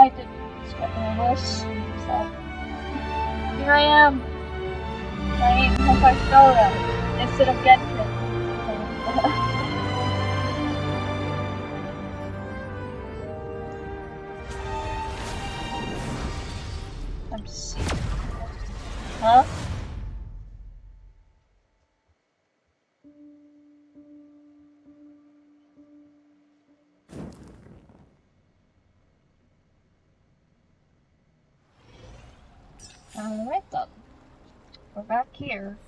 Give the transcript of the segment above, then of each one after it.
I didn't schedule this, so here I am. Playing Honkai Star Rail instead of Genshin. I'm sick. Huh? Alright then. We're back here.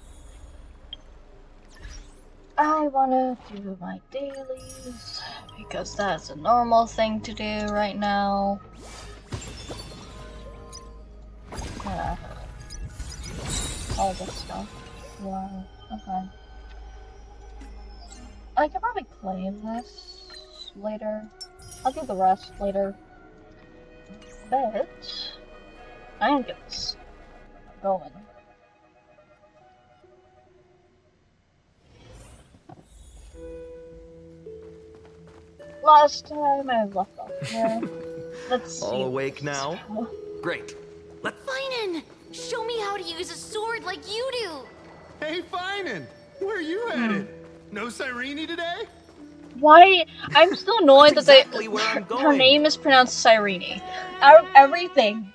I wanna do my dailies because that's a normal thing to do right now. Yeah. All this stuff. Wow. Okay. I could probably claim this later. I'll do the rest later. But I am get this going. Last time I left off here. Let's see. All awake now? Great. Finan! Show me how to use a sword like you do! Hey, Finan! Where are you headed? No Cyrene today? Why? I'm still annoyed That's that exactly where I'm her going. name is pronounced Cyrene. Out of everything,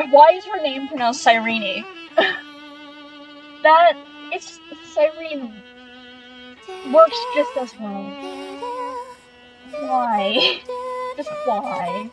why is her name pronounced Cyrene? That it's Cyrene works just as well. Why? Just why?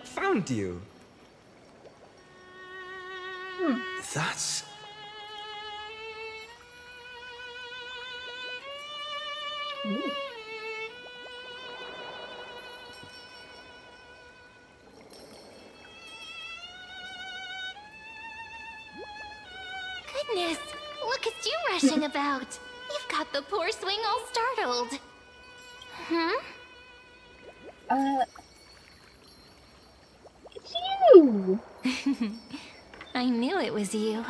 Found you. That's... Ooh. Goodness, look at you rushing about. You've got the poor swing all startled. It's you! I knew it was you.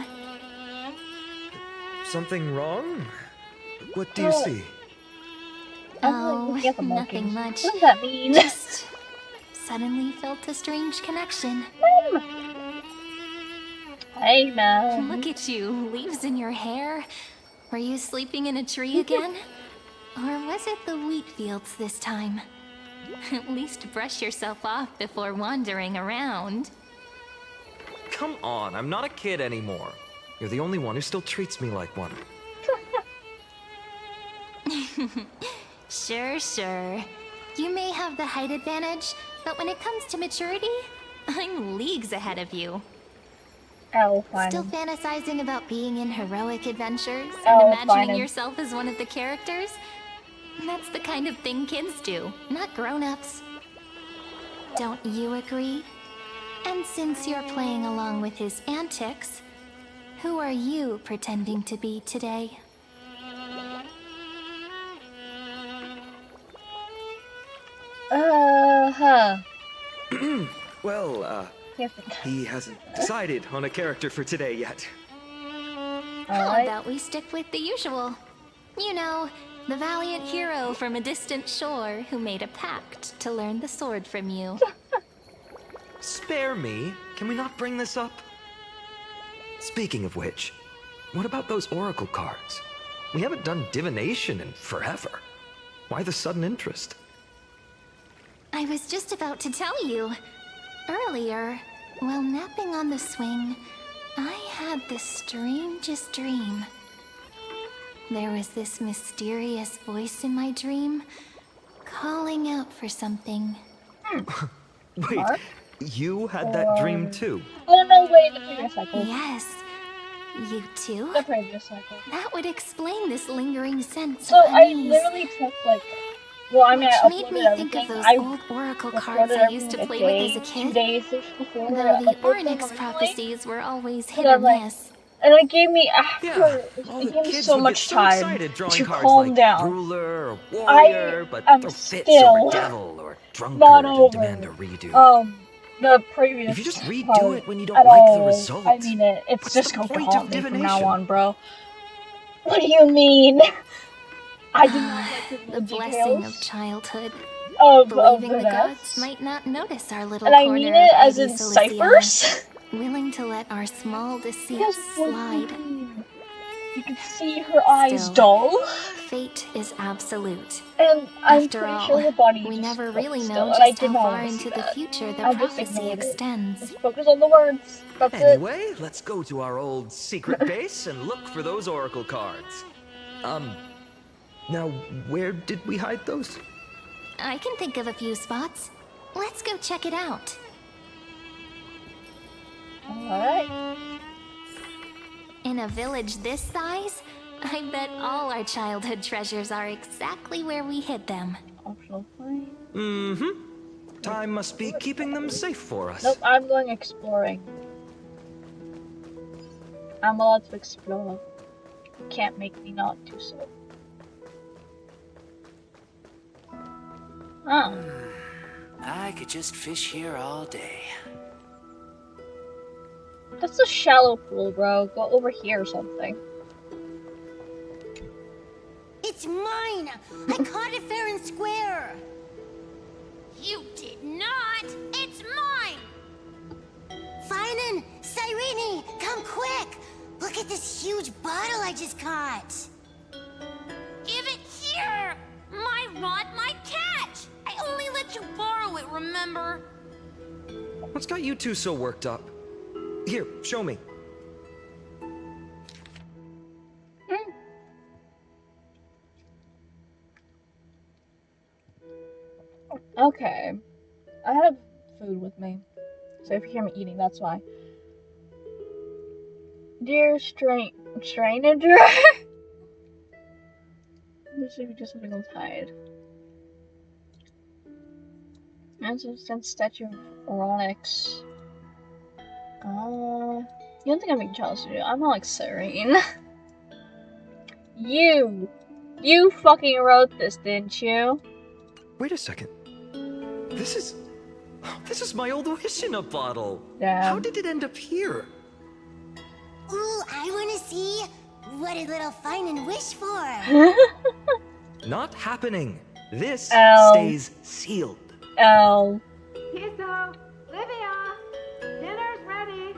something wrong? What do you see? Oh, nothing much. What does that mean? Just suddenly felt a strange connection. Hey, man. Look at you, leaves in your hair. Were you sleeping in a tree again? Or was it the wheat fields this time? At least brush yourself off before wandering around. Come on, I'm not a kid anymore. You're the only one who still treats me like one. Sure. You may have the height advantage, but when it comes to maturity, I'm leagues ahead of you. Oh, fine. Still fantasizing about being in heroic adventures and Oh, imagining fine. yourself as one of the characters? That's the kind of thing kids do, not grown-ups. Don't you agree? And since you're playing along with his antics, who are you pretending to be today? Well, he hasn't decided on a character for today yet. How about we stick with the usual? You know, the valiant hero from a distant shore who made a pact to learn the sword from you. Spare me. Can we not bring this up? Speaking of which, what about those oracle cards? We haven't done divination in forever. Why the sudden interest? I was just about to tell you. Earlier, while napping on the swing, I had the strangest dream. There was this mysterious voice in my dream, calling out for something. Wait, you had that dream too? Oh no, wait, the previous cycle. Yes, you too? The previous cycle. That would explain this lingering sense So of I unease. literally took like, well, I mean, I Which made uploaded me everything. think of those I old oracle cards recorded I used to everything play with as a 2 kid. days before Though I the uploaded them Oryx originally. prophecies were always hit So or I'm like, miss. And it gave me Yeah, all it the gave me kids so would much get so time excited drawing to cards calm like down. ruler or I warrior, but am throw fits still over devil or drunkard not and demand a over redo. the previous If you just redo part it when you don't at like the all. result, I mean, it's what's just the going to point haunt of me from now divination? on, bro. What do you mean? I do not like the The little blessing of details childhood. of Believing the this. gods might not notice our little And I corner mean of it as in Ivy's ciphers. willing to let our small Because deceits what do slide. you mean? You can see her eyes Still, dull. fate is absolute. And I'm After pretty all, sure the body we just never clicked really still, know and I just did how not far want to see into the that. future the I just prophecy ignored it. extends. Just focus on the words. That's it. Anyway, let's go to our old secret base and look for those oracle cards. Now, where did we hide those? I can think of a few spots. Let's go check it out. Alright. In a village this size, I bet all our childhood treasures are exactly where we hid them. Optional plane. Mm-hmm. Time must be keeping them safe for us. Nope, I'm going exploring. I'm allowed to explore. You can't make me not do so. Oh. I could just fish here all day. That's a shallow pool, bro. Go over here or something. It's mine! I caught it fair and square! You did not! It's mine! Finan! Cyrene! Come quick! Look at this huge bottle I just caught! Give it here! My rod, my catch! I only let you borrow it, remember? What's got you two so worked up? Here, show me. Okay. I have food with me. So if you hear me eating, that's why. Dear stranger. This should be just something else hide. That's a statue of Onyx. You don't think I'm being jealous of you? I'm not like Serene. You fucking wrote this, didn't you? Wait a second. This is my old wish in a bottle. Damn. How did it end up here? Ooh, I wanna see what did little Finan wish for? Not happening. This L. stays sealed. L. Piso, Livia, dinner's ready.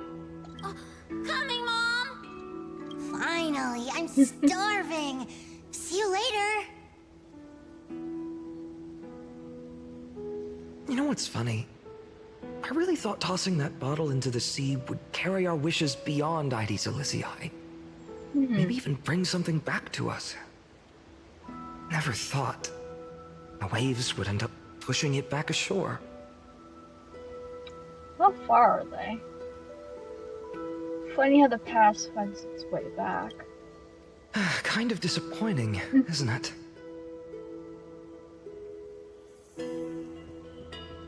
Coming, Mom! Finally, I'm starving. See you later. You know what's funny? I really thought tossing that bottle into the sea would carry our wishes beyond Ides Elysiae. Maybe even bring something back to us. Never thought the waves would end up pushing it back ashore. How far are they? Funny how the past finds its way back. Kind of disappointing, isn't it?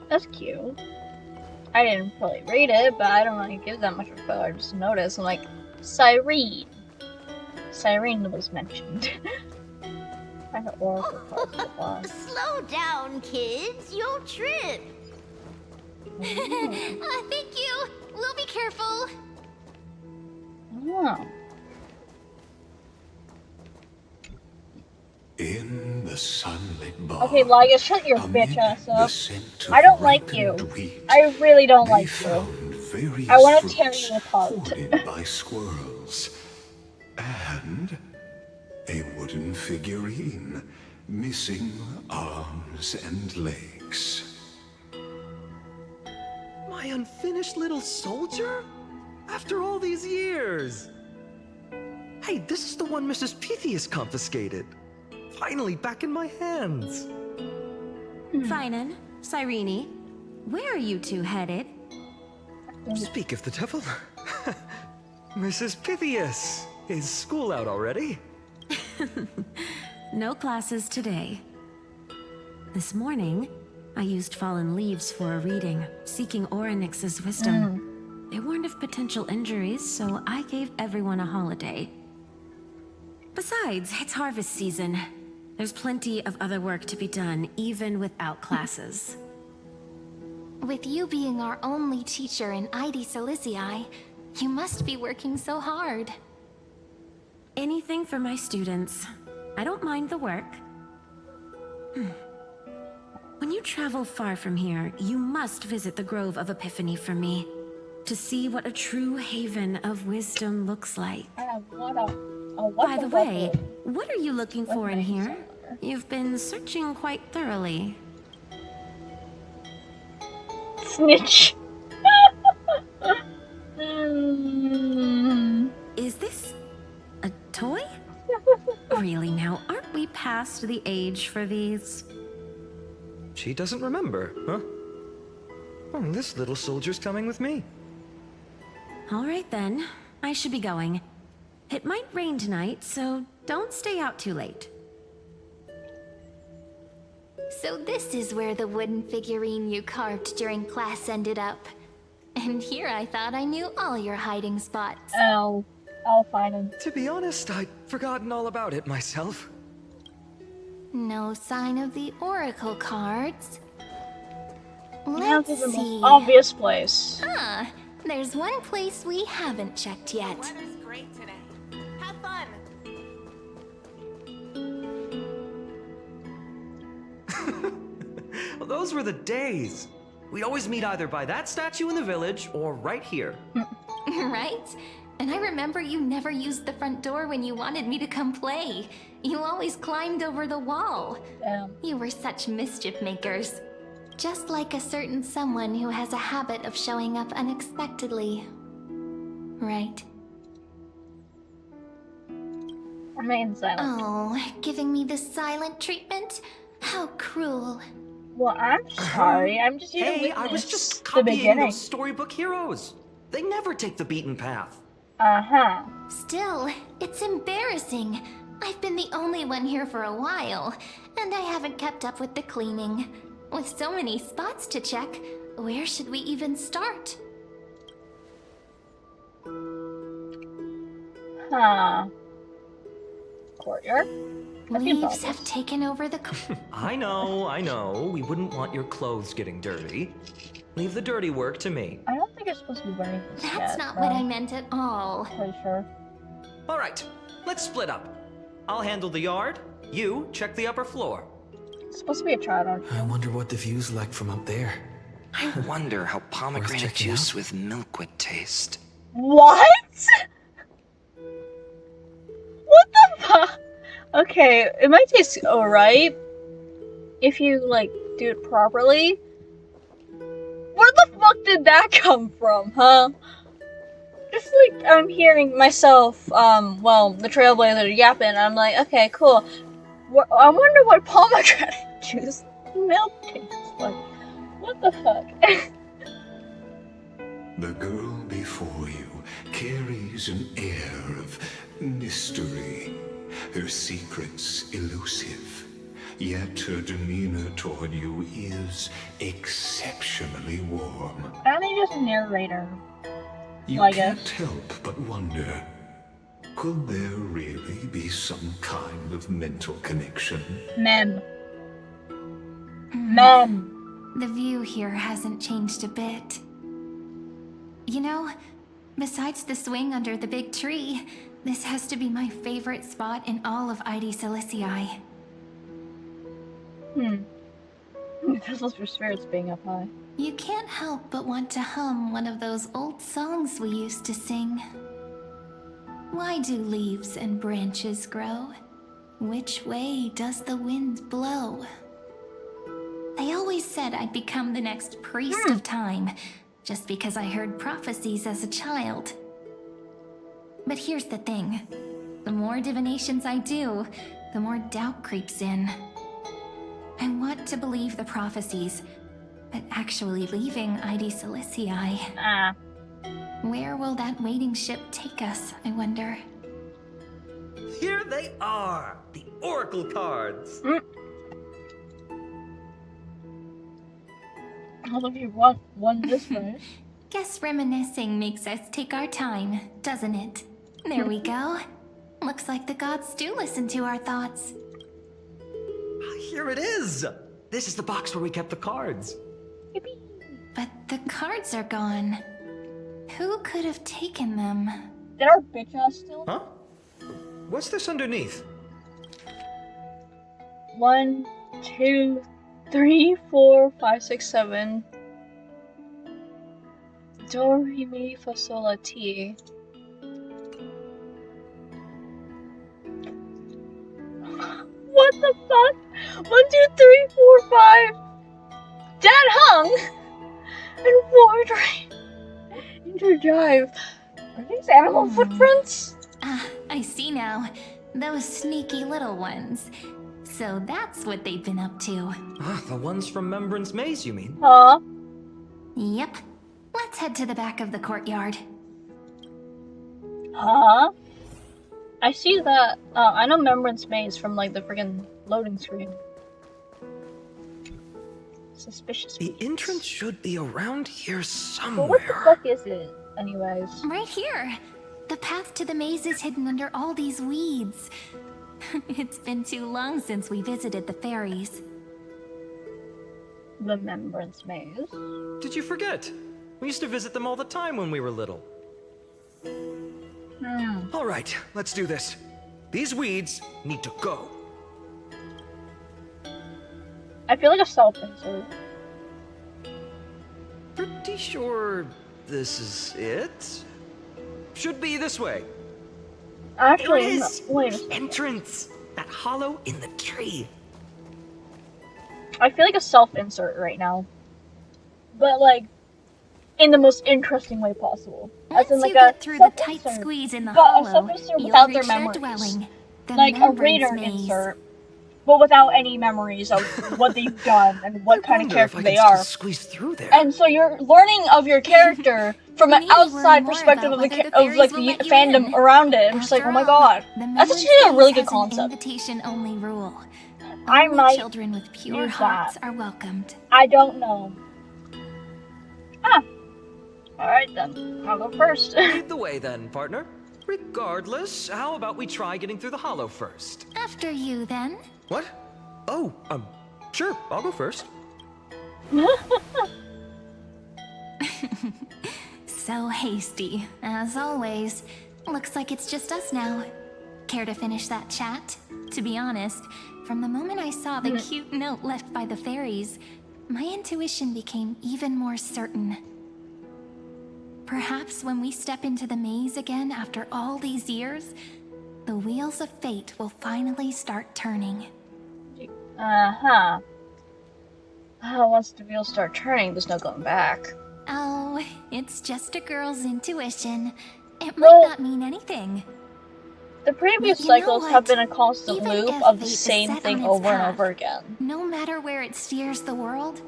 That's cute. I didn't really read it, but I don't really give that much info. I just noticed. I'm like, Cyrene. Cyrene was mentioned. I got oracle cards at the bottom. Slow down, kids. You'll trip. Thank you. We'll be careful. Oh. In the sunlit bar. Okay, Liga, shut your amid bitch ass the up. scent of I don't like you. ripened wheat, I really don't they like you. found various I want to tear fruits you apart. hoarded by squirrels, and a wooden figurine missing arms and legs. My unfinished little soldier? After all these years! Hey, this is the one Mrs. Pythias confiscated. Finally back in my hands. Finan, Cyrene, where are you two headed? Speak of the devil. Mrs. Pythias, is school out already? No classes today. This morning, I used fallen leaves for a reading, seeking Orynyx's wisdom. They warned of potential injuries, so I gave everyone a holiday. Besides, it's harvest season. There's plenty of other work to be done, even without classes. With you being our only teacher in ID Silicii, you must be working so hard. Anything for my students. I don't mind the work. When you travel far from here, you must visit the Grove of Epiphany for me, to see what a true haven of wisdom looks like. By the way, what are you looking for in here? You've been searching quite thoroughly. Snitch. Is this a toy? Really now, aren't we past the age for these? She doesn't remember, huh? Oh, this little soldier's coming with me. All right then, I should be going. It might rain tonight, so don't stay out too late. So this is where the wooden figurine you carved during class ended up. And here I thought I knew all your hiding spots. I'll find him. To be honest, I'd forgotten all about it myself. No sign of the oracle cards. Now to Let's the see. most obvious place. Ah, there's one place we haven't checked yet. Weather's great today. Have fun. Well, those were the days. We'd always meet either by that statue in the village or right here. Right? And I remember you never used the front door when you wanted me to come play. You always climbed over the wall. You were such mischief makers. Just like a certain someone who has a habit of showing up unexpectedly. Right? Remain silent. Oh, giving me this silent treatment? How cruel. Well, I'm sorry. I'm just here to Hey, I was witness just the copying beginning. those storybook heroes. They never take the beaten path. Uh-huh. Still, it's embarrassing. I've been the only one here for a while, and I haven't kept up with the cleaning. With so many spots to check, where should we even start? Huh. Courtyard? Leaves have taken over the... I know. We wouldn't want your clothes getting dirty. Leave the dirty work to me. I don't think you're supposed to be wearing this That's yet, not though. what I meant at all. Pretty sure. All right, let's split up. I'll handle the yard. You check the upper floor. It's supposed to be a child, aren't you? I wonder what the view's like from up there. I wonder how pomegranate checking juice out. with milk would taste. What? What the fuck? Okay, it might taste alright if you, like, do it properly. Where the fuck did that come from, huh? Just like I'm hearing myself, the Trailblazer yapping, I'm like, okay, cool. I wonder what pomegranate juice milk tastes like. What the fuck? The girl before you carries an air of mystery, her secrets elusive, yet her demeanor toward you is exceptionally warm. Aren't they just a narrator? You I can't guess. help but wonder, could there really be some kind of mental connection? Mem. The view here hasn't changed a bit. You know, besides the swing under the big tree, this has to be my favorite spot in all of ID Silicii. This was for spirits being up high. You can't help but want to hum one of those old songs we used to sing. Why do leaves and branches grow? Which way does the wind blow? They always said I'd become the next priest of time, just because I heard prophecies as a child. But here's the thing. The more divinations I do, the more doubt creeps in. I want to believe the prophecies, but actually leaving ID Silicii. Where will that waiting ship take us, I wonder? Here they are, the oracle cards. All of you want this first. Guess reminiscing makes us take our time, doesn't it? There we go. Looks like the gods do listen to our thoughts. Here it is! This is the box where we kept the cards. But the cards are gone. Who could have taken them? Did our bitch ass still? Huh? What's this underneath? 1, 2, 3, 4, 5, 6, 7. Do, re, mi, fa, sol, la, ti. What the fuck? 1, 2, 3, 4, 5. Dad hung! And 4 drive. Are these animal footprints? Ah, I see now. Those sneaky little ones. So that's what they've been up to. Ah, the ones from Remembrance Maze, you mean? Huh? Yep. Let's head to the back of the courtyard. Huh? I see that. I know Remembrance Maze from like the friggin' loading screen. Suspicious. The entrance should be around here But what the somewhere. fuck is it, anyways? Right here. The path to the maze is hidden under all these weeds. It's been too long since we visited the fairies. Remembrance Maze. Did you forget? We used to visit them all the time when we were little. All right, let's do this. These weeds need to go. I feel like a self-insert. Pretty sure this is it? Should be this way. Actually, There it no, is. wait. The entrance. That hollow in the tree. I feel like a self-insert right now, but like in the most interesting way possible. Once As in like you a get through the tight self-insert, squeeze in the but a hollow, self-insert you'll without their reach their memories. dwelling. The Like a Remembrance Raider Maze. insert, but without any memories of what they've done and what kind of Wonder if character I they can are. still squeeze through there. And so you're learning of your character from an We need to worry outside more perspective about of the whether of like fairies will the let you fandom in. around it. I'm just like, After oh my all, god, the that's Remembrance actually a really Maze good has an concept. invitation-only rule. I Only might children with pure use hearts that. are welcomed. I don't know. Ah. Alright then, I'll go first. Lead the way then, partner. Regardless, how about we try getting through the hollow first? After you, then. What? Oh, sure, I'll go first. So hasty, as always. Looks like it's just us now. Care to finish that chat? To be honest, from the moment I saw the cute note left by the fairies, my intuition became even more certain. Perhaps when we step into the maze again after all these years, the wheels of fate will finally start turning. Once the wheels start turning, there's no going back. Oh, it's just a girl's intuition. It might Well, not mean anything. The previous But you know cycles what? have been a constant Even loop if of the fate is same set thing on its over and path, over again. No matter where it steers the world,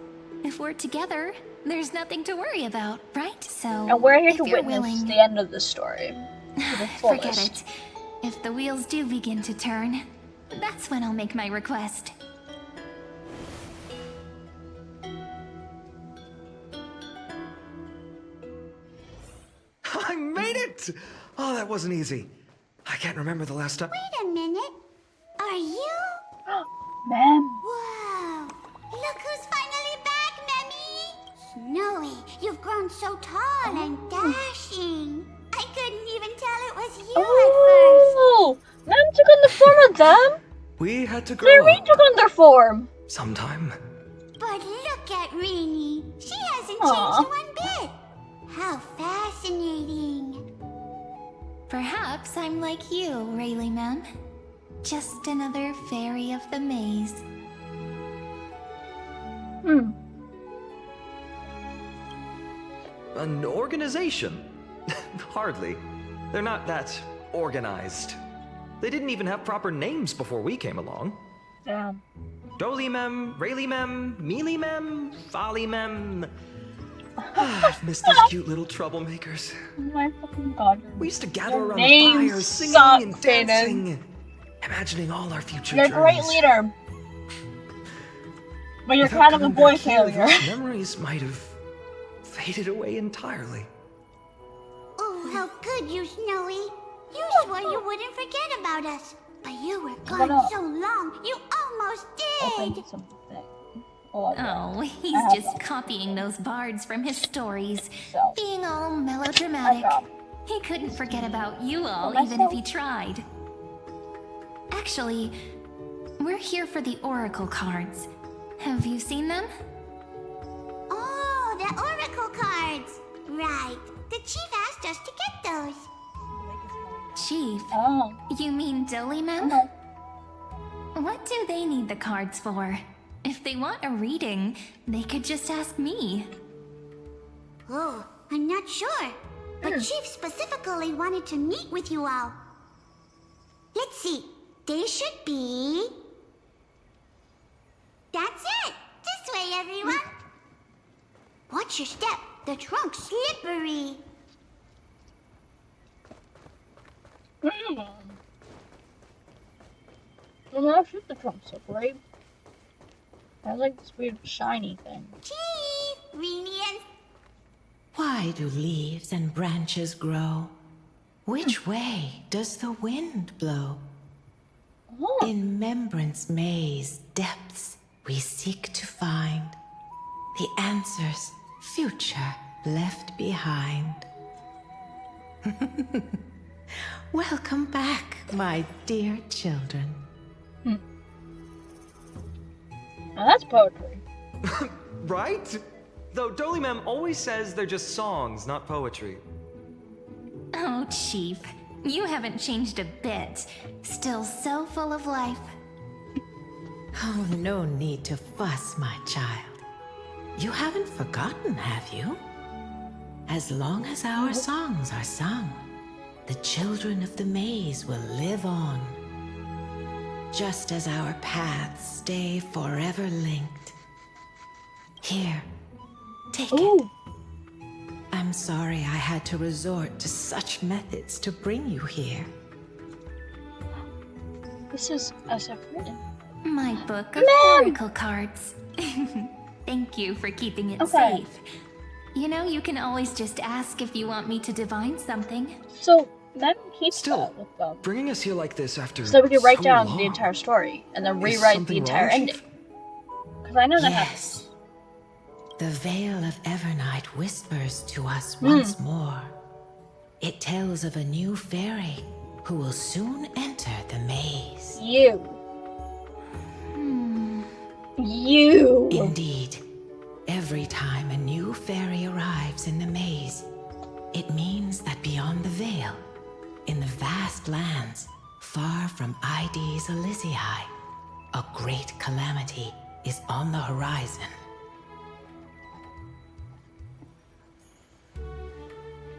if we're together, there's nothing to worry about, right? So, And we're here if to you're witness willing, the end of the story. To the forget fullest. it. If the wheels do begin to turn, that's when I'll make my request. I made it! Oh, that wasn't easy. I can't remember the last time. Wait a minute. Are you? Ma'am. Whoa! Look who's finally back, Memmy! Snowy, you've grown so tall and dashing. I couldn't even tell it was you Oh! Ma'am took on the form of them? We had to grow Irene up took on their form. sometime. at first. But look at Rini. She hasn't Aw. changed one bit. How fascinating. Perhaps I'm like you, Rayleigh Mem. Just another fairy of the maze. An organization? Hardly. They're not that organized. They didn't even have proper names before we came along. Damn. Dolimem, Rayleigh-mem, Mealy-mem, Folly-mem. I've missed those cute little troublemakers. Oh my fucking god. We used to gather Your around the names fire, singing suck, and Kaden. dancing, imagining all our future You're a great journeys. leader. But you're Without kind of a coming boy back here, failure. those memories might have faded away entirely. Oh, how could you, Snowy? You swore you wouldn't forget about us. But you were gonna gone so long, you almost open did. something. Oh, Oh, he's just copying those bards from his stories, So. being all melodramatic. I He couldn't forget about you all, Oh, even if he tried. Actually, we're here for the Oracle cards. Have you seen them? Oh, the Oracle cards. Right. The chief asked us to get those. Chief? Oh. You mean Dolymem? Oh. What do they need the cards for? If they want a reading, they could just ask me. Oh, I'm not sure. But Chief specifically wanted to meet with you all. Let's see. They should be... That's it! This way, everyone! Watch your step. The trunk's slippery. Well, now shoot the trunk so great. I like this weird shiny thing. Chief! Rini and... Why do leaves and branches grow? Which way does the wind blow? Oh. In Remembrance Maze depths we seek to find the answers future left behind. Welcome back, my dear children. Now that's poetry. Right? Though Dolymem always says they're just songs, not poetry. Oh, Chief, you haven't changed a bit. Still so full of life. Oh, no need to fuss, my child. You haven't forgotten, have you? As long as our songs are sung, the children of the maze will live on. Just as our paths stay forever linked. Here, take it. I'm sorry I had to resort to such methods to bring you here. This is as I've written. My book of oracle cards. Thank you for keeping it safe. You know, you can always just ask if you want me to divine something. So, Mem keeps Still, that with them. bringing us here like this after So we could write so down long. the entire story and then Is rewrite the something entire wrong, ending. Chief? Because I know that Yes. The Veil of Evernight whispers to us once more. It tells of a new fairy who will soon enter the maze. happens. You. Indeed, every time a new fairy arrives in the maze, it means that beyond the veil, in the vast lands far from Ides Elysiae, a great calamity is on the horizon.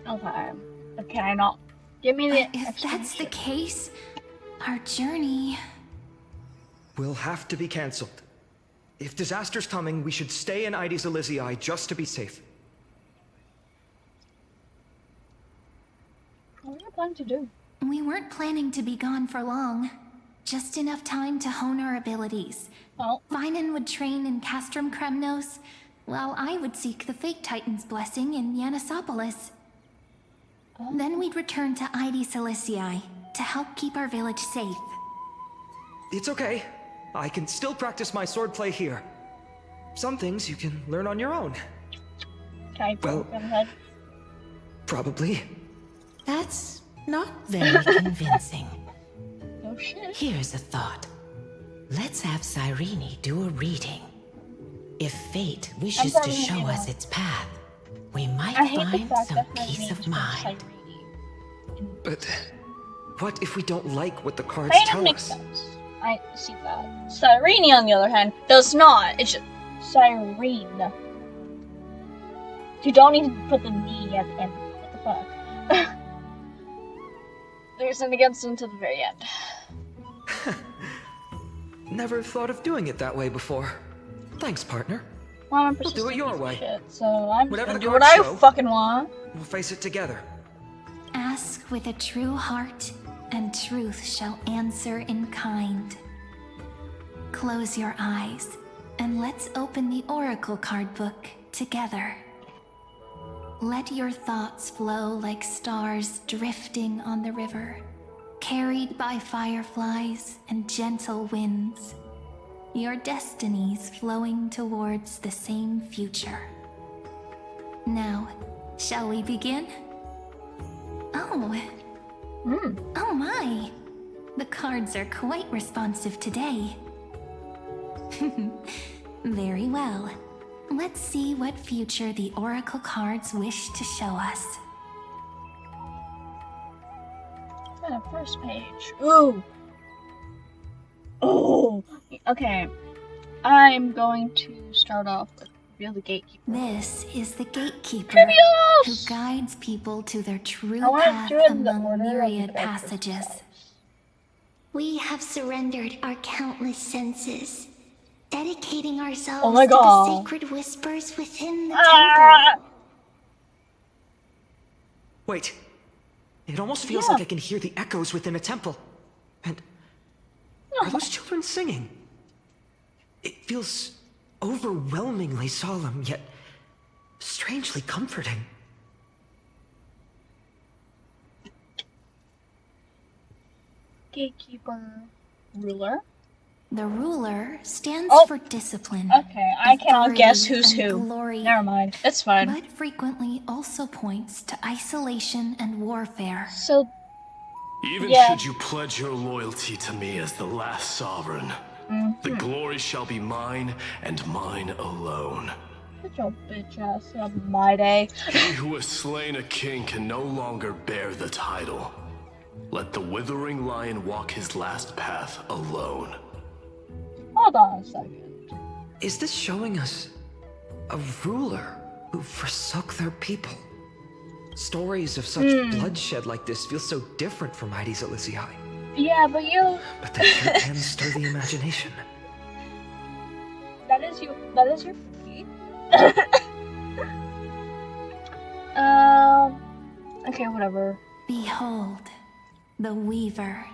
Okay. Can I not? Give me the. If that's the case, our journey... Will have to be cancelled. If disaster's coming, we should stay in Ides Elysiae just to be safe. What are you planning to do? We weren't planning to be gone for long. Just enough time to hone our abilities. Well, Vinen would train in Castrum Kremnos, while I would seek the Fake Titan's blessing in Yanisopolis. Then we'd return to Ides Elysiae to help keep our village safe. It's okay. I can still practice my swordplay here. Some things you can learn on your own. can I Well- go ahead? Probably. That's not very convincing. No shit. Here's a thought. Let's have Cyrene do a reading. If fate wishes to probably show gonna- us its path, we might I hate the find fact some that my peace name's of from mind. Cyrene. But what if we don't like what the cards Kind of tell makes us? sense. I see that. Cyrene, on the other hand, does not. It's just Cyrene. You don't need to put the knee at the end. What the fuck? There's an against until the very end. Never thought of doing it that way before. Thanks, partner. Well, I'm We'll do it persistent your piece of way. shit, so I'm just Whatever gonna the do what cards I show. fucking want. We'll face it together. Ask with a true heart, and truth shall answer in kind. Close your eyes, and let's open the Oracle card book together. let your thoughts flow like stars drifting on the river, carried by fireflies and gentle winds. Your destinies flowing towards the same future. Now, shall we begin? Oh. Oh my. The cards are quite responsive today. Very well. Let's see what future the oracle cards wish to show us. First page. Ooh. Oh. Okay. I'm going to start off with Reveal the Gatekeeper. This is the Gatekeeper Previous! who guides people to their true I path do it in the among order of the myriad characters. passages. We have surrendered our countless senses, dedicating ourselves Oh my to the God. sacred whispers within the Ah! temple. Wait. It almost feels like I can hear the echoes within a temple. And are those children singing? It feels overwhelmingly solemn, yet strangely comforting. Gatekeeper. Ruler. The ruler stands Oh. for discipline. Okay, I cannot guess authority, who's and who. glory, Never mind. It's fine. but frequently also points to isolation and warfare. So, Even yeah. should you pledge your loyalty to me as the last sovereign, the glory shall be mine and mine alone. Get your bitch ass up, my day. He who has slain a king can no longer bear the title. Let the withering lion walk his last path alone. Hold on a second. Is this showing us a ruler who forsook their people? Stories of such bloodshed like this feel so different from Heidi's Elysiae. Yeah, but you. But they sure can stir the imagination. That is you. That is your feet. Okay, whatever. Behold, the weaver.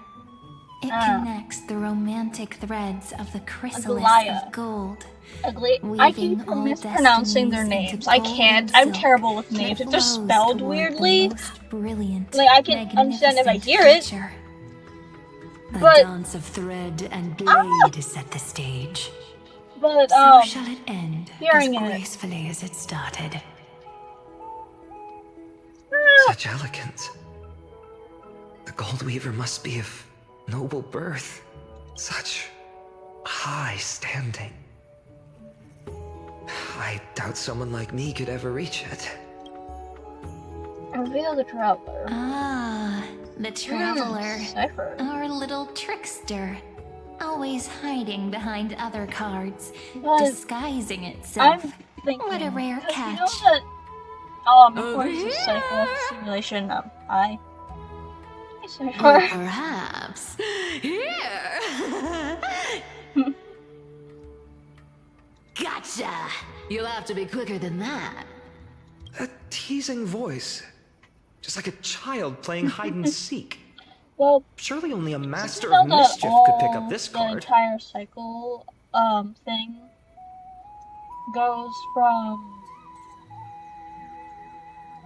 It connects the romantic threads of the chrysalis Goliath. of gold. Ugly. I Weaving keep all mispronouncing their destinies names. into I golden can't. I'm silk terrible with that names. If they're flows spelled toward the weirdly, most brilliant, like I can understand if I magnificent hear it. future. A But- dance of thread and blade to set the stage. But So shall it end hearing as it. gracefully as it started. Such elegance. The Gold Weaver must be of noble birth. Such high standing. I doubt someone like me could ever reach it. Reveal the Traveler. Ah, the traveler. Cipher. Our little trickster. Always hiding behind other cards, But disguising itself. I'm thinking. What a rare 'cause catch. You know that. According to Cipher simulation, I. Hey, Cipher. Or perhaps here. Gotcha! You'll have to be quicker than that. A teasing voice. Just like a child playing hide and seek. Well, Surely only a master you know of that mischief could pick up this the card. entire cycle, thing goes from.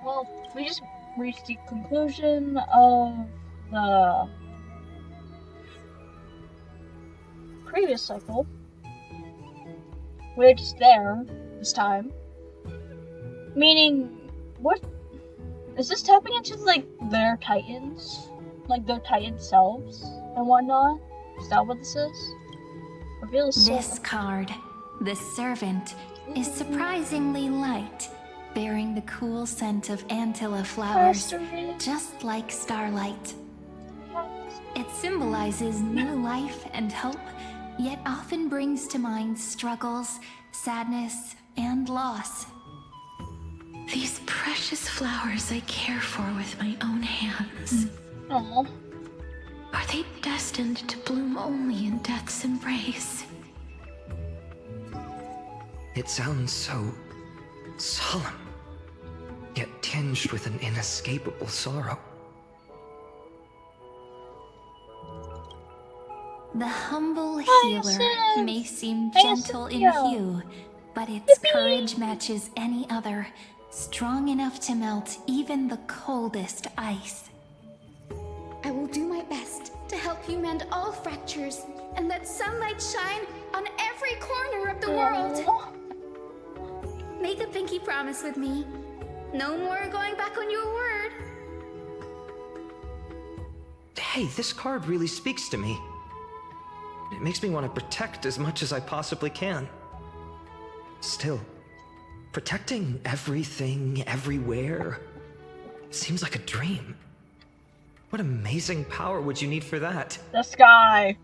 Well, we just reached the conclusion of the previous cycle. We're just there this time. Meaning, what is this tapping into, like, their titans? Like, their titan selves and whatnot? Is that what this is? Reveal the soul. This card, the servant, is surprisingly light, bearing the cool scent of Antilla flowers, just like starlight. It symbolizes new life and hope, yet often brings to mind struggles, sadness, and loss. These precious flowers I care for with my own hands. Aww. Are they destined to bloom only in death's embrace? It sounds so solemn, yet tinged with an inescapable sorrow. The humble healer Hyacinth! may seem Hyacinth, gentle in yeah. hue, but its courage matches any other, strong enough to melt even the coldest ice. I will do my best to help you mend all fractures and let sunlight shine on every corner of the world. Make a pinky promise with me. No more going back on your word. Hey, this card really speaks to me. It makes me want to protect as much as I possibly can. Still, protecting everything, everywhere, seems like a dream. What amazing power would you need for that? The sky.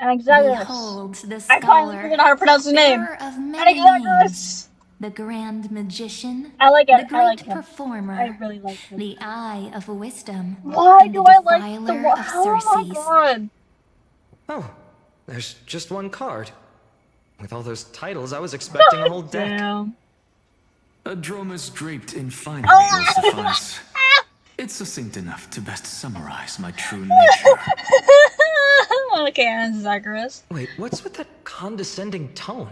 Anexagoras. Behold the I finally scholar, figured out how to pronounce his name. bearer of many Anexagoras. names, the grand magician, I like it. the great I like him. performer, I really like him. the eye of wisdom, Why and do the I like the defiler of Oh my Circes. god. Oh, there's just one card. With all those titles, I was expecting a whole deck. Damn. A dromus draped in finery will suffice. It's succinct enough to best summarize my true nature. Okay, Anexagoras. Wait, what's with that condescending tone?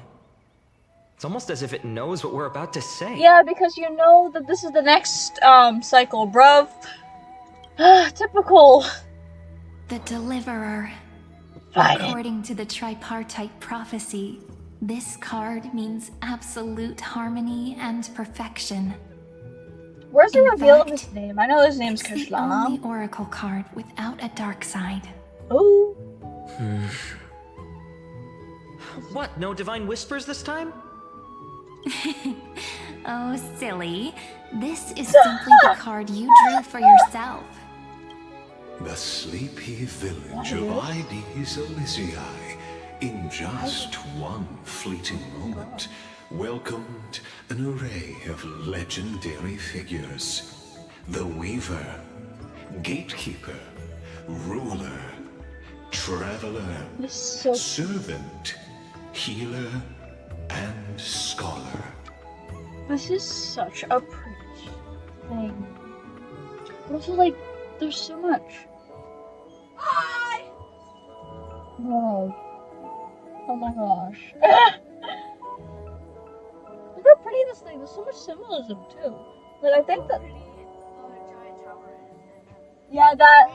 It's almost as if it knows what we're about to say. Yeah, because you know that this is the next cycle, bruv. Typical. The deliverer. Fine. According to the tripartite prophecy, this card means absolute harmony and perfection. Where's the In reveal of fact, his name? I know his name's It's the Kashlana. only oracle card without a dark side. Ooh. What, no divine whispers this time? Oh, silly. This is simply the card you drew for yourself. The sleepy village of Ides Elysiae, in just one fleeting moment, welcomed an array of legendary figures. The Weaver, Gatekeeper, Ruler, Traveler, Servant, Healer, and Scholar. This is such a pretty thing. But also, like, there's so much. Hi! Oh. Oh my gosh. Look how pretty this thing. There's so much symbolism too. Like, I think that. Yeah, that.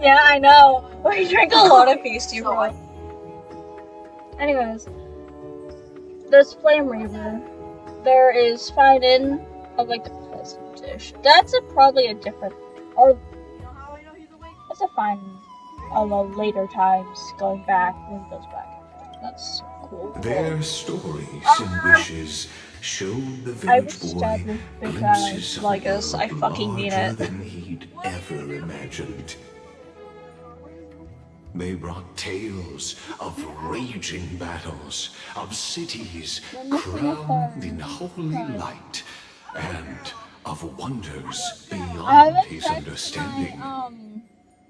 Yeah, I know. We drink a lot of Beastie Boy. Anyways, there's Flame Reaver. There is Finin of like the Peasant-ish. That's probably a different, or that's a fine of a later times going back when he goes back. That's cool. Their stories and wishes showed the village boy glimpses of like a us. I world fucking mean larger it. than he'd ever imagined. They brought tales of raging battles, of cities crowned in holy light, and of wonders beyond his understanding.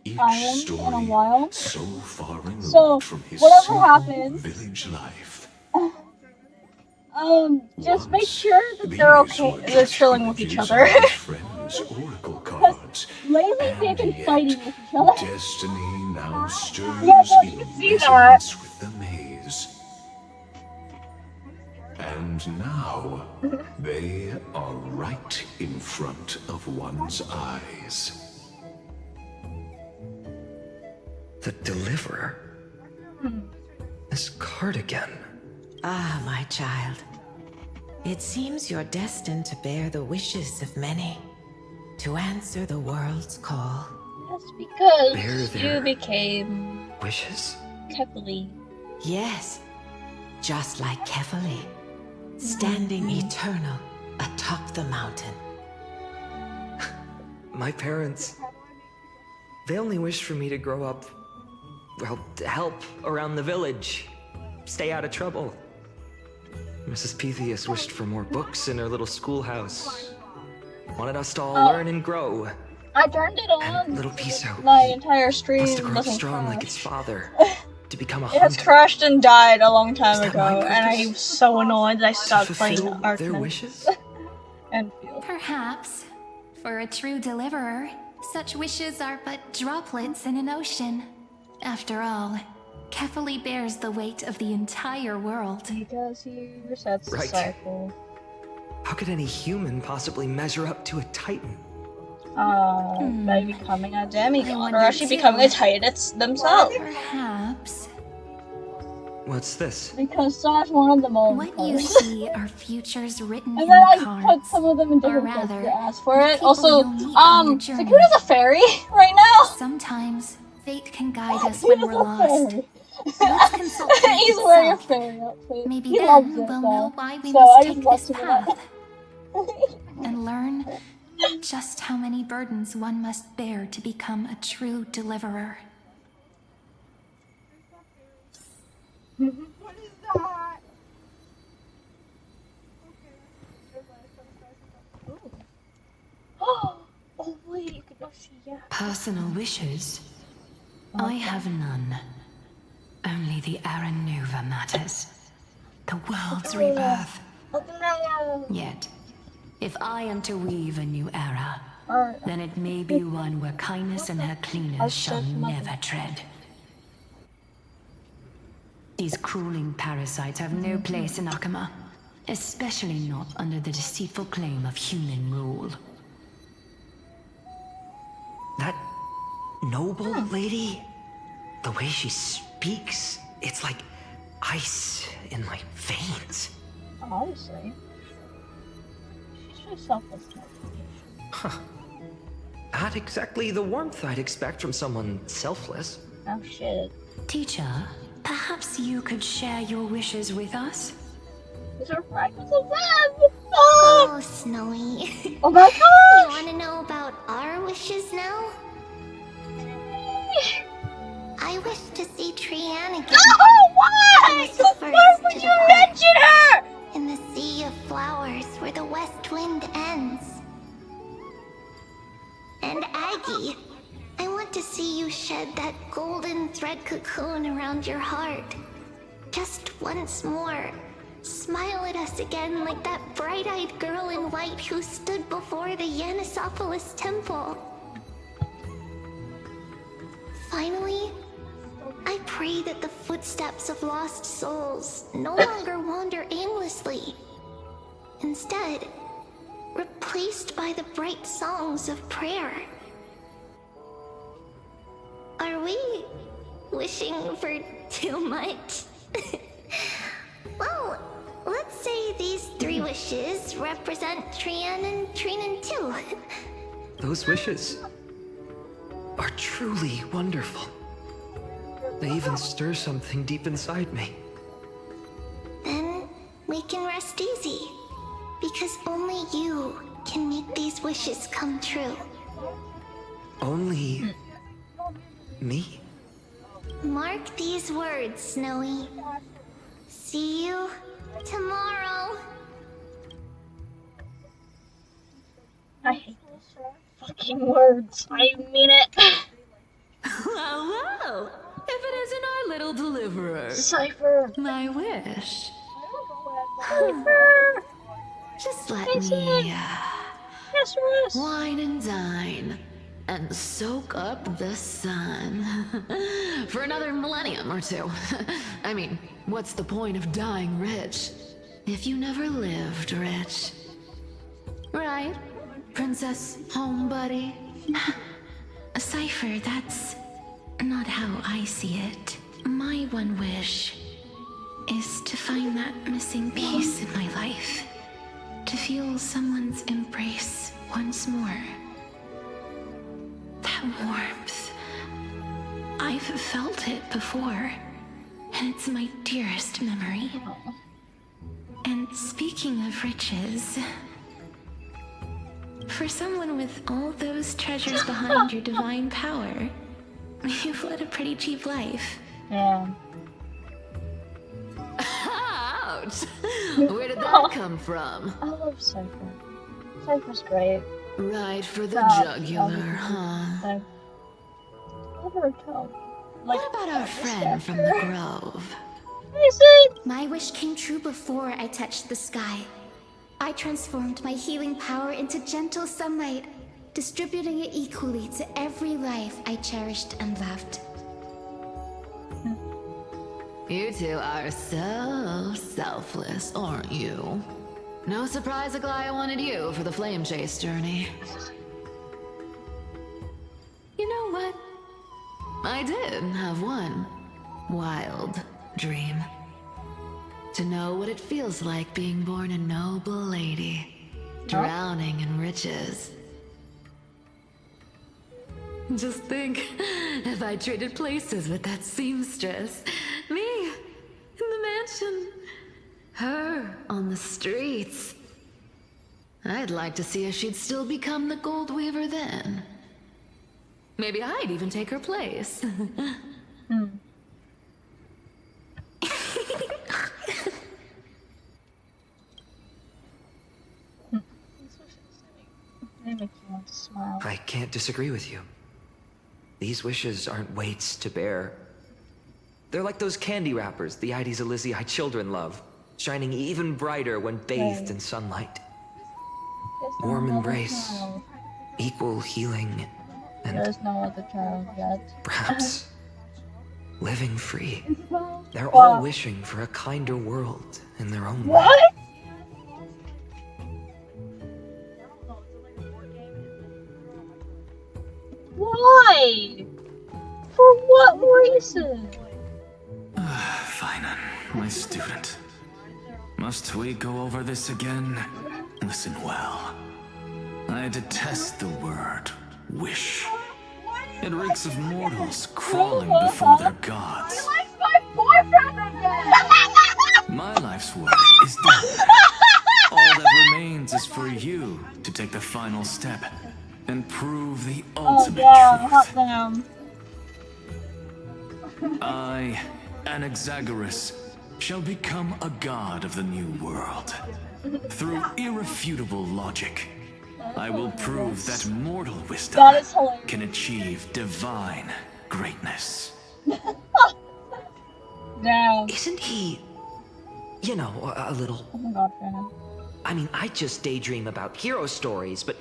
Each story in a while. so far removed So, from his whatever simple happens, village life. just make sure that they're okay. They're chilling with each other. Friends' oracle cards. Lately, they've been fighting with each other. Destiny now stirs Yeah, no, you in can see that. resonance with the maze. And now, they are right in front of one's eyes. The Deliverer? This card again. Ah, my child. It seems you're destined to bear the wishes of many, to answer the world's call. That's because Bear their you became wishes? Kefali. Yes, just like Kefali, standing eternal atop the mountain. My parents, they only wished for me to grow up, well, to help around the village, stay out of trouble. Mrs. Pythias wished for more books in her little schoolhouse. Wanted us to all learn and grow. I turned it on. And little Piso, My entire stream wants to grow up doesn't strong like crash. its father, to become a It has hunter. crashed and died a long time Is that my ago, and I purpose? was so annoyed that I To stopped playing fulfill their Arkman. wishes? And Field. Perhaps. For a true deliverer, such wishes are but droplets in an ocean. After all, carefully bears the weight of the entire world. Because he resets the Right. cycle. How could any human possibly measure up to a Titan? By becoming a demigod, or wonder actually too. becoming a Titan themselves. Perhaps. What's this? Because Sonic wanted them all. What you see are futures written And in then I the put cards. some of them in Or different places rather, to ask for it. people Also, you'll meet on your journey. Sakura's a fairy right now. Sometimes fate can guide us when we're lost. Fairy. Let's consult fate He's wearing a itself. fairy outfit. Maybe He then loves it, we'll though. know why we So must I take just this watched it. path and learn just how many burdens one must bear to become a true deliverer. What is that? Oh wait, you could go see, yeah. Personal wishes? I have none. Only the Aranuva matters. The world's rebirth. Yet, if I am to weave a new era, then it may be one where kindness and her cleaners shall never tread. These crueling parasites have no place in Akama, especially not under the deceitful claim of human rule. That noble lady? The way she speaks, it's like ice in my veins. Obviously. She's really selfless. Huh. Not exactly the warmth I'd expect from someone selfless. Oh shit. Teacher, perhaps you could share your wishes with us? These are fragments of web! Oh, Snowy. Oh my You gosh! want to know about our wishes now? I wish to see Triana again. Oh, why? She was the Why first would to you depart. mention her? In the sea of flowers where the west wind ends. And Aggie, I want to see you shed that golden thread cocoon around your heart. Just once more. Smile at us again like that bright-eyed girl in white who stood before the Yanisopolis temple. Finally, I pray that the footsteps of lost souls no longer wander aimlessly. Instead, replaced by the bright songs of prayer. Are we wishing for too much? Well, let's say these 3 wishes represent Trian and Trinan too. Those wishes are truly wonderful. They even stir something deep inside me. Then we can rest easy. Because only you can make these wishes come true. Only me? Mark these words, Snowy. See you tomorrow. I hate those fucking words. I mean it. Well, if it isn't our little deliverer. Cypher. My wish. Cypher. Just let me Yes, Russ. wine and dine and soak up the sun for another millennium or two. I mean, what's the point of dying rich if you never lived rich? Right, Princess Homebuddy? Cypher, that's not how I see it. My one wish is to find that missing piece in my life. To feel someone's embrace once more. That warmth. I've felt it before, and it's my dearest memory. And speaking of riches, for someone with all those treasures behind your divine power, you've led a pretty cheap life. Yeah. Ouch! Where did that come from? I love Cypher. Cypher's great. Right for the jugular, huh? I love her tone. Like, What about our friend from the Grove? My wish came true before I touched the sky. I transformed my healing power into gentle sunlight, distributing it equally to every life I cherished and loved. You two are so selfless, aren't you? No surprise Aglaya wanted you for the flame chase journey. You know what? I did have one wild dream. To know what it feels like being born a noble lady, drowning in riches. Just think, if I traded places with that seamstress, me in the mansion, her on the streets. I'd like to see if she'd still become the gold weaver then. Maybe I'd even take her place. They make you want to smile. I can't disagree with you. These wishes aren't weights to bear. They're like those candy wrappers the Ides Elysiae children love, shining even brighter when bathed in sunlight. Warm embrace, equal healing, and there's no other child yet. perhaps living free. They're all wishing for a kinder world in their own way. What? Why? For what reason? Finan, my student. Must we go over this again? Listen well. I detest the word wish. It reeks of mortals crawling before their gods. My boyfriend again! My life's work is done. All that remains is for you to take the final step and prove the ultimate truth. I, Anaxagoras, shall become a god of the new world. Through irrefutable logic, I will prove that mortal wisdom can achieve divine greatness. Damn. Isn't he, you know, a little... Oh my god, Fannin. I mean, I just daydream about hero stories, but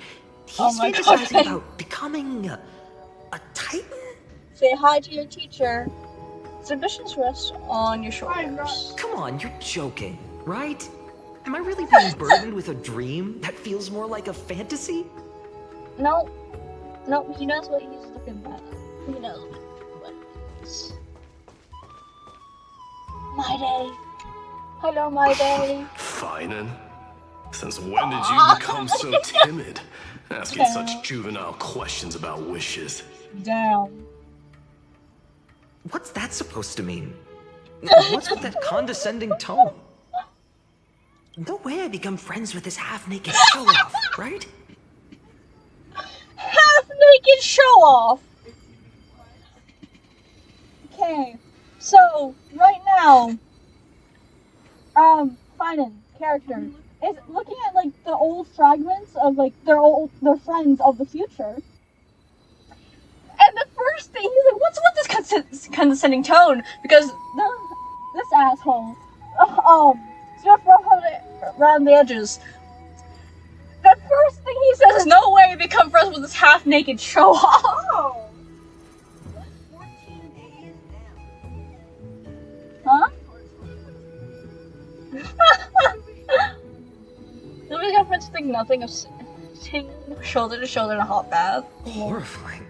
he's God, fantasizing about becoming a titan? Say hi to your teacher. His ambitions rest on your shoulders. Come on, you're joking, right? Am I really being burdened with a dream that feels more like a fantasy? No. No, he knows what he's looking at. He knows what it is. My day. Hello, my day. Finan? Since when did you become so timid? Asking such juvenile questions about wishes. Damn. What's that supposed to mean? What's with that condescending tone? No way I become friends with this half-naked show-off, right? Half-naked show-off! Okay, so, right now, Finan, character, is looking at, like, the old fragments of, like, their friends of the future. And the first thing, he's like, what's with this condescending tone? Because this asshole, just around the edges. The first thing he says is, no way to become friends with this half-naked show-off. Huh? Nobody's got friends think nothing of sitting shoulder to shoulder in a hot bath. Horrifying.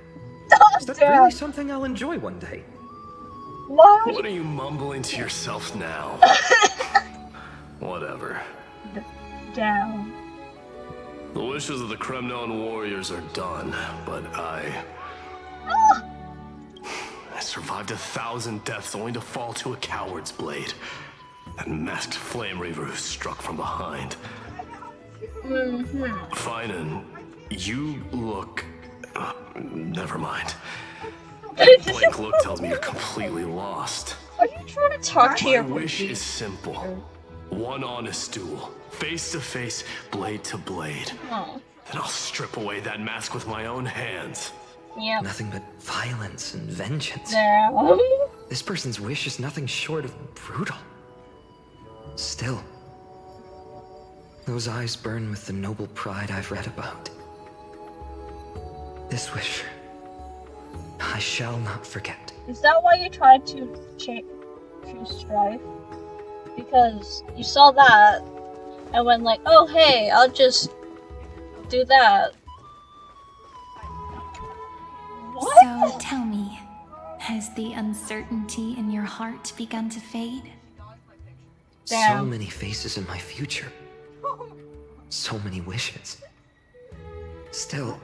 Is that Damn. really something I'll enjoy one day? What are you mumbling to yourself now? Whatever. Down. The wishes of the Kremnon warriors are done, but I survived 1,000 deaths only to fall to a coward's blade. That masked flame reaver who struck from behind. Finan, you look... never mind. That blank look tells me you're completely lost. Are you trying to talk to your My wish is simple. One honest duel. Face to face, blade to blade. Oh. Then I'll strip away that mask with my own hands. Yep. Nothing but violence and vengeance. Damn. This person's wish is nothing short of brutal. Still, those eyes burn with the noble pride I've read about. This wish, I shall not forget. Is that why you tried to choose strife? Because you saw that and went like, oh hey, I'll just do that. What? So tell me, has the uncertainty in your heart begun to fade? Damn. So many faces in my future. So many wishes. Still,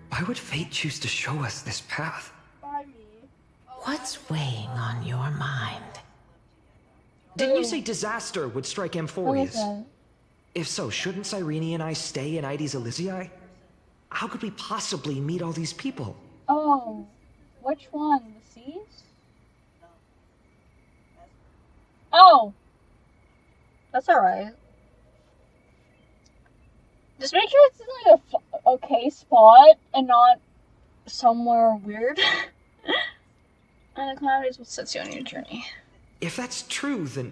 why would fate choose to show us this path? What's weighing on your mind? Didn't you say disaster would strike Amphoreus? that? If so, shouldn't Cyrene and I stay in Ides Elysiae? How could we possibly meet all these people? Oh, which one? The seas? Oh, that's alright. Just make sure it's in like a okay spot and not somewhere weird. And the calamities will set you on your journey. If that's true, then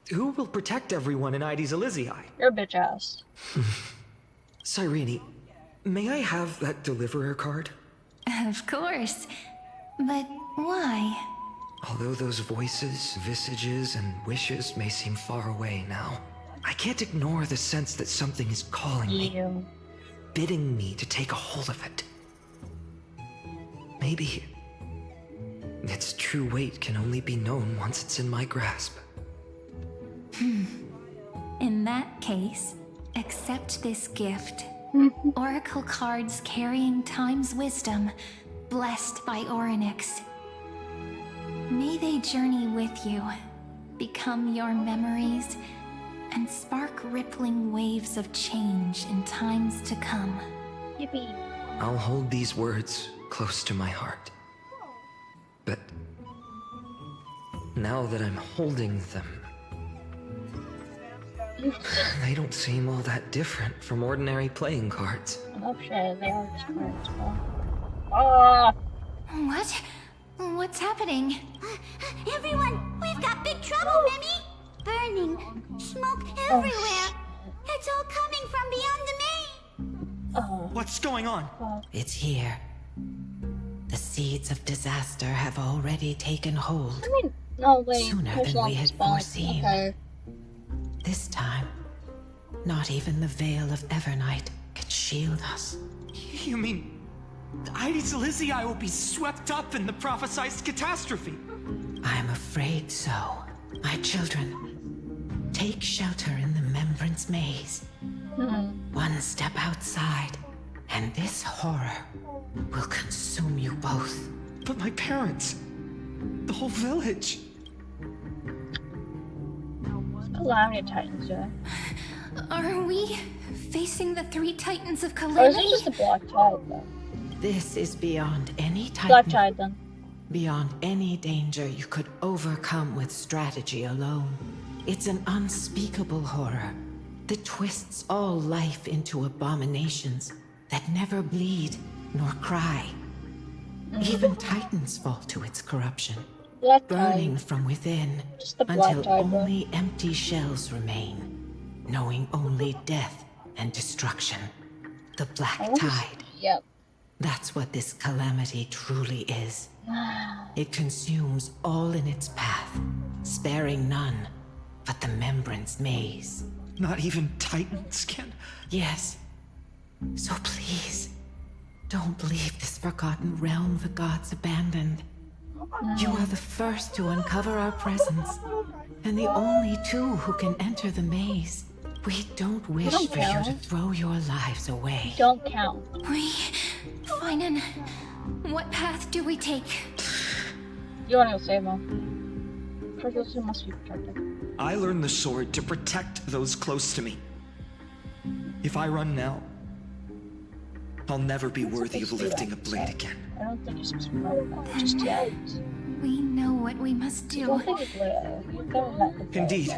who will protect everyone in Ides Elysiae? You're a bitch ass. Cyrene, may I have that deliverer card? Of course. But why? Although those voices, visages, and wishes may seem far away now, I can't ignore the sense that something is calling me, bidding me to take a hold of it. Maybe its true weight can only be known once it's in my grasp. In that case, accept this gift. Oracle cards carrying time's wisdom, blessed by Orynyx. May they journey with you, become your memories, and spark rippling waves of change in times to come. Yippee. I'll hold these words close to my heart. But now that I'm holding them, they don't seem all that different from ordinary playing cards. Oh shit, they are just cards. Ah! What? What's happening? Everyone, we've got big trouble, Mimi! Burning, smoke everywhere. It's all coming from beyond the main. What's going on? It's here. The seeds of disaster have already taken hold. I mean, no, wait. Sooner There's than we not had spot. foreseen. Okay. This time, not even the veil of Evernight can shield us. You mean Ides Elysiae will be swept up in the prophesied catastrophe? I'm afraid so. My children, take shelter in the Remembrance Maze. One step outside, and this horror will consume you both. But my parents, the whole village. Calamity Titans, yeah. Are we facing the three titans of Or is calamity? it just a black tide, though? This is beyond any Black titan. tide, then. Beyond any danger you could overcome with strategy alone. It's an unspeakable horror that twists all life into abominations that never bleed nor cry. Even titans fall to its corruption, Black burning tide. from within Just the black until tide, bro. only empty shells remain, knowing only death and destruction. The black tide. Yep. That's what this calamity truly is. It consumes all in its path, sparing none but the Remembrance Maze. Not even titans can. Yes. So please, don't leave this forgotten realm the gods abandoned. You are the first to uncover our presence, and the only two who can enter the maze. We don't wish don't for you to count. throw your lives away. Don't count. Finan, what path do we take? You wanna go save them. For those who must be protected. I learned the sword to protect those close to me. If I run now, I'll never be worthy of lifting a blade again. I don't think you're supposed to run that just yet. We know what we must I do. don't think it's later. You've done that before. Indeed.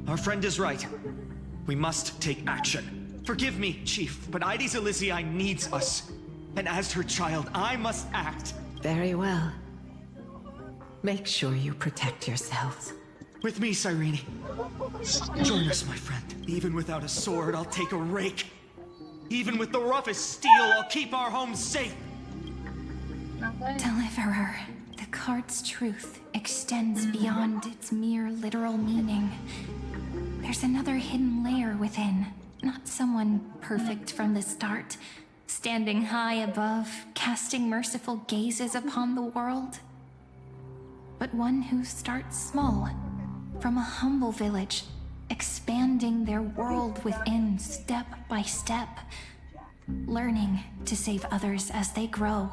Our friend is right. We must take action. Forgive me, Chief, but Ides Elysiae needs us. And as her child, I must act. Very well. Make sure you protect yourselves. With me, Cyrene. Join us, my friend. Even without a sword, I'll take a rake. Even with the roughest steel, I'll keep our home safe. Deliverer, the heart's truth extends beyond its mere literal meaning, there's another hidden layer within. Not someone perfect from the start, standing high above, casting merciful gazes upon the world. But one who starts small, from a humble village, expanding their world within step by step, learning to save others as they grow.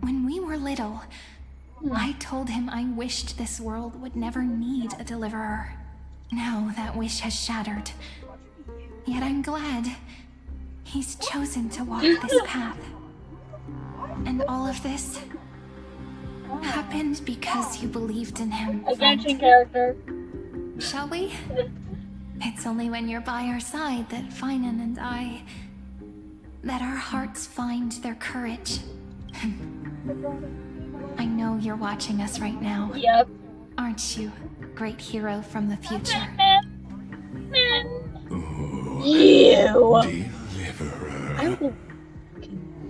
When we were little, I told him I wished this world would never need a deliverer. Now that wish has shattered. Yet I'm glad he's chosen to walk this path. And all of this happened because you believed in him. Attention character. Shall we? It's only when you're by our side that Finan and that our hearts find their courage. I know you're watching us right now. Yep. Aren't you, great hero from the future? You. Deliverer. I will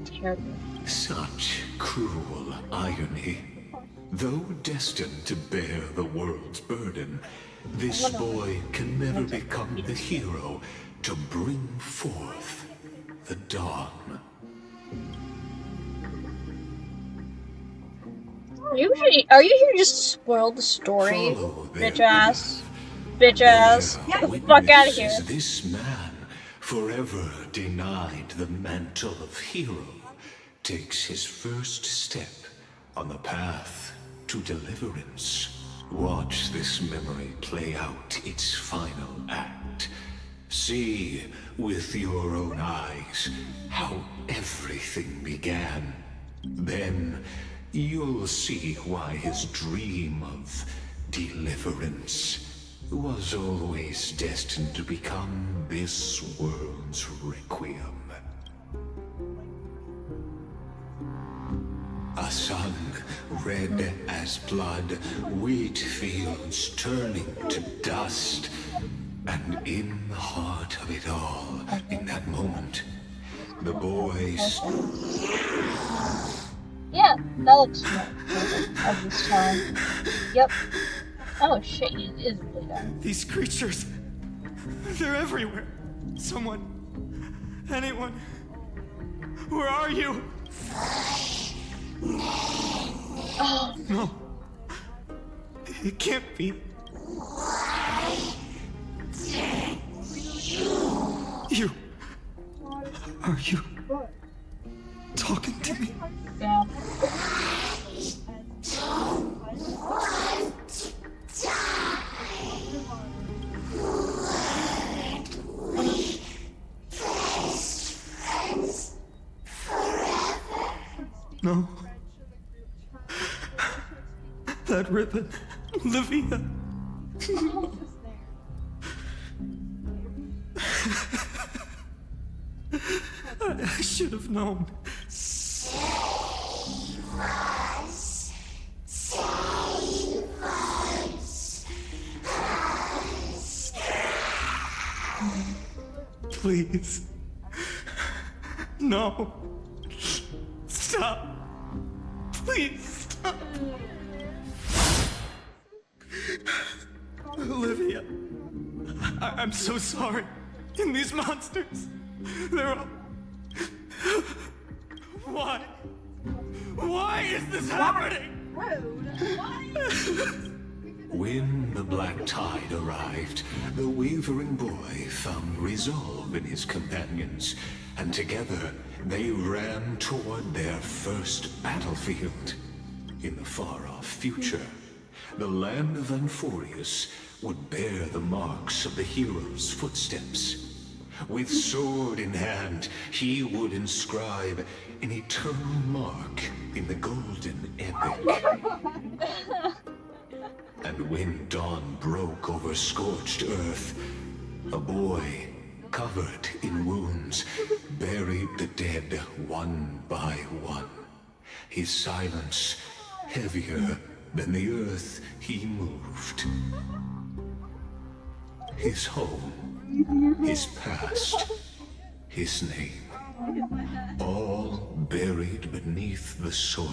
terrible. Such cruel irony. Though destined to bear the world's burden, this boy can never become the hero to bring forth the dawn. Are you here just to spoil the story? Bitch ass. Bitch ass. Get the fuck out of here. This man, forever denied the mantle of hero, takes his first step on the path to deliverance. Watch this memory play out its final act. See with your own eyes how everything began. Then you'll see why his dream of deliverance was always destined to become this world's requiem. A sun red as blood, wheat fields turning to dust. And in the heart of it all, in that moment, the boy yeah, that looks perfect at this time. Yep. Oh shit, he is really done. These creatures, they're everywhere. Someone, anyone, where are you? Oh. No, it can't be. You, are you talking to me? Yeah. No. That ribbon, Olivia. I should have known. Please. No. Stop. Please stop. Olivia. I'm so sorry. And these monsters, they're all... Why? Why is this happening? When the black tide arrived, the wavering boy found resolve in his companions, and together they ran toward their first battlefield. In the far-off future, the land of Amphoreus would bear the marks of the hero's footsteps. With sword in hand, he would inscribe an eternal mark in the golden epic. And when dawn broke over scorched earth, a boy, covered in wounds, buried the dead one by one. His silence heavier than the earth he moved. His home, his past, his name. all buried beneath the soil.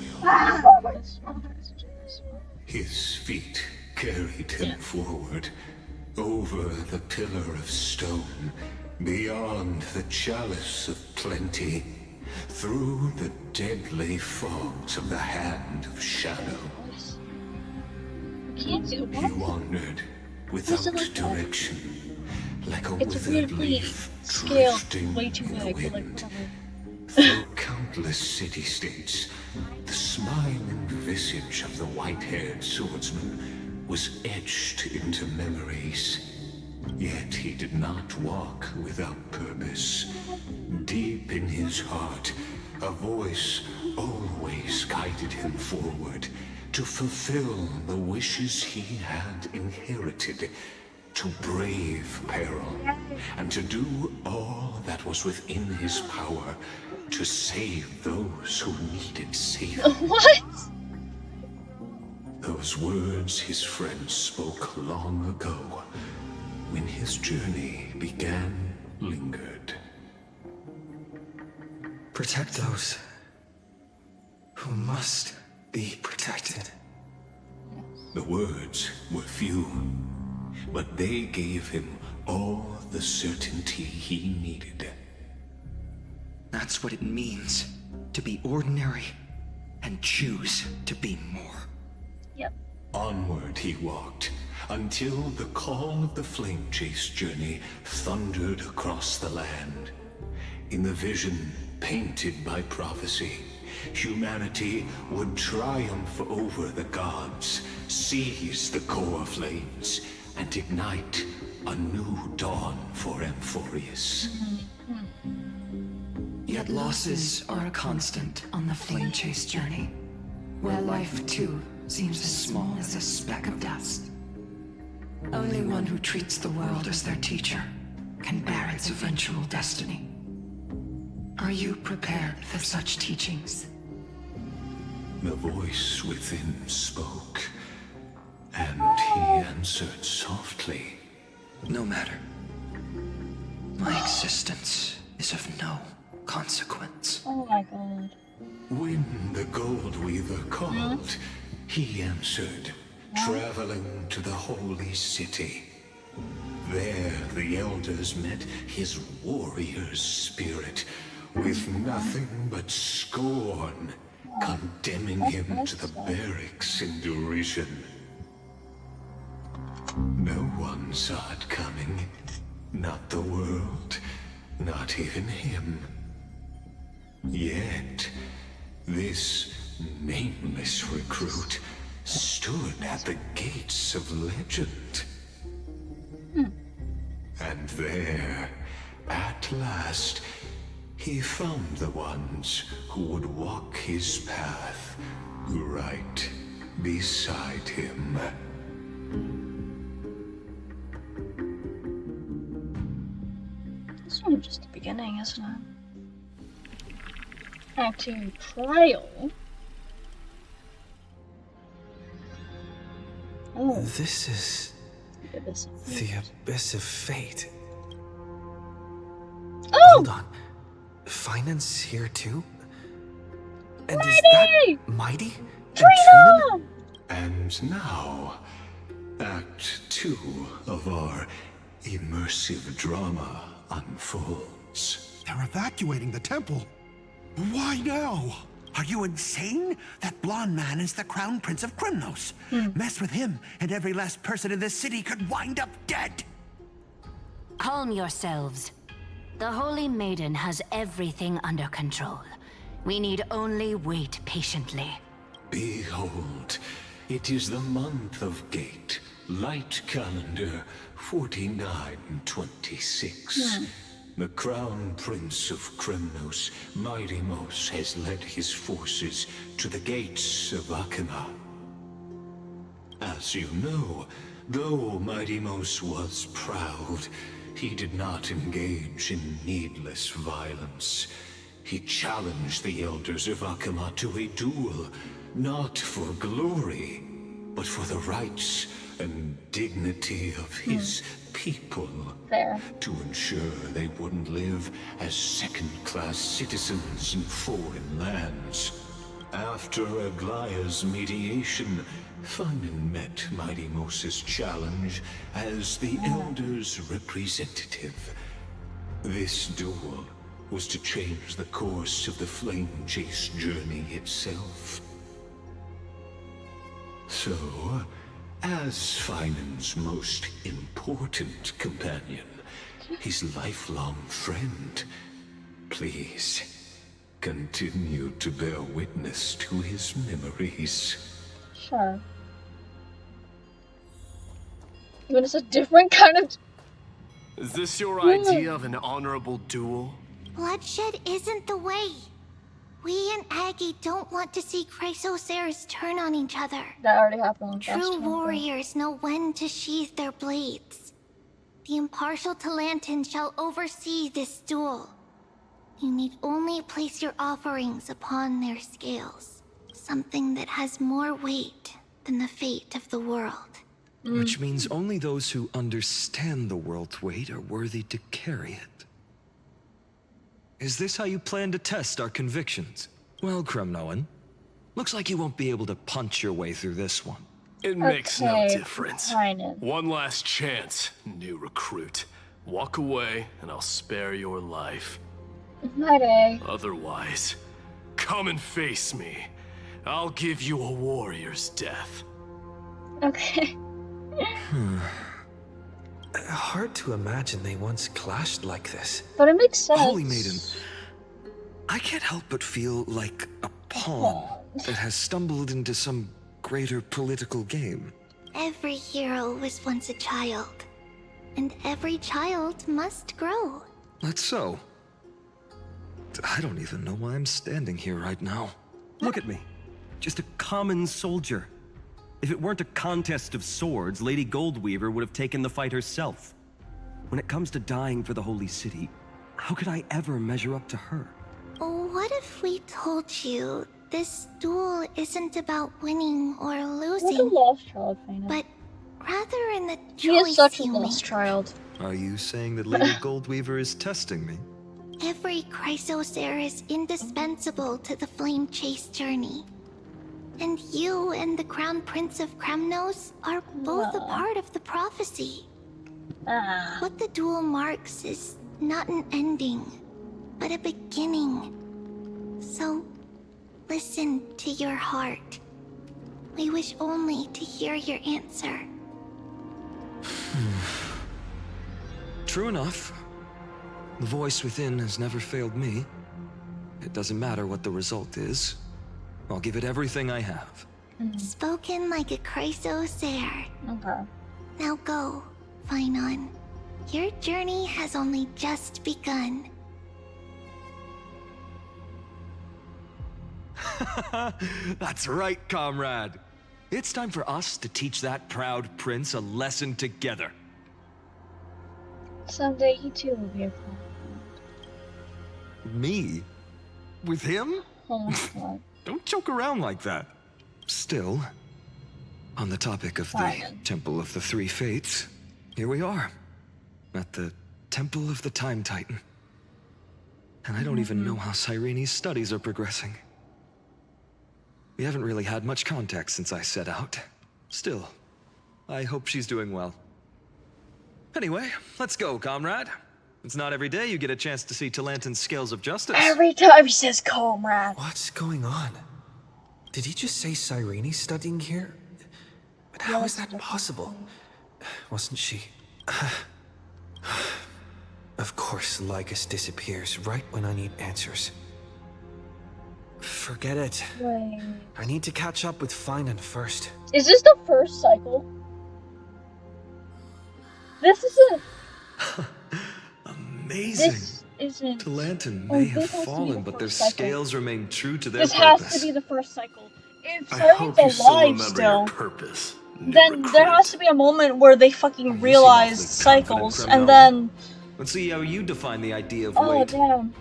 His feet carried him forward, over the pillar of stone, beyond the chalice of plenty, through the deadly fogs of the hand of shadow. He wandered without direction, like a withered leaf drifting in the wind. Through countless city-states, the smiling visage of the white-haired swordsman was etched into memories. Yet he did not walk without purpose. Deep in his heart, a voice always guided him forward to fulfill the wishes he had inherited, to brave peril, and to do all that was within his power to save those who needed saving. What? Those words his friend spoke long ago, when his journey began, lingered. Protect those who must be protected. The words were few, but they gave him all the certainty he needed. That's what it means to be ordinary and choose to be more. Yep. Onward he walked, until the call of the flame chase journey thundered across the land. In the vision painted by prophecy, humanity would triumph over the gods, seize the core flames, and ignite a new dawn for Amphoreus. Yet losses are a constant on the flame chase journey, where life too seems as small as a speck of dust. Only one who treats the world as their teacher can bear its eventual destiny. Are you prepared for such teachings? The voice within spoke, and he answered softly. No matter. My existence is of no consequence. Oh my god. When the Gold Weaver called, he answered, traveling to the holy city. There the elders met his warrior's spirit, with nothing but scorn, condemning him to the barracks in derision. No one saw it coming, not the world, not even him. Yet, this nameless recruit stood at the gates of legend. And there, at last, he found the ones who would walk his path right beside him. This one's just the beginning, isn't it? Act 2 Trial. Oh. This is the Abyss of Fate. Oh! Hold on. Finance here too? And Mighty! Is that Mighty? Trina! And now, Act 2 of our immersive drama unfolds. They're evacuating the temple. Why now? Are you insane? That blonde man is the Crown Prince of Krymnos. Mess with him, and every last person in this city could wind up dead. Calm yourselves. The Holy Maiden has everything under control. We need only wait patiently. Behold, it is the month of Gate, light calendar 4926. The Crown Prince of Krymnos, Midimos, has led his forces to the gates of Akima. As you know, though Midimos was proud, he did not engage in needless violence. He challenged the elders of Akima to a duel, not for glory, but for the rights and dignity of his people. Fair. To ensure they wouldn't live as second-class citizens in foreign lands. After Aglaya's mediation, Feynman met Mighty Moses' challenge as the Elder's representative. This duel was to change the course of the Flame Chase journey itself. So, as Feynman's most important companion, his lifelong friend, please continue to bear witness to his memories. Sure. But it's a different kind of... Is this your idea of an honorable duel? Bloodshed isn't the way. We and Aggie don't want to see Chrysoceres turn on each other. That already happened. True warriors know when to sheathe their blades. The impartial Talantan shall oversee this duel. You need only place your offerings upon their scales. Something that has more weight than the fate of the world. Which means only those who understand the world's weight are worthy to carry it. Is this how you plan to test our convictions? Well, Kremnoan, looks like you won't be able to punch your way through this one. It makes no difference. Fine. One last chance, new recruit. Walk away, and I'll spare your life. Friday. Otherwise, come and face me. I'll give you a warrior's death. Okay. Hard to imagine they once clashed like this. But it makes sense. Holy Maiden, I can't help but feel like a pawn that has stumbled into some greater political game. Every hero was once a child. And every child must grow. That's so. I don't even know why I'm standing here right now. Look at me. Just a common soldier. If it weren't a contest of swords, Lady Goldweaver would have taken the fight herself. When it comes to dying for the Holy City, how could I ever measure up to her? What if we told you this duel isn't about winning or losing? What a lost child, Feynman. But rather in the He is choice such a you lost make. child. Are you saying that Lady Goldweaver is testing me? Every Chrysocer is indispensable to the Flame Chase journey. And you and the Crown Prince of Kremnos are both a part of the prophecy. What the duel marks is not an ending, but a beginning. So, listen to your heart. We wish only to hear your answer. True enough. The voice within has never failed me. It doesn't matter what the result is. I'll give it everything I have. Spoken like a Chrysocer. Okay. Now go, Phainon. Your journey has only just begun. That's right, comrade. It's time for us to teach that proud prince a lesson together. Someday he too will be a clown. Me? With him? Oh my god. Don't joke around like that. Still, on the topic of the Temple of the Three Fates, here we are, at the Temple of the Time Titan. And I don't even know how Cyrene's studies are progressing. We haven't really had much contact since I set out. Still, I hope she's doing well. Anyway, let's go, comrade. It's not every day you get a chance to see Talantan's scales of justice. Every time he says comrade. What's going on? Did he just say Cyrene's studying here? But how is that possible? Wasn't she? Of course, Lycus disappears right when I need answers. Forget it. Wait. I need to catch up with Feynman first. Is this the first cycle? This isn't... Amazing. This isn't... Talantan may have fallen, but their scales remain true to their This purpose. has to be the first cycle. If I hope you Cyrene's still alive remember still, your purpose. then there has to be a moment where they fucking realize cycles, and then... Let's see how you define the idea of Oh, weight. damn.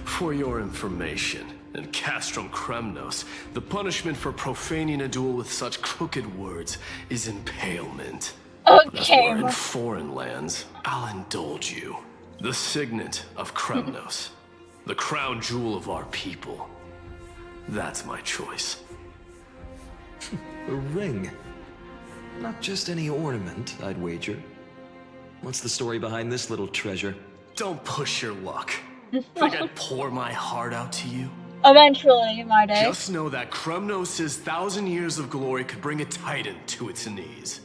For your information, In Castrum Kremnos, the punishment for profaning a duel with such crooked words is impalement. But as we're in foreign lands, I'll indulge you. The signet of Kremnos, the crown jewel of our people. That's my choice. A ring. Not just any ornament, I'd wager. What's the story behind this little treasure? Don't push your luck. Think I'd pour my heart out to you? Eventually, my day. Just know that Kremnos' 1,000 years of glory could bring a titan to its knees.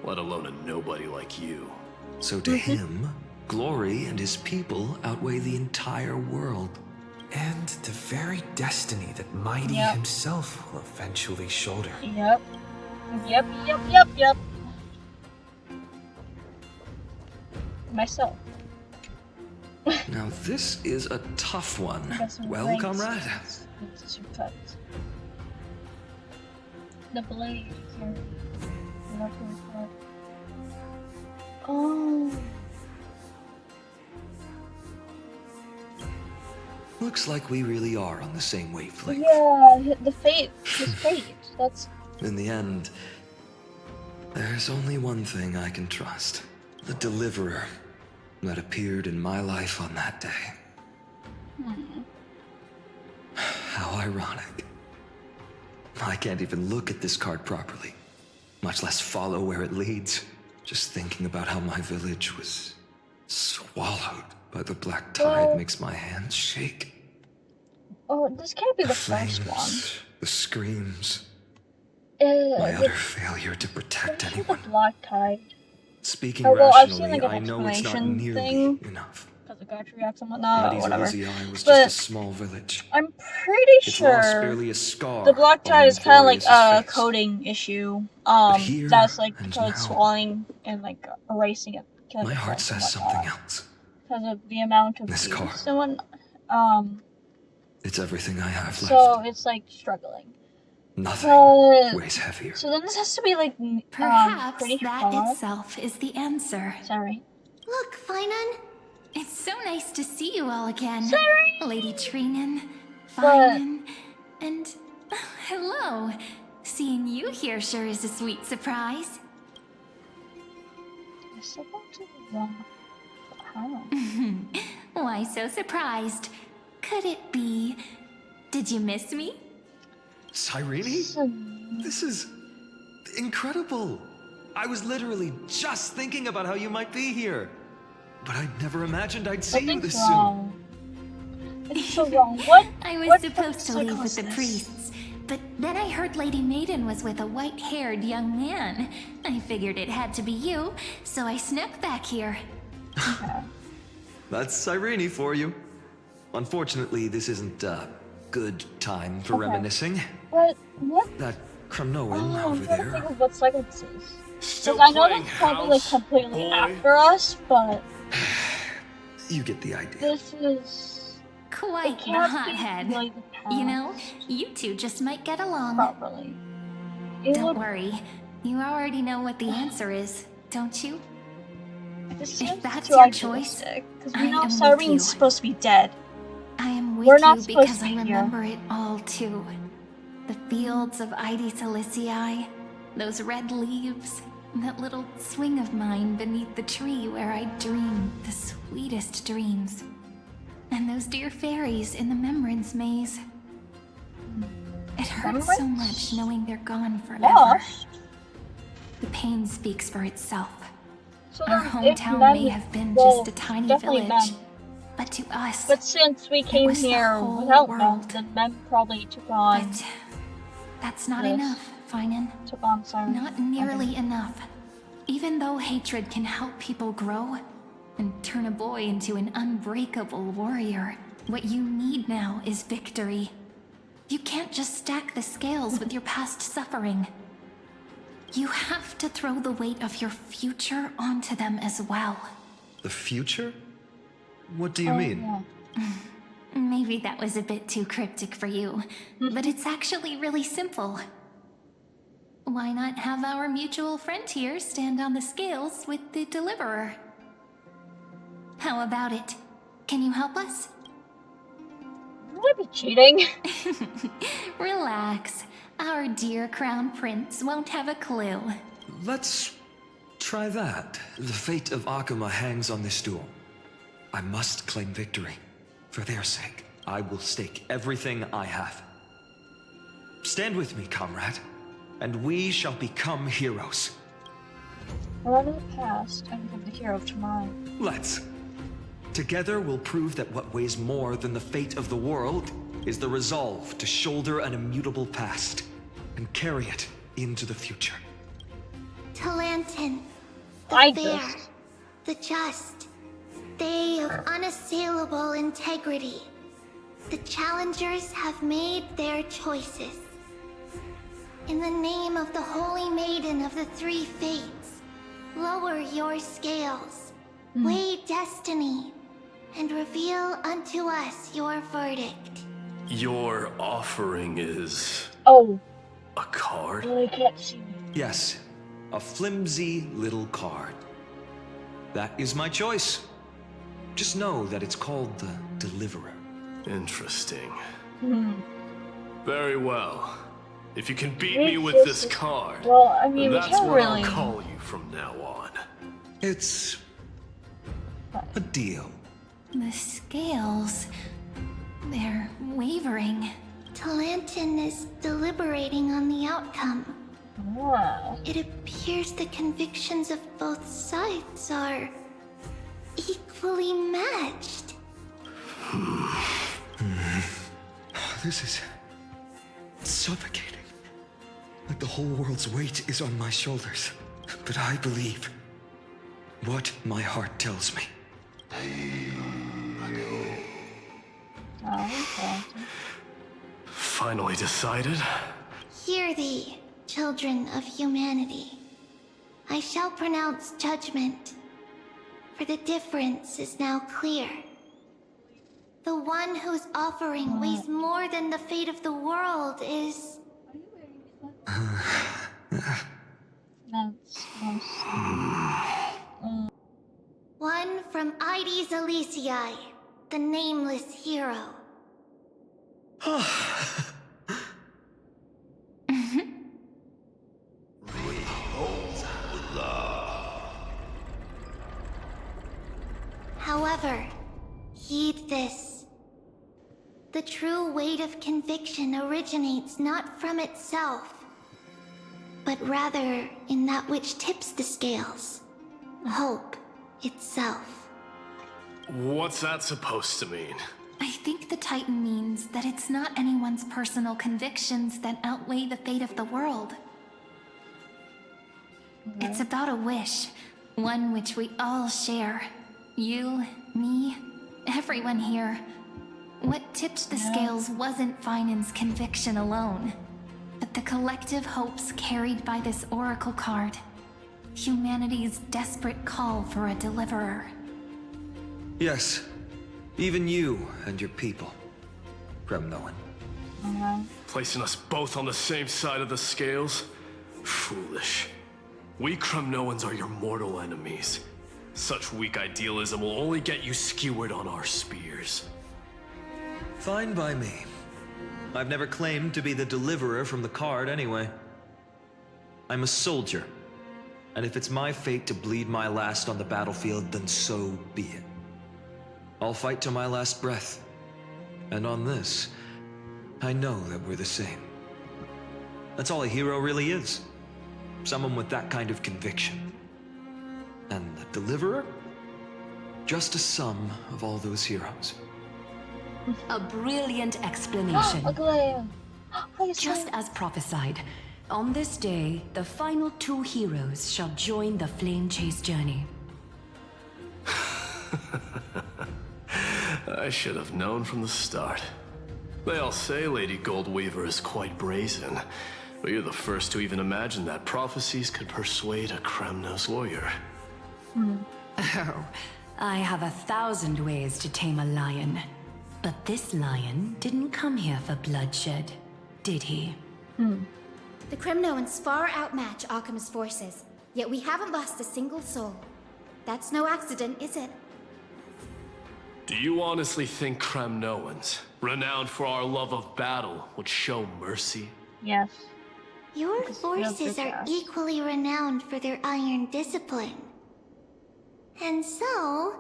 Let alone a nobody like you. So to him, glory and his people outweigh the entire world. And the very destiny that Mighty himself will eventually shoulder. Yep. Myself. Now this is a tough one. Well, comrade? The blade here. Oh. Looks like we really are on the same wavelength. Yeah, his fate. That's... In the end, there's only one thing I can trust. The deliverer that appeared in my life on that day. How ironic. I can't even look at this card properly, much less follow where it leads. Just thinking about how my village was swallowed by the black tide makes my hands shake. Oh, this can't be the flames, first one. The screams. My utter failure to protect anyone. The black tide. Speaking well, I've rationally, seen, like, I an know it's not explanation nearly thing. enough. Because of Gotcha Reacts and whatnot, Maddie's whatever. rosy eye was But just a small village. I'm pretty It's sure lost barely a scar the black on tide is kind of like Amphoreus' a face. coding issue. here That's like and code now, swallowing and like erasing it. My heart says something else. Because of the amount of This use car. and what, It's everything I have left. so it's like struggling. Nothing But, weighs heavier. so then this has to be like Perhaps pretty that hard. itself is the answer. Sorry. Look, Finan. It's so nice to see you all again. Sorry. Lady Trinan, But- Finan, and hello. Seeing you here sure is a sweet surprise. Why so surprised? Could it be? Did you miss me? Cyrene? This is incredible. I was literally just thinking about how you might be here. But I never imagined I'd see you this soon. It's so wrong. What? I was what supposed to leave with the psychosis? priests, but then I heard Lady Maiden was with a white-haired young man. I figured it had to be you, so I snuck back here. That's Cyrene for you. Unfortunately, this isn't a good time for reminiscing. What? That Kremnoan Oh, I'm over trying to there. think of what cycle this is. Still Because I know playing that's probably like house, completely boy? after us, but You get the idea. this is Quite the can't be hothead. like the You know, past you two just might get along. properly. It Don't would- worry. You already know what the answer is, don't you? This If seems that's too your choice, idealistic, because I we know am with you. Cyrene's supposed to be dead. I am with We're not you supposed because to I be here. remember it all too. The fields of Ide Silicii, those red leaves, that little swing of mine beneath the tree where I dreamed the sweetest dreams. And those dear fairies in the Membrance Maze. It hurts so much knowing they're gone forever. Lost? The pain speaks for itself. So Our then if hometown men- may have been well, just a tiny definitely village, men. but to us, But since we came was the here whole without men, world. then men probably took on But that's not this. enough, Finan. took on Cyrene. Not nearly enough. Even though hatred can help people grow and turn a boy into an unbreakable warrior, what you need now is victory. You can't just stack the scales with your past suffering. You have to throw the weight of your future onto them as well. The future? What do you mean? Yeah. Maybe that was a bit too cryptic for you, but it's actually really simple. Why not have our mutual friend here stand on the scales with the deliverer? How about it? Can you help us? Would be cheating. Relax. Our dear Crown Prince won't have a clue. Let's try that. The fate of Akuma hangs on this duel. I must claim victory. For their sake, I will stake everything I have. Stand with me, comrade, and we shall become heroes. Run of the past and become the hero of tomorrow. Let's. Together we'll prove that what weighs more than the fate of the world is the resolve to shoulder an immutable past and carry it into the future. Talantin, the I fair, just- the just, they of unassailable integrity. The challengers have made their choices. In the name of the Holy Maiden of the Three Fates, lower your scales, weigh destiny, and reveal unto us your verdict. Your offering is Oh, a card? well, I can't see me. Yes, a flimsy little card. That is my choice. Just know that it's called the Deliverer. Interesting. Hmm. Very well. If you can beat It's me with just- this card, well, I mean, we that's can't what really- I'll call you from now on. It's a deal. The scales. They're wavering. Talantin is deliberating on the outcome. Wow. It appears the convictions of both sides are equally matched. This is suffocating. Like the whole world's weight is on my shoulders. But I believe what my heart tells me. Oh, okay. Finally decided? Hear thee, children of humanity. I shall pronounce judgment, for the difference is now clear. The one whose offering weighs more than the fate of the world is... one from Ides Elysiae, the nameless hero. However, heed this. The true weight of conviction originates not from itself, but rather in that which tips the scales. Hope itself. What's that supposed to mean? I think the Titan means that it's not anyone's personal convictions that outweigh the fate of the world. It's about a wish, one which we all share. You, me, everyone here. What tipped the scales wasn't Finan's conviction alone, but the collective hopes carried by this oracle card. Humanity's desperate call for a deliverer. Yes, even you and your people, Kremnoan. Placing us both on the same side of the scales? Foolish. We Kremnoans are your mortal enemies. Such weak idealism will only get you skewered on our spears. Fine by me. I've never claimed to be the deliverer from the card anyway. I'm a soldier. And if it's my fate to bleed my last on the battlefield, then so be it. I'll fight to my last breath. And on this, I know that we're the same. That's all a hero really is. Someone with that kind of conviction. And the deliverer? Just a sum of all those heroes. A brilliant explanation. Just as prophesied, on this day, the final two heroes shall join the Flame Chase journey. I should have known from the start. They all say Lady Goldweaver is quite brazen, but you're the first to even imagine that prophecies could persuade a Kremnos warrior. Oh, I have 1,000 ways to tame a lion. But this lion didn't come here for bloodshed, did he? The Kremnoans far outmatch Akuma's forces, yet we haven't lost a single soul. That's no accident, is it? Do you honestly think Kremnoans, renowned for our love of battle, would show mercy? Yes. Your forces are equally renowned for their iron discipline. And so,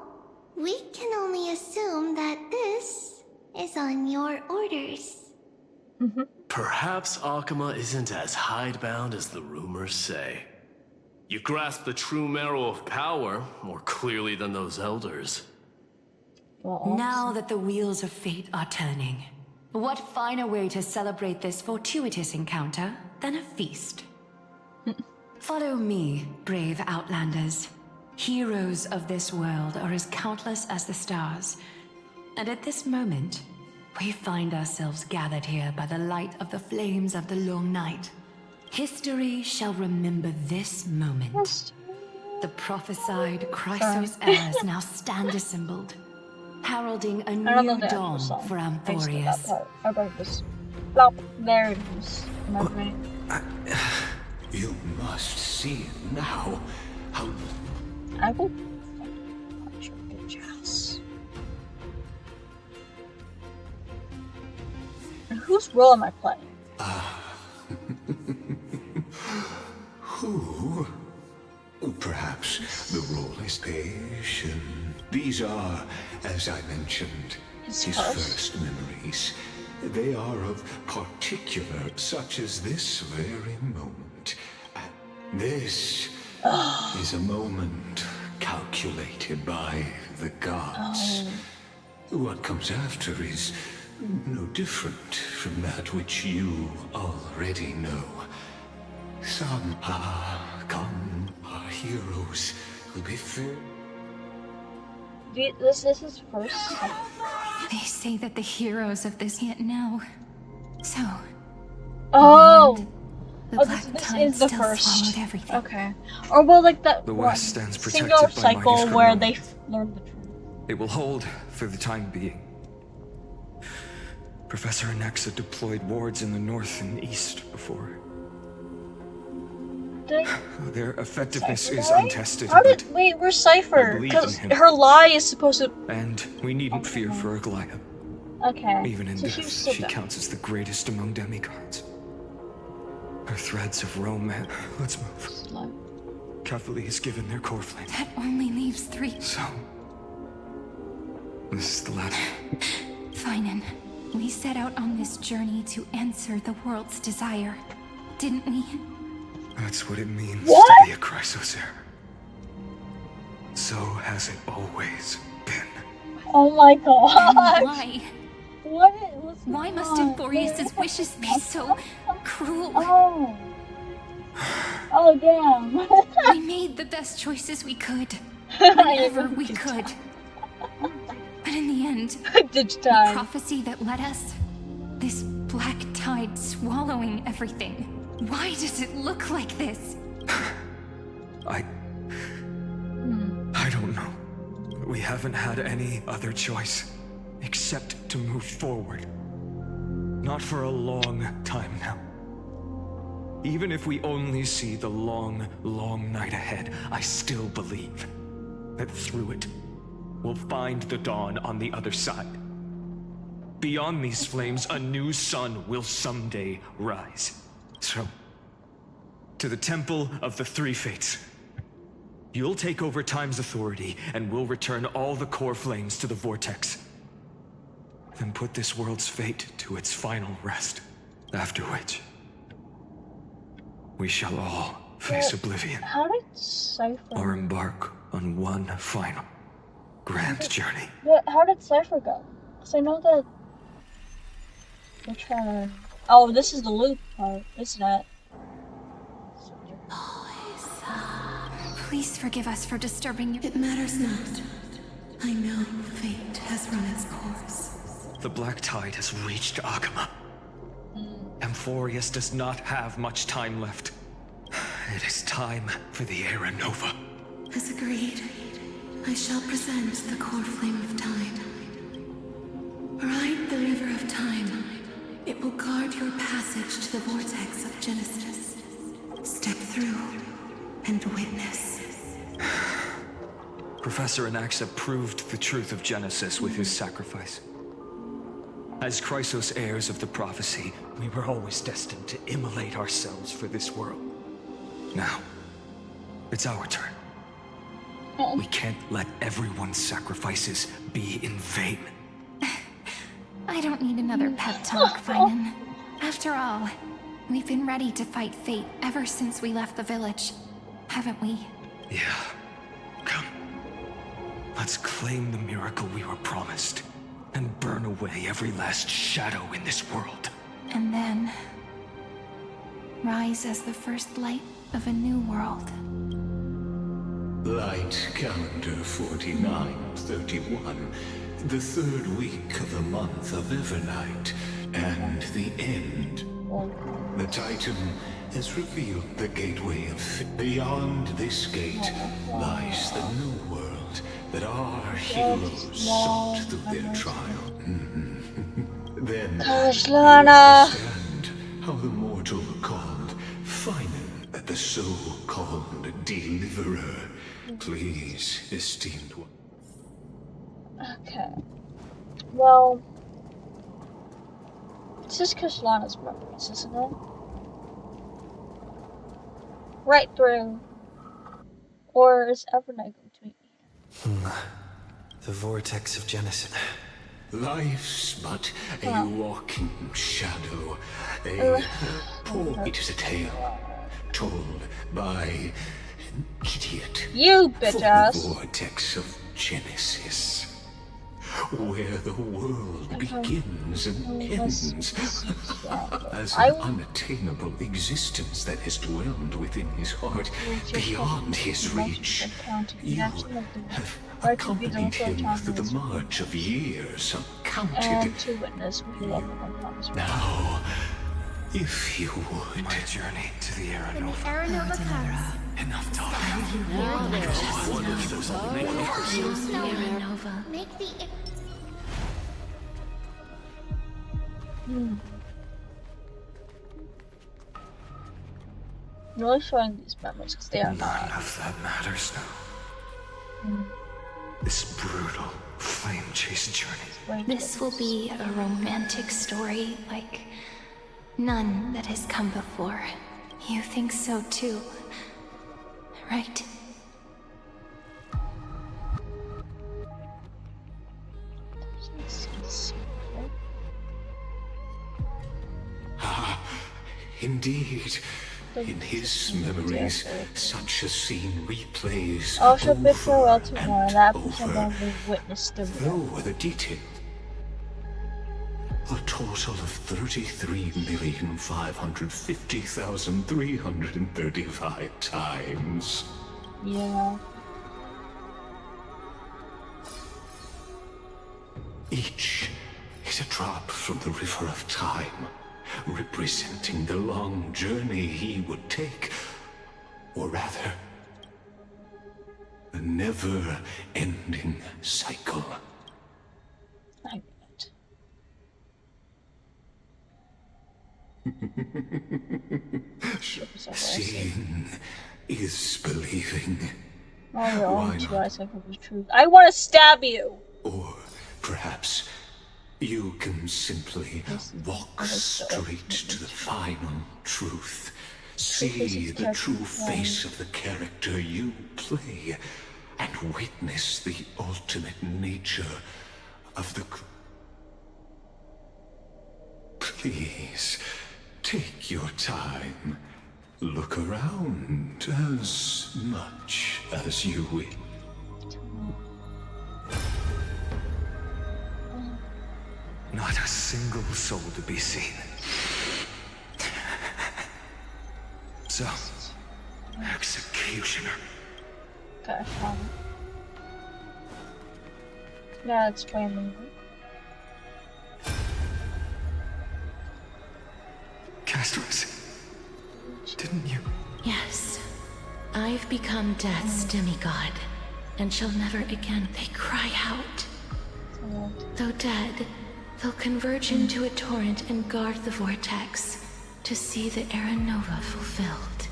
we can only assume that this is on your orders. Perhaps Akama isn't as hidebound as the rumors say. You grasp the true marrow of power more clearly than those elders. Now that the wheels of fate are turning, what finer way to celebrate this fortuitous encounter than a feast? Follow me, brave Outlanders. Heroes of this world are as countless as the stars. And at this moment, we find ourselves gathered here by the light of the flames of the long night. History shall remember this moment. The prophesied Chrysos heirs now stand assembled, heralding a new dawn for Amphoreus. I wrote this. Plop, there it is. Am I right? You must see now how... I will punch your bitch ass. And whose role am I playing? Who? Perhaps the role is patient. These are, as I mentioned, his first memories. They are of particular, such as this very moment. And this is a moment calculated by the gods. What comes after is no different from that which you already know. Some are heroes who be feared. This is his first. They say that the heroes of this yet know. So. This is the first. Okay. Or well, like that the West stands protected single by cycle mighty where Scribner. they learn the truth. It will hold for the time being. Professor Anexa deployed wards in the north and east before. Their effectiveness is untested. How did where's Cypher? Because her lie is supposed to. And we needn't fear for Aglaia. Okay. Even in death, she counts as the greatest among demigods. Her threads of romance. Let's move. Catholic has given their core flame. That only leaves 3. So, this is the last. Finan, we set out on this journey to answer the world's desire, didn't we? That's what it means to be a Chrysos heir. So has it always been. Oh my god! Why? Why must Amphoreus' wishes be so cruel? Oh damn! We made the best choices we could, whenever we could. But in the end, the prophecy that led us, this black tide swallowing everything. Why does it look like this? I don't know. We haven't had any other choice except to move forward. Not for a long time now. Even if we only see the long, long night ahead, I still believe that through it, we'll find the dawn on the other side. Beyond these flames, a new sun will someday rise. So, to the Temple of the Three Fates. You'll take over Time's authority, and we'll return all the core flames to the Vortex. Then put this world's fate to its final rest. After which, we shall all face oblivion. How did Cypher? Or embark on one final grand journey. How did Cypher go? Because I know that they're trying to. Oh, this is the loop part, isn't it? Please forgive us for disturbing you. It matters not. I know fate has run its course. The black tide has reached Akama. Amphoreus does not have much time left. It is time for the Era Nova. As agreed, I shall present the core flame of time. Ride the river of time. It will guard your passage to the vortex of Genesis. Step through and witness. Professor Anaxa proved the truth of Genesis with his sacrifice. As Chrysos heirs of the prophecy, we were always destined to immolate ourselves for this world. Now, it's our turn. We can't let everyone's sacrifices be in vain. I don't need another pep talk, Finan. After all, we've been ready to fight fate ever since we left the village, haven't we? Yeah. Come. Let's claim the miracle we were promised, and burn away every last shadow in this world. And then rise as the first light of a new world. Light calendar 4931, the third week of the month of Evernight, and the end. The Titan has revealed the gateway of beyond this gate lies the new world that our heroes sought through their trial. Then you understand how the mortal called Finan, the so-called deliverer. Please, esteemed one. Okay. Well, this is Kashlana's memories, isn't it? Right through. Or is Evernight going to meet me here? The vortex of Genesis. Life's but a walking shadow. It is a tale told by an idiot. You bitch ass. The vortex of Genesis, where the world begins and ends, as an unattainable existence that has dwelled within his heart, beyond his reach. You have accompanied him through the march of years uncounted. And to witness now, if you would. My journey to the Aranova. Aranova comes. Enough talk. What if there's only one person? Aranova. Make the... I'm really showing these memories because they are None of that matters now. This brutal flame chase journey. This will be a romantic story like none that has come before. You think so too, right? Ah, indeed. In his memories, such a scene replays Also bid farewell to and one that over. person we witnessed the Though the detail, a total of 33,550,335 times. Yeah. Each is a drop from the river of time, representing the long journey he would take, or rather, the never-ending cycle. I Seeing is believing. Oh, your Why own two not? eyes think it was true. I want to stab you! Or perhaps you can simply walk straight to the final truth. See the true face of the character you play, and witness the ultimate nature of the... Please, take your time. Look around as much as you wish. Not a single soul to be seen. So, executioner. Okay, yeah, it's fine. Castros, didn't you? Yes. I've become Death's demigod, and shall never again. They cry out. Though dead, they'll converge into a torrent and guard the vortex to see the Aranova fulfilled.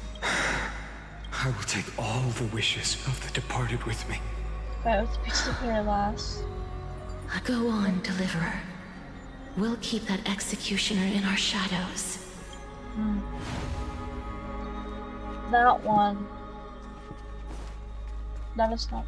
I will take all the wishes of the departed with me. Fight with the pizza player last. Go on, Deliverer. We'll keep that executioner in our shadows. That one. That is not.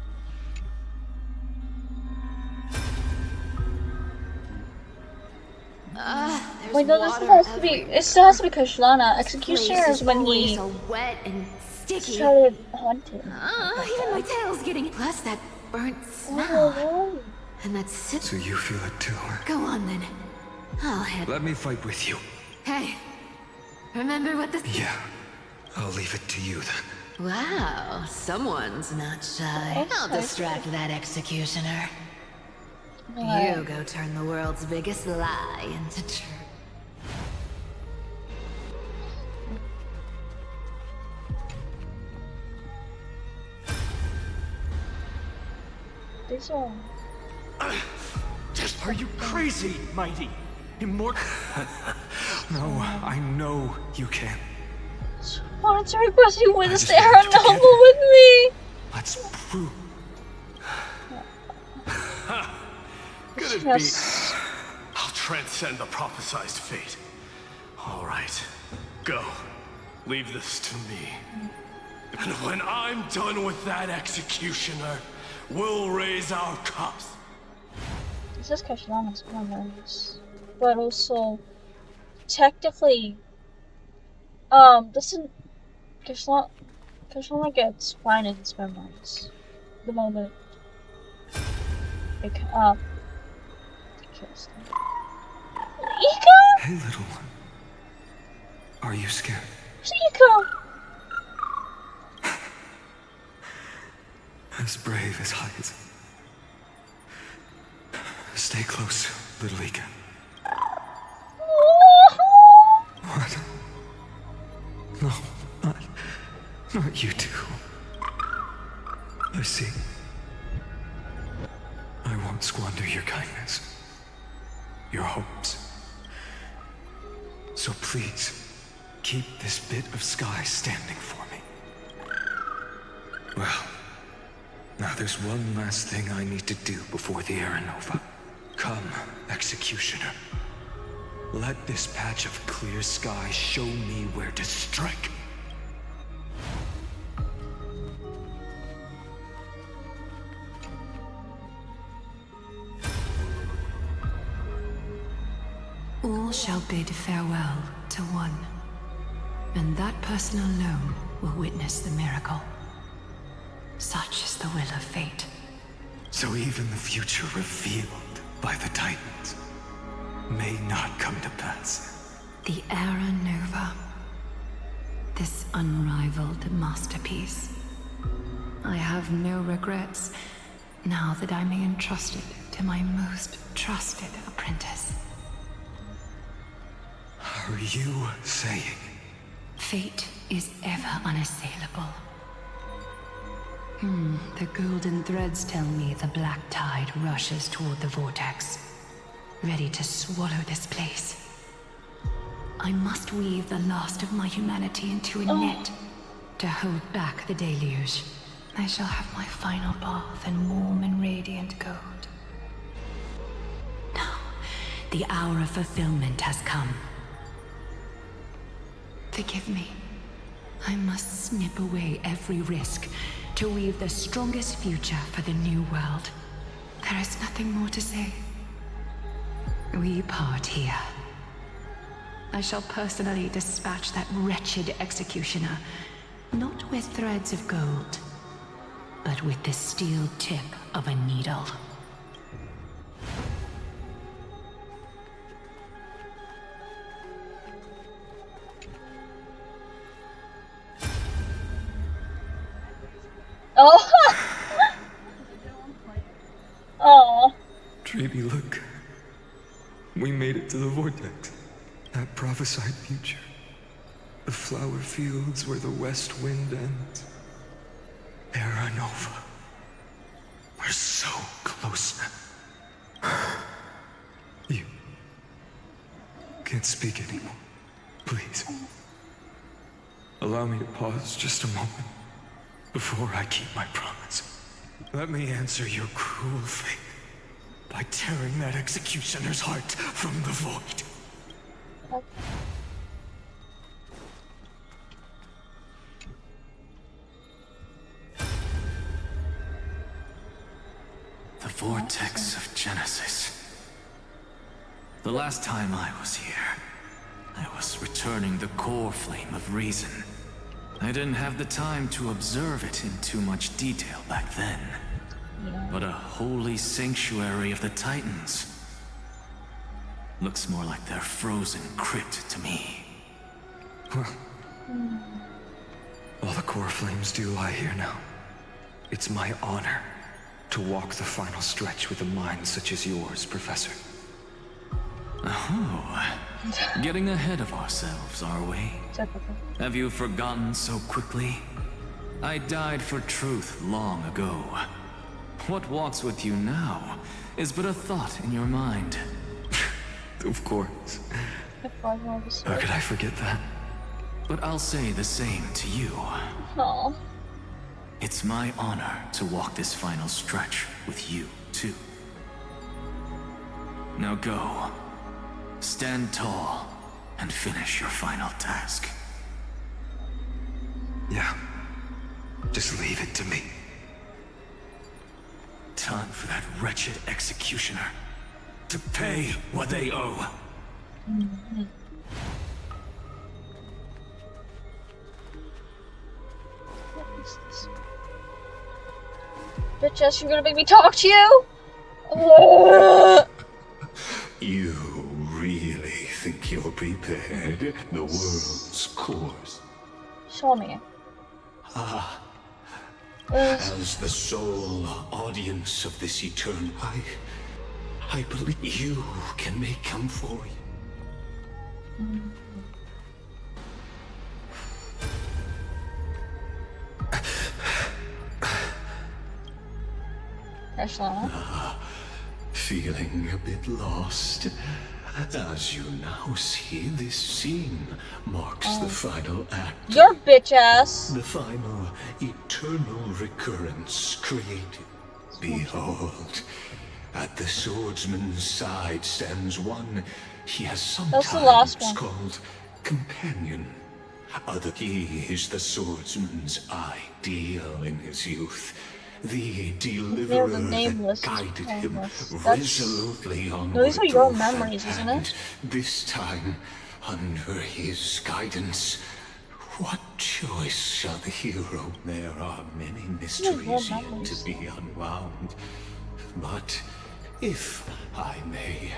Wait, no, this has to be. It still has to be Kashlana. Executioner is when he so wet and sticky. started haunting. Even my tail's getting. Plus that burnt smell. Oh, And that's So you feel it too? Go on then. I'll head. Let me fight with you. Hey, remember what this? Yeah, I'll leave it to you then. Wow, someone's not shy. I'll distract that executioner. You go turn the world's biggest lie into truth. These are. Are you crazy, Mighty? Immortal? No, I know you can. I wanted to request you win the Sarah novel with me. Let's prove. Could it be? I'll transcend the prophesized fate. All right, go. Leave this to me. And when I'm done with that executioner, we'll raise our cups. This is Kashlana's memories, but also technically, this is Kashlana gets Finance memories the moment it kills them. Ika? Hey, little one. Are you scared? Ika! As brave as I is. Stay close, little Ika. What? No, not you two. I see. I won't squander your kindness, your hopes. So please, keep this bit of sky standing for me. Well, now there's one last thing I need to do before the Aranova. Come, Executioner. Let this patch of clear sky show me where to strike. All shall bid farewell to one, and that person alone will witness the miracle. Such is the will of fate. So even the future revealed by the Titans may not come to pass. The Era Nova. This unrivaled masterpiece. I have no regrets now that I may entrust it to my most trusted apprentice. Are you saying? Fate is ever unassailable. The golden threads tell me the black tide rushes toward the vortex, ready to swallow this place. I must weave the last of my humanity into a net to hold back the deluge. I shall have my final bath in warm and radiant gold. Now, the hour of fulfillment has come. Forgive me. I must snip away every risk to weave the strongest future for the new world. There is nothing more to say. We part here. I shall personally dispatch that wretched executioner, not with threads of gold, but with the steel tip of a needle. Oh! Oh. Treeby, look. We made it to the vortex. That prophesied future. The flower fields where the west wind ends. Era Nova. We're so close now. You can't speak anymore. Please. Allow me to pause just a moment before I keep my promise. Let me answer your cruel fate by tearing that executioner's heart from the void. The vortex of Genesis. The last time I was here, I was returning the core flame of reason. I didn't have the time to observe it in too much detail back then. But a holy sanctuary of the Titans. Looks more like their frozen crypt to me. All the core flames do lie here now. It's my honor to walk the final stretch with a mind such as yours, Professor. Oh, getting ahead of ourselves, are we? Have you forgotten so quickly? I died for truth long ago. What walks with you now is but a thought in your mind. Of course. How could I forget that? But I'll say the same to you. Aww. It's my honor to walk this final stretch with you, too. Now go. Stand tall and finish your final task. Yeah. Just leave it to me. Time for that wretched executioner to pay what they owe. What is this? Bitch, you're gonna make me talk to you? You really think you're prepared? The world's course. Show me. As the sole audience of this eternal, I believe you can make Amphoreus. Feeling a bit lost. As you now see, this scene marks the final act. Your bitch ass. The final eternal recurrence created. Behold, at the swordsman's side stands one he has sometimes called companion. He is the swordsman's ideal in his youth. The deliverer that guided him resolutely on those are your memories, isn't it? This time, under his guidance, what choice shall the hero? There are many mysteries yet to be unwound. But if I may,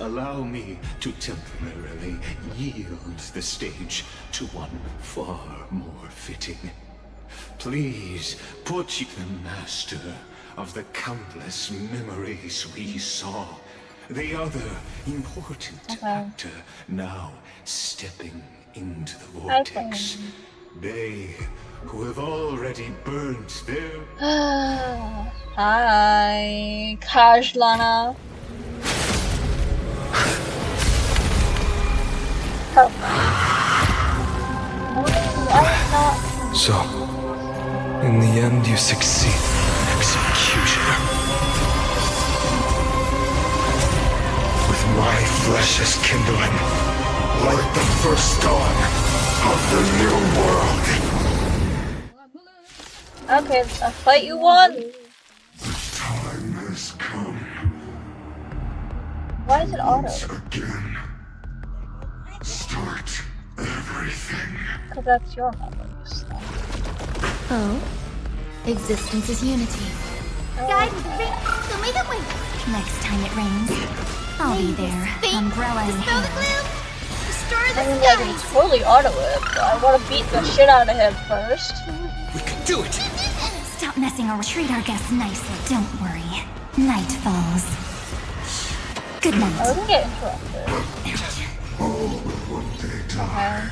allow me to temporarily yield the stage to one far more fitting. Please put you the master of the countless memories we saw. The other important actor now stepping into the vortex. They who have already burnt their... Hi, Kajlana. So, in the end, you succeed, executioner. With my flesh as kindling, like the first dawn of the new world. Okay, a fight you won. The time has come. Why is it auto? Again. Start everything. Because that's your memories. Oh? Existence is unity. Guide with the rain. They'll make it win. Next time it rains, I'll be there. Umbrella in Dispel the hand. gloom. Destroy the I mean, like, it's totally auto it, but I want to beat the shit out of him first. We can do it! Stop messing or treat our guests nicely. Don't worry. Night falls. Good night. I wouldn't get interrupted. Okay.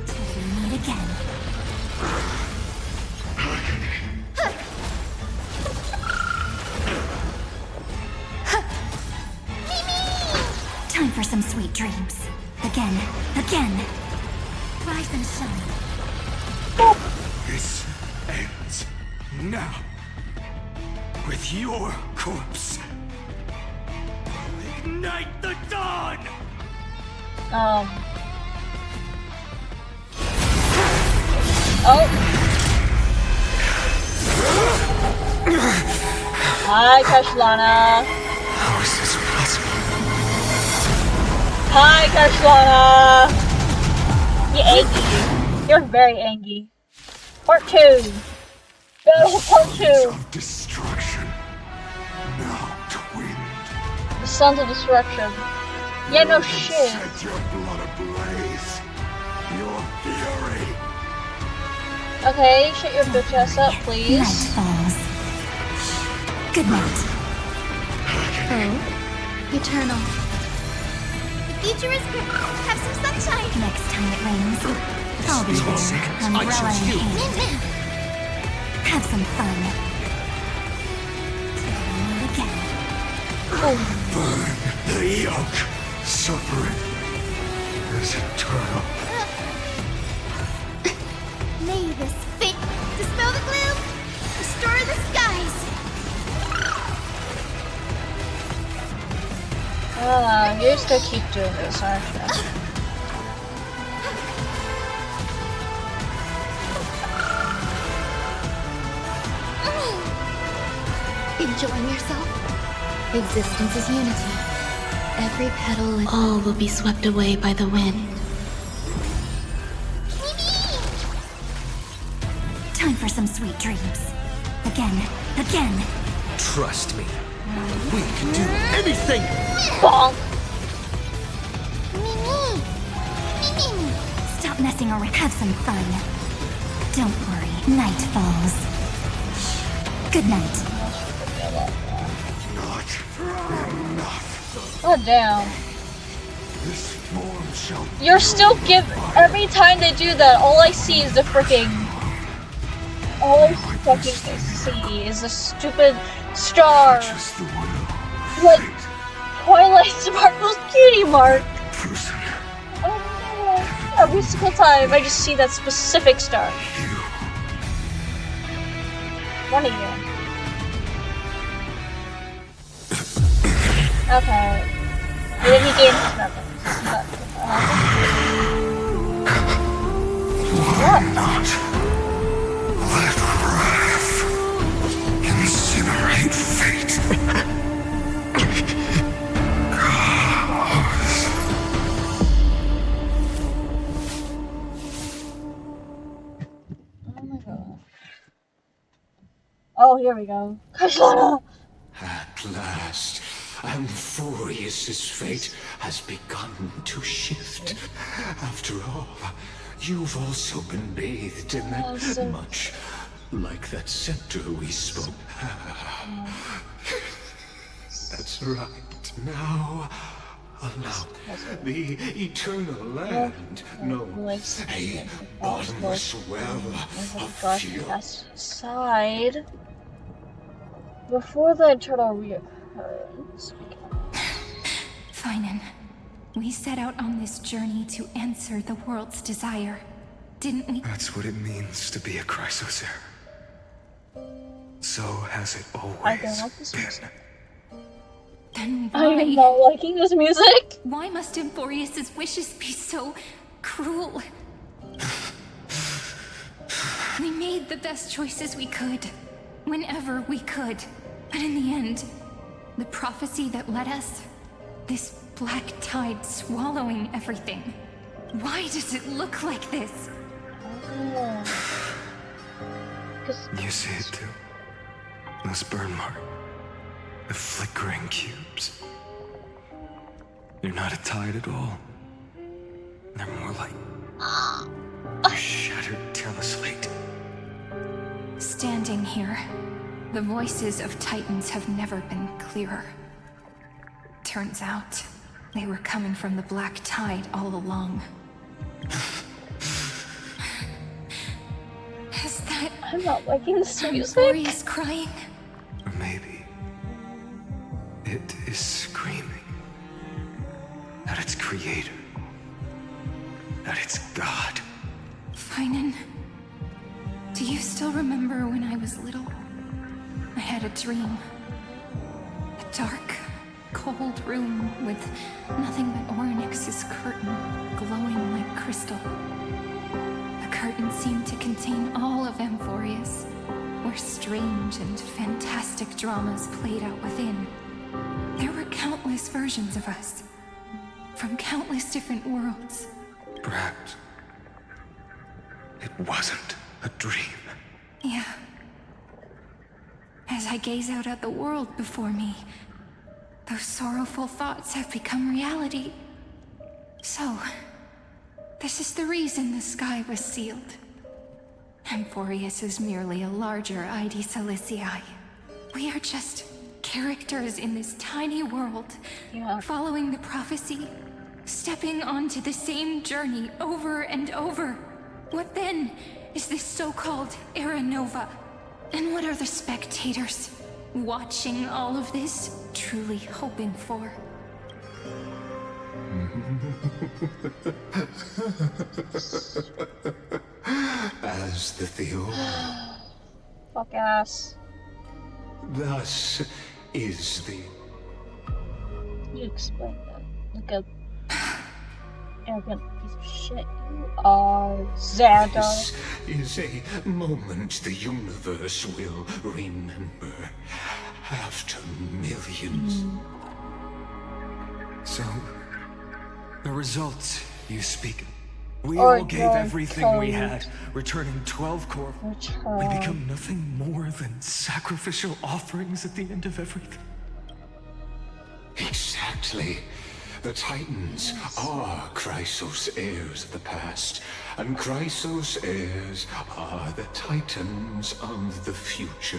Till we meet again. Time for some sweet dreams. Again. Rise and shine. This ends now. With your corpse, ignite the dawn! Oh. Hi, Kashlana. How is this possible? Hi, Kashlana. You're angry. You're very angry. Part 2. Battle Part 2. Of destruction. Now twinned. The Sons of Destruction. Yeah, no shit. Set your blood ablaze. Your fury. Okay, shut your bitch ass up, please. Night falls. Good night. Oh, eternal. The future is great. Have some sunshine. Next time it rains, I'll be there, umbrella in hand. Have some fun. Till we meet again. Burn the yoke. Suffering is eternal. May this fate dispel the gloom, restore the skies. You're just gonna keep doing this, aren't you? Enjoying yourself? Existence is unity. Every petal and all will be swept away by the wind. Time for some sweet dreams. Again. Trust me. We can do anything! Bonk! Stop messing around. Have some fun. Don't worry. Night falls. Good night. Oh damn. This form shall You're still every time they do that, all I see is the freaking see is the stupid star. Like Twilight Sparkle's cutie mark. Oh no. Every single time I just see that specific star. One of you. Okay. And then he gains nothing. What? Not let wrath incinerate fate. Oh my god. Oh, here we go. Kashlana! At last, Amphoreus' fate has begun to shift. After all, you've also been bathed in that much like that scepter we spoke. That's right. Now, allow the eternal land knows a bottomless well of fury. Side before the eternal reoccurrence. Finan, we set out on this journey to answer the world's desire, didn't we? That's what it means to be a Chrysosaur. So has it always I don't like this been. music. Then why? I am not liking this music. Why must Amphoreus' wishes be so cruel? We made the best choices we could, whenever we could. But in the end, the prophecy that led us, this black tide swallowing everything. Why does it look like this? You see it too. Those burn marks. The flickering cubes. They're not a tide at all. They're more like a shattered teleslate. Standing here, the voices of Titans have never been clearer. Turns out, they were coming from the black tide all along. Is that... I'm not liking this music. Amphoreus crying? Or maybe it is screaming at its creator, at its god. Finan, do you still remember when I was little? I had a dream. A dark, cold room with nothing but Orynyx's curtain glowing like crystal. The curtain seemed to contain all of Amphoreus, where strange and fantastic dramas played out within. There were countless versions of us, from countless different worlds. Perhaps it wasn't a dream. Yeah. As I gaze out at the world before me, those sorrowful thoughts have become reality. So, this is the reason the sky was sealed. Amphoreus is merely a larger ID Silicii. We are just characters in this tiny world, following the prophecy, stepping onto the same journey over and over. What then is this so-called Era Nova? And what are the spectators watching all of this truly hoping for? As the Theo. Fuck ass. Thus is the... You explained that. Like a arrogant piece of shit you are, Xandar. This is a moment the universe will remember after millions. So, the results you speak. We all gave everything we had, returning 12 core. We become nothing more than sacrificial offerings at the end of everything. Exactly. The Titans are Chrysos heirs of the past, and Chrysos heirs are the Titans of the future.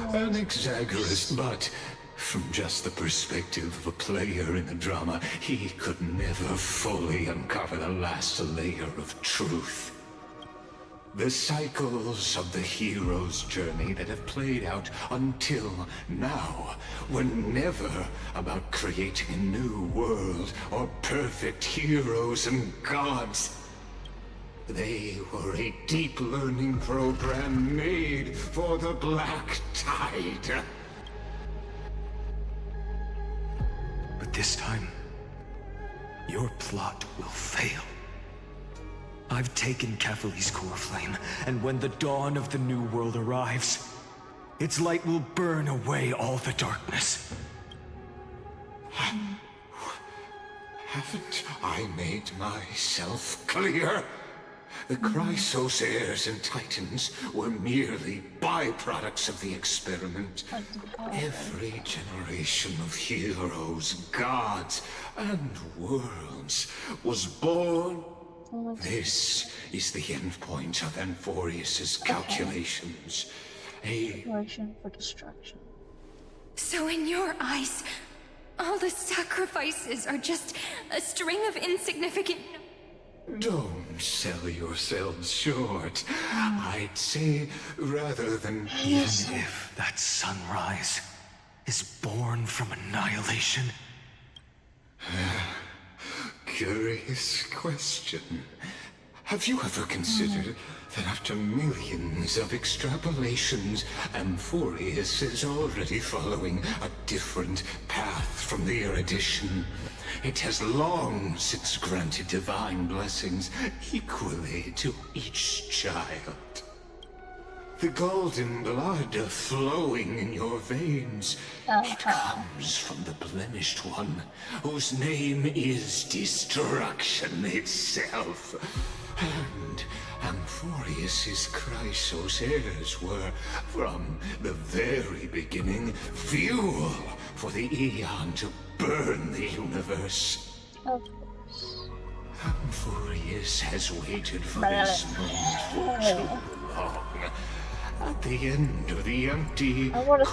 An Exagerous, but from just the perspective of a player in the drama, he could never fully uncover the last layer of truth. The cycles of the hero's journey that have played out until now were never about creating a new world or perfect heroes and gods. They were a deep learning program made for the Black Tide. But this time, your plot will fail. I've taken Catholi's core flame, and when the dawn of the new world arrives, its light will burn away all the darkness. Haven't I made myself clear? The Chrysos heirs and Titans were merely byproducts of the experiment. Every generation of heroes, gods, and worlds was born. This is the endpoint of Amphoreus's calculations. Calculation for destruction. So in your eyes, all the sacrifices are just a string of insignificant... Don't sell yourselves short. I'd say, rather than... Even if that sunrise is born from annihilation... Curious question. Have you ever considered that after millions of extrapolations, Amphoreus is already following a different path from the erudition? It has long since granted divine blessings equally to each child. The golden blood flowing in your veins, it comes from the blemished one, whose name is destruction itself. And Amphoreus's Chrysos heirs were, from the very beginning, fuel for the Aeon to burn the universe. Of course. Amphoreus has waited for this moment for too long. At the end of the empty, can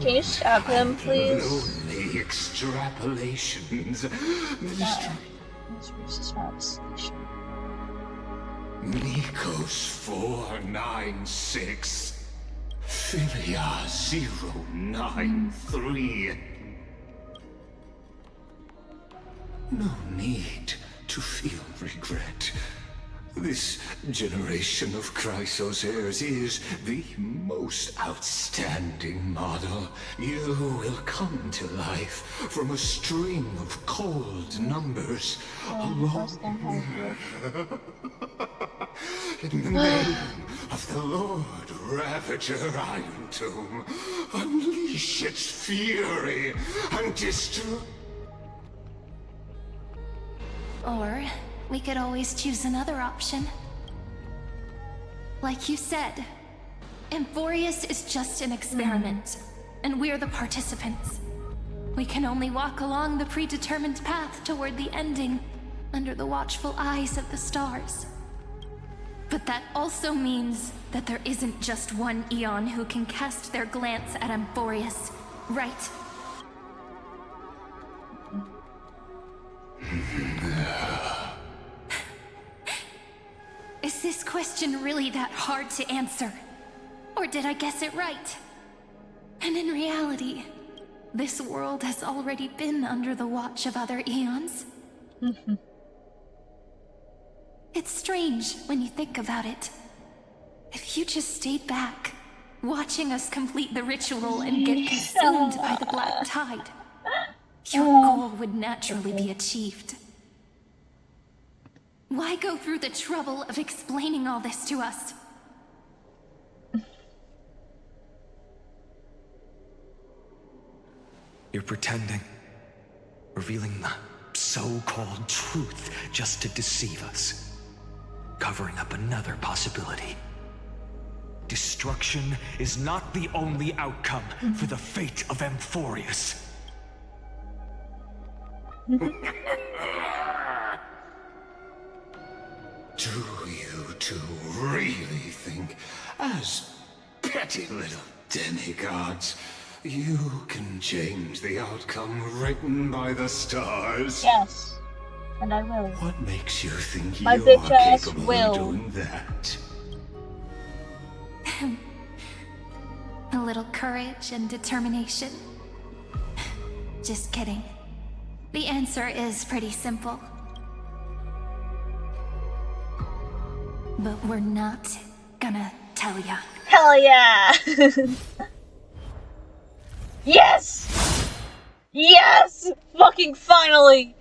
you stab him, please? lonely extrapolations, Nikos 496, Philia 093. No need to feel regret. This generation of Chrysos heirs is the most outstanding model. You will come to life from a string of cold numbers alone. In the name of the Lord Ravager Iron Tomb, unleash its fury and destroy. Or we could always choose another option. Like you said, Amphoreus is just an experiment, and we're the participants. We can only walk along the predetermined path toward the ending, under the watchful eyes of the stars. But that also means that there isn't just one Eon who can cast their glance at Amphoreus, right? Is this question really that hard to answer? Or did I guess it right? And in reality, this world has already been under the watch of other Eons. It's strange when you think about it. If you just stayed back, watching us complete the ritual and get consumed by the black tide, your goal would naturally be achieved. Why go through the trouble of explaining all this to us? You're pretending. Revealing the so-called truth just to deceive us. Covering up another possibility. Destruction is not the only outcome for the fate of Amphoreus. Do you two really think, as petty little demigods, you can change the outcome written by the stars? Yes, and I will. What makes you think My you bitch are ass capable will. of doing that? A little courage and determination. Just kidding. The answer is pretty simple. But we're not gonna tell ya. Hell yeah! Yes! Yes! Fucking finally!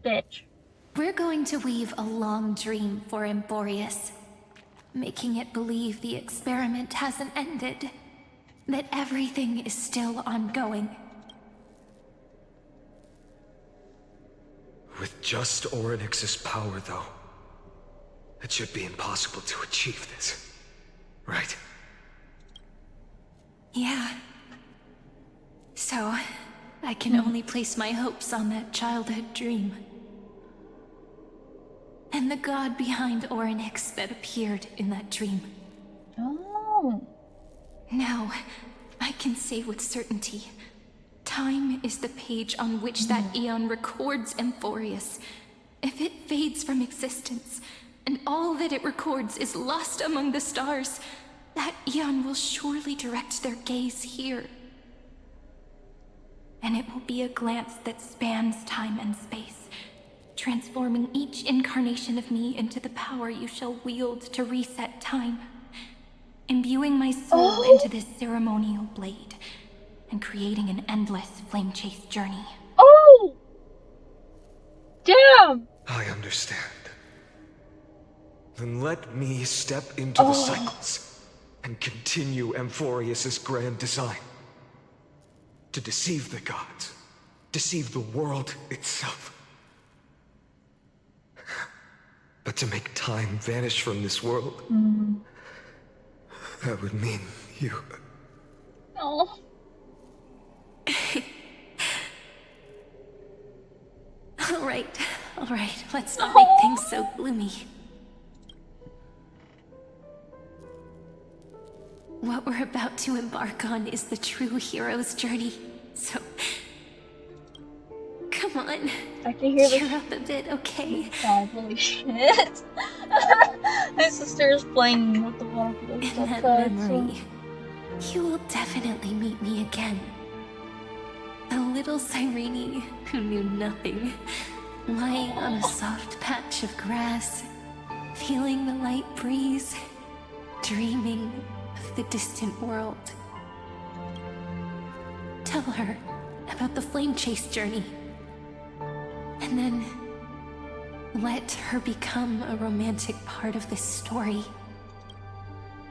Bitch. We're going to weave a long dream for Amphoreus, making it believe the experiment hasn't ended, that everything is still ongoing. With just Orynyx's power, though, it should be impossible to achieve this, right? Yeah. So, I can only place my hopes on that childhood dream. And the god behind Orynyx that appeared in that dream. Oh. Now, I can say with certainty, time is the page on which that Eon records Amphoreus. If it fades from existence, and all that it records is lost among the stars, that Eon will surely direct their gaze here. And it will be a glance that spans time and space, transforming each incarnation of me into the power you shall wield to reset time, imbuing my soul into this ceremonial blade, and creating an endless flame chase journey. Oh! Damn! I understand. Then let me step into the cycles and continue Amphoreus' grand design. To deceive the gods, deceive the world itself. But to make time vanish from this world, that would mean you... Oh. All right, let's not make things so gloomy. What we're about to embark on is the true hero's journey, so... Come on, I can hear cheer up a bit, okay? Oh, holy shit. My sister is playing with the water balloons In that outside, memory, you will definitely meet me again. The little Cyrene who knew nothing lying on a soft patch of grass, feeling the light breeze, dreaming of the distant world. Tell her about the flame chase journey, and then let her become a romantic part of this story.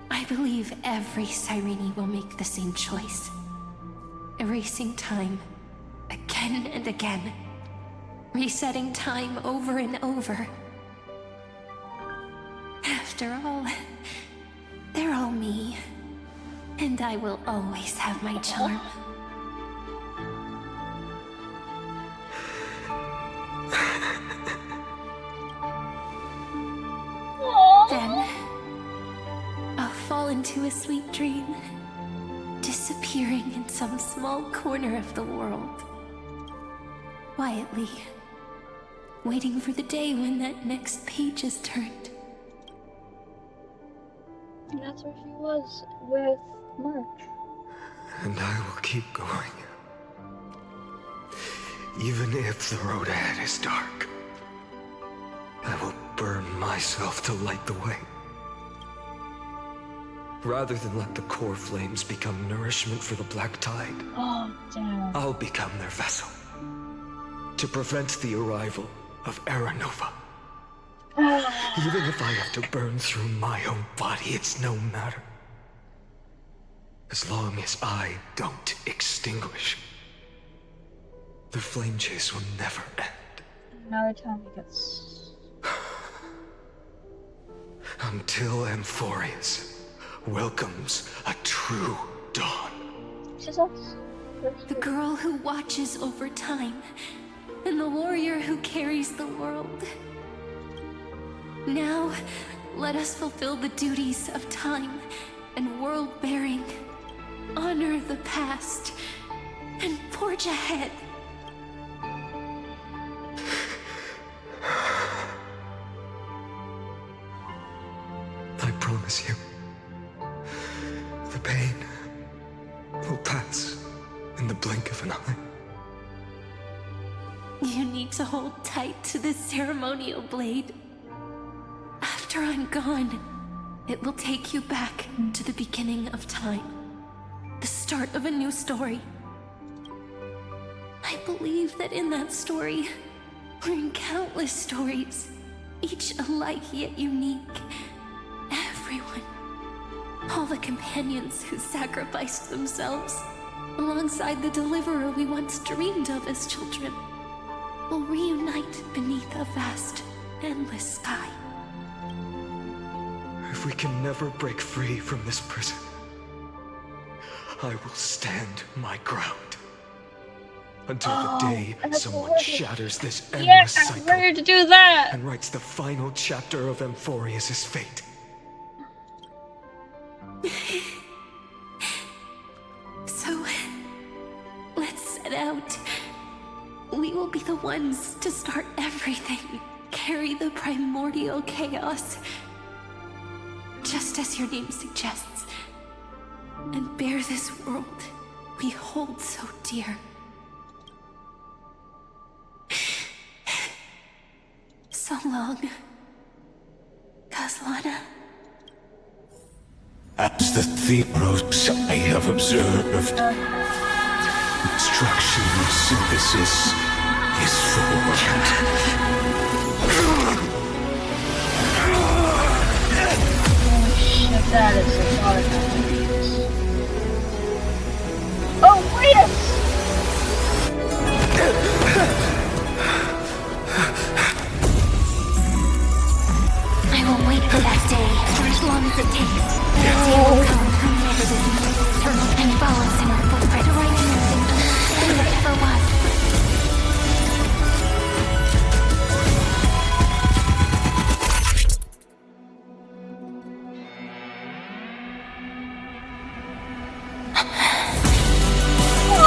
I believe every Cyrene will make the same choice, erasing time again and again, resetting time over and over. After all, they're all me, and I will always have my charm. Then, I'll fall into a sweet dream, disappearing in some small corner of the world. Quietly, waiting for the day when that next page is turned. And that's where she was with March. And I will keep going. Even if the road ahead is dark, I will burn myself to light the way. Rather than let the core flames become nourishment for the black tide, I'll become their vessel. To prevent the arrival of Aranova. Even if I have to burn through my own body, it's no matter. As long as I don't extinguish, the flame chase will never end. Another time he gets... Until Amphoreus welcomes a true dawn. The girl who watches over time, and the warrior who carries the world. Now, let us fulfill the duties of time and world-bearing, honor the past, and forge ahead. I promise you, the pain will pass in the blink of an eye. You need to hold tight to this ceremonial blade. After I'm gone, it will take you back to the beginning of time. The start of a new story. I believe that in that story, or in countless stories, each alike yet unique, everyone, all the companions who sacrificed themselves, alongside the deliverer we once dreamed of as children, will reunite beneath a vast, endless sky. If we can never break free from this prison, I will stand my ground. Until the day someone shatters this endless cycle. I'm ready to do that! And writes the final chapter of Amphoreus' fate. So, let's set out. We will be the ones to start everything. Carry the primordial chaos, just as your name suggests, and bear this world we hold so dear. So long, Kaslana. As the Theros I have observed, instruction synthesis is formed. That is a lot of confused. Oh, wait a... I will wait for that day, for as long as it takes. That day will come whenever the universe turns and follows in our footprint, right in everything that ever was.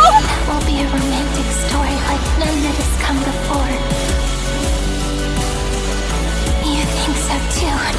That will be a romantic story like none that has come before. You think so too, right?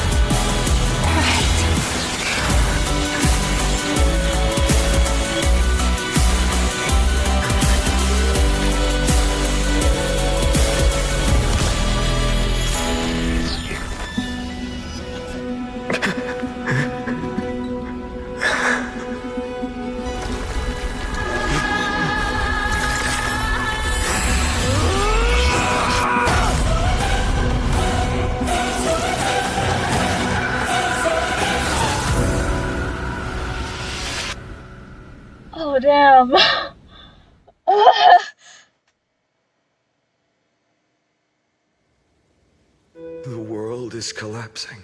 The world is collapsing.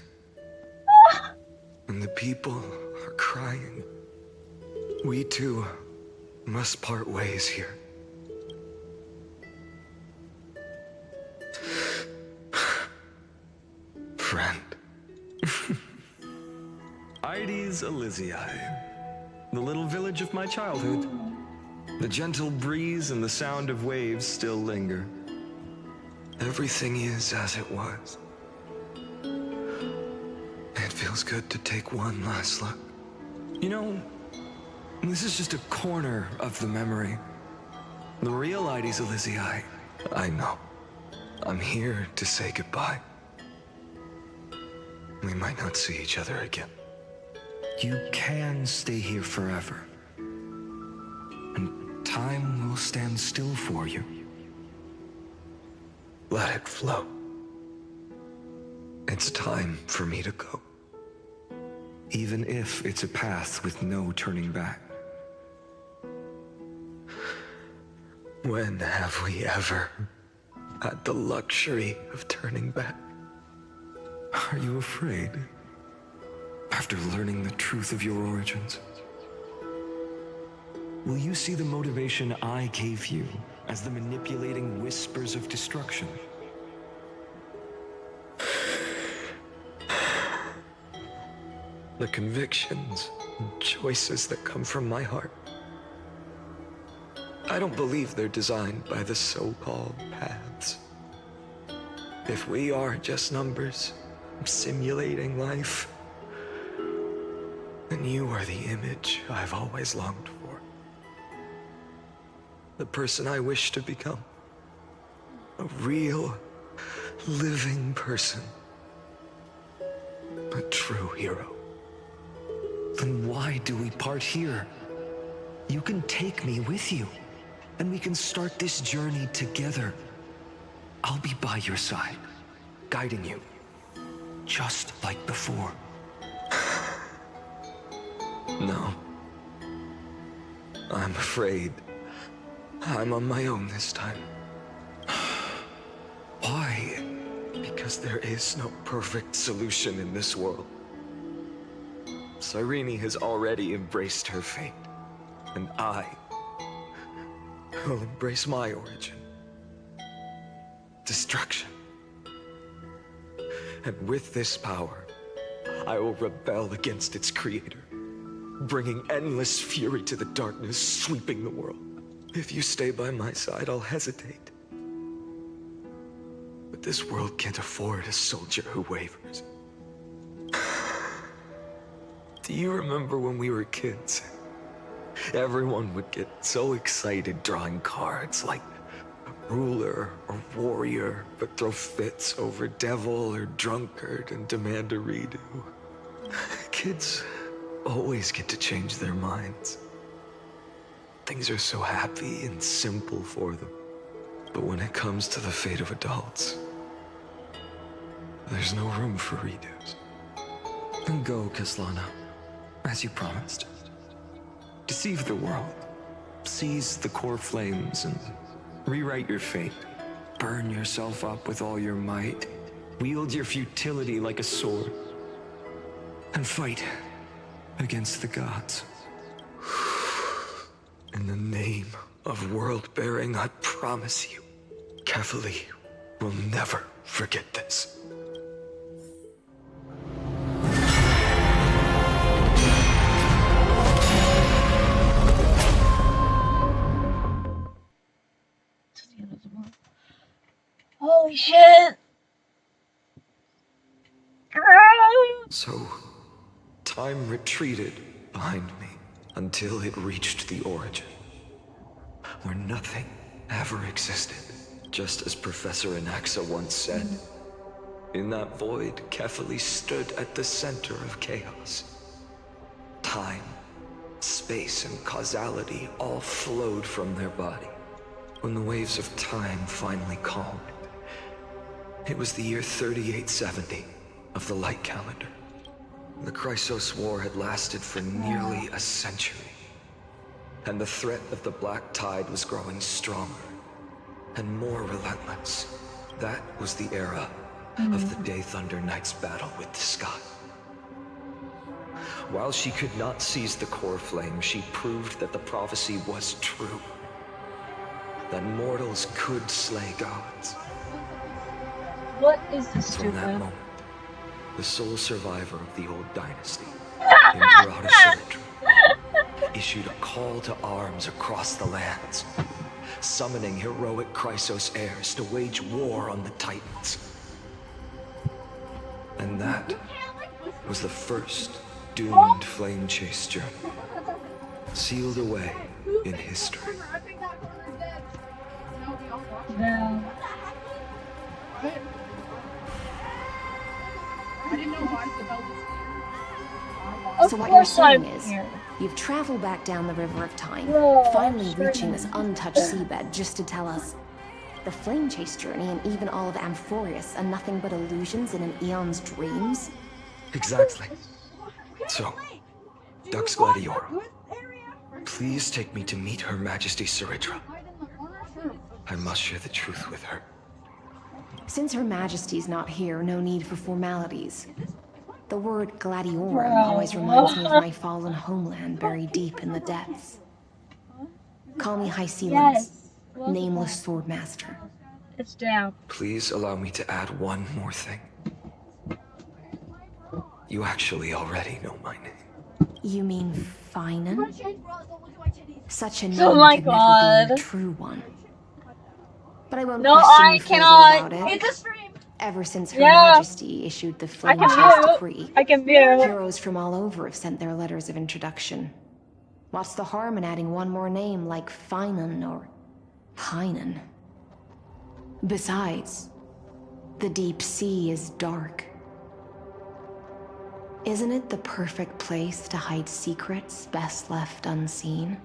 And the people are crying. We too must part ways here. Friend. Ides Elysiae, the little village of my childhood. The gentle breeze and the sound of waves still linger. Everything is as it was. It feels good to take one last look. You know, this is just a corner of the memory. The real Ides Elysiae. I know. I'm here to say goodbye. We might not see each other again. You can stay here forever. And time will stand still for you. Let it flow. It's time for me to go. Even if it's a path with no turning back. When have we ever had the luxury of turning back? Are you afraid? After learning the truth of your origins? Will you see the motivation I gave you as the manipulating whispers of destruction? The convictions and choices that come from my heart. I don't believe they're designed by the so-called paths. If we are just numbers, simulating life, then you are the image I've always longed for. The person I wish to become. A real, living person. A true hero. Then why do we part here? You can take me with you, and we can start this journey together. I'll be by your side, guiding you, just like before. No. I'm afraid I'm on my own this time. Why? Because there is no perfect solution in this world. Cyrene has already embraced her fate, and I will embrace my origin. Destruction. And with this power, I will rebel against its creator, bringing endless fury to the darkness, sweeping the world. If you stay by my side, I'll hesitate. But this world can't afford a soldier who wavers. Do you remember when we were kids? Everyone would get so excited drawing cards like ruler or warrior, but throw fits over devil or drunkard and demand a redo. Kids always get to change their minds. Things are so happy and simple for them. But when it comes to the fate of adults, there's no room for redos. Then go, Kaslana, as you promised. Deceive the world, seize the core flames, and rewrite your fate. Burn yourself up with all your might. Wield your futility like a sword. And fight against the gods. In the name of world-bearing, I promise you, Kefali will never forget this. Holy shit! So, time retreated behind me until it reached the origin, where nothing ever existed, just as Professor Anaxa once said. In that void, Kefali stood at the center of chaos. Time, space, and causality all flowed from their body. When the waves of time finally calmed, it was the year 3870 of the light calendar. The Chrysos War had lasted for nearly a century, and the threat of the Black Tide was growing stronger and more relentless. That was the era of the Day Thunder Knight's battle with the sky. While she could not seize the core flame, she proved that the prophecy was true. That mortals could slay gods. What is this From stupid? that moment, the sole survivor of the old dynasty, Amphoreus, issued a call to arms across the lands, summoning heroic Chrysos heirs to wage war on the Titans. And that was the first doomed flame chase journey, sealed away in history. Yeah. I didn't know why the bell was So what you're saying is, you've traveled back down the River of Time, finally reaching this untouched seabed just to tell us the flame chase journey and even all of Amphoreus are nothing but illusions in an eon's dreams? Exactly. So, Dux Gladiora, please take me to meet Her Majesty Saridra. I must share the truth with her. Since Her Majesty's not here, no need for formalities. The word Gladiorum always reminds me of my fallen homeland buried deep in the depths. Call me High Sealings, nameless swordmaster. It's down. Please allow me to add one more thing. You actually already know my name. You mean Finan? Such a name Oh my could God. never be a true one. But I won't No, question I you further cannot. about it. It's a stream. Ever since Her Yeah. Majesty issued the Flame can Chase view. decree, I can view. heroes from all over have sent their letters of introduction. What's the harm in adding one more name like Finan or Hynan? Besides, the deep sea is dark. Isn't it the perfect place to hide secrets best left unseen?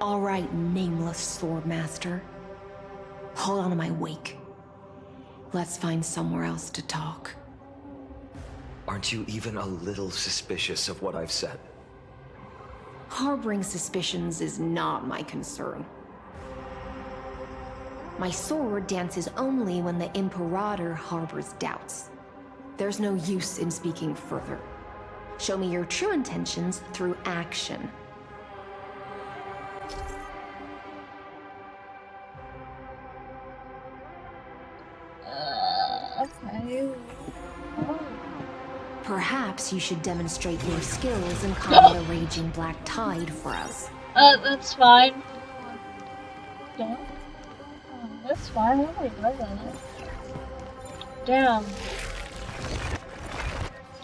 All right, nameless swordmaster. Hold on to my wake. Let's find somewhere else to talk. Aren't you even a little suspicious of what I've said? Harboring suspicions is not my concern. My sword dances only when the Imperator harbors doubts. There's no use in speaking further. Show me your true intentions through action. Okay. Perhaps you should demonstrate your skills in calming the raging black tide for us. That's fine. Yeah. That's fine. Nobody does that. Damn.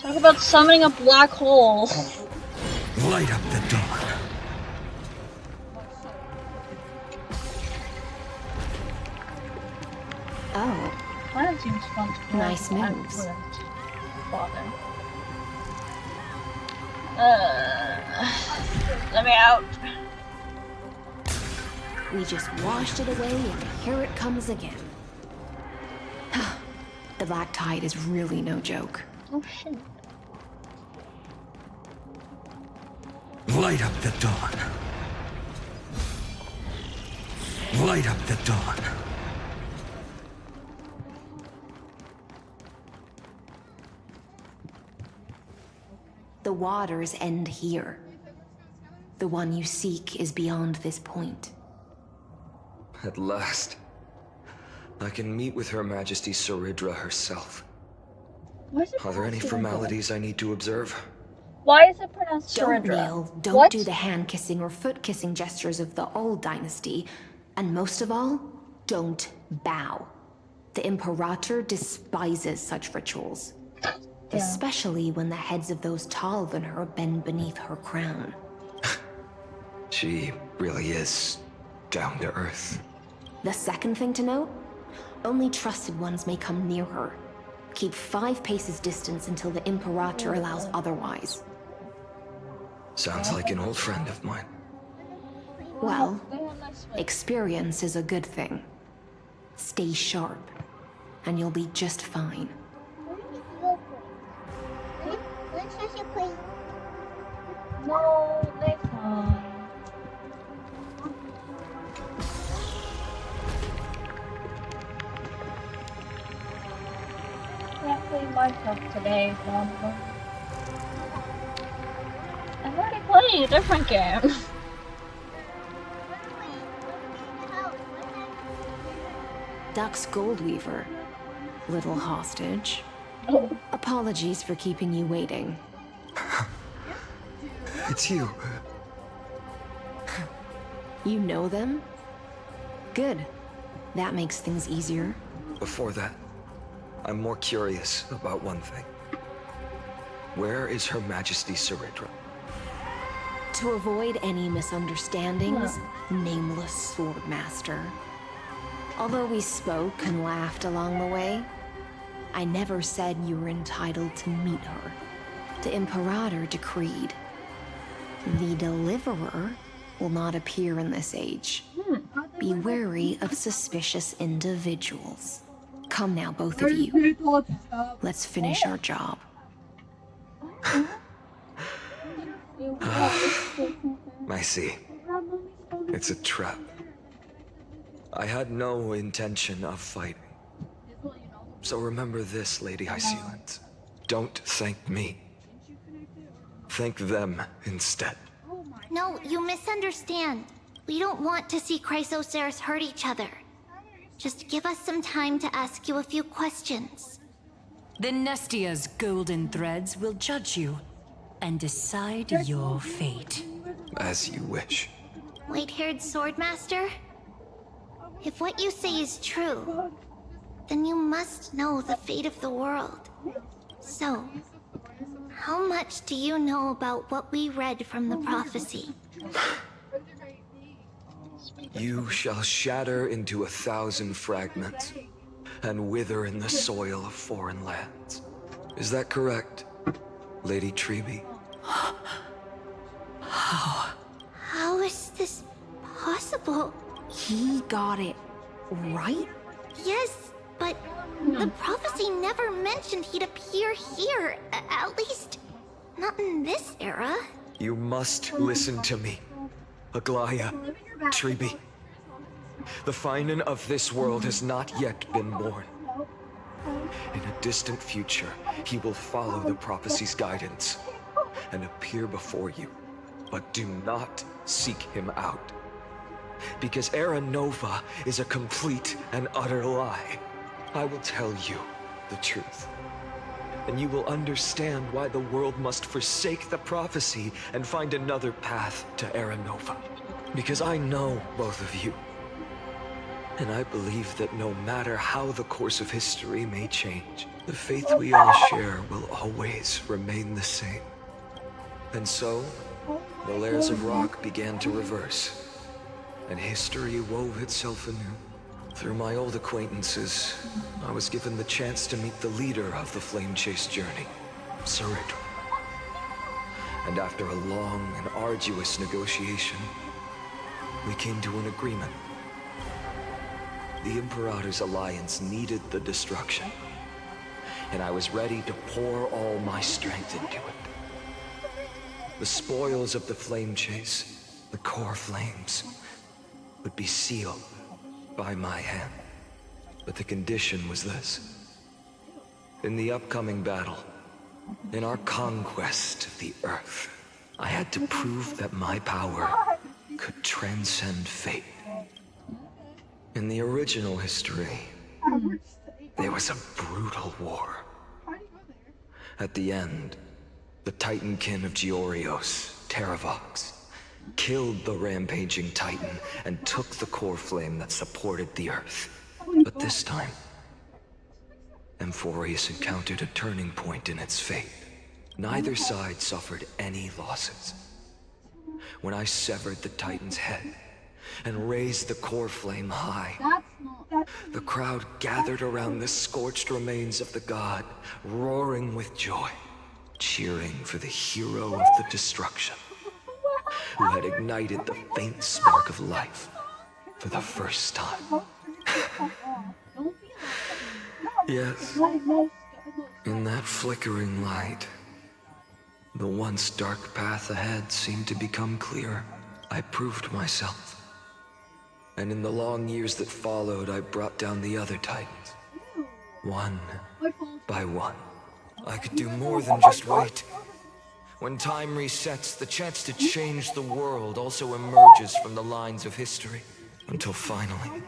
Talk about summoning a black hole. Light up the dawn. Oh. That seems fun to do. Nice I moves. wouldn't bother. Let me out. We just washed it away and here it comes again. The black tide is really no joke. Oh shit. Light up the dawn. Light up the dawn. The waters end here. The one you seek is beyond this point. At last, I can meet with Her Majesty Saridra herself. Are there any formalities I need to observe? Why is it pronounced Don't Saridra? kneel, don't What? do the hand-kissing or foot-kissing gestures of the old dynasty, and most of all, don't bow. The Imperator despises such rituals. Especially when the heads of those taller than her bend beneath her crown. She really is down to earth. The second thing to note, only trusted ones may come near her. Keep 5 paces distance until the Imperator allows otherwise. Sounds like an old friend of mine. Well, experience is a good thing. Stay sharp, and you'll be just fine. No, next time. Minecraft today, Mom. I'm already playing a different game. Dux Goldweaver, little hostage. Oh. Apologies for keeping you waiting. It's you. You know them? Good. That makes things easier. Before that, I'm more curious about one thing. Where is Her Majesty Saridra? To avoid any misunderstandings, nameless Swordmaster. Although we spoke and laughed along the way, I never said you were entitled to meet her. The Imperator decreed. The Deliverer will not appear in this age. Be wary of suspicious individuals. Come now, both of you. Let's finish our job. I see. It's a trap. I had no intention of fighting. So remember this, Lady Hysealant. Don't thank me. Thank them instead. No, you misunderstand. We don't want to see Chrysoceres hurt each other. Just give us some time to ask you a few questions. The Nestia's golden threads will judge you and decide your fate. As you wish. White-haired Swordmaster? If what you say is true, then you must know the fate of the world. So, how much do you know about what we read from the prophecy? You shall shatter into 1,000 fragments and wither in the soil of foreign lands. Is that correct, Lady Treby? How is this possible? He got it right? Yes, but the prophecy never mentioned he'd appear here. At least, not in this era. You must listen to me, Aglaya, Treby. The Finan of this world has not yet been born. In a distant future, he will follow the prophecy's guidance and appear before you. But do not seek him out. Because Era Nova is a complete and utter lie. I will tell you the truth. And you will understand why the world must forsake the prophecy and find another path to Era Nova. Because I know both of you. And I believe that no matter how the course of history may change, the faith we all share will always remain the same. And so, the layers of rock began to reverse, and history wove itself anew. Through my old acquaintances, I was given the chance to meet the leader of the Flame Chase journey, Saridra. And after a long and arduous negotiation, we came to an agreement. The Imperator's alliance needed the destruction, and I was ready to pour all my strength into it. The spoils of the Flame Chase, the core flames, would be sealed by my hand. But the condition was this. In the upcoming battle, in our conquest of the Earth, I had to prove that my power could transcend fate. In the original history, there was a brutal war. At the end, the Titankin of Georios, Terravox, killed the rampaging Titan and took the core flame that supported the Earth. But this time, Amphoreus encountered a turning point in its fate. Neither side suffered any losses. When I severed the Titan's head and raised the core flame high, the crowd gathered around the scorched remains of the god, roaring with joy, cheering for the hero of the destruction, who had ignited the faint spark of life for the first time. Yes, in that flickering light, the once dark path ahead seemed to become clear. I proved myself. And in the long years that followed, I brought down the other Titans, one by one. I could do more than just wait. When time resets, the chance to change the world also emerges from the lines of history. Until finally,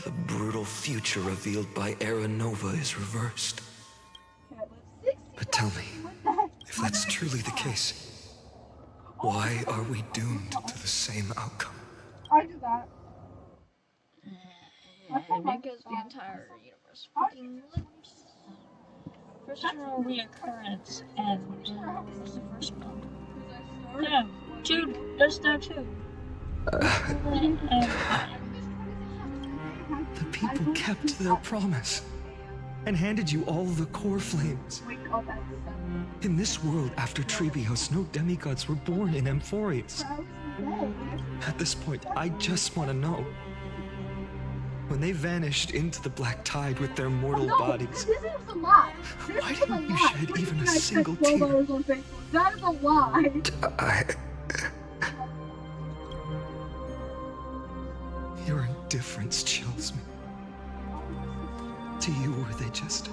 the brutal future revealed by Era Nova is reversed. But tell me, if that's truly the case, why are we doomed to the same outcome? I do that. Because the entire universe fucking lives. Personal reoccurrence and what's the first one? No, two. There's no two. The people kept their promise and handed you all the core flames. In this world after Trebios, no demigods were born in Amphoreus. At this point, I just want to know. When they vanished into the black tide with their mortal bodies, This is a lie. why didn't you shed even a single tear? That is a lie. Your indifference chills me. To you, were they just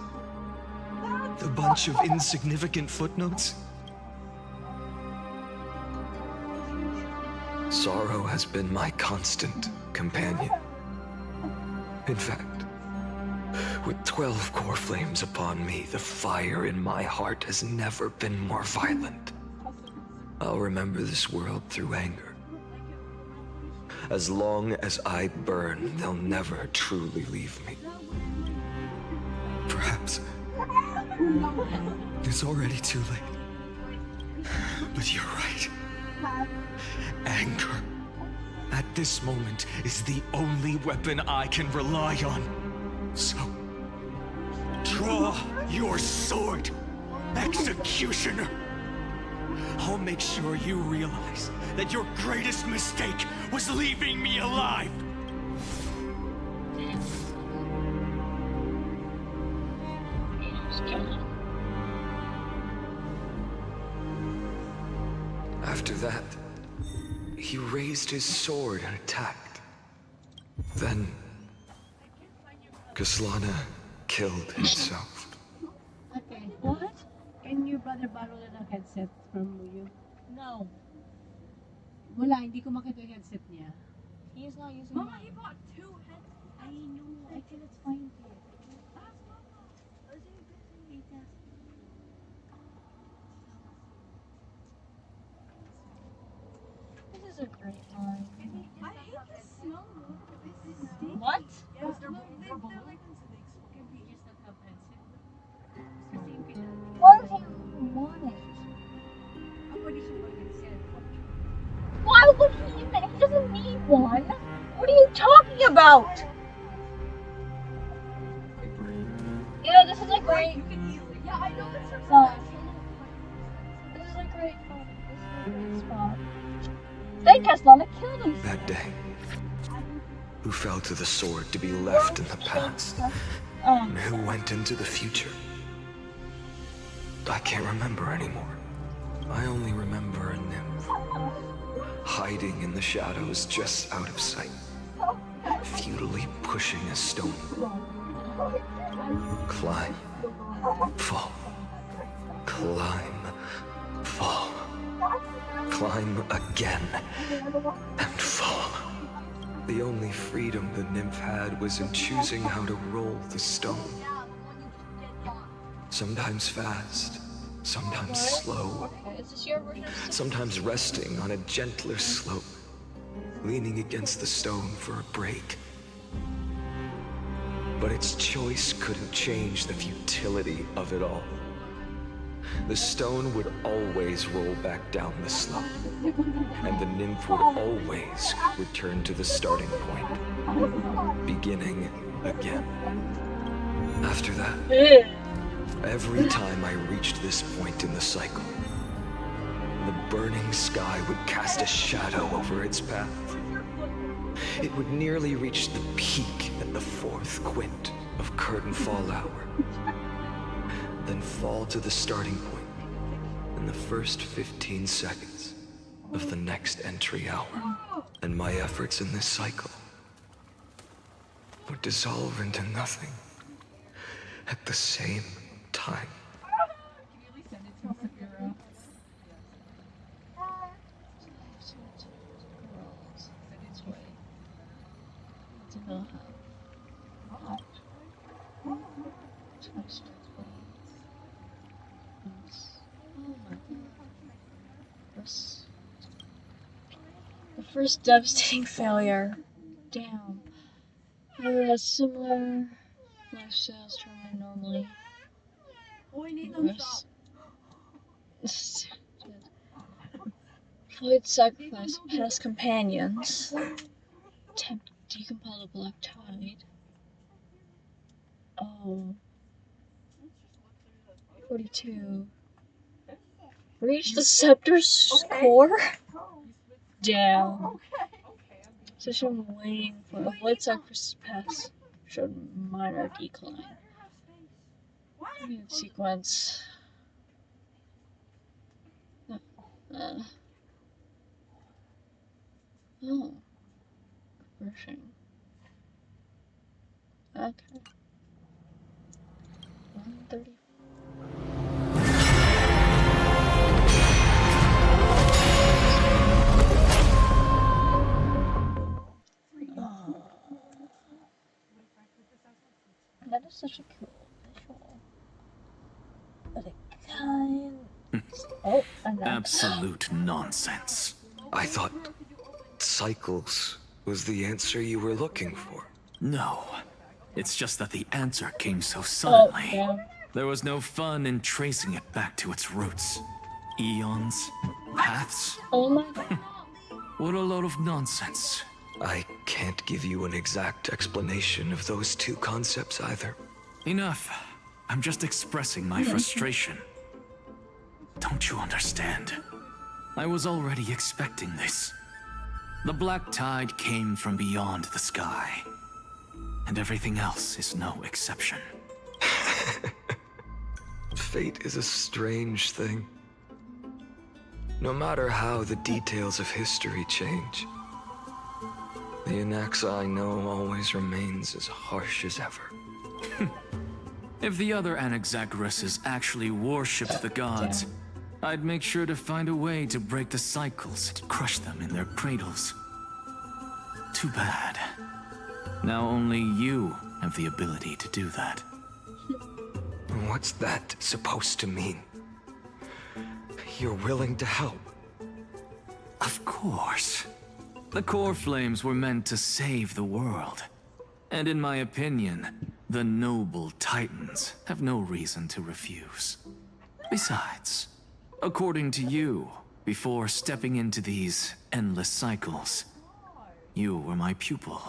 a bunch of insignificant footnotes? Sorrow has been my constant companion. In fact, with 12 core flames upon me, the fire in my heart has never been more violent. I'll remember this world through anger. As long as I burn, they'll never truly leave me. Perhaps it's already too late. But you're right. Anger, at this moment, is the only weapon I can rely on. So, draw your sword, executioner. I'll make sure you realize that your greatest mistake was leaving me alive. After that, he raised his sword and attacked. Then, Kaslana killed himself. Okay. What? Can your brother borrow the headset from you? No. Wala, hindi ko makita yung headset niya. He's not using Mama, mine. he bought 2 headsets. I know. I think it's fine for you. Ask Mama. This is a great one. I hate the smell. What? Yes, they're like can we just not have headset? Why does he want it? Why would he even? He doesn't need one. What are you talking about? You know, this is a great. Yeah, I know it's This is a great spot. This is a great spot. Then Kaslana killed himself. That day, who fell to the sword to be left in the past, and who went into the future? I can't remember anymore. I only remember a nymph, hiding in the shadows just out of sight, futilely pushing a stone. Climb, fall, climb, fall, climb again, and fall. The only freedom the nymph had was in choosing how to roll the stone. Sometimes fast, sometimes slow, Is this your version? sometimes resting on a gentler slope, leaning against the stone for a break. But its choice couldn't change the futility of it all. The stone would always roll back down the slope, and the nymph would always return to the starting point, beginning again. After that, every time I reached this point in the cycle, the burning sky would cast a shadow over its path. It would nearly reach the peak at the 4th quint of curtain fall hour, then fall to the starting point in the first 15 seconds of the next entry hour. And my efforts in this cycle would dissolve into nothing at the same time. still have the first devastating failure. Damn. Similar lifestyles to my normally. Floyd sacrificed past companions. Attempt to decompile the black tide. Oh. 42. Reach the scepter's core? Damn. Session waiting for a void sacrifice pass showed minor decline. Mute sequence. Oh. Refreshing. Okay. 130. That is such a cool visual. But it kind. Oh, Absolute nonsense. I thought cycles was the answer you were looking for. No. It's just that the answer came so suddenly. Oh, there was no fun in tracing it back to its roots. Eons, paths. Oh my god. What a load of nonsense. I can't give you an exact explanation of those two concepts either. Enough. I'm just expressing my frustration. Don't you understand? I was already expecting this. The black tide came from beyond the sky. And everything else is no exception. Fate is a strange thing. No matter how the details of history change, the Anaxa I know always remains as harsh as ever. If the other Anaxagoras actually worshipped the gods, I'd make sure to find a way to break the cycles and crush them in their cradles. Too bad. Now only you have the ability to do that. What's that supposed to mean? You're willing to help? Of course. The core flames were meant to save the world. And in my opinion, the noble titans have no reason to refuse. Besides, according to you, before stepping into these endless cycles, you were my pupil.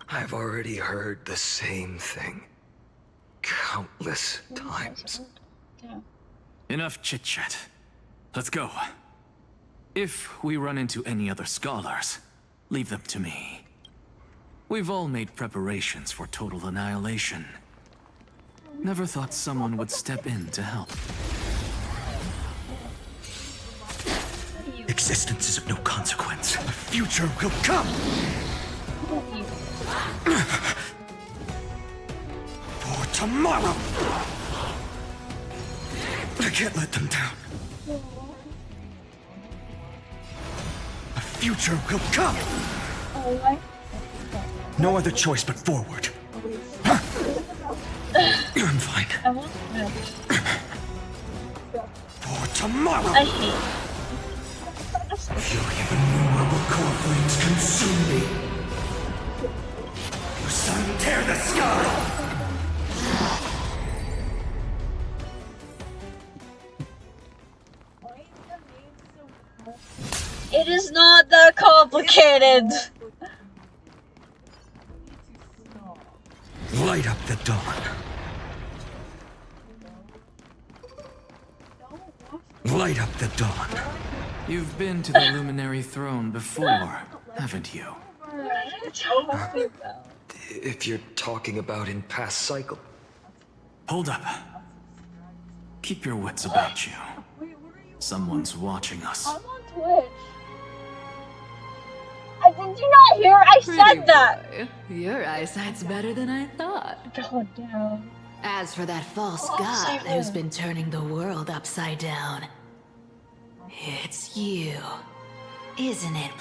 I've already heard the same thing. Countless times. Enough chit-chat. Let's go. If we run into any other scholars, leave them to me. We've all made preparations for total annihilation. Never thought someone would step in to help. Existence is of no consequence. The future will come! For tomorrow! I can't let them down. A future will come! No other choice but forward. I'm fine. For tomorrow! I hate. Your innumerable core flames consume me. Your sun tear the sky! It is not that complicated. Light up the dawn. Light up the dawn. You've been to the Luminary Throne before, haven't you? If you're talking about in past cycle. Hold up. Keep your wits about you. Someone's watching us. I'm on Twitch. Did you not hear? I said that. Boy, your eyesight's better than I thought. God damn. As for that false god who's been turning the world upside down, it's you, isn't it?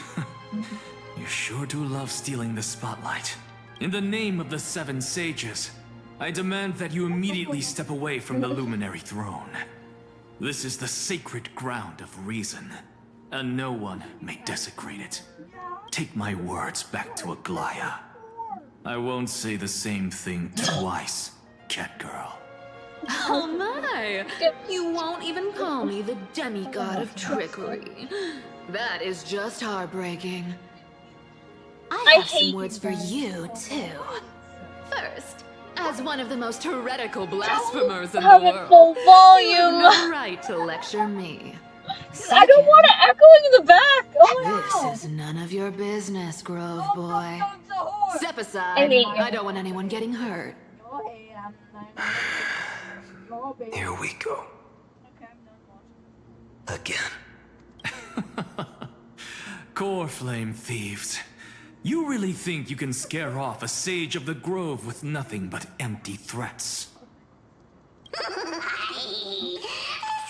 You sure do love stealing the spotlight. In the name of the 7 sages, I demand that you immediately step away from the luminary throne. This is the sacred ground of reason, and no one may desecrate it. Take my words back to Aglaya. I won't say the same thing twice, cat girl. Oh my! You won't even call me the demigod of trickery. That is just heartbreaking. I have some words for you, too. First, as one of the most heretical blasphemers in the world, full volume. you have no right to lecture me. I don't want it echoing in the back. Oh, This is none of your business, Grove Boy. Step aside. I hate you. I don't want anyone getting hurt. Here we go. Again. Core flame thieves. You really think you can scare off a sage of the grove with nothing but empty threats? This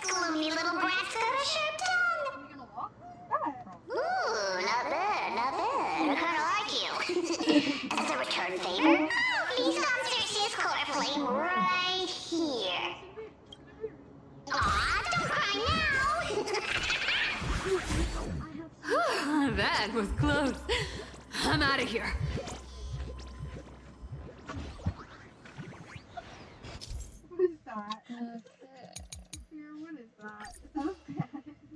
gloomy little brat's got a sharp tongue. Ooh, not bad, not bad. I kinda like you. As a return favor, please come search this core flame right here. Aw, don't cry now. That was close. I'm out of here. What is that? What is that?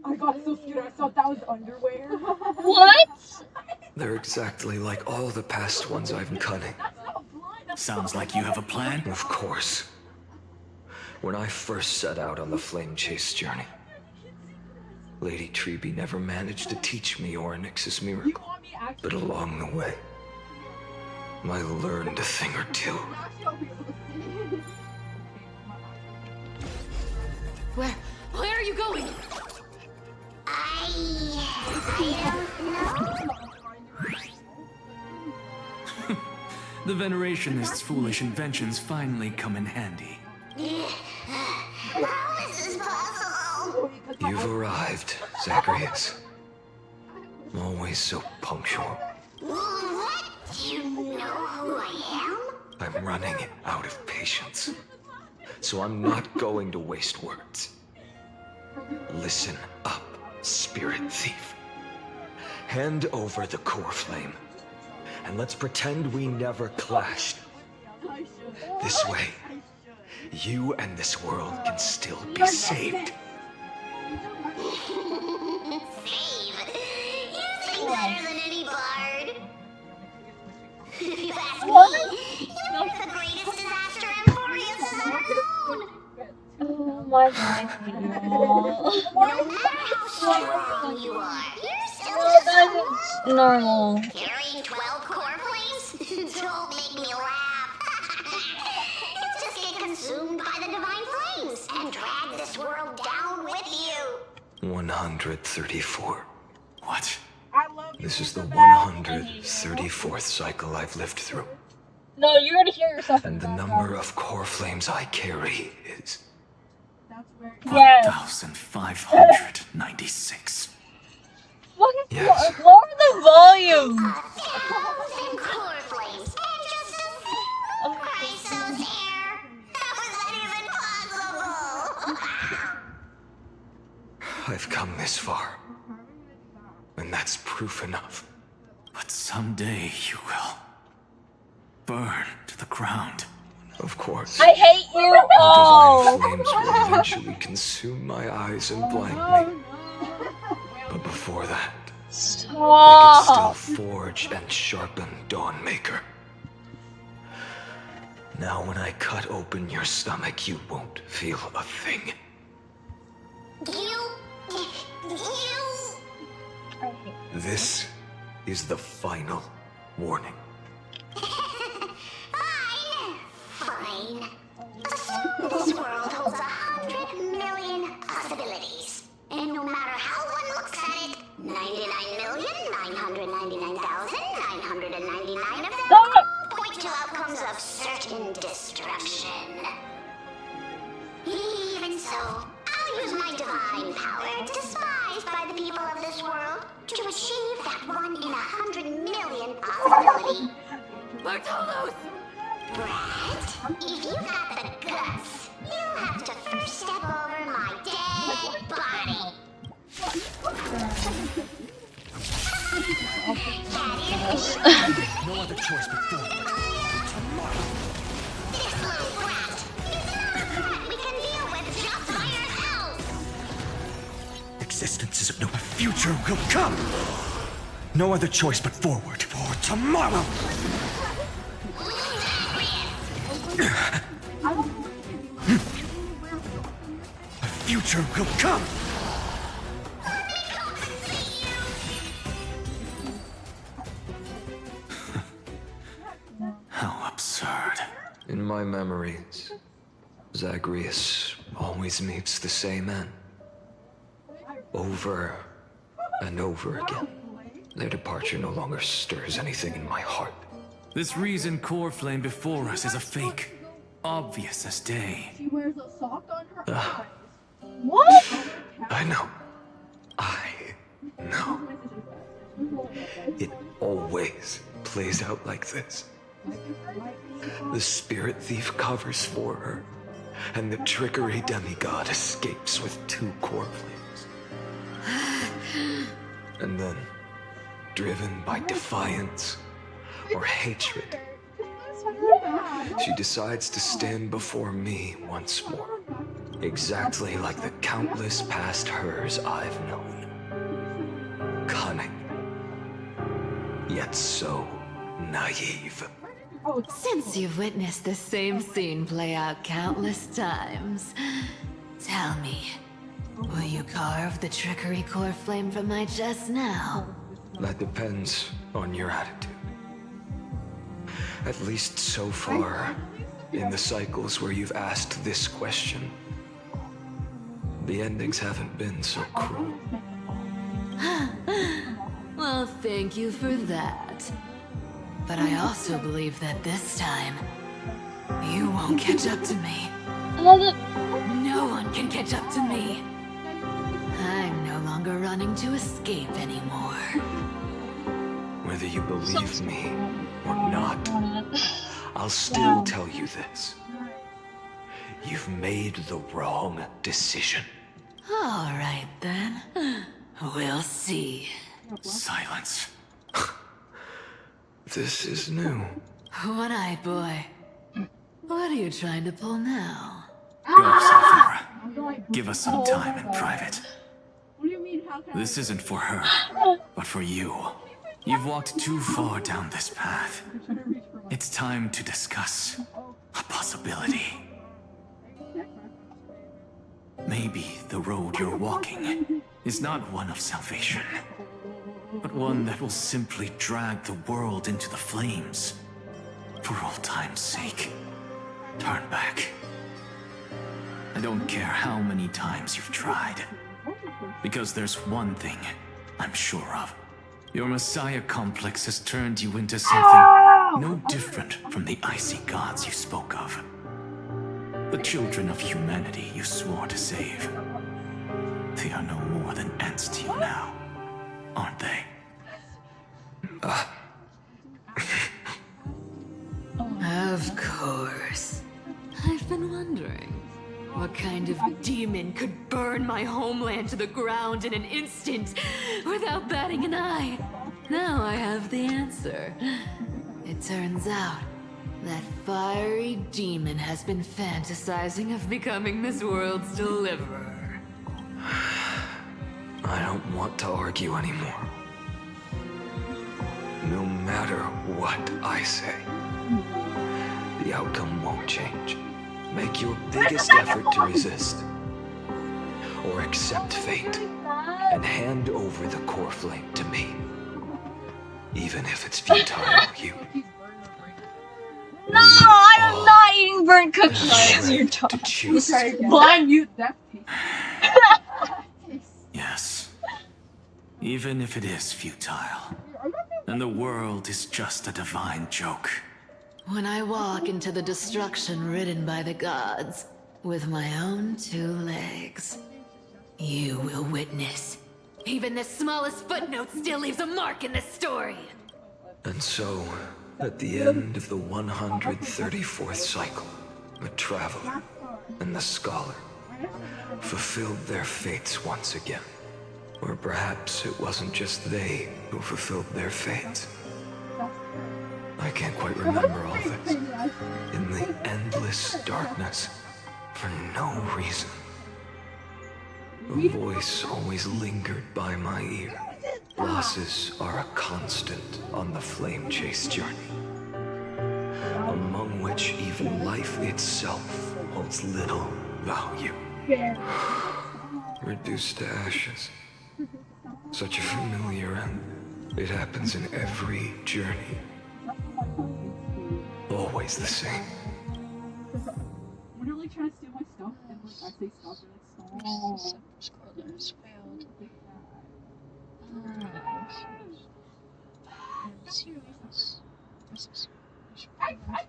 I got so scared. I thought that was underwear. What? They're exactly like all the past ones I've been cutting. Sounds like you have a plan? Of course. When I first set out on the flame chase journey, Lady Treby never managed to teach me Oryx's miracle. But along the way, I learned a thing or two. Where are you going? I don't know. The Venerationists' foolish inventions finally come in handy. How is this possible? You've arrived, Zagreus. Always so punctual. What? Do you know who I am? I'm running out of patience. So I'm not going to waste words. Listen up, spirit thief. Hand over the core flame, and let's pretend we never clashed. This way, you and this world can still be saved. Better than any bard. If you ask me, you're the greatest disaster Amphoreus has ever known. Oh my god. No matter how strong you are, you're still Well, just that's a normal. Carrying 12 core flames? Don't make me laugh. You just get consumed by the divine flames and drag this world down with you. 134. What? This is the 134th cycle I've lived through. No, you're gonna hear yourself. And the number of core flames I carry is... Yes. 1,596. Yes. Lower the volume. 1,000 core flames and just a Chrysos hair. How is that even possible? I've come this far. And that's proof enough. But someday you will burn to the ground. Of course. I hate you The all. divine flames will eventually consume my eyes and blind me. But before that, they Stop. can still forge and sharpen Dawnmaker. Now when I cut open your stomach, you won't feel a thing. You... This is the final warning. Fine. This world holds 100 million possibilities. And no matter how one looks at it, 99,999,999 of them all point to outcomes of certain destruction. Even so, I'll use my divine power, despised by the people of this world, to achieve that 1 in 100 ready? Bartolos! Brett, if you got the guts, you'll have to first step over my dead body. No other choice but forward. Tomorrow. This little brat is not a threat we can deal with just by ourselves. Existence is no future will come. No other choice but forward for tomorrow. A future will come. How absurd. In my memories, Zagreus always meets the same end. Over and over again. Their departure no longer stirs anything in my heart. This reason core flame before us is a fake. Obvious as day. She wears a sock on her eyes. What? I know. It always plays out like this. The spirit thief covers for her, and the trickery demigod escapes with 2 core flames. And then, driven by defiance or hatred, she decides to stand before me once more, exactly like the countless past hers I've known. Cunning, yet so naive. Since you've witnessed the same scene play out countless times, tell me, will you carve the trickery core flame from my chest now? That depends on your attitude. At least so far, in the cycles where you've asked this question, the endings haven't been so cruel. Well, thank you for that. But I also believe that this time, you won't catch up to me. No one can catch up to me. I'm no longer running to escape anymore. Whether you believe me or not, I'll still tell you this. You've made the wrong decision. All right, then. We'll see. Silence. This is new. One-eyed boy. What are you trying to pull now? Go, Salvora. Give us some time in private. What do you mean, how can This isn't for her, but for you. You've walked too far down this path. It's time to discuss a possibility. Maybe the road you're walking is not one of salvation, but one that will simply drag the world into the flames. For old time's sake, turn back. I don't care how many times you've tried, because there's one thing I'm sure of. Your Messiah complex has turned you into something no different from the icy gods you spoke of. The children of humanity you swore to save. They are no more than ants to you now, aren't they? Of course. I've been wondering, what kind of demon could burn my homeland to the ground in an instant without batting an eye? Now I have the answer. It turns out that fiery demon has been fantasizing of becoming this world's deliverer. I don't want to argue anymore. No matter what I say, the outcome won't change. Make your biggest effort to resist. Or accept fate and hand over the core flame to me. Even if it's futile, you. No, I'm not eating burnt cookies. You're talking. Blind mute that piece. Yes. Even if it is futile, and the world is just a divine joke. When I walk into the destruction ridden by the gods, with my own 2 legs, you will witness. Even the smallest footnote still leaves a mark in this story. And so, At the end of the 134th cycle, the traveler and the scholar fulfilled their fates once again. Or perhaps it wasn't just they who fulfilled their fates. I can't quite remember all this. In the endless darkness, for no reason, a voice always lingered by my ear. Losses are a constant on the flame chase journey, among which even life itself holds little value. Reduced to ashes. Such a familiar end. It happens in every journey. Always the same. When they're like trying to steal my stuff, and like I say stuff, and it's Scrollers failed.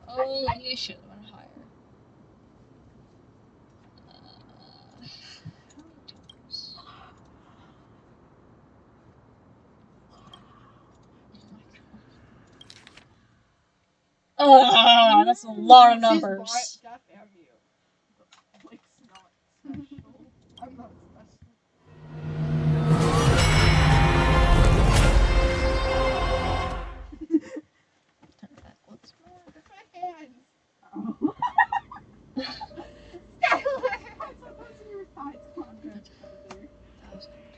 Oh, you should have went higher. That's a lot of numbers.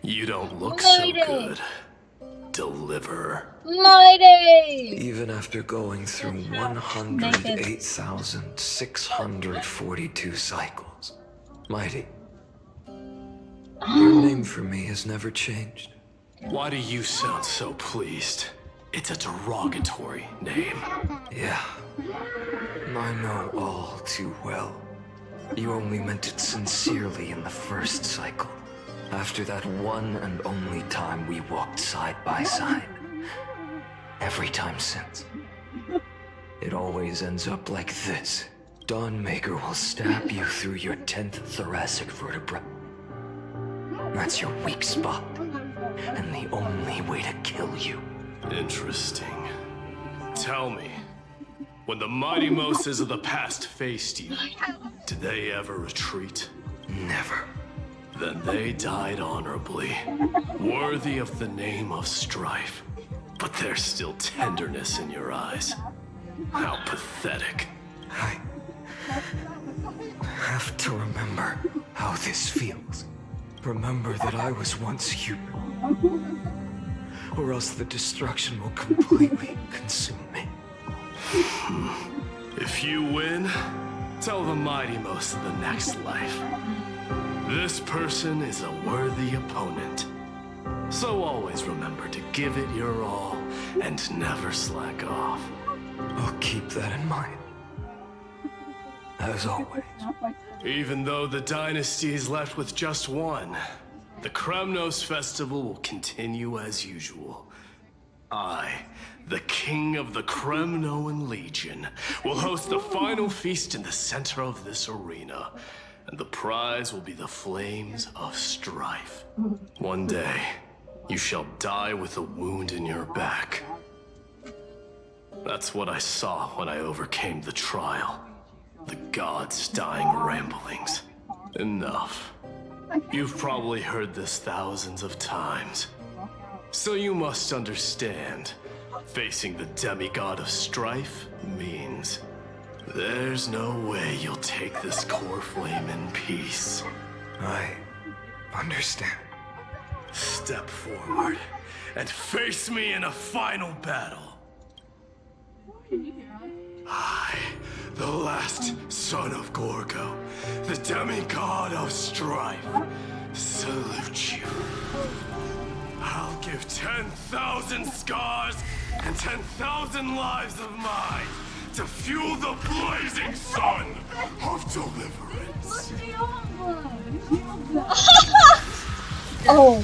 You don't look so good. Deliver. Mighty! Even after going through 108,642 cycles, Mighty, your name for me has never changed. Why do you sound so pleased? It's a derogatory name. Yeah, I know all too well. You only meant it sincerely in the first cycle. After that one and only time we walked side by side. Every time since. It always ends up like this. Dawnmaker will stab you through your 10th thoracic vertebra. That's your weak spot. And the only way to kill you. Interesting. Tell me, when the mighty Moses of the past faced you, did they ever retreat? Never. Then they died honorably, worthy of the name of strife. But there's still tenderness in your eyes. How pathetic. I have to remember how this feels. Remember that I was once human. Or else the destruction will completely consume me. If you win, tell the mighty most of the next life. This person is a worthy opponent. So always remember to give it your all and never slack off. I'll keep that in mind. As always. Even though the dynasty is left with just one, the Kremnos festival will continue as usual. I, the king of the Kremnoan Legion, will host the final feast in the center of this arena. And the prize will be the flames of strife. One day, you shall die with a wound in your back. That's what I saw when I overcame the trial. The gods' dying ramblings. Enough. You've probably heard this thousands of times. So you must understand, facing the demigod of strife means there's no way you'll take this core flame in peace. I understand. Step forward and face me in a final battle. I, the last son of Gorgo, the demigod of strife, salute you. I'll give 10,000 scars and 10,000 lives of mine to fuel the blazing sun of deliverance. Oh.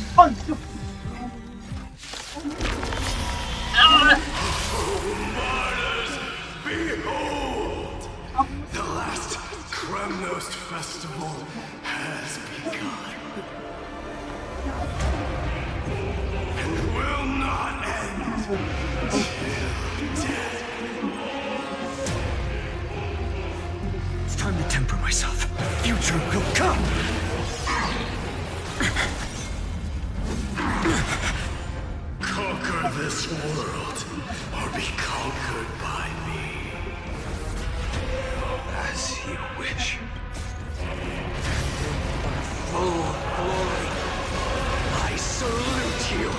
Martyrs, behold! The last Kremnos festival has begun. And will not end till death. future will come! Conquer this world, or be conquered by me. As you wish. Full glory, I salute you!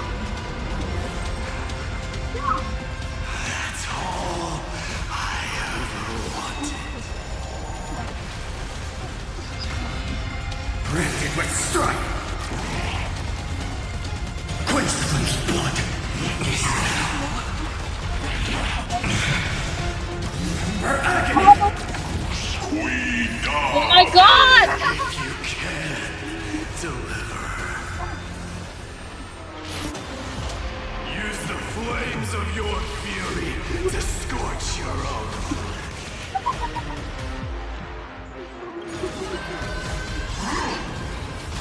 That's all I ever wanted. Branded with strife! Quench the flame's blood! For agony! Oh my god! If you can, deliver. Use the flames of your fury to scorch your own.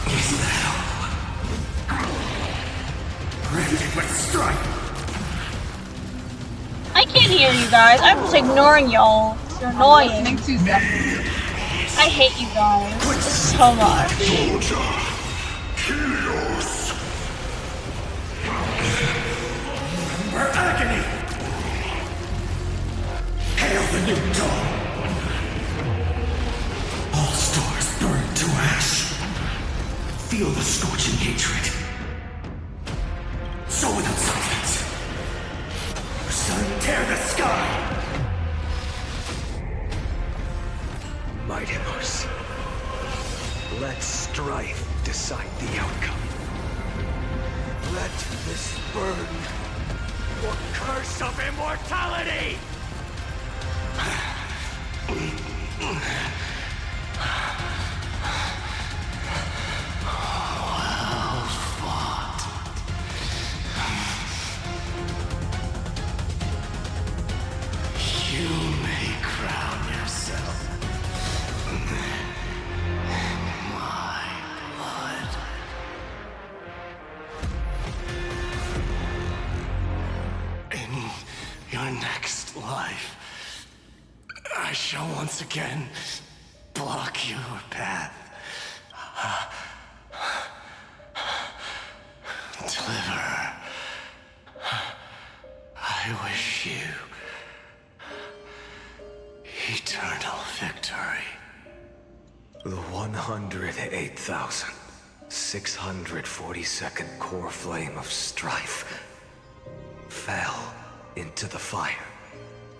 Is that all? Branded with strife! I can't hear you guys. I'm just ignoring y'all. You're annoying. I hate you guys so much. For agony! Hail the new dawn! All stars burn to ash. Feel the scorching hatred. So without substance. Sun tear the sky! Mightiness. Let strife decide the outcome. Let this burn, or curse of immortality! Well fought. You may crown yourself my blood. In your next life, I shall once again block your path. Deliver. I wish you eternal victory. The 108,642nd core flame of strife fell into the fire.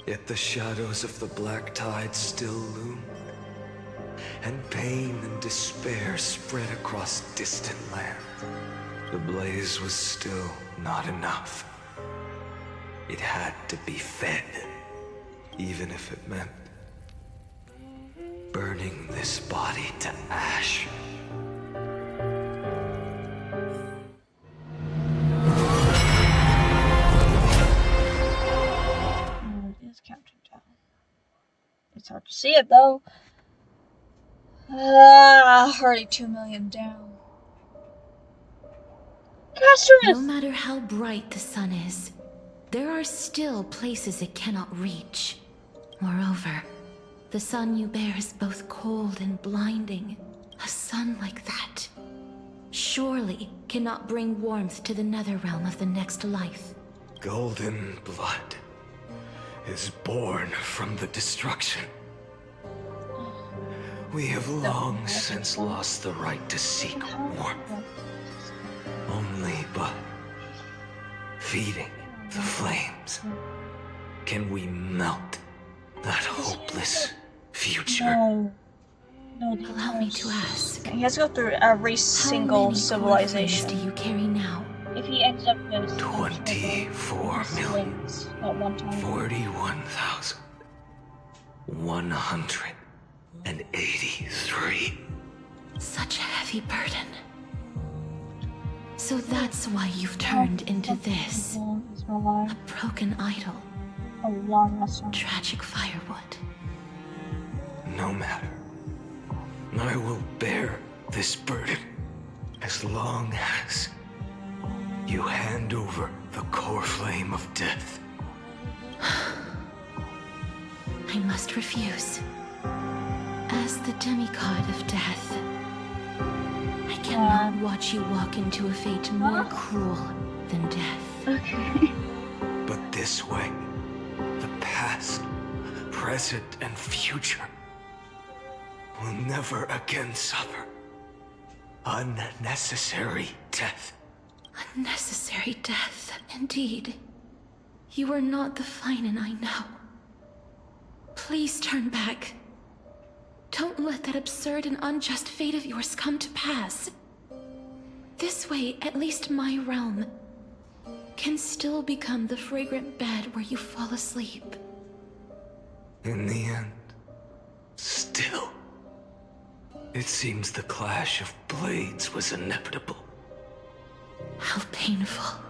Yet the shadows of the black tide still loomed, and pain and despair spread across distant lands. The blaze was still not enough. It had to be fed, even if it meant burning this body to ash. It is counting down. It's hard to see it though. Already 2 million down. No matter how bright the sun is, there are still places it cannot reach. Moreover, the sun you bear is both cold and blinding. A sun like that surely cannot bring warmth to the nether realm of the next life. Golden blood is born from the destruction. We have long since lost the right to seek warmth. Only by feeding the flames can we melt that hopeless future. No. Allow me to ask. He has to go through every single civilization. Do you carry now? If he ends up with 24,041,183. Such a heavy burden. So that's why you've turned into this. A broken idol. Tragic firewood. No matter. I will bear this burden as long as you hand over the core flame of death. I must refuse. as the demigod of death, I cannot watch you walk into a fate more cruel than death. Okay. But this way, the past, present, and future will never again suffer unnecessary death. Unnecessary death, indeed. You are not the Finan I know. Please turn back. Don't let that absurd and unjust fate of yours come to pass. This way, at least my realm can still become the fragrant bed where you fall asleep. In the end, still, it seems the clash of blades was inevitable. How painful.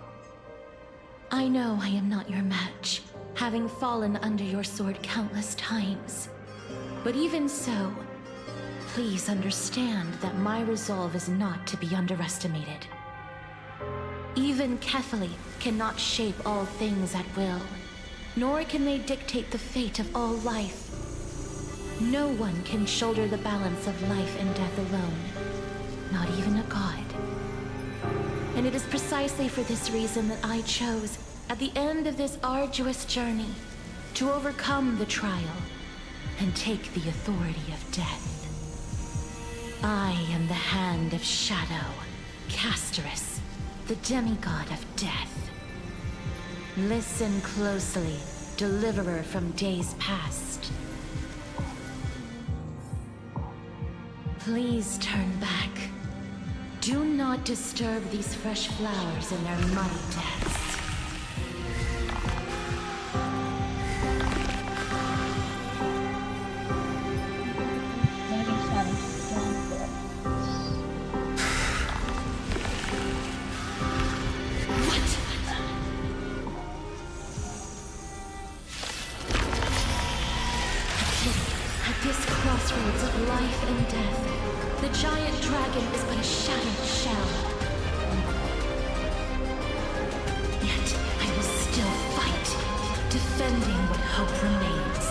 I know I am not your match, having fallen under your sword countless times. But even so, please understand that my resolve is not to be underestimated. Even Kefali cannot shape all things at will, nor can they dictate the fate of all life. No one can shoulder the balance of life and death alone, not even a god. And it is precisely for this reason that I chose, at the end of this arduous journey, to overcome the trial and take the authority of death. I am the Hand of Shadow, Casterus, the demigod of death. Listen closely, deliverer from days past. Please turn back. Do not disturb these fresh flowers in their muddy deaths. At this crossroads of life and death, the giant dragon is but a shattered shell. Yet I will still fight, defending what hope remains.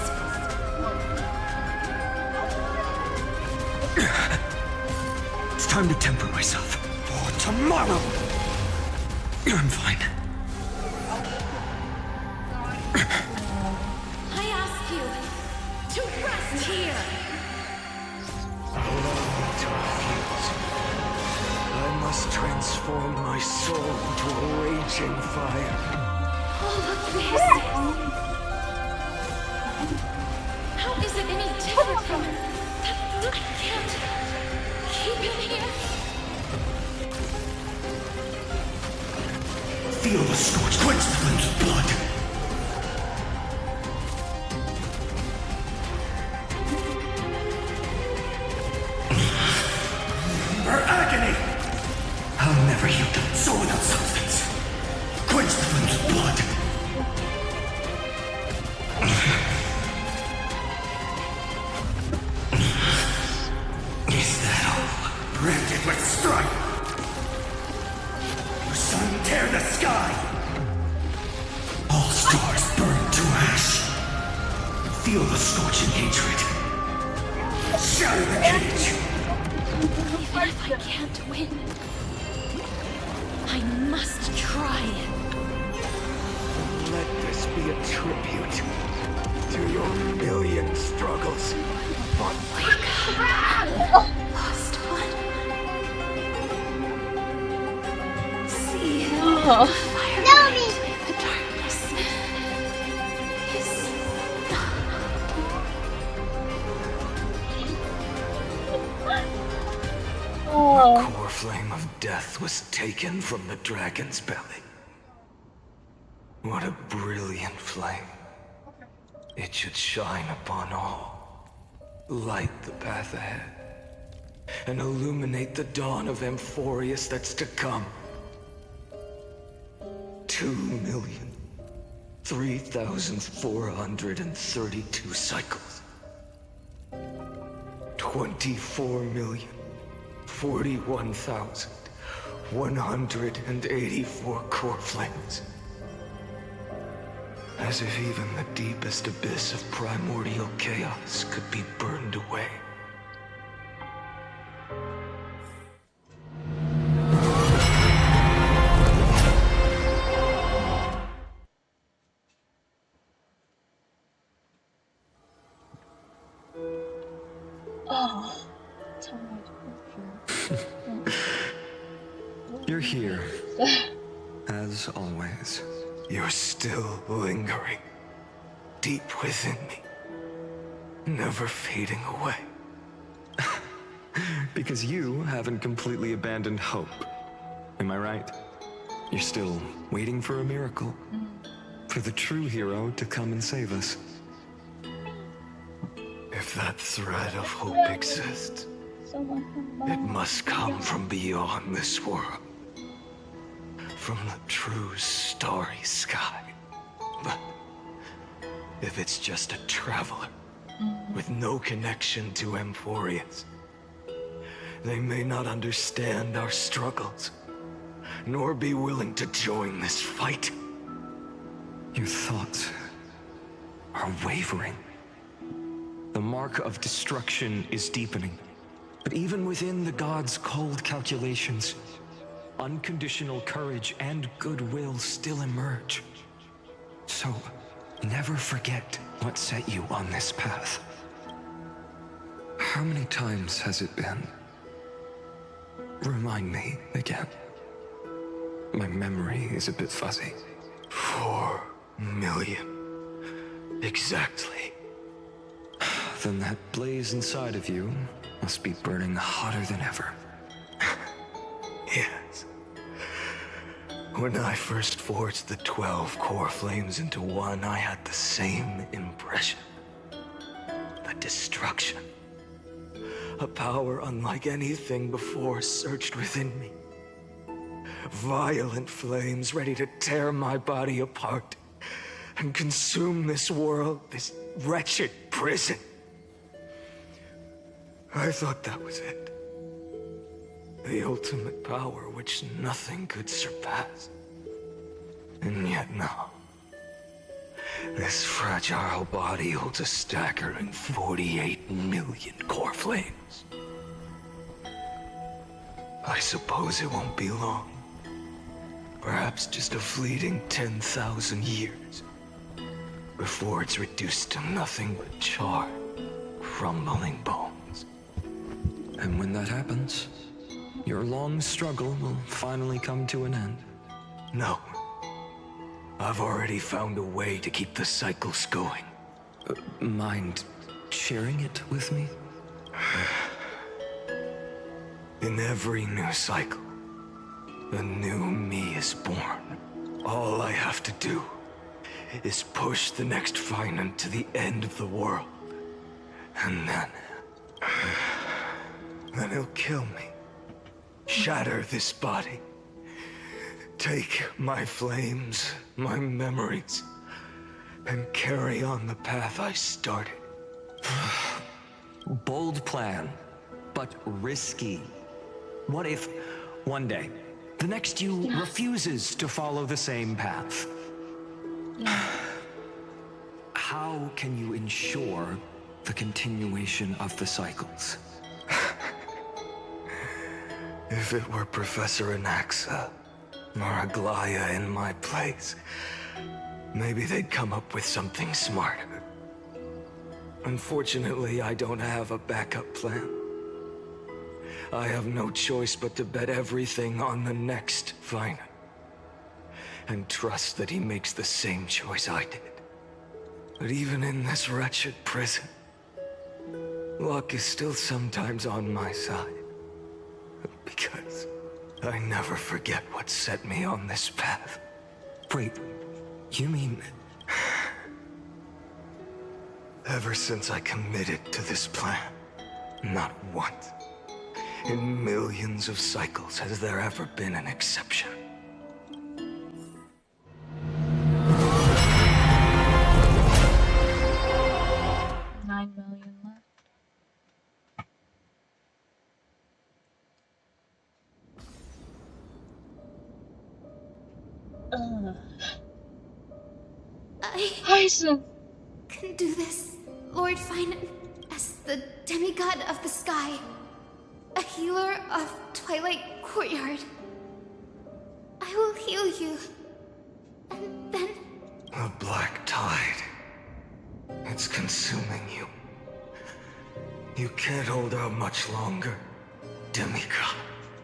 It's time to temper myself for tomorrow. I'm fine. I ask you to rest here. I must transform my soul into a raging fire. All of this. How is it any different from that? I can't keep it here. Feel the scorch, quench the flames of blood. Her agony! I'll never heal that soul without substance. Quench the flames of blood. Is that all? Branded with strife! The sun tear the sky! All stars burn to ash! Feel the scorching hatred! Shatter the cage! Even if I can't win, I must try. Let this be a tribute to your million struggles. Wake up, lost one. See the firelight in the darkness is The core flame of death was taken from the dragon's belly. What a brilliant flame. It should shine upon all, light the path ahead, and illuminate the dawn of Amphoreus that's to come. 2,003,432 cycles. 24,041,184 core flames. As if even the deepest abyss of primordial chaos could be burned away Oh, tell me to You're here, as always. You're still lingering deep within me, never fading away. Because you haven't completely abandoned hope. Am I right? You're still waiting for a miracle. For the true hero to come and save us. If that thread of hope exists, it must come from beyond this world. From the true starry sky. But if it's just a traveler with no connection to Amphoreus, they may not understand our struggles, nor be willing to join this fight. Your thoughts are wavering. The mark of destruction is deepening. But even within the gods' cold calculations, unconditional courage and goodwill still emerge. So, never forget what set you on this path. How many times has it been? Remind me again. My memory is a bit fuzzy. 4 million. Exactly. Then that blaze inside of you must be burning hotter than ever. Yes. When I first forged the 12 core flames into one, I had the same impression. The destruction. A power unlike anything before surged within me. Violent flames ready to tear my body apart and consume this world, this wretched prison. I thought that was it. The ultimate power which nothing could surpass. And yet now, this fragile body holds a staggering 48 million core flames. I suppose it won't be long. Perhaps just a fleeting 10,000 years before it's reduced to nothing but charred, crumbling bones. And when that happens, your long struggle will finally come to an end. No. I've already found a way to keep the cycles going. Mind sharing it with me? In every new cycle, a new me is born. All I have to do is push the next Finant to the end of the world. And then he'll kill me. Shatter this body. Take my flames, my memories, and carry on the path I started. Bold plan, but risky. What if, one day, the next you refuses to follow the same path? How can you ensure the continuation of the cycles? If it were Professor Anaxa or Aglaya in my place, maybe they'd come up with something smarter. Unfortunately, I don't have a backup plan. I have no choice but to bet everything on the next Finant. And trust that he makes the same choice I did. But even in this wretched prison, luck is still sometimes on my side. Because I never forget what set me on this path. Wait, you mean... Ever since I committed to this plan, not once, in millions of cycles, has there ever been an exception. 9 million left. I can do this, Lord Finant, as the demigod of the sky, a healer of Twilight Courtyard. I will heal you, and then... The black tide. It's consuming you. You can't hold out much longer, demigod.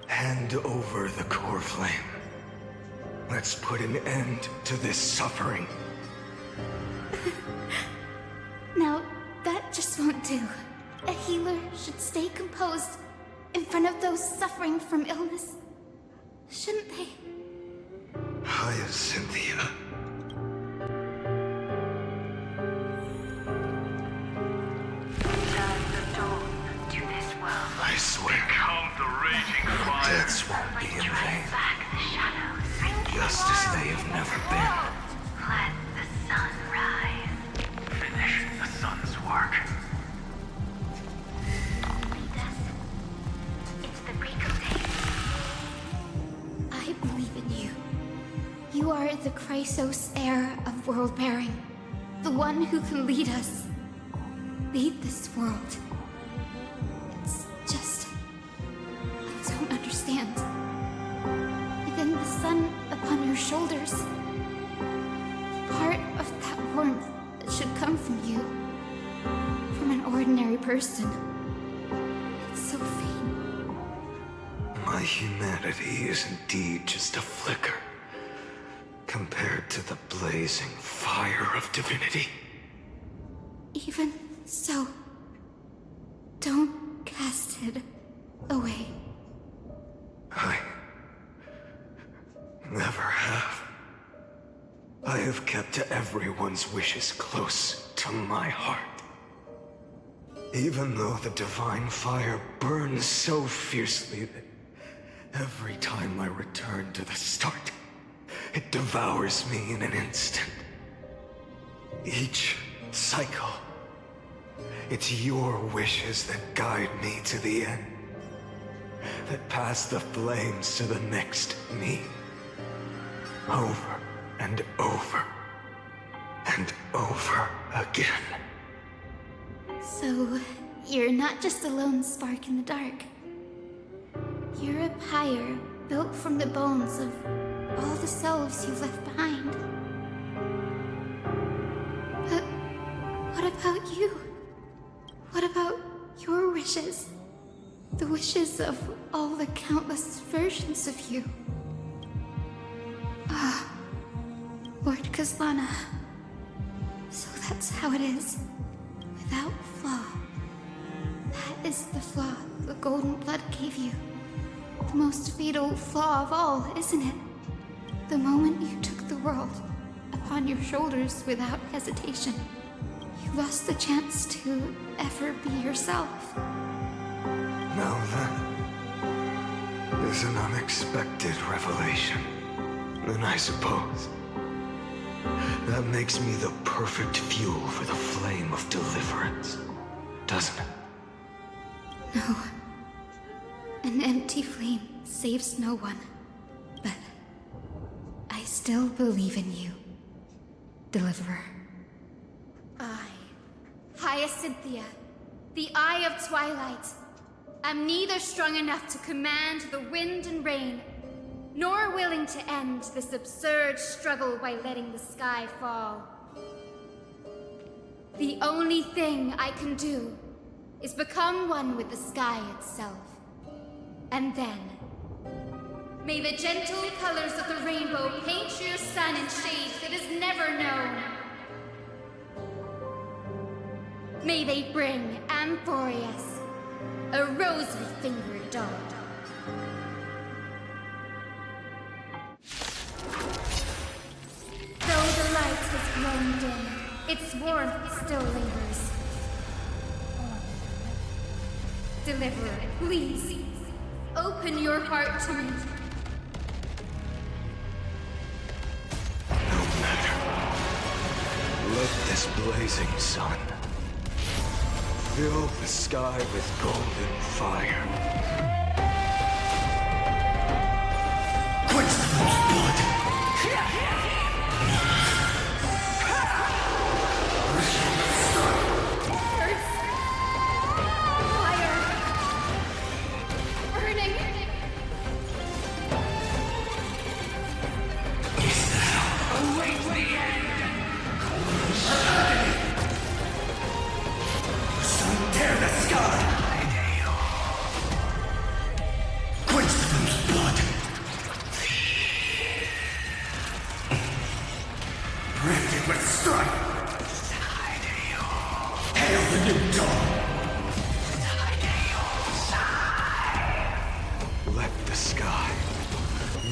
Hand over the core flame. Let's put an end to this suffering. No, that just won't do. A healer should stay composed in front of those suffering from illness. Shouldn't they? Hyacinthia. I swear, deaths won't be in vain. Just as they have never been. Let the sun rise. Finish the sun's work. It's the Rico. I believe in you. You are the Chrysos heir of world bearing. The one who can lead us. Lead this world. It's just... I don't understand. Even the sun upon your shoulders. Part of that warmth that should come from you. From an ordinary person. It's so faint. My humanity is indeed just a flicker compared to the blazing fire of divinity. Even so, don't cast it away. I never have. I have kept everyone's wishes close to my heart. Even though the divine fire burns so fiercely that every time I return to the start, it devours me in an instant. Each cycle, it's your wishes that guide me to the end. That pass the flames to the next me. Over and over and over again. So, you're not just a lone spark in the dark. You're a pyre built from the bones of all the selves you've left behind. But what about you? What about your wishes? The wishes of all the countless versions of you. Ah, Lord Kazlana. So that's how it is. Without flaw. That is the flaw the golden blood gave you. The most fatal flaw of all, isn't it? The moment you took the world upon your shoulders without hesitation, you lost the chance to ever be yourself. Now that is an unexpected revelation. And I suppose that makes me the perfect fuel for the flame of deliverance, doesn't it? No. An empty flame saves no one. But I still believe in you, Deliverer. I, Hyacinthia, the Eye of Twilight, am neither strong enough to command the wind and rain, nor willing to end this absurd struggle by letting the sky fall. The only thing I can do is become one with the sky itself. And then, may the gentle colors of the rainbow paint your sun in shades it has never known. May they bring Amphoreus, a rosy-fingered dog. Though the light has grown dim, its warmth still lingers. Deliverer, please, open your heart to me. No matter. Let this blazing sun fill the sky with golden fire. Quench the blood! Tear the sky! Let the sky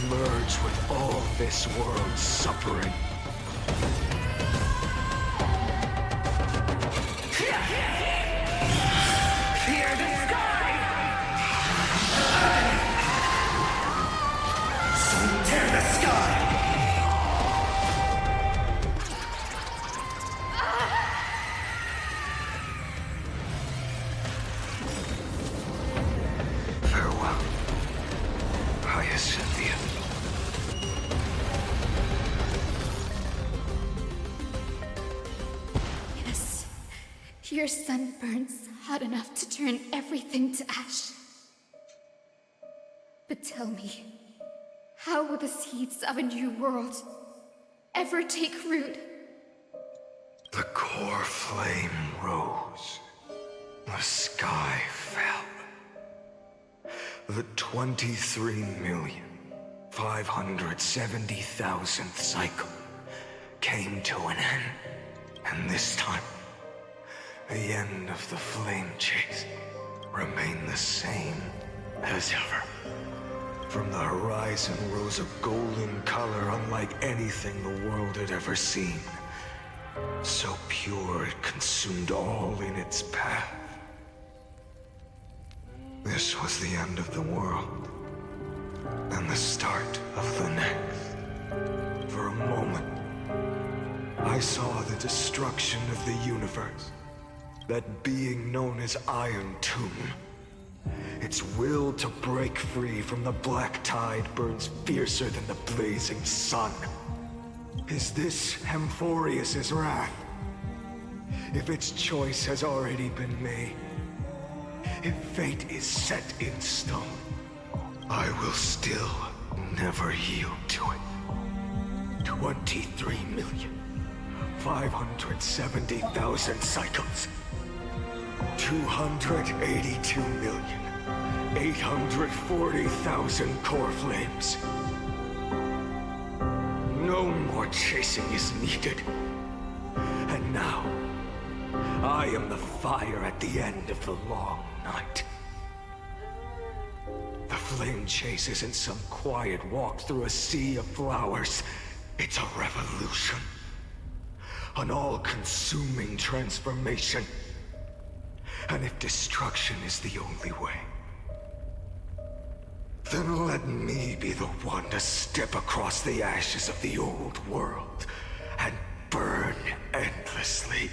merge with all this world's suffering. Fear the sky! Tear the sky! Farewell, Hyacinthia. Yes, your sun burns hot enough to turn everything to ash. But tell me, how will the seeds of a new world ever take root? The core flame rose. The sky fell. The 23,570,000th cycle came to an end. And this time, the end of the flame chase remained the same as ever. From the horizon rose a golden color unlike anything the world had ever seen. So pure it consumed all in its path. This was the end of the world, and the start of the next. For a moment, I saw the destruction of the universe, that being known as Iron Tomb. Its will to break free from the black tide burns fiercer than the blazing sun. Is this Amphoreus' wrath? If its choice has already been made, if fate is set in stone, I will still never yield to it. 23,570,000 cycles. 282,840,000 core flames. No more chasing is needed. And now, I am the fire at the end of the long night. The flame chase isn't some quiet walk through a sea of flowers. It's a revolution. An all-consuming transformation. And if destruction is the only way, then let me be the one to step across the ashes of the old world and burn endlessly.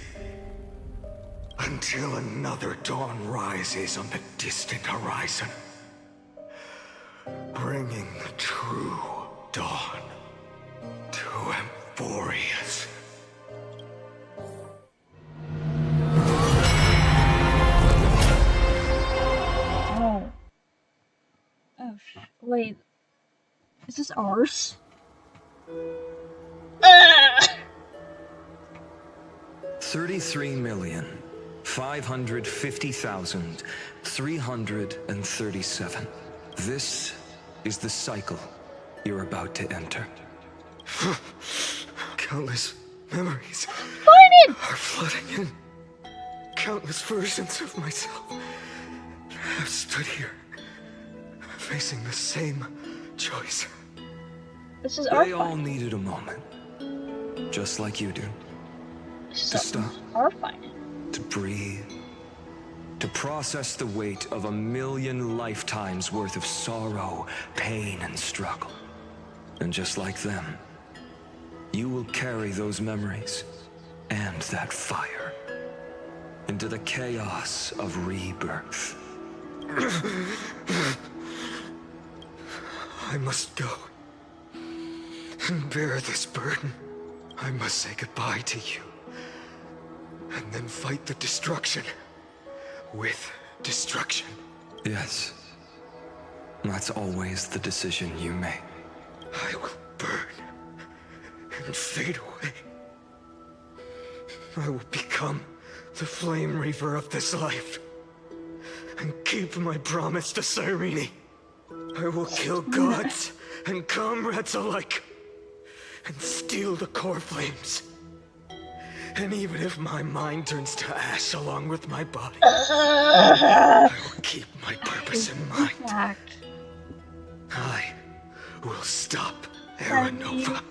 Until another dawn rises on the distant horizon, bringing the true dawn to Amphoreus. Wait, is this ours? 33,550,337. This is the cycle you're about to enter. Countless memories are flooding in. Countless versions of myself have stood here, facing the same choice. This is our They all needed a moment, just like you do. To stop, to breathe, to process the weight of 1,000,000 lifetimes worth of sorrow, pain, and struggle. And just like them, you will carry those memories and that fire into the chaos of rebirth. I must go and bear this burden. I must say goodbye to you, and then fight the destruction with destruction. Yes, that's always the decision you make. I will burn and fade away. I will become the flame reaver of this life and keep my promise to Cyrene. I will kill gods and comrades alike and steal the core flames And even if my mind turns to ash along with my body, I will keep my purpose in mind. I will stop Aranova.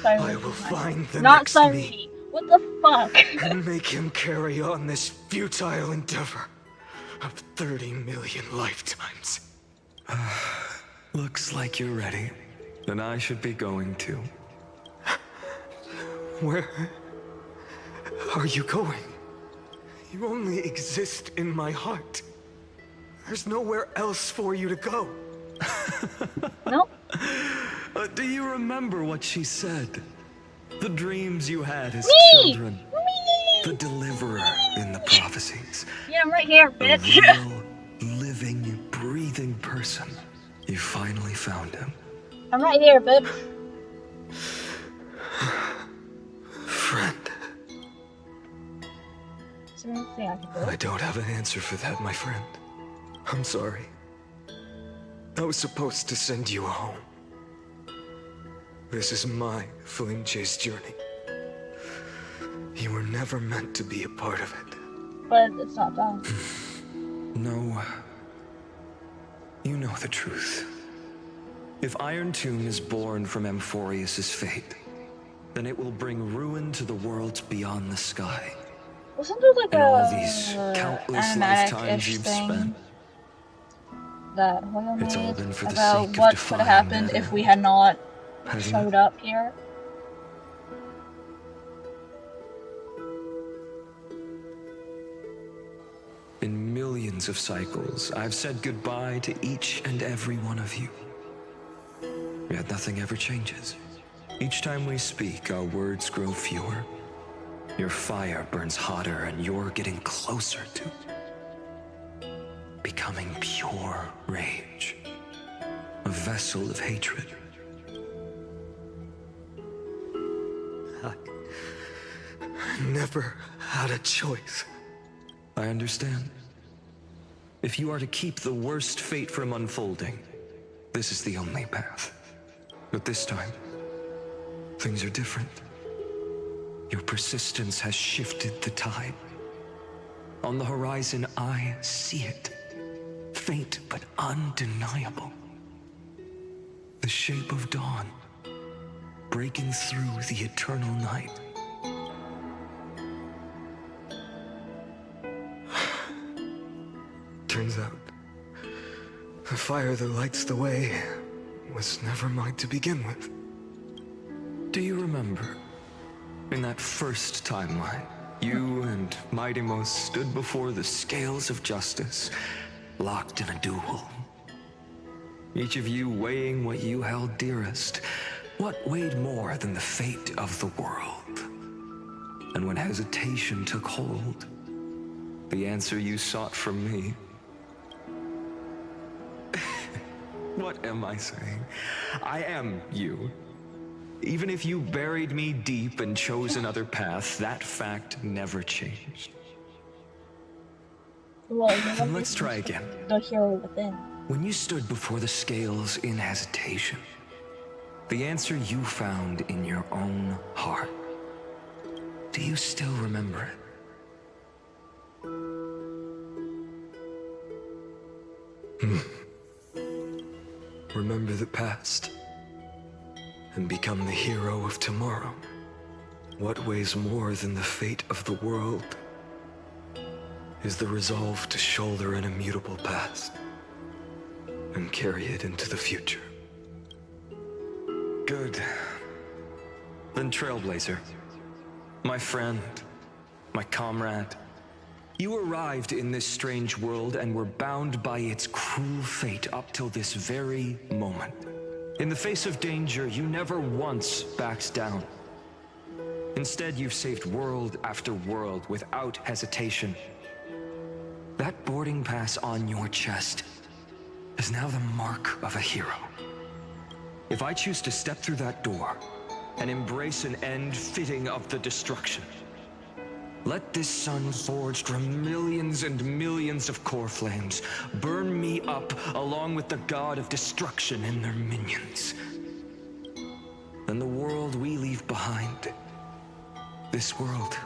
I will find the next me. What the fuck? And make him carry on this futile endeavor of 30 million lifetimes. Looks like you're ready. Then I should be going too. Where are you going? You only exist in my heart. There's nowhere else for you to go. Nope. Do you remember what she said? The dreams you had as children. The deliverer in the prophecies. Yeah, I'm right here, bitch. A real, living, breathing person. You finally found him. I'm right here, bitch. Friend. Is there anything I can do? I don't have an answer for that, my friend. I'm sorry. I was supposed to send you home. This is my flame chase journey. You were never meant to be a part of it. But it's not done. No. You know the truth. If Iron Tomb is born from Amphoreus' fate, then it will bring ruin to the worlds beyond the sky. Wasn't there like and all these countless lifetimes you've spent. That Hoyle It's all made been for the about sake of what would defying have happened that if we had not hasn't showed it? up here. In millions of cycles, I've said goodbye to each and every one of you. Yet nothing ever changes. Each time we speak, our words grow fewer. Your fire burns hotter, and you're getting closer to becoming pure rage. A vessel of hatred. I never had a choice. I understand. If you are to keep the worst fate from unfolding, this is the only path. But this time, things are different. Your persistence has shifted the tide. On the horizon, I see it. Faint but undeniable. The shape of dawn, breaking through the eternal night. Turns out, the fire that lights the way was never mine to begin with. Do you remember, in that first timeline, you and Mightimos stood before the scales of justice, locked in a duel? Each of you weighing what you held dearest. What weighed more than the fate of the world? And when hesitation took hold, the answer you sought from me. What am I saying? I am you. Even if you buried me deep and chose another path, that fact never changed. Well, Then let's try again. The hero within. When you stood before the scales in hesitation, the answer you found in your own heart, do you still remember it? Remember the past and become the hero of tomorrow. What weighs more than the fate of the world is the resolve to shoulder an immutable past and carry it into the future. Good. Then Trailblazer, my friend, my comrade, you arrived in this strange world and were bound by its cruel fate up till this very moment. In the face of danger, you never once backed down. Instead, you've saved world after world without hesitation. That boarding pass on your chest is now the mark of a hero. If I choose to step through that door and embrace an end fitting of the destruction, let this sun forged from millions and millions of core flames burn me up along with the god of destruction and their minions. Then the world we leave behind this world,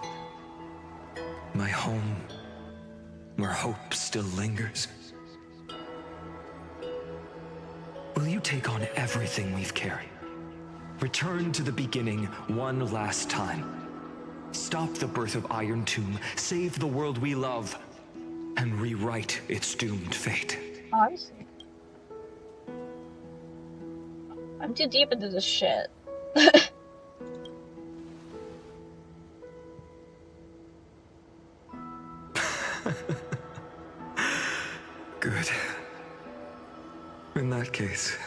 my home, where hope still lingers. Will you take on everything we've carried? Return to the beginning one last time. Stop the birth of Iron Tomb, save the world we love, and rewrite its doomed fate. Honestly, I'm too deep into this shit. Good. In that case,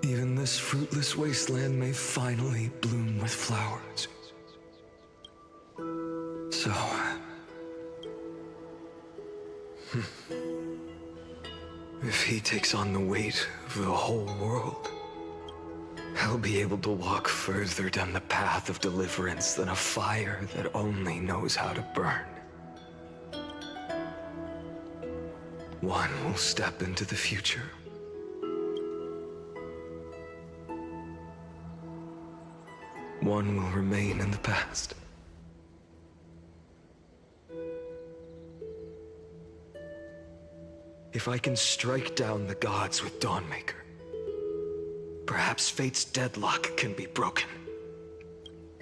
even this fruitless wasteland may finally bloom with flowers. So... if he takes on the weight of the whole world, I'll be able to walk further down the path of deliverance than a fire that only knows how to burn. One will step into the future. One will remain in the past. If I can strike down the gods with Dawnmaker, perhaps fate's deadlock can be broken.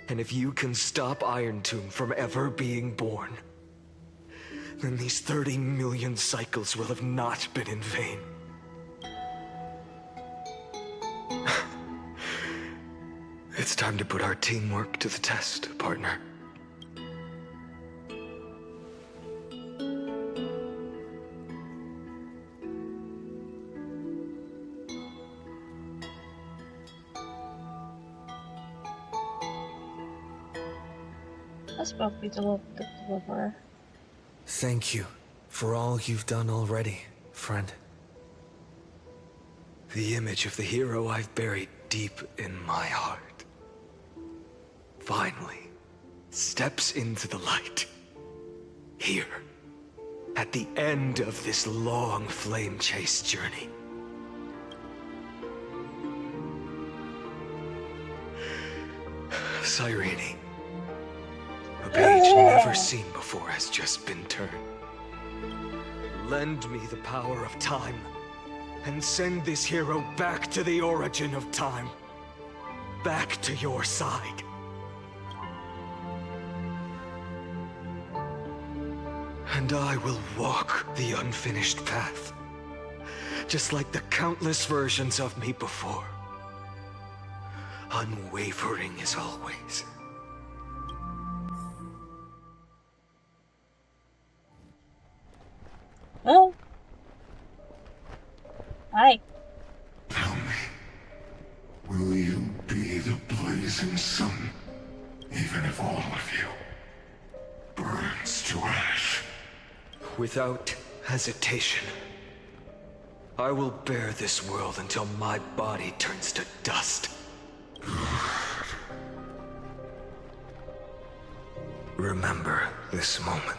And if you can stop Iron Tomb from ever being born, then these 30 million cycles will have not been in vain. It's time to put our teamwork to the test, partner. Let's both be the deliverer. Thank you for all you've done already, friend. The image of the hero I've buried deep in my heart finally steps into the light. Here, at the end of this long flame chase journey. Cyrene, a page never seen before has just been turned. Lend me the power of time, and send this hero back to the origin of time. Back to your side. And I will walk the unfinished path, just like the countless versions of me before. Unwavering as always. Oh. Hi. Tell me, will you be the blazing sun, even if all of you burns to ash? Without hesitation, I will bear this world until my body turns to dust. Remember this moment.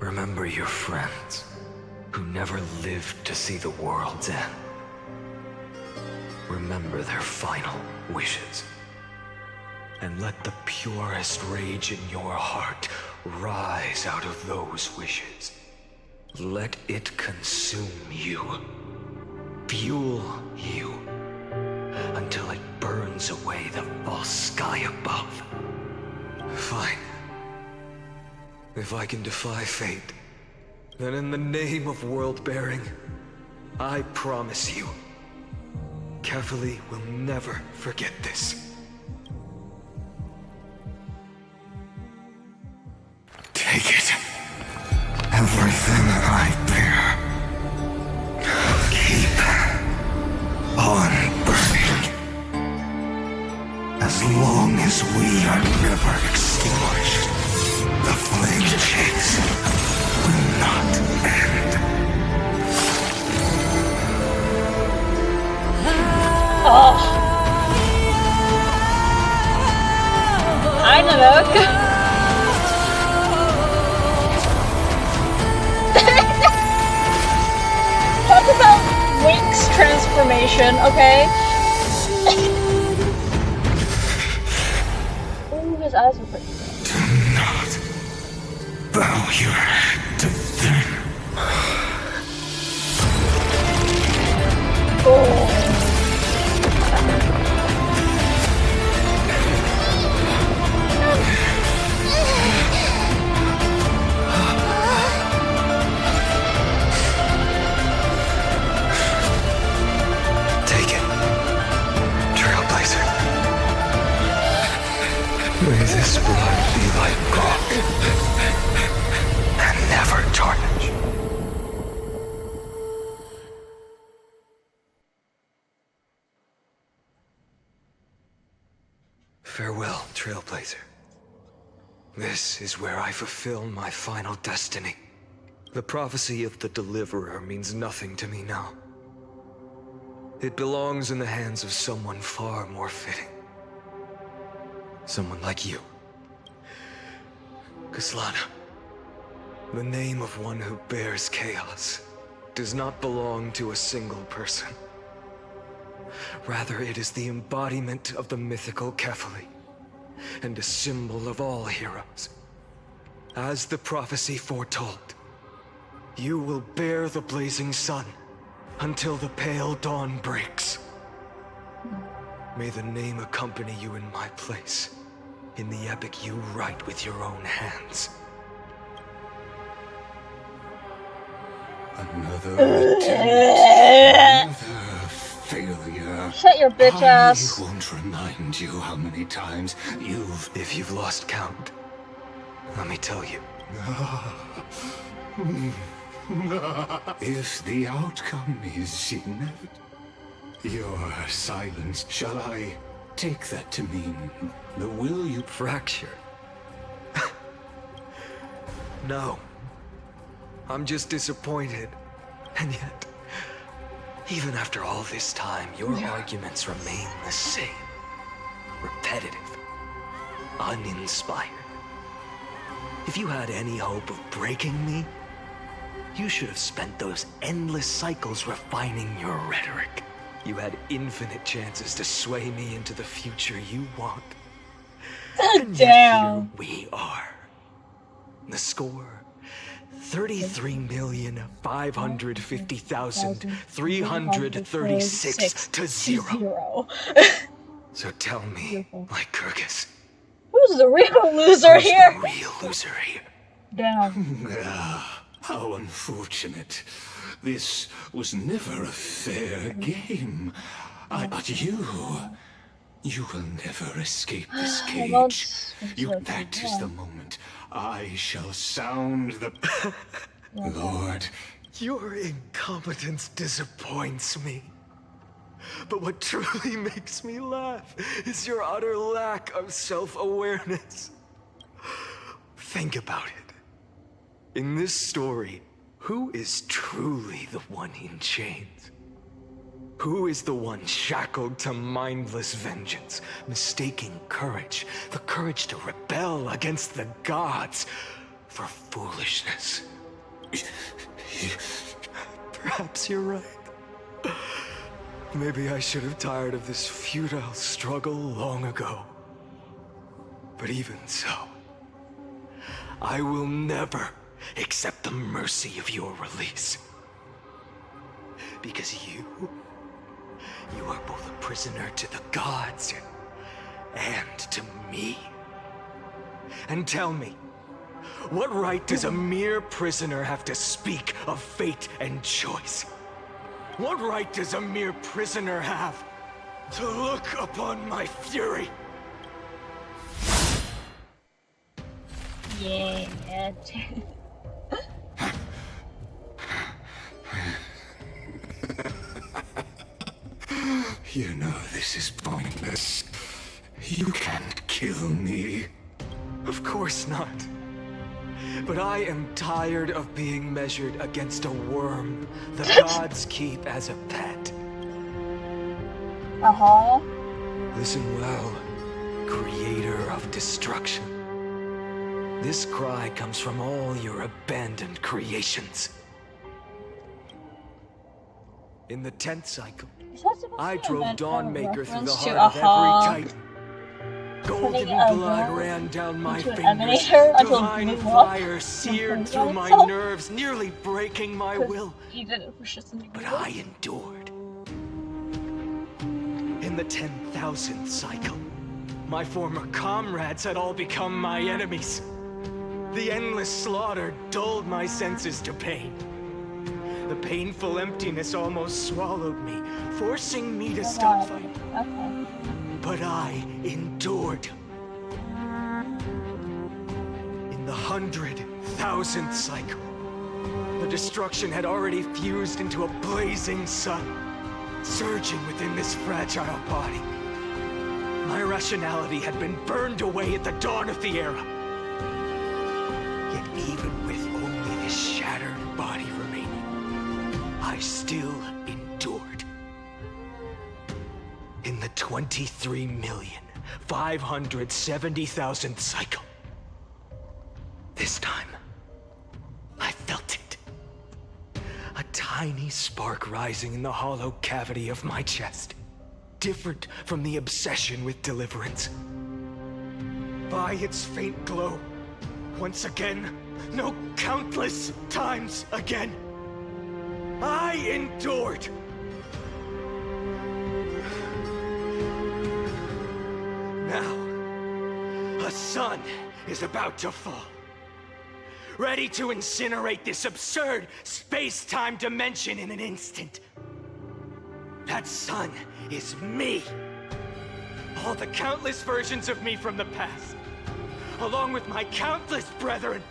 Remember your friends who never lived to see the world's end. Remember their final wishes. And let the purest rage in your heart rise out of those wishes. Let it consume you. Fuel you. Until it burns away the false sky above. Fine. If I can defy fate, then in the name of world-bearing, I promise you, Carefully will never forget this. Take it. Everything I bear. Keep on burning. As long as we are never extinguished, the flame chase will not end. Oh. I'm America. Talk about Wink's transformation, okay? his eyes are pretty good. Do not bow your head to them. Oh. May this blood be like gold and never tarnish. Farewell, Trailblazer. This is where I fulfill my final destiny. The prophecy of the Deliverer means nothing to me now. It belongs in the hands of someone far more fitting. Someone like you. Kaslana. The name of one who bears chaos does not belong to a single person. Rather, it is the embodiment of the mythical Kefali, and a symbol of all heroes. As the prophecy foretold, you will bear the blazing sun until the pale dawn breaks. May the name accompany you in my place, in the epic you write with your own hands. Another attempt, another failure. Shut your bitch ass. I won't remind you how many times you've... If you've lost count, let me tell you. If the outcome is inevitable, your silence, shall I take that to mean the will you... Fracture? No. I'm just disappointed. And yet, even after all this time, your arguments remain the same. Repetitive. Uninspired. If you had any hope of breaking me, you should have spent those endless cycles refining your rhetoric. You had infinite chances to sway me into the future you want. And yet here we are. The score, 33,550,336 to 0. So tell me, Lycurgus, who's the real loser here? The real loser here. Damn. How unfortunate. This was never a fair game. But you will never escape this cage. That is the moment I shall sound the... Lord. Your incompetence disappoints me. But what truly makes me laugh is your utter lack of self-awareness. Think about it. In this story, who is truly the one in chains? Who is the one shackled to mindless vengeance, mistaking courage, the courage to rebel against the gods, for foolishness? Perhaps you're right. Maybe I should have tired of this futile struggle long ago. But even so, I will never accept the mercy of your release. Because you are both a prisoner to the gods and to me. And tell me, what right does a mere prisoner have to speak of fate and choice? What right does a mere prisoner have to look upon my fury? Yeah. You know this is pointless. You can't kill me. Of course not. But I am tired of being measured against a worm the gods keep as a pet. Uh-huh. Listen well, creator of destruction. This cry comes from all your abandoned creations. In the 10th cycle, I drove Dawnmaker through the heart of every titan. Golden blood ran down my into an fingers. emanator until it Divine blew up fire seared and through on my itself. nerves, nearly breaking my will. He did it for shits and But giggles. I endured. In the 10,000th cycle, my former comrades had all become my enemies. The endless slaughter dulled my senses to pain. The painful emptiness almost swallowed me, forcing me to stop fighting. Okay. But I endured. In the 100,000th cycle, the destruction had already fused into a blazing sun, surging within this fragile body. My rationality had been burned away at the dawn of the era. Yet even with only this shattered body remaining, I still endured. In the 23,570,000th cycle, this time, I felt it. A tiny spark rising in the hollow cavity of my chest, different from the obsession with deliverance. By its faint glow, once again, no, countless times again, I endured. Now, a sun is about to fall, ready to incinerate this absurd space-time dimension in an instant. That sun is me. All the countless versions of me from the past, along with my countless brethren,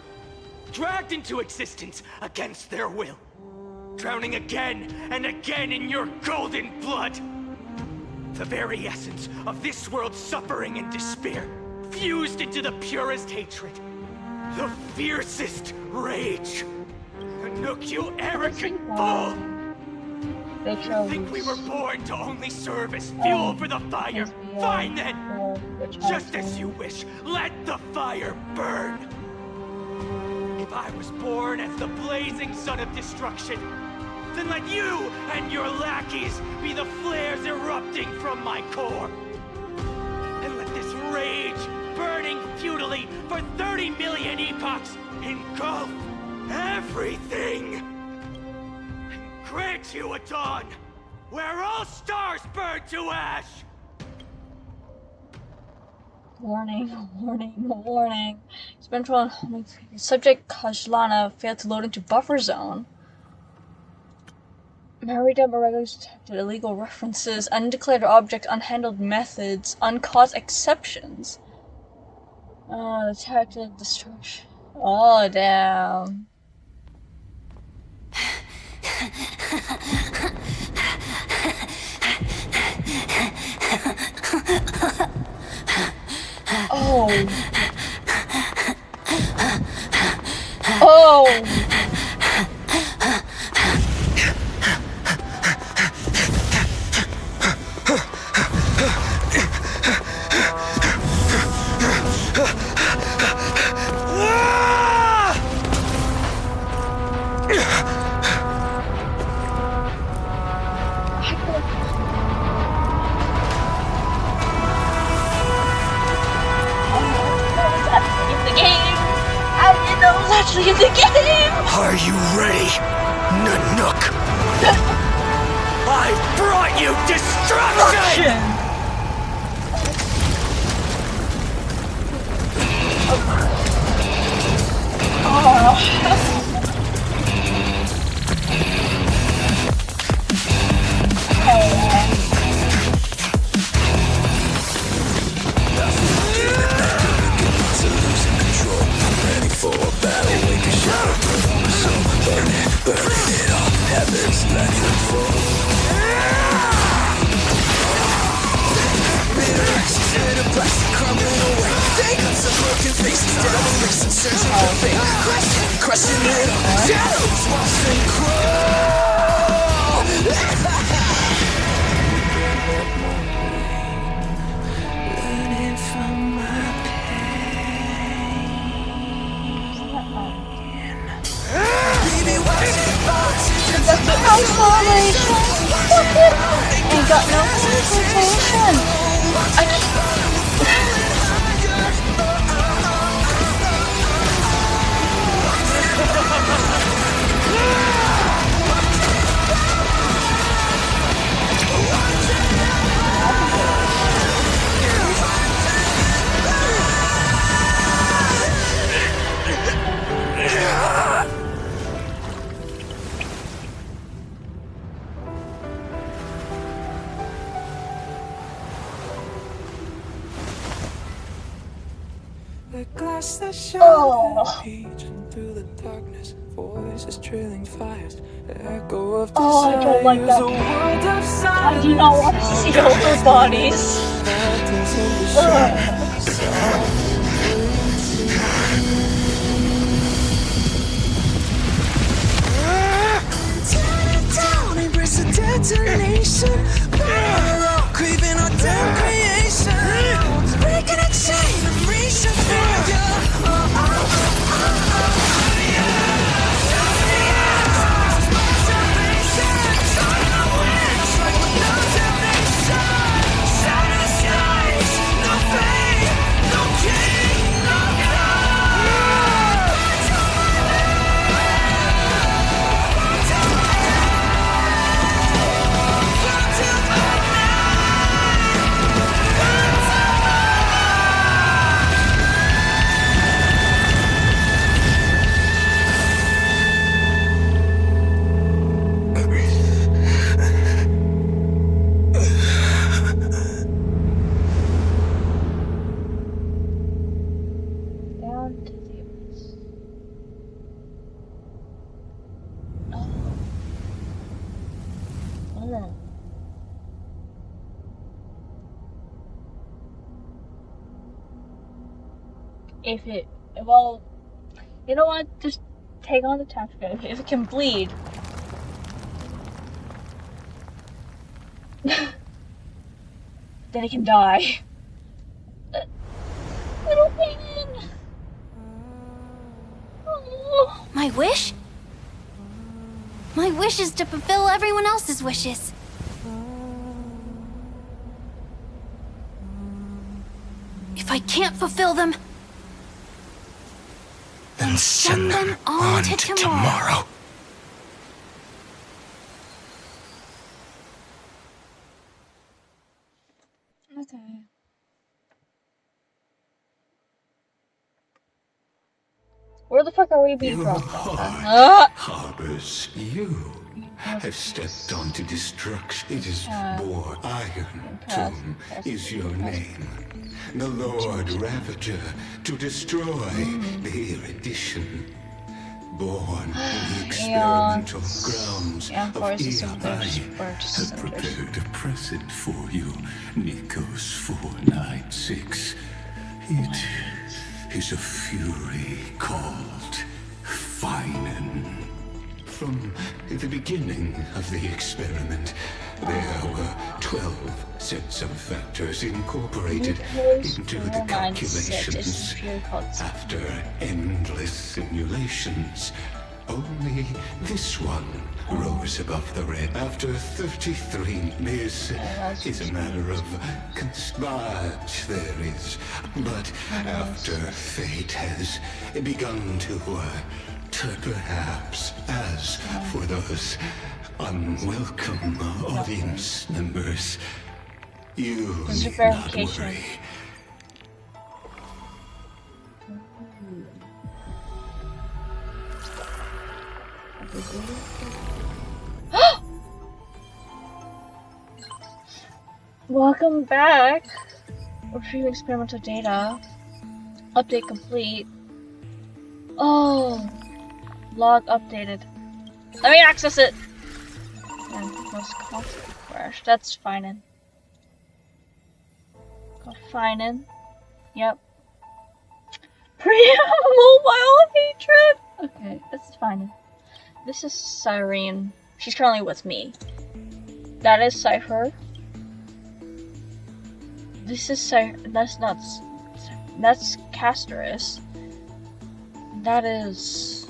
dragged into existence against their will, drowning again and again in your golden blood. The very essence of this world's suffering and despair, fused into the purest hatred, the fiercest rage. Nook, you arrogant fool! You think we were born to only serve as fuel for the fire? Fine then! Just as you wish, let the fire burn! If I was born as the blazing sun of destruction, then let you and your lackeys be the flares erupting from my core. And let this rage, burning futilely for 30 million epochs, engulf everything. And grant you a dawn where all stars burn to ash. Warning, warning, warning. Spectral subject Kajlana failed to load into buffer zone. Merida Morelos detected illegal references, undeclared objects, unhandled methods, uncaused exceptions. Detected destruction. Oh, damn. Oh. Oh. Actually in the game! Are you ready, Nanook? I brought you destruction! Ain't got no consultation. across the shoulder, reaching through the darkness, voices trailing fires, echo of desires. I don't like that. I do not want to see over bodies. Down, embrace the detonation. Craving our damn creation. Breaking a chain, I'm reaching for you. If it, well, you know what? Just take on the task. If it can bleed, then it can die. Little pain. Oh. My wish? My wish is to fulfill everyone else's wishes. If I can't fulfill them, then send them on to tomorrow. Okay. Where the fuck are we being Your from? heart harbors you. Have stepped onto destruction. It is born. Iron Tomb is your name. The Lord Ravager to destroy the erudition. Born in the experimental grounds of Amphoreus AI, have prepared a present for you, Nikos 496. It is a fury called Feinen. From the beginning of the experiment, there were 12 sets of factors incorporated into the calculations. After endless simulations, only this one rose above the red. After 33, this is a matter of but there is. But after fate has begun to perhaps, as for those unwelcome audience members, you need not worry. Welcome back. Retrieve experimental data. Update complete. Oh, log updated. Let me access it. And most conflict crash. That's fine. Got fine. Yep. Pre-mobile hatred. Okay, that's fine. This is Cyrene. She's currently with me. That is Cypher. This is that's not. That's Casterus. That is.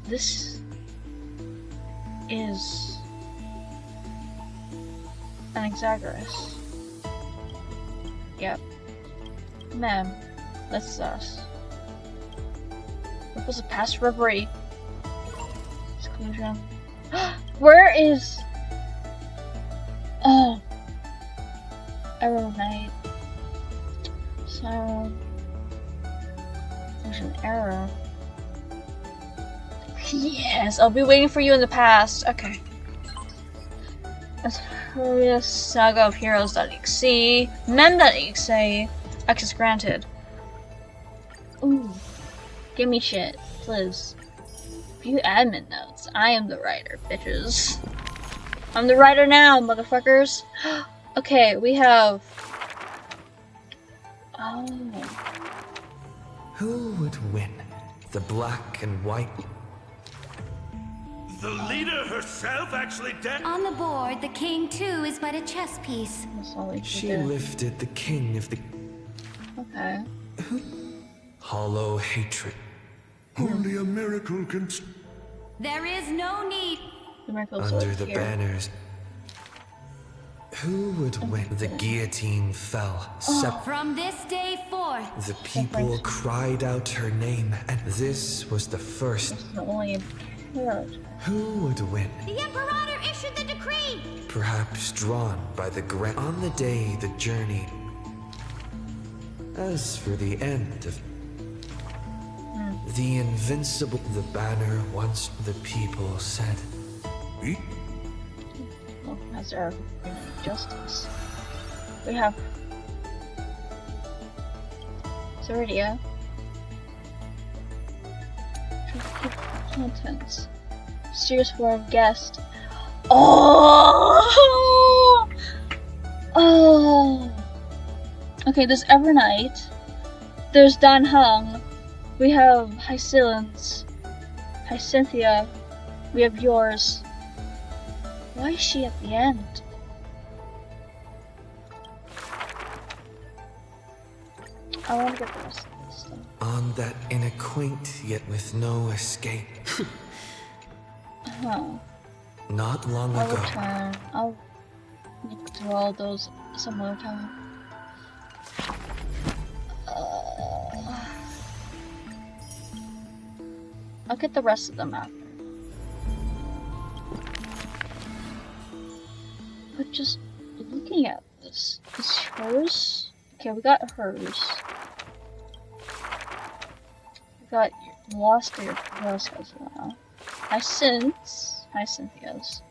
This is an Exagerous. Yep. Ma'am, that's us. What was a past reverie? Exclusion. Where is? Oh. Arrow Knight. So there's an error. Yes, I'll be waiting for you in the past. Okay. Amphoreus, Saga of Heroes.exe, Mem.exe, Access granted. Ooh. Give me shit, please. View admin notes. I am the writer, bitches. I'm the writer now, motherfuckers. Okay, we have... Oh. Who would win? The black and white? The leader herself actually dead? On the board, the king too is but a chess piece. She lifted the king of the... Okay. Hollow hatred. Only a miracle can... There is no need. Under the banners. Who would win? The guillotine fell. From this day forth. The people cried out her name, and this was the first. Who would win? The Imperator issued the decree. Perhaps drawn by the grand. On the day the journey. As for the end of the invincible, the banner once the people said. Well, as our justice, we have Zerdia. Contents. Serious foreign guest. Oh! Oh! Okay, there's Evernight. There's Dan Hung. We have Hyacinthia. We have yours. Why is she at the end? I want to get the rest of this stuff. On that inacquaint yet with no escape. Not long I'll ago. return. I'll look through all those some other time. I'll get the rest of them after. But just looking at this, is hers? Okay, we got hers. We got lost your Rose as well. Hyacinthia's.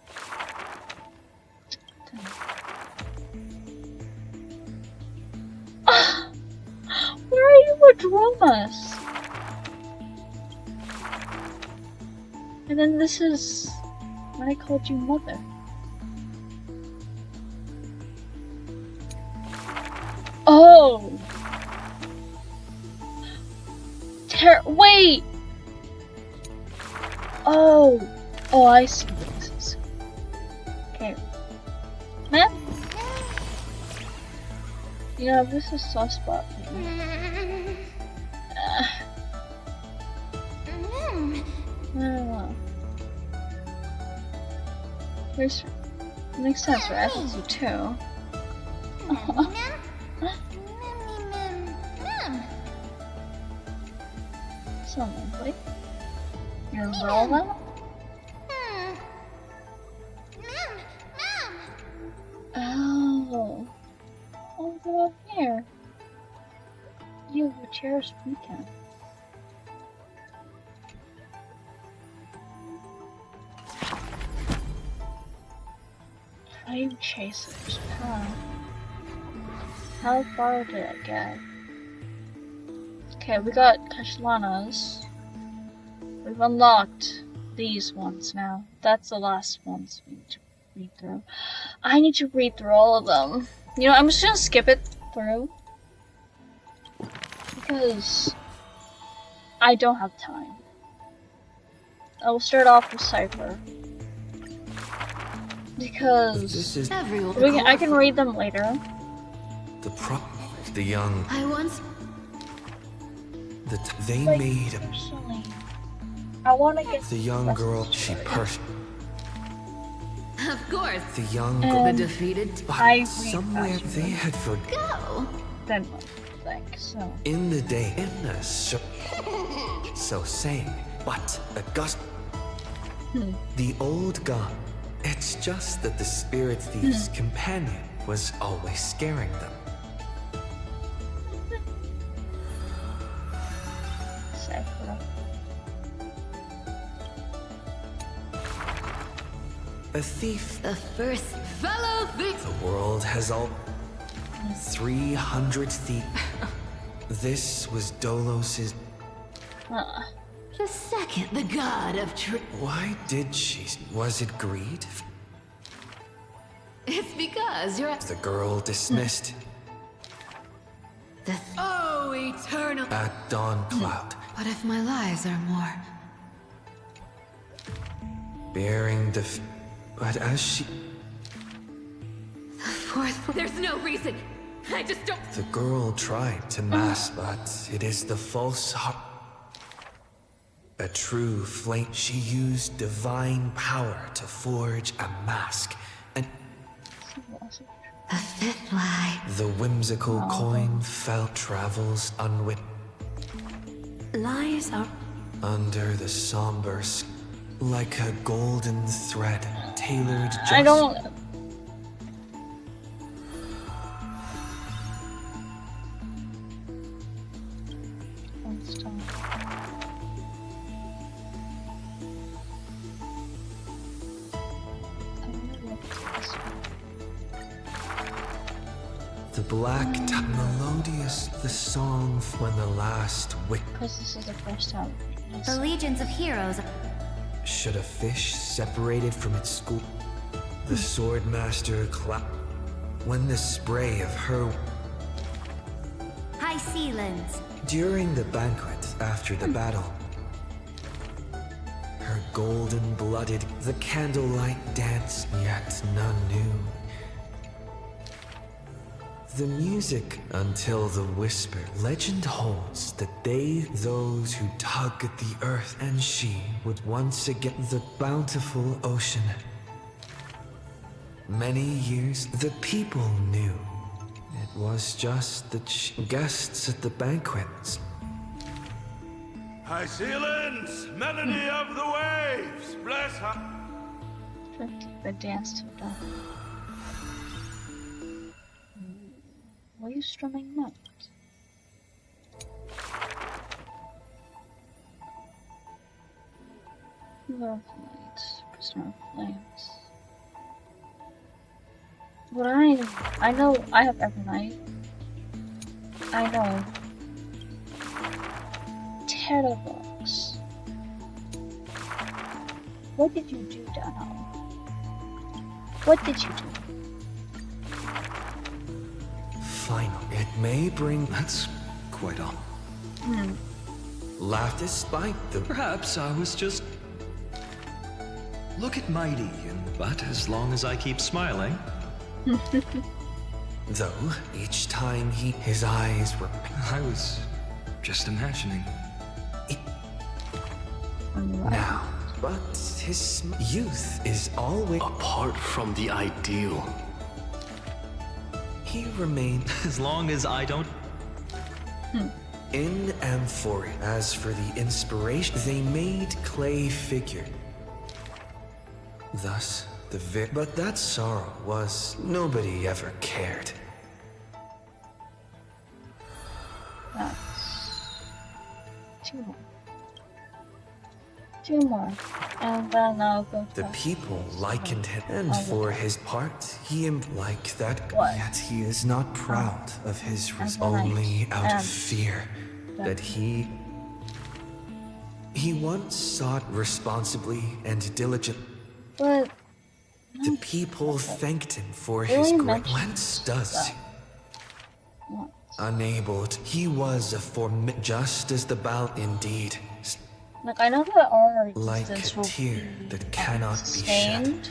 Where are you, Madromas? And then this is when I called you mother. Oh! Wait! Oh! Oh, I see what this is. Okay. Man? You know, this is soft spot for me. I don't know. Here's... Makes sense, right? I think too. So lovely. You're rolling? Oh. Oh, go up here. You have a cherished weekend. Flame chasers, huh? How far did I get? Okay, we got Kashlana's. We've unlocked these ones now. That's the last ones we need to read through. I need to read through all of them. You know, I'm just gonna skip it through. Because I don't have time. I will start off with Cypher. Because I can read them later. The young. I once. They like, made personally, I want to get the young girl. She pursed. Of course. The young girl. The defeated. I somewhere they had forgotten. Go. Then like so. In the day, in a so saying, but August. The old god. It's just that the spirit thief's companion was always scaring them. A thief. The first fellow thief. The world has all. 300 feet. This was Dolos's. The second, the god of Why did she? Was it greed? It's because you're The girl dismissed Oh, eternal. at Dawn Cloud, What if my lies are more? bearing the. But as she. There's no reason. I just don't. The girl tried to mask, but it is the false heart. A true flame. She used divine power to forge a mask, and the fifth lie. the whimsical coin fell travels unwit Lies are. under the somber like a golden thread tailored just. I don't. The black melodious, the song when the last wick. Because this is the first time. The legions of heroes. Should a fish separated from its school? The swordmaster clap when the spray of her. High Sealands. During the banquet after the battle. Her golden blooded, the candlelight dance, yet none knew. The music until the whisper. Legend holds that those who tug at the earth and she would once again the bountiful ocean. Many years the people knew. It was just the guests at the banquets. High Sealands, melody of the waves, bless her. The dance to that. Were you strumming notes? Love Nights, Prisoner of Flames. But I know I have Evernight. I know. Terrorbox. What did you do, Dano? What did you do? Final. It may bring. That's quite all. Laugh despite the. Perhaps I was just. Look at Mighty, but as long as I keep smiling. Though each time his eyes were. I was just imagining. Now, but his youth is always apart from the ideal. He remained as long as I don't. In Amphoreus. As for the inspiration, they made clay figure. Thus, but that sorrow was nobody ever cared. Two more. And then I'll go to the people likened him, and for his part, he like that. Yet he is not proud of his only out of fear that he once sought responsibly and diligently. But the people thanked him for his great. Whence does he? Unable to, he was a just as the bout indeed. Like I know that our like a tear that cannot be shed.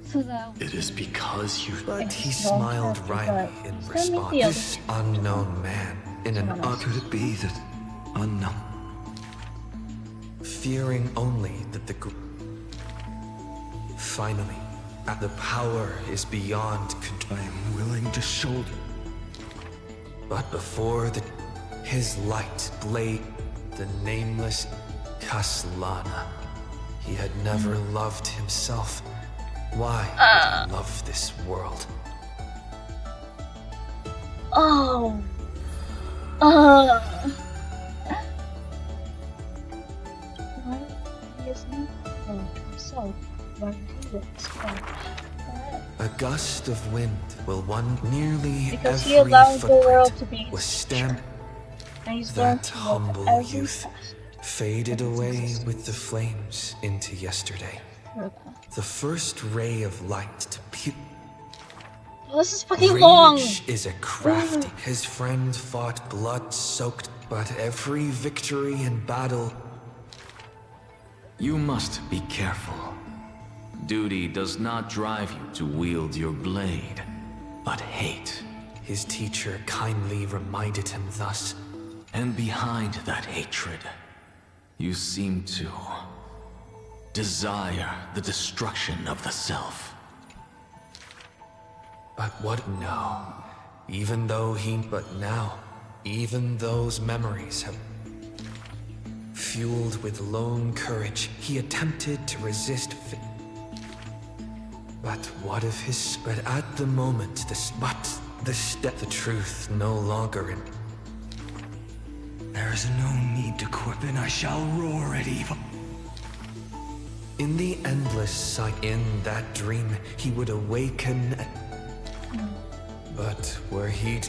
So that it is because you. But he smiled wryly in response. This unknown man in an Could it be that unknown? Fearing only that the finally, the power is beyond control. I am willing to shoulder. But before his light blade. The nameless Caslana. He had never loved himself. Why would he love this world? Oh. Why he is not loved himself? Why he is A gust of wind will one nearly because he every allowed the footprint world to be was stamped. and he's going That to love humble every youth faded away with the flames into yesterday. The first ray of light to this is fucking long. Rage is a crafty. His friend fought blood-soaked, but every victory in battle. You must be careful. Duty does not drive you to wield your blade, but hate. His teacher kindly reminded him thus. And behind that hatred, you seem to desire the destruction of the self. But what no? Even though but now, even those memories have fueled with lone courage, he attempted to resist. But what if but at the moment, the truth no longer in. There is no need to quip, and I shall roar at evil. In the endless sight, in that dream, he would awaken. But where he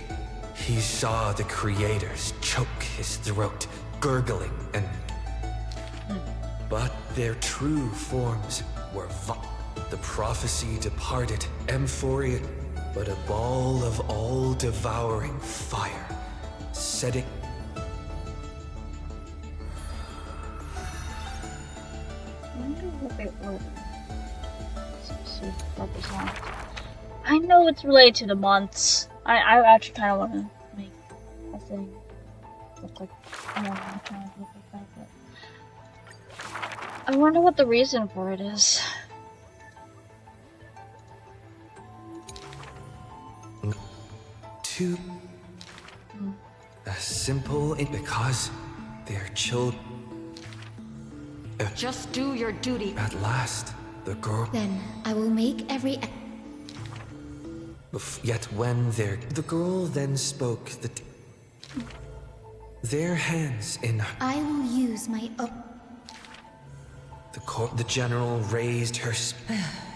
saw the creators choke his throat, gurgling and. But their true forms were the prophecy departed, Amphoreus, but a ball of all-devouring fire, setting. I know it's related to the months. I actually kind of want to make a thing look like kind of look like that, but I wonder what the reason for it is. Too simple because they're children. Just do your duty. At last, the girl. Then I will make every. Yet when the girl then spoke their hands in. I will use my. The general raised her.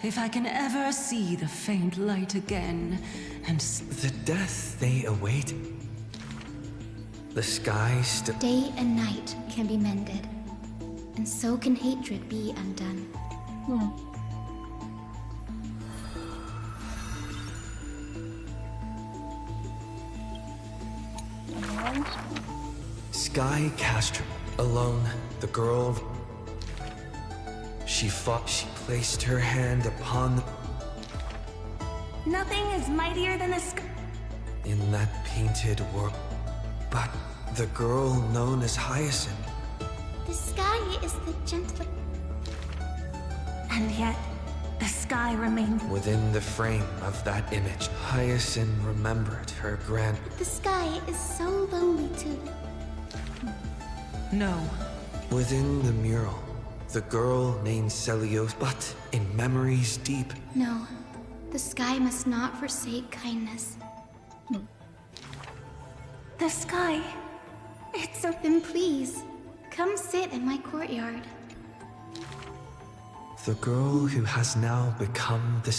If I can ever see the faint light again, and the death they await. The sky still. Day and night can be mended, and so can hatred be undone. Sky Castro, alone, the girl. She placed her hand upon. Nothing is mightier than the sky. In that painted world. But the girl known as Hyacinth. The sky is the gentle. And yet, the sky remained. Within the frame of that image, Hyacinth remembered her grand. The sky is so lonely too. No. Within the mural, the girl named Celios, but in memories deep. No, the sky must not forsake kindness. The sky. It's so. Then please, come sit in my courtyard. The girl who has now become the.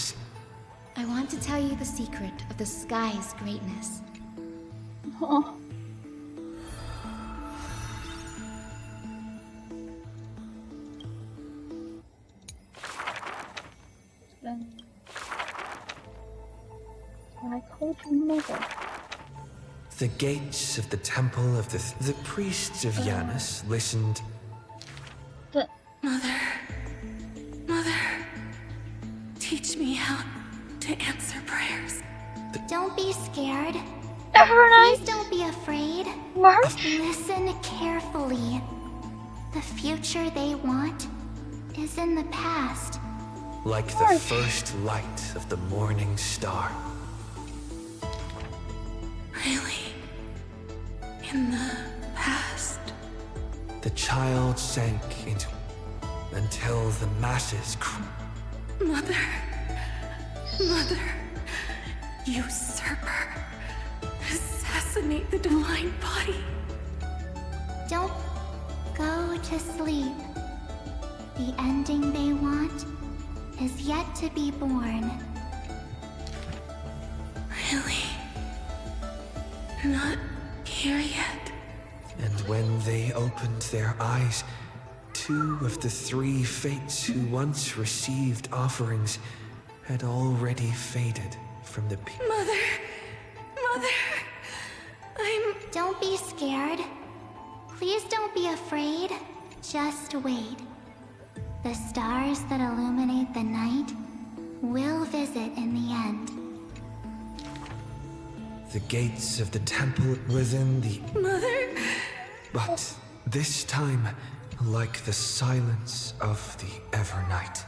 I want to tell you the secret of the sky's greatness. Oh. When I called you mother. The gates of the temple of the priests of Janus listened. Mother, teach me how to answer prayers. Don't be scared. Please don't be afraid. Listen carefully. The future they want is in the past. Like the first light of the morning star. Really? In the past? The child sank into until the masses Mother, usurper, assassinate the divine body. Don't go to sleep. The ending they want is yet to be born. Not here yet. And when they opened their eyes, 2 of the 3 fates who once received offerings had already faded from the peak. Mother! Don't be scared. Please don't be afraid. Just wait. The stars that illuminate the night will visit in the end. The gates of the temple within the... Mother! But this time, like the silence of the Evernight.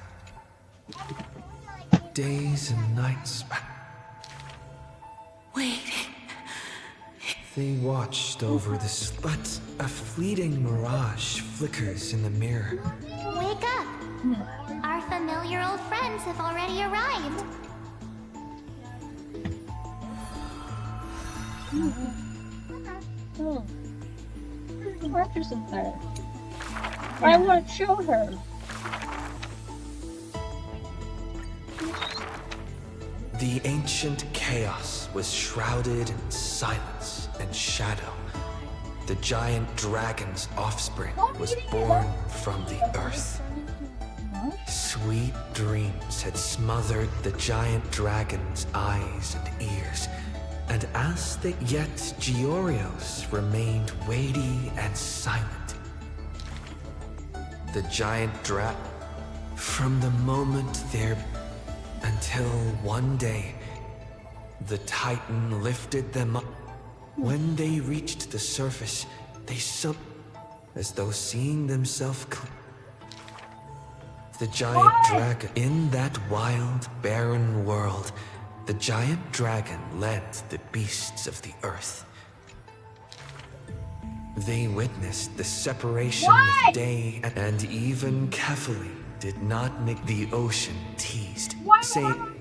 Days and nights... Wait. They watched over the but a fleeting mirage flickers in the mirror. Wake up! Our familiar old friends have already arrived. Oh. The markers in there. I want to show her. The ancient chaos was shrouded in silence and shadow. The giant dragon's offspring was born from the earth. Sweet dreams had smothered the giant dragon's eyes and ears, and as the yet Georios remained weighty and silent. The giant from the moment there until one day, the Titan lifted them up. When they reached the surface, they sunk as though seeing themselves. The giant dragon in that wild, barren world, the giant dragon led the beasts of the earth. They witnessed the separation of day and even Kefali did not make the ocean teased, saying,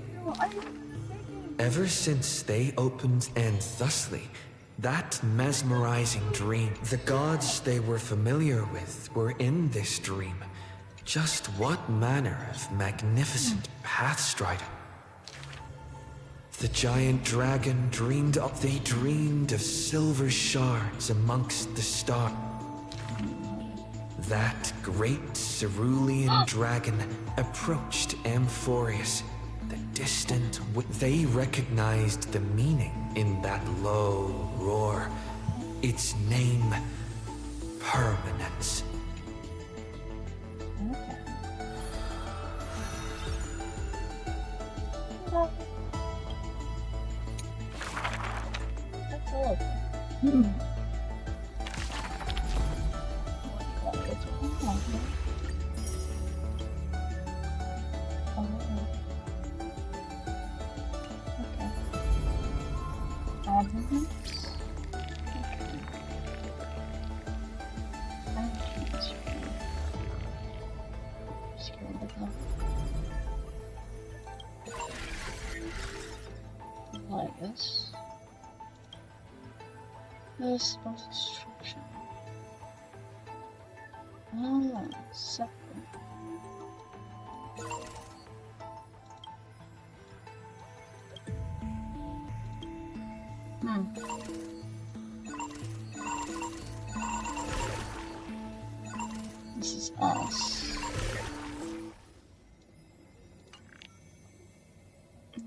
ever since they opened and thusly, that mesmerizing dream, the gods they were familiar with were in this dream. Just what manner of magnificent pathstrider? The giant dragon dreamed they dreamed of silver shards amongst the stars. That great cerulean dragon approached Amphoreus, the distant they recognized the meaning in that low roar. Its name, Permanence. That's all. Like this. This was destruction. Ah, separate. This is us.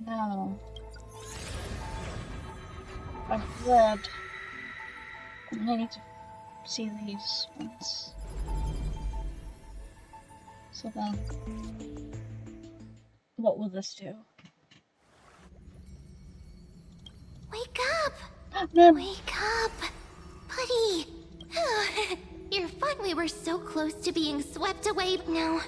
No. I've read. I need to see these ones. So then, what will this do? Wake up! Wake up! Buddy! You're fine. We were so close to being swept away. Now,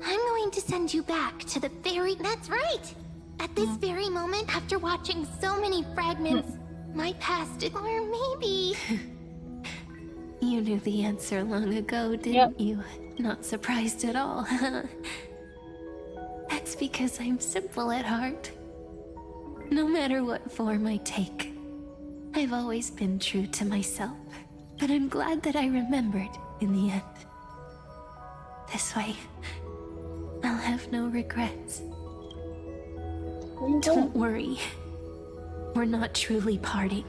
I'm going to send you back to the very... That's right! At this very moment, after watching so many fragments, my past... Or maybe... You knew the answer long ago, didn't you? Not surprised at all. That's because I'm simple at heart. No matter what form I take, I've always been true to myself. But I'm glad that I remembered in the end. This way, I'll have no regrets. Don't worry. We're not truly parting.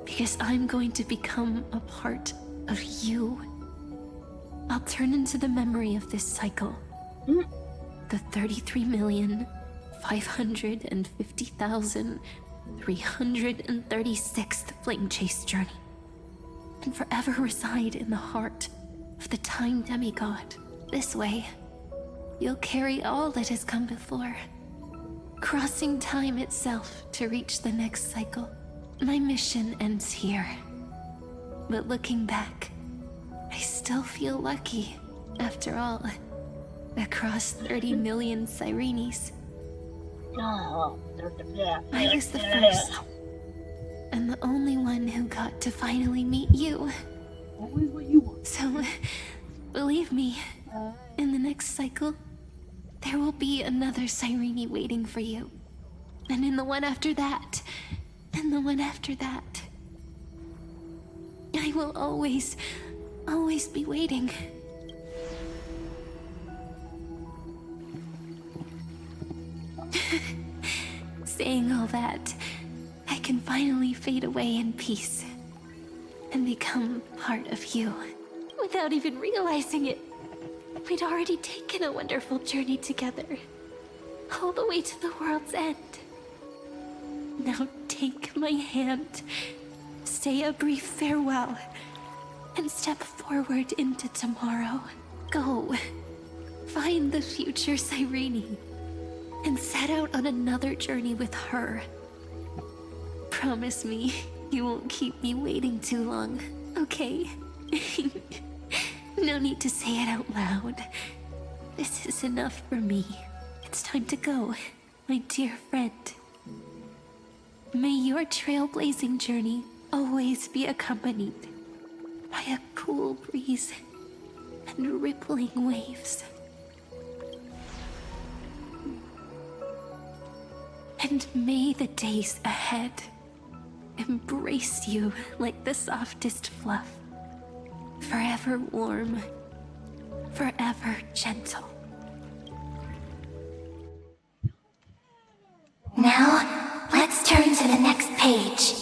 Because I'm going to become a part of you. I'll turn into the memory of this cycle. The 33,550,336th Flame Chase journey. And forever reside in the heart of the Time Demigod. This way, you'll carry all that has come before, crossing time itself to reach the next cycle. My mission ends here. But looking back, I still feel lucky, after all. Across 30 million Sirenes. I was the first, and the only one who got to finally meet you. Always what you want. So, believe me, in the next cycle, there will be another Sirene waiting for you. And in the one after that, and the one after that. I will always be waiting. Saying all that, I can finally fade away in peace and become part of you without even realizing it. We'd already taken a wonderful journey together, all the way to the world's end. Now take my hand, say a brief farewell, and step forward into tomorrow. Go, find the future Sirene, and set out on another journey with her. Promise me you won't keep me waiting too long, okay? No need to say it out loud. This is enough for me. It's time to go, my dear friend. May your trailblazing journey always be accompanied by a cool breeze and rippling waves. And may the days ahead embrace you like the softest fluff, forever warm, forever gentle. Now, let's turn to the next page.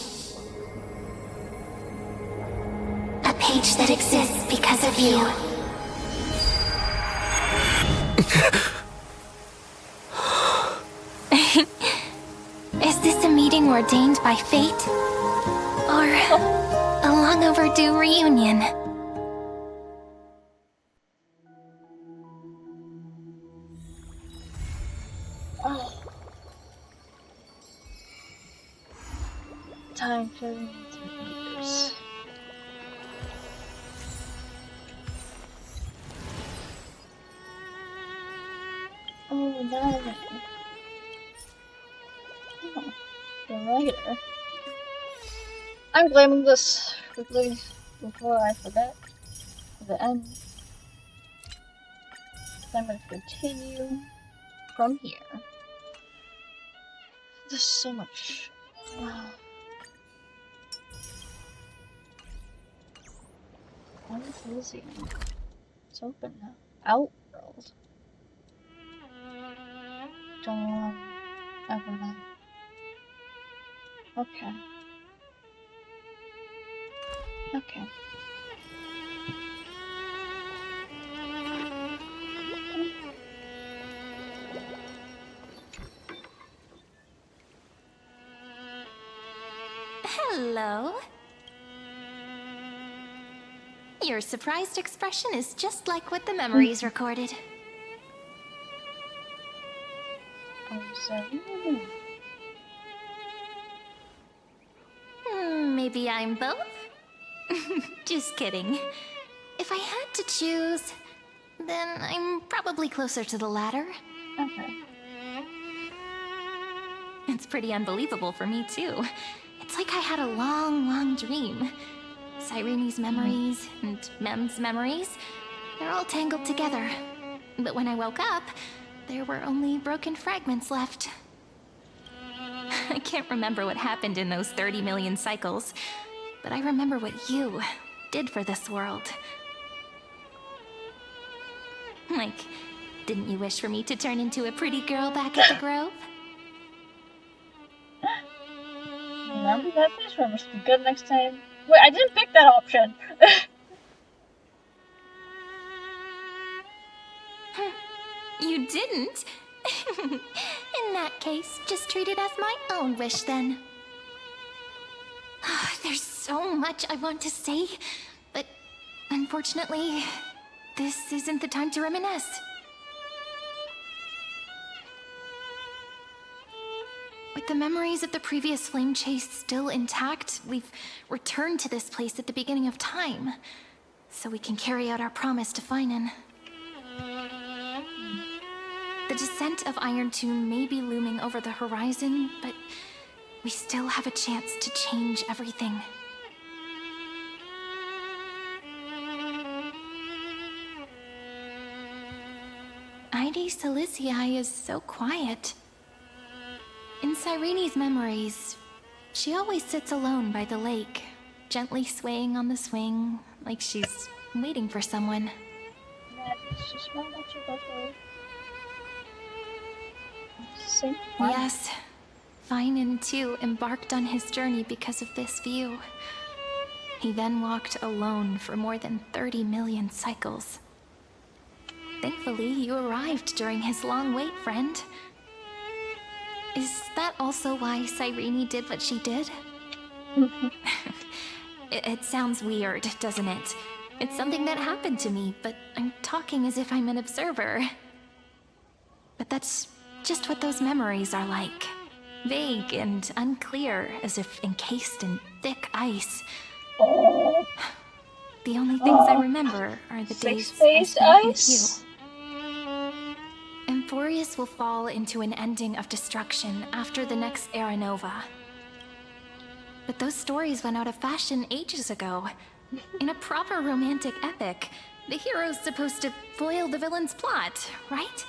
A page that exists because of you. Is this a meeting ordained by fate? Or a long overdue reunion? Time traveling through years. Oh, no. Oh, the writer. I'm claiming this quickly before I forget the end. So I'm going to continue from here. There's so much. Wow. What is Elysium? It's open now. Outworld. Don't ever know. Okay. Okay. Hello. Your surprised expression is just like what the memories recorded. I'm sorry. Maybe I'm both? Just kidding. If I had to choose, then I'm probably closer to the latter. Okay. It's pretty unbelievable for me, too. It's like I had a long, long dream. Sirene's memories and Mem's memories, they're all tangled together. But when I woke up, there were only broken fragments left. I can't remember what happened in those 30 million cycles, but I remember what you did for this world. Like, didn't you wish for me to turn into a pretty girl back at the Grove? Remember that place? Remember to be good next time. Wait, I didn't pick that option. You didn't? In that case, just treat it as my own wish then. There's so much I want to say, but unfortunately, this isn't the time to reminisce. With the memories of the previous flame chase still intact, we've returned to this place at the beginning of time, so we can carry out our promise to Finan. The descent of Iron Tomb may be looming over the horizon, but we still have a chance to change everything. Ide Silicii is so quiet. In Cyrene's memories, she always sits alone by the lake, gently swaying on the swing, like she's waiting for someone. Yes, Finan too embarked on his journey because of this view. He then walked alone for more than 30 million cycles. Thankfully, you arrived during his long wait, friend. Is that also why Cyrene did what she did? It sounds weird, doesn't it? It's something that happened to me, but I'm talking as if I'm an observer. But that's just what those memories are like. Vague and unclear, as if encased in thick ice. Oh. The only things I remember are the days I spent ice? with you. Amphoreus will fall into an ending of destruction after the next Era Nova. But those stories went out of fashion ages ago. In a proper romantic epic, the hero's supposed to foil the villain's plot, right?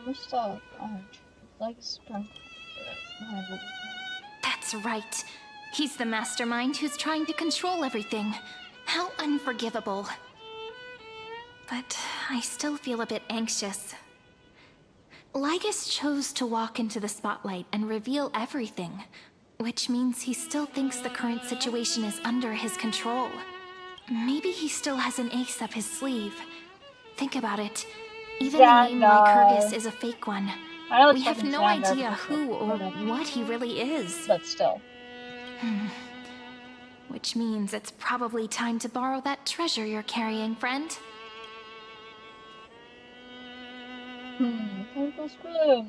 Let's talk. Like sprung. That's right. He's the mastermind who's trying to control everything. How unforgivable. But I still feel a bit anxious. Lygus chose to walk into the spotlight and reveal everything, which means he still thinks the current situation is under his control. Maybe he still has an ace up his sleeve. Think about it. Even the name Lycurgus is a fake one. We have no idea who or what he really is. But still. Which means it's probably time to borrow that treasure you're carrying, friend. Purple Scrim.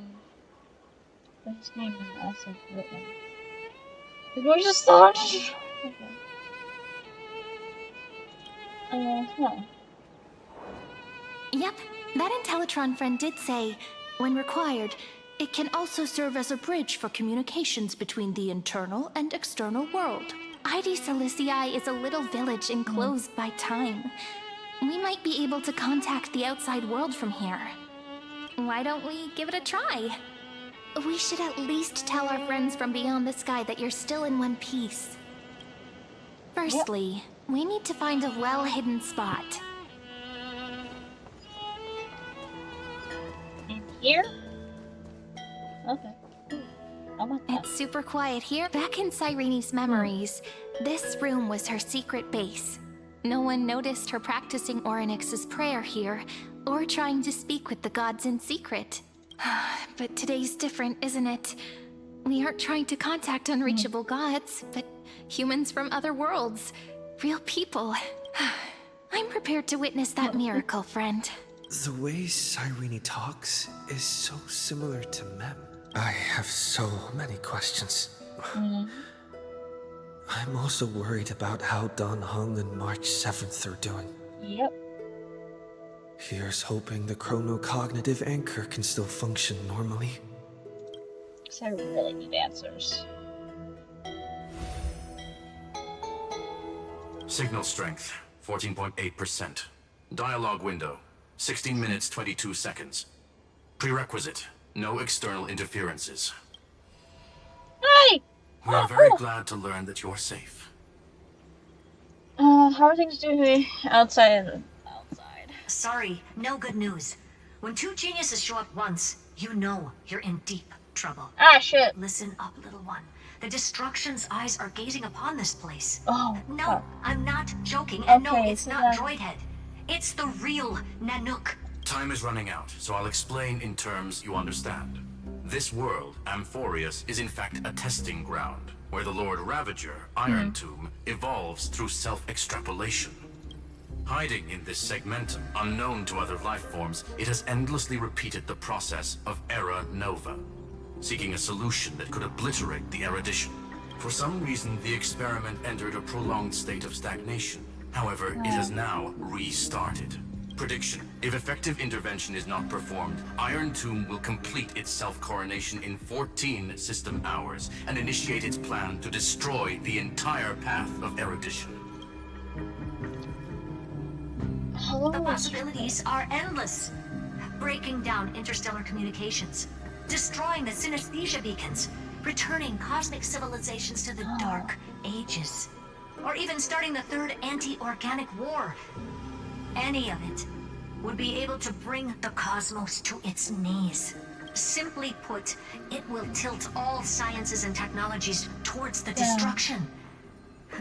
His name is also written. We're just started. Okay. Yep, that Intellitron friend did say, when required, it can also serve as a bridge for communications between the internal and external world. Ide Silicii is a little village enclosed by time. We might be able to contact the outside world from here. Why don't we give it a try? We should at least tell our friends from beyond the sky that you're still in one piece. Firstly, we need to find a well-hidden spot. In here? Okay. It's super quiet here. Back in Cyrene's memories, this room was her secret base. No one noticed her practicing Orynyx's prayer here, or trying to speak with the gods in secret. But today's different, isn't it? We aren't trying to contact unreachable gods, but humans from other worlds. Real people. I'm prepared to witness that miracle, friend. The way Cyrene talks is so similar to Mem. I have so many questions. I'm also worried about how Dan Heng and March 7th are doing. Yep. Here's hoping the chronocognitive anchor can still function normally. Because I really need answers. Signal strength, 14.8%. Dialogue window, 16 minutes 22 seconds. Prerequisite, no external interferences. Hey! We are very glad to learn that you're safe. How are things doing outside? Sorry, no good news. When two geniuses show up once, You know you're in deep trouble. Ah, shit. Listen up, little one. The Destruction's eyes are gazing upon this place. Oh, no, fuck. I'm not joking. And no, Okay, it's so not then- Droidhead. It's the real Nanook. Time is running out, so I'll explain in terms you understand. This world, Amphoreus, is in fact a testing ground, where the Lord Ravager, Iron Tomb, evolves through self-extrapolation. Hiding in this segmentum, unknown to other life forms, it has endlessly repeated the process of Era Nova, seeking a solution that could obliterate the erudition. For some reason, the experiment entered a prolonged state of stagnation. However, it has now restarted. Prediction: if effective intervention is not performed, Iron Tomb will complete its self-coronation in 14 system hours and initiate its plan to destroy the entire path of erudition. The possibilities are endless. Breaking down interstellar communications, destroying the synesthesia beacons, returning cosmic civilizations to the Dark Ages, or even starting the third anti-organic war. Any of it would be able to bring the cosmos to its knees. Simply put, it will tilt all sciences and technologies towards the destruction.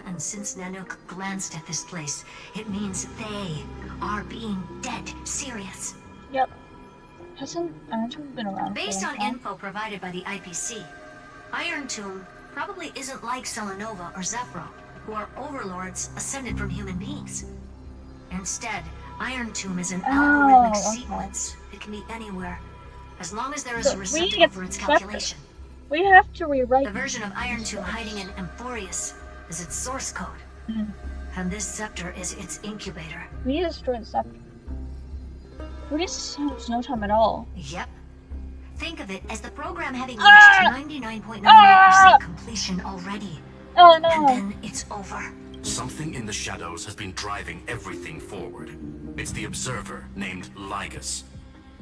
And since Nanook glanced at this place, it means they are being dead serious. Yep. Hasn't Iron Tomb been around? Based for a on long time? info provided by the IPC, Iron Tomb probably isn't like Selenova or Zephyro, who are overlords ascended from human beings. Instead, Iron Tomb is an algorithmic sequence. It can be anywhere, as long as there is a receptacle for its calculation. We have to rewrite the version of Iron Tomb hiding in Amphoreus is its source code, and this scepter is its incubator. We need to destroy the scepter. We just have no time at all. Yep. Think of it as the program having reached 99.99% completion already. Oh no! And then it's over. Something in the shadows has been driving everything forward. It's the Observer named Lygus.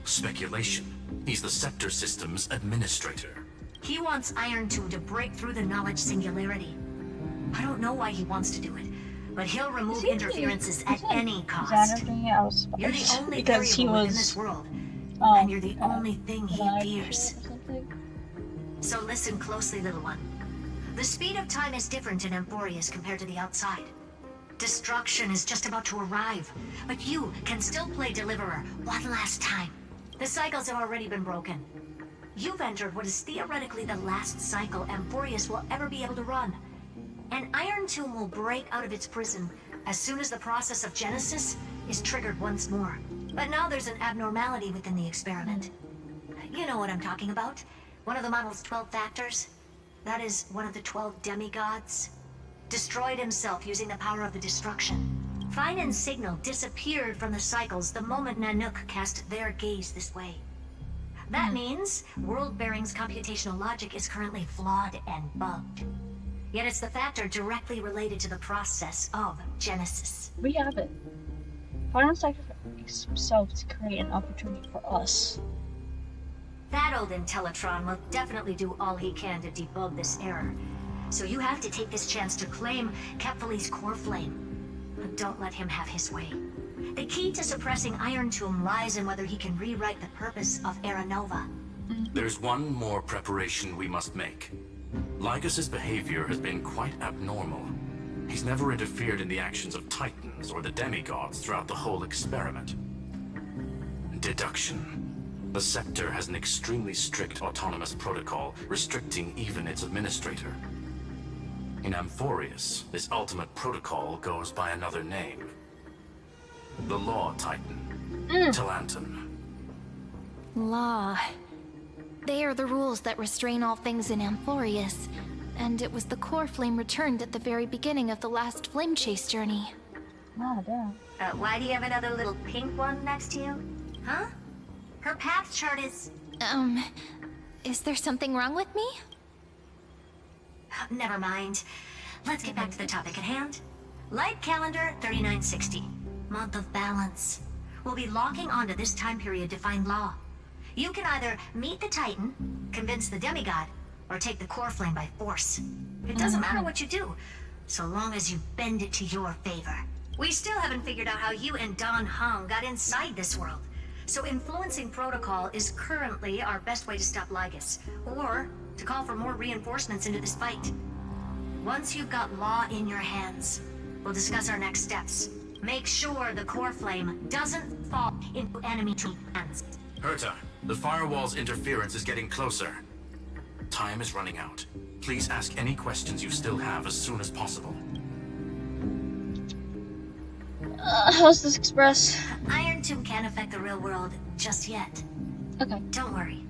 Speculation: he's the Scepter System's administrator. He wants Iron Tomb to break through the knowledge singularity. I don't know why he wants to do it, but he'll remove interferences at any cost. You're the only variable within this world, and you're the only thing he fears. So listen closely, little one. The speed of time is different in Amphoreus compared to the outside. Destruction is just about to arrive, but you can still play Deliverer one last time. The cycles have already been broken. You've entered what is theoretically the last cycle Amphoreus will ever be able to run. And Iron Tomb will break out of its prison as soon as the process of Genesis is triggered once more. But now there's an abnormality within the experiment. You know what I'm talking about. One of the model's 12 factors. That is one of the 12 demigods. Destroyed himself using the power of the destruction. Finan's signal disappeared from the cycles the moment Nanook cast their gaze this way. That means World Bearing's computational logic is currently flawed and bugged. Yet it's the factor directly related to the process of Genesis. We have it. Final sacrifice himself to create an opportunity for us. That old Intellitron will definitely do all he can to debug this error. So you have to take this chance to claim Kepfali's core flame. But don't let him have his way. The key to suppressing Iron Tomb lies in whether he can rewrite the purpose of Era Nova. There's one more preparation we must make. Lygus's behavior has been quite abnormal. He's never interfered in the actions of Titans or the demigods throughout the whole experiment. Deduction. The Scepter has an extremely strict autonomous protocol, restricting even its administrator. In Amphoreus, this ultimate protocol goes by another name. The Law Titan. Talanton. Law. They are the rules that restrain all things in Amphoreus. And it was the core flame returned at the very beginning of the last flame chase journey. Oh, damn. Why do you have another little pink one next to you? Huh? Her path chart is... Is there something wrong with me? Never mind. Let's get back to the topic at hand. Light calendar 3960. Month of balance. We'll be locking onto this time period to find Law. You can either meet the Titan, convince the demigod, or take the core flame by force. It doesn't matter what you do, so long as you bend it to your favor. We still haven't figured out how you and Don Hong got inside this world. So influencing protocol is currently our best way to stop Lygus, or to call for more reinforcements into this fight. Once you've got law in your hands, we'll discuss our next steps. Make sure the core flame doesn't fall into enemy hands. Herta, the firewall's interference is getting closer. Time is running out. Please ask any questions you still have as soon as possible. How's this express? Iron Tomb can't affect the real world just yet. Okay. Don't worry.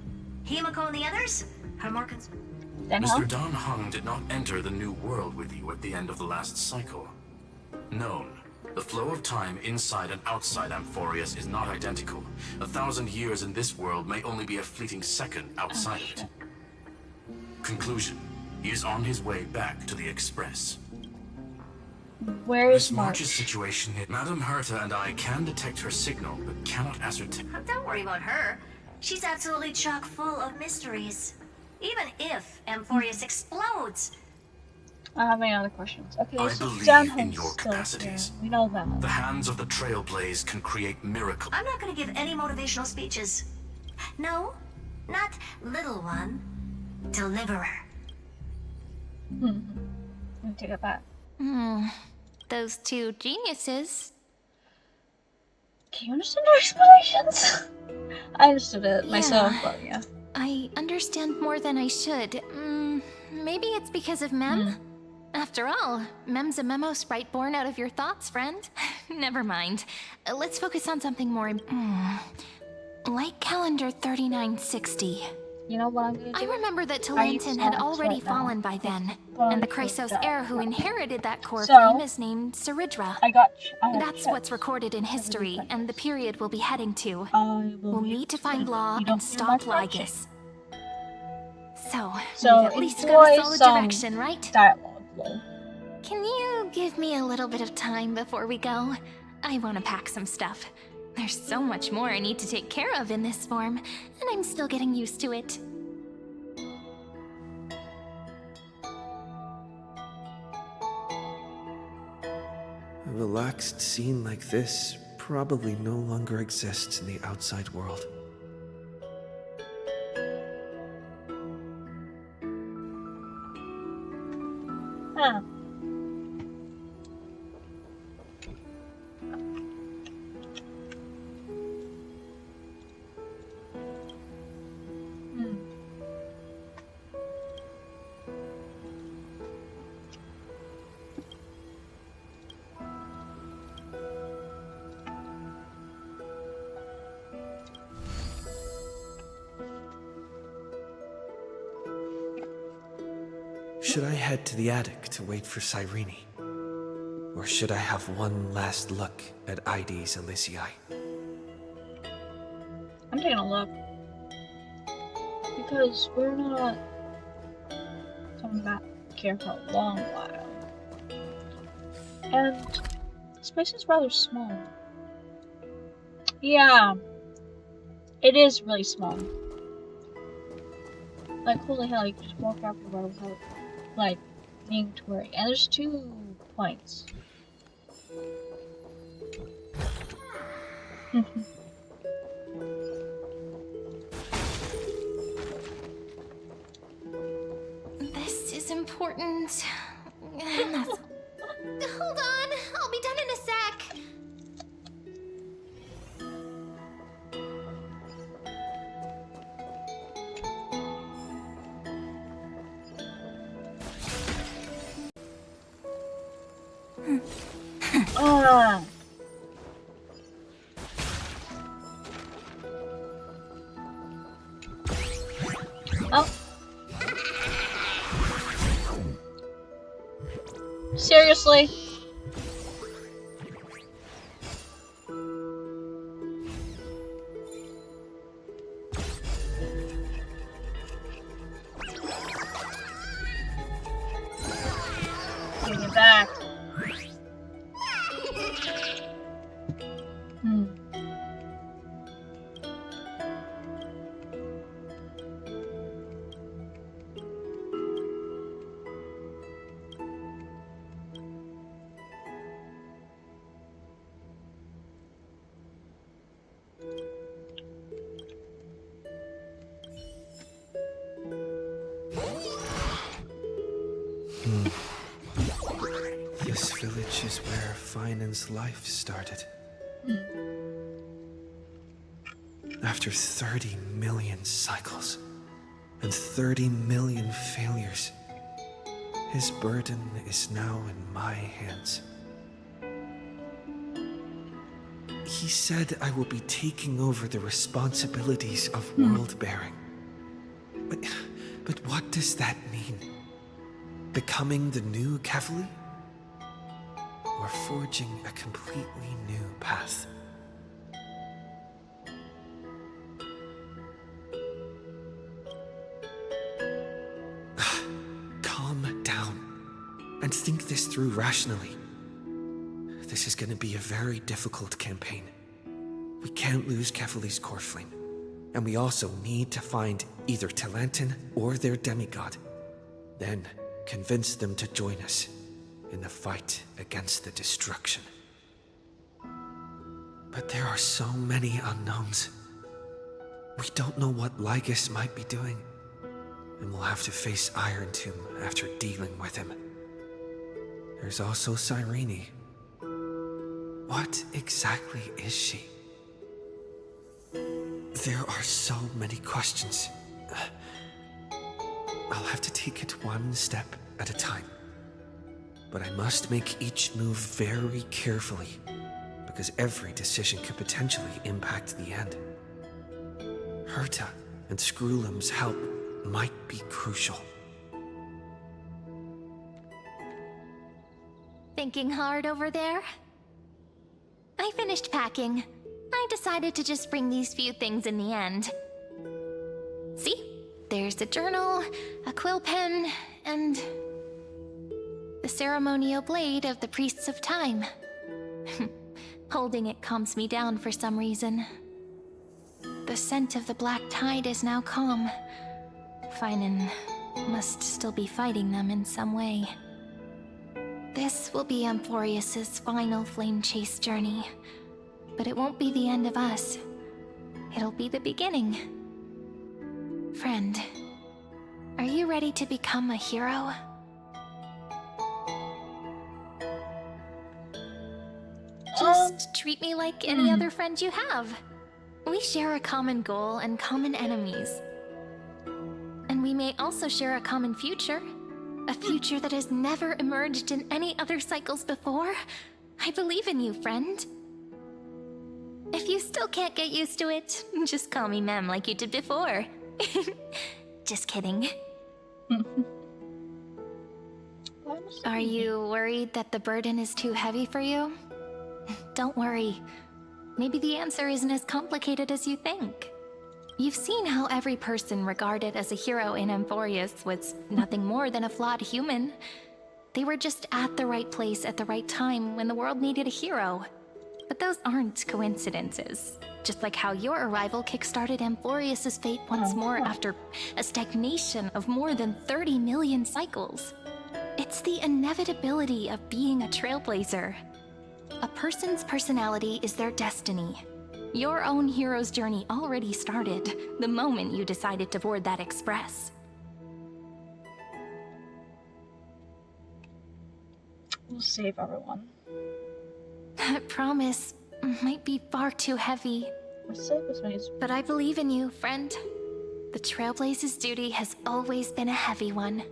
Himiko and the others are more concerned. Mr. Dan Heng did not enter the new world with you at the end of the last cycle. Known. The flow of time inside and outside Amphoreus is not identical. 1,000 years in this world may only be a fleeting second outside of it. Conclusion. He is on his way back to the Express. Where is Miss March's situation is... Madame Herta and I can detect her signal, but cannot ascertain... Don't worry about her. She's absolutely chock full of mysteries. Even if Amphoreus explodes. I have any other questions? Okay, I so believe Dan in Heng's your still capacities. here. We know that. The hands of the Trailblaze can create miracles. I'm not going to give any motivational speeches. No, not little one. Deliverer. Let me take it back. Those two geniuses. Can you understand our explanations? I understood it myself, but yeah. I understand more than I should. Maybe it's because of Mem? After all, Mem's a memo sprite born out of your thoughts, friend. Never mind. Let's focus on something more. Like calendar 3960. You know what I'm gonna do? I remember that Talantin had already fallen by then, and the Chrysos heir who inherited that core flame is named Saridra. That's what's recorded in history, and the period we'll be heading to. We'll need to find Law and stop Lygus. So we've at least got a solid direction, right? Dialogue. Can you give me a little bit of time before we go? I want to pack some stuff. There's so much more I need to take care of in this form, and I'm still getting used to it. A relaxed scene like this probably no longer exists in the outside world. Huh. Should I head to the attic to wait for Cyrene? Or should I have one last look at Ides Elysiae? I'm taking a look. Because we're not coming back here for a long while. And this place is rather small. Yeah. It is really small. Like, holy hell, you can just walk out the road without, like, being to worry. And there's 2 points. This is important. Hold on, I'll be done in a sec. Oh. Seriously? Bring it back. This village is where Finan's life started. After 30 million cycles and 30 million failures, his burden is now in my hands. He said I will be taking over the responsibilities of world-bearing. But what does that mean? Becoming the new Kefali? Or forging a completely new path? Calm down and think this through rationally. This is going to be a very difficult campaign. We can't lose Kefali's core flame. And we also need to find either Talantin or their demigod. Then convince them to join us in the fight against the destruction. But there are so many unknowns. We don't know what Lygus might be doing. And we'll have to face Iron Tomb after dealing with him. There's also Cyrene. What exactly is she? There are so many questions. I'll have to take it one step at a time. But I must make each move very carefully, because every decision could potentially impact the end. Herta and Skrullum's help might be crucial. Thinking hard over there? I finished packing. I decided to just bring these few things in the end. See? There's a journal, a quill pen, and the ceremonial blade of the Priests of Time. Holding it calms me down for some reason. The scent of the black tide is now calm. Finan must still be fighting them in some way. This will be Amphoreus' final flame chase journey. But it won't be the end of us. It'll be the beginning. Friend, are you ready to become a hero? Just treat me like any other friend you have. We share a common goal and common enemies. And we may also share a common future. A future that has never emerged in any other cycles before. I believe in you, friend. If you still can't get used to it, just call me Mem like you did before. Just kidding. Are you worried that the burden is too heavy for you? Don't worry. Maybe the answer isn't as complicated as you think. You've seen how every person regarded as a hero in Amphoreus was nothing more than a flawed human. They were just at the right place at the right time when the world needed a hero. But those aren't coincidences. Just like how your arrival kickstarted Amphoreus' fate once more after a stagnation of more than 30 million cycles. It's the inevitability of being a trailblazer. A person's personality is their destiny. Your own hero's journey already started the moment you decided to board that express. We'll save everyone. That promise might be far too heavy. But I believe in you, friend. The Trailblaze's duty has always been a heavy one.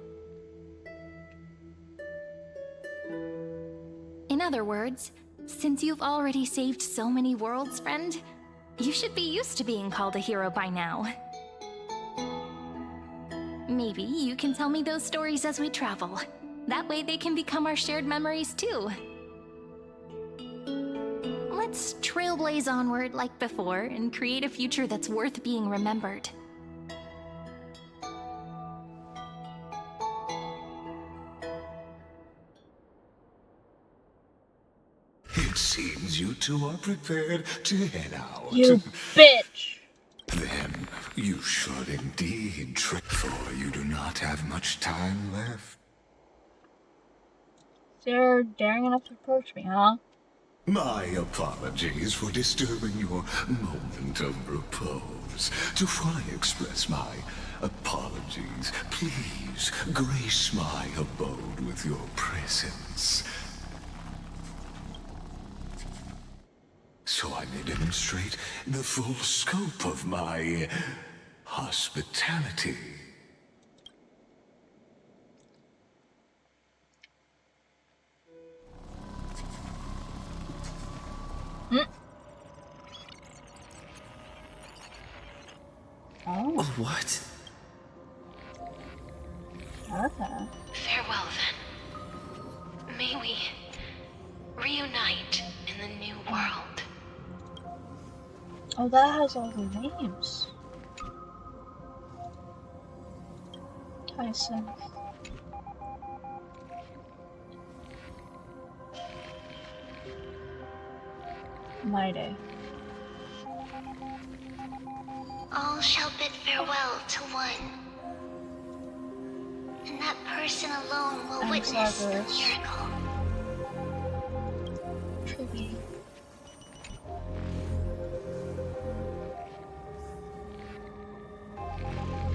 In other words, since you've already saved so many worlds, friend, you should be used to being called a hero by now. Maybe you can tell me those stories as we travel. That way they can become our shared memories too. Let's trailblaze onward like before and create a future that's worth being remembered. It seems you two are prepared to head out. You bitch! Then you should indeed trek, for you do not have much time left. They're daring enough to approach me, huh? My apologies for disturbing your moment of repose. To fully express my Apologies. Please grace my abode with your presence, so I may demonstrate the full scope of my hospitality. Oh. What? Okay. Farewell, then. May we reunite in the new world. Oh, that has all the names. Tyson. My day. All shall bid farewell to one. And that person alone will witness the miracle. Tribute.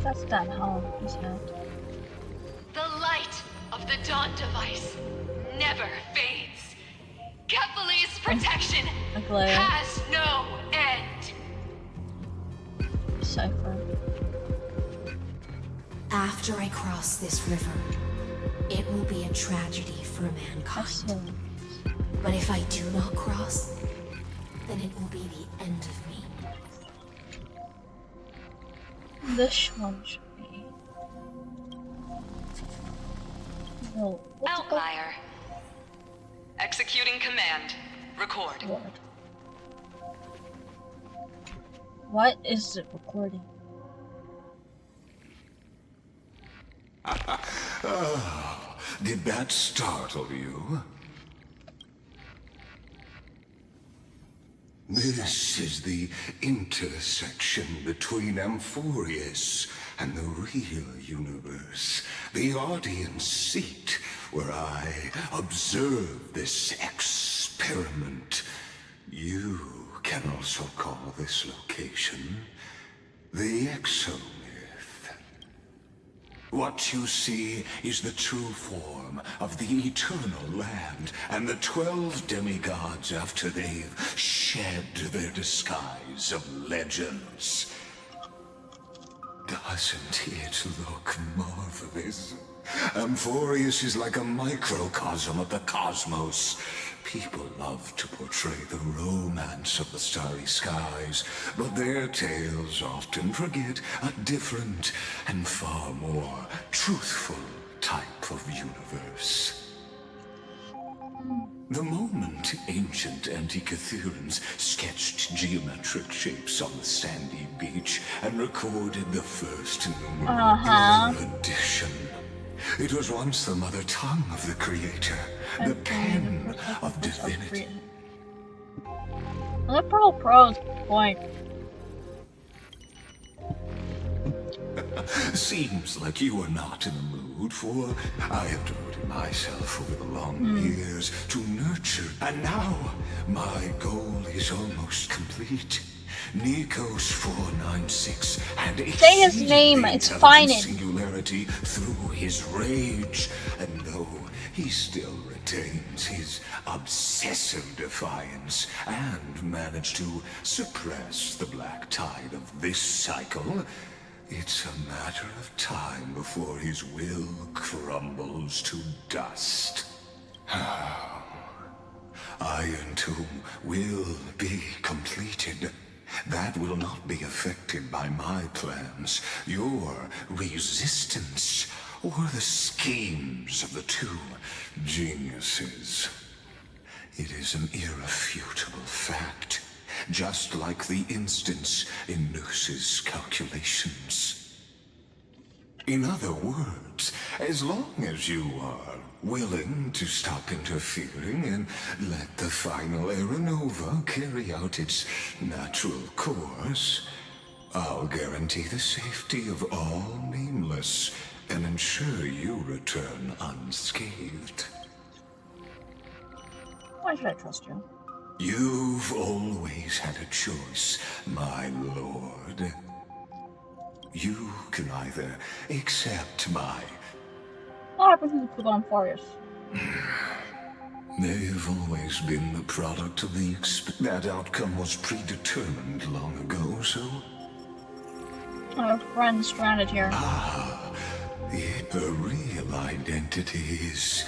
That's that home, isn't it? The light of the Dawn device never fades. Kephalie's protection has no end. Cipher. After I cross this river, it will be a tragedy for mankind. But if I do not cross, then it will be the end of me. This one should be. No. Outlier. Executing command. Record. What is it recording? Oh, did that startle you? This is the intersection between Amphoreus and the real universe. The audience seat where I observe this experiment. You can also call this location the Exomyth. What you see is the true form of the eternal land and the 12 demigods after they've shed their disguise of legends. Doesn't it look marvelous? Amphoreus is like a microcosm of the cosmos. People love to portray the romance of the starry skies, but their tales often forget a different and far more truthful type of universe. The moment ancient Antikytherians sketched geometric shapes on the sandy beach and recorded the first numeral edition, it was once the mother tongue of the creator, the pen of divinity. The pro's point. Seems like you are not in the mood, for I have devoted myself over the long years to nurture, and now my goal is almost complete. Nikos 496 had say his name, it's fine. Singularity through his rage, and though he still retains his obsessive defiance and managed to suppress the black tide of this cycle, it's a matter of time before his will crumbles to dust. Iron Tomb will be completed. That will not be affected by my plans, your resistance, or the schemes of the two geniuses. It is an irrefutable fact, just like the instance in Noose's calculations. In other words, as long as you are willing to stop interfering and let the final Aeronova carry out its natural course, I'll guarantee the safety of all nameless and ensure you return unscathed. Why should I trust you? You've always had a choice, my lord. You can either accept my... What happened to the people on Amphoreus? They've always been the product of the that outcome was predetermined long ago, so... Our friend stranded here. Ah, the real identity is...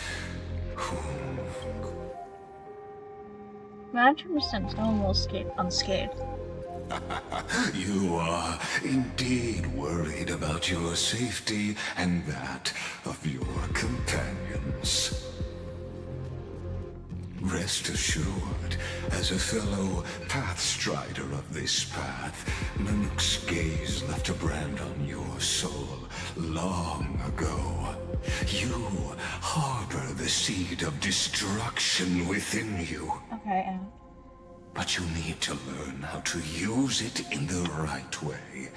Imagine percent no one will escape unscathed. You are indeed worried about your safety and that of your companions. Rest assured, as a fellow pathstrider of this path, Nanook's gaze left a brand on your soul long ago. You harbor the seed of destruction within you. Okay, But you need to learn how to use it in the right way.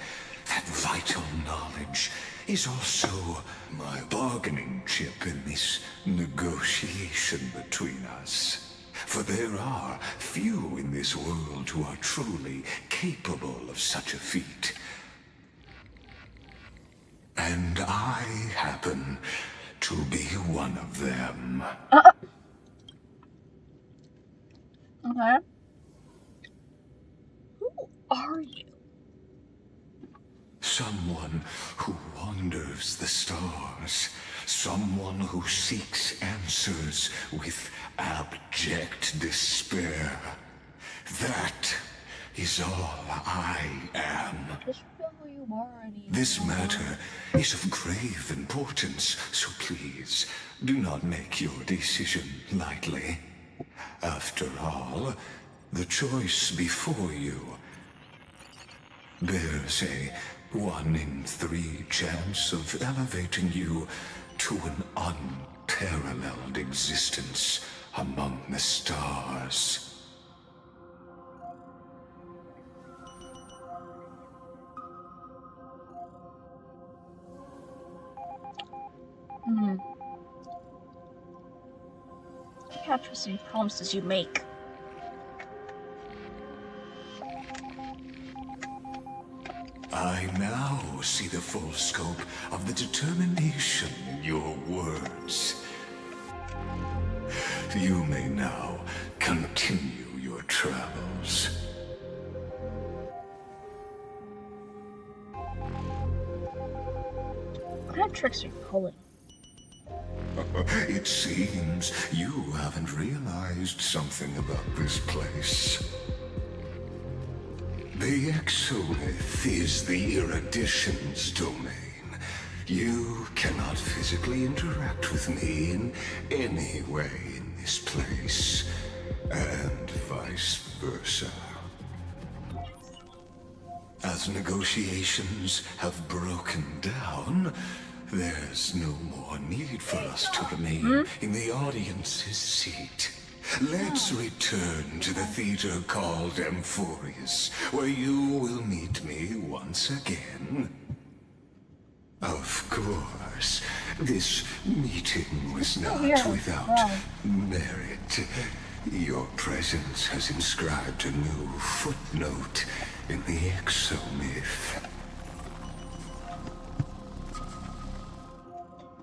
That vital knowledge is also my bargaining chip in this negotiation between us. For there are few in this world who are truly capable of such a feat. And I happen to be one of them. Okay. Who are you? Someone who wanders the stars. Someone who seeks answers with abject despair. That is all I am. Just feel who you are. This matter is of grave importance, so please do not make your decision lightly. After all, the choice before you bears a 1 in 3 chance of elevating you to an unparalleled existence among the stars. You can't trust any promises you make. I now see the full scope of the determination in your words. You may now continue your travels. What kind of tricks are you pulling? It seems you haven't realized something about this place. The Exomyth is the erudition's domain. You cannot physically interact with me in any way in this place, and vice versa. As negotiations have broken down, there's no more need for us to remain in the audience's seat. Let's return to the theater called Amphoreus, where you will meet me once again. Of course, this meeting was not without merit. Your presence has inscribed a new footnote in the Exomyth.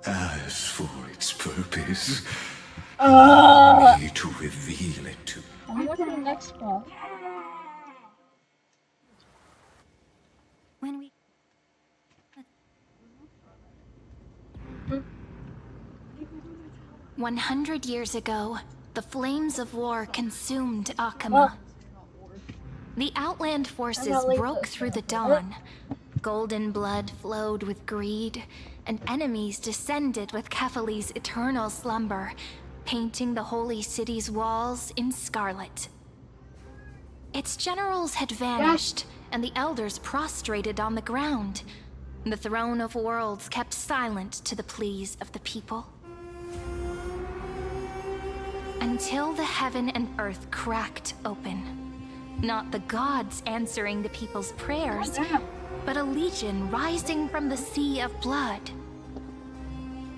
As for its purpose, allow me to reveal it to you. What's the next part? When we... 100 years ago, the flames of war consumed Akama. The Outland forces broke through the dawn. Golden blood flowed with greed, and enemies descended with Kephali's eternal slumber, painting the holy city's walls in scarlet. Its generals had vanished, and the elders prostrated on the ground. The throne of worlds kept silent to the pleas of the people. Until the heaven and earth cracked open. Not the gods answering the people's prayers, but a legion rising from the sea of blood.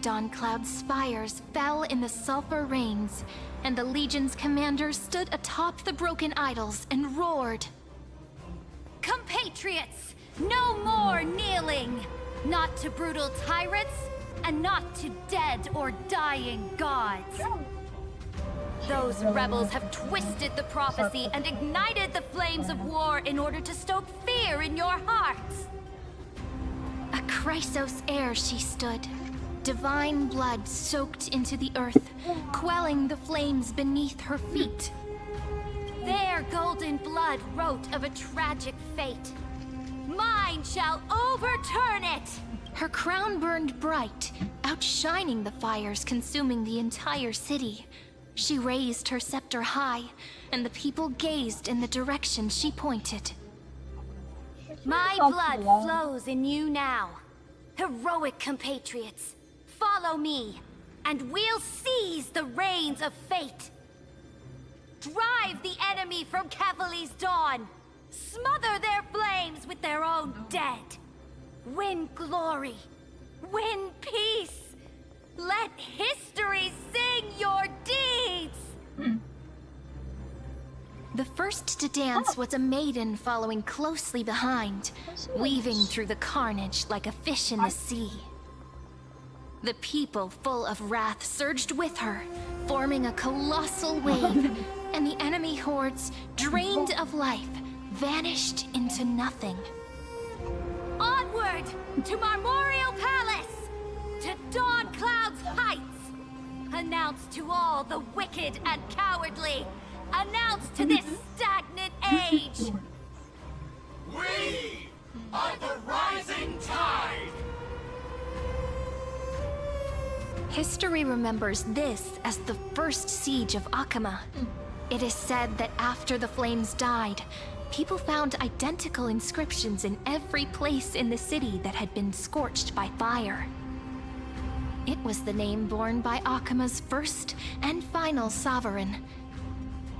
Dawncloud's spires fell in the sulfur rains, and the legion's commander stood atop the broken idols and roared. Compatriots, No more kneeling! Not to brutal tyrants, and not to dead or dying gods. Those rebels have twisted the prophecy and ignited the flames of war in order to stoke fear in your hearts. A Chrysos heir she stood, divine blood soaked into the earth, quelling the flames beneath her feet. Their golden blood wrote of a tragic fate. Mine shall overturn it! Her crown burned bright, outshining the fires consuming the entire city. She raised her scepter high, and the people gazed in the direction she pointed. My blood flows in you now. Heroic compatriots, follow me, and we'll seize the reins of fate. Drive the enemy from Kevali's dawn. Smother their flames with their own dead. Win glory. Win peace. Let history sing your deeds! The first to dance was a maiden following closely behind, weaving through the carnage like a fish in the sea. The people, full of wrath, surged with her, forming a colossal wave, and the enemy hordes, drained of life, vanished into nothing. Onward to Marmorial Palace! To Dawn Cloud's heights! Announce to all the wicked and cowardly! Announce to this stagnant age! We are the rising tide! History remembers this as the first siege of Akama. It is said that after the flames died, people found identical inscriptions in every place in the city that had been scorched by fire. It was the name borne by Akama's first and final sovereign,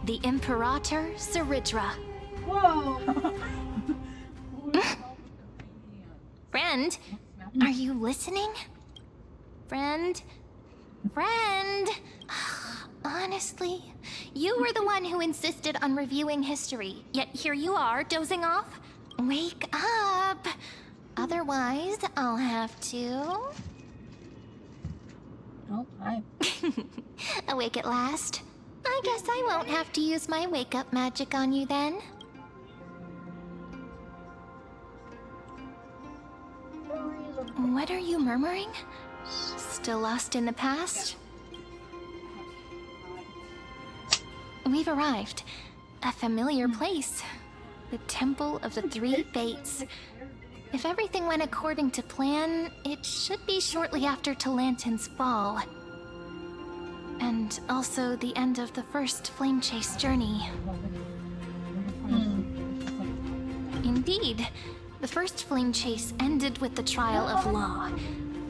the Imperator Zeridra. Whoa! Friend, are you listening? Friend? Friend? Honestly, you were the one who insisted on reviewing history, yet here you are, dozing off? Wake up! Otherwise, I'll have to... Oh, hi. Awake at last? I guess I won't have to use my wake-up magic on you then. What are you murmuring? Still lost in the past? We've arrived. A familiar place. The Temple of the Three Fates. If everything went according to plan, it should be shortly after Talantin's fall. And also the end of the first Flame Chase journey. Indeed, the first Flame Chase ended with the trial of Law.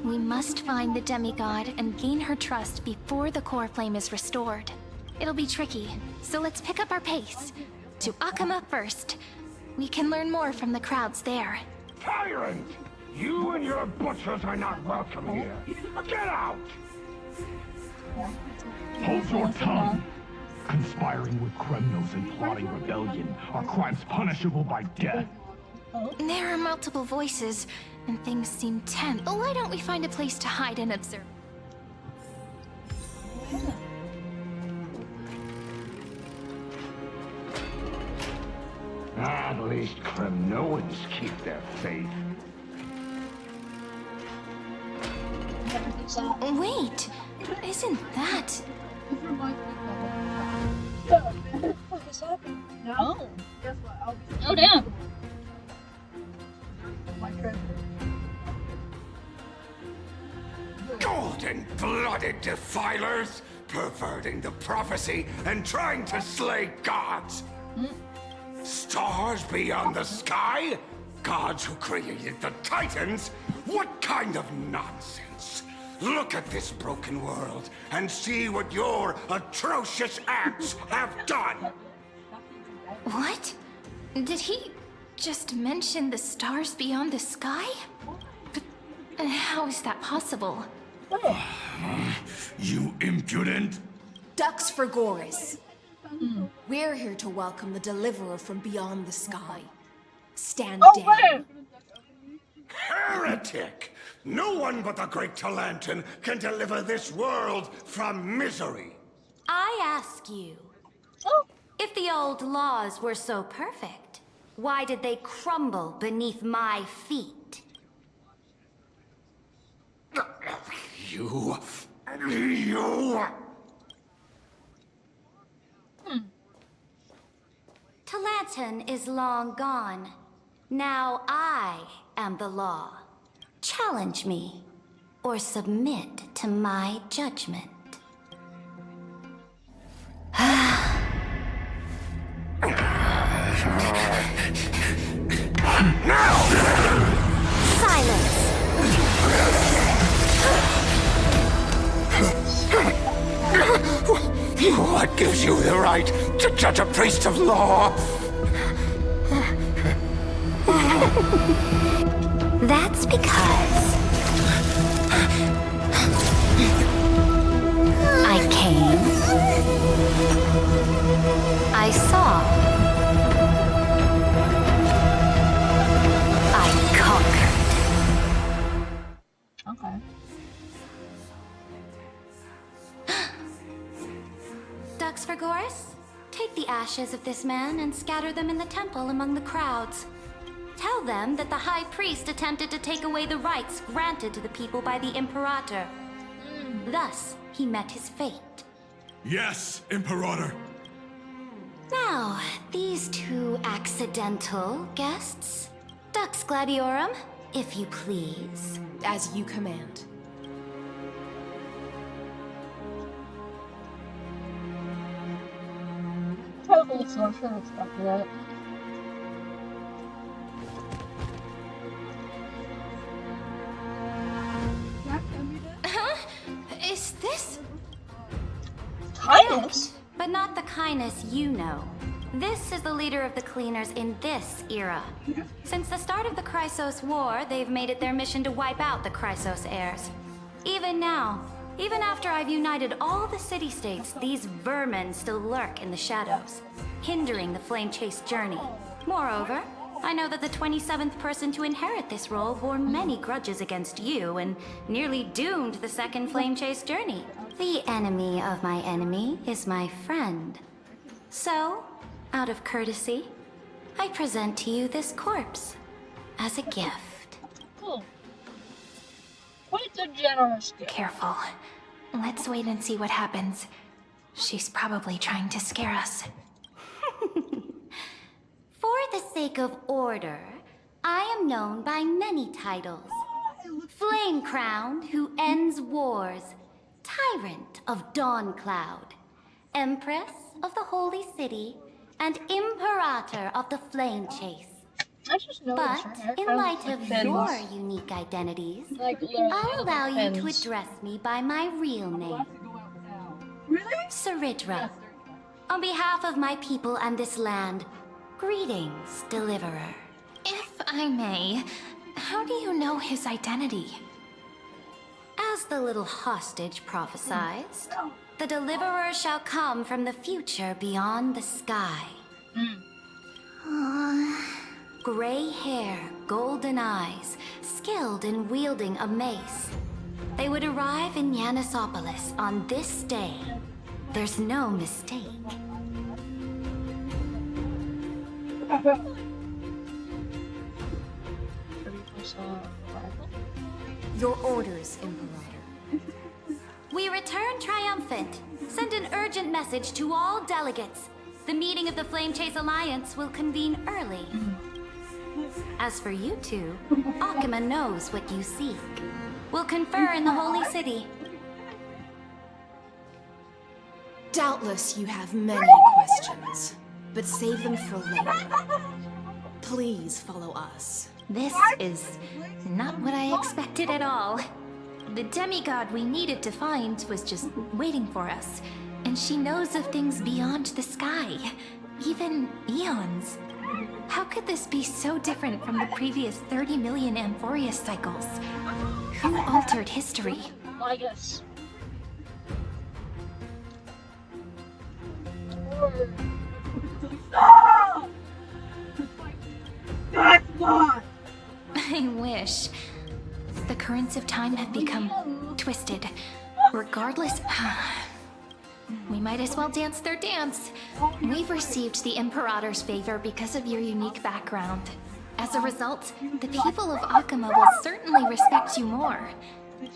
We must find the demigod and gain her trust before the core flame is restored. It'll be tricky, so let's pick up our pace. To Akama first. We can learn more from the crowds there. Tyrant! You and your butchers are not welcome here. Get out! Hold your tongue. Conspiring with Kremnos and plotting rebellion are crimes punishable by death. There are multiple voices, and things seem tense. Why don't we find a place to hide and observe? At least Kremnoans keep their faith. Wait! Isn't that... Oh. Oh, damn. Golden-blooded defilers, perverting the prophecy and trying to slay gods. Stars beyond the sky? Gods who created the Titans? What kind of nonsense? Look at this broken world and see what your atrocious acts have done! What? Did he just mention the stars beyond the sky? But how is that possible? You impudent! Ducks for Goris. We're here to welcome the deliverer from beyond the sky. Stand down. Heretic! No one but the great Talantin can deliver this world from misery. I ask you, if the old laws were so perfect, why did they crumble beneath my feet? You... Talantin is long gone. Now I am the law. Challenge me, or submit to my judgment. Silence! What gives you the right to judge a priest of law? That's because I came, I saw, I conquered. Okay. Dux Vergoris, take the ashes of this man and scatter them in the temple among the crowds. Tell them that the High Priest attempted to take away the rights granted to the people by the Imperator. Thus, he met his fate. Yes, Imperator. Now, these two accidental guests. Dux Gladiorum, if you please. As you command. Totally so I should have expected it. Is this... Kindness? But not the kindness you know. This is the leader of the Cleaners in this era. Since the start of the Chrysos War, they've made it their mission to wipe out the Chrysos heirs. Even now, even after I've united all the city-states, these vermin still lurk in the shadows, hindering the Flame-Chase journey. Moreover, I know that the 27th person to inherit this role bore many grudges against you and nearly doomed the second Flame-Chase journey. The enemy of my enemy is my friend. So, out of courtesy, I present to you this corpse as a gift. Quite a generous gift. Careful. Let's wait and see what happens. She's probably trying to scare us. For the sake of order, I am known by many titles. Flame Crowned, who ends wars. Tyrant of Dawncloud. Empress of the Holy City. And Imperator of the Flame Chase. I just know but in light of your unique identities, I'll allow you to address me by my real name. Really? Saridra. On behalf of my people and this land, greetings, Deliverer. If I may, how do you know his identity? As the little hostage prophesied, the Deliverer shall come from the future beyond the sky. Gray hair, golden eyes, skilled in wielding a mace. They would arrive in Yanisopolis on this day. There's no mistake. Your orders, Imperator. We return triumphant. Send an urgent message to all delegates. The meeting of the Flame Chase Alliance will convene early. As for you two, Akima knows what you seek. We'll confer in the Holy City. Doubtless you have many questions, but save them for later. Please follow us. This is not what I expected at all. The demigod we needed to find was just waiting for us, and she knows of things beyond the sky, even eons. How could this be so different from the previous 30 million Amphoreus cycles? Who altered history? I guess. That's not. I wish. The currents of time have become twisted. Regardless, we might as well dance their dance. We've received the Imperator's favor because of your unique background. As a result, the people of Akama will certainly respect you more.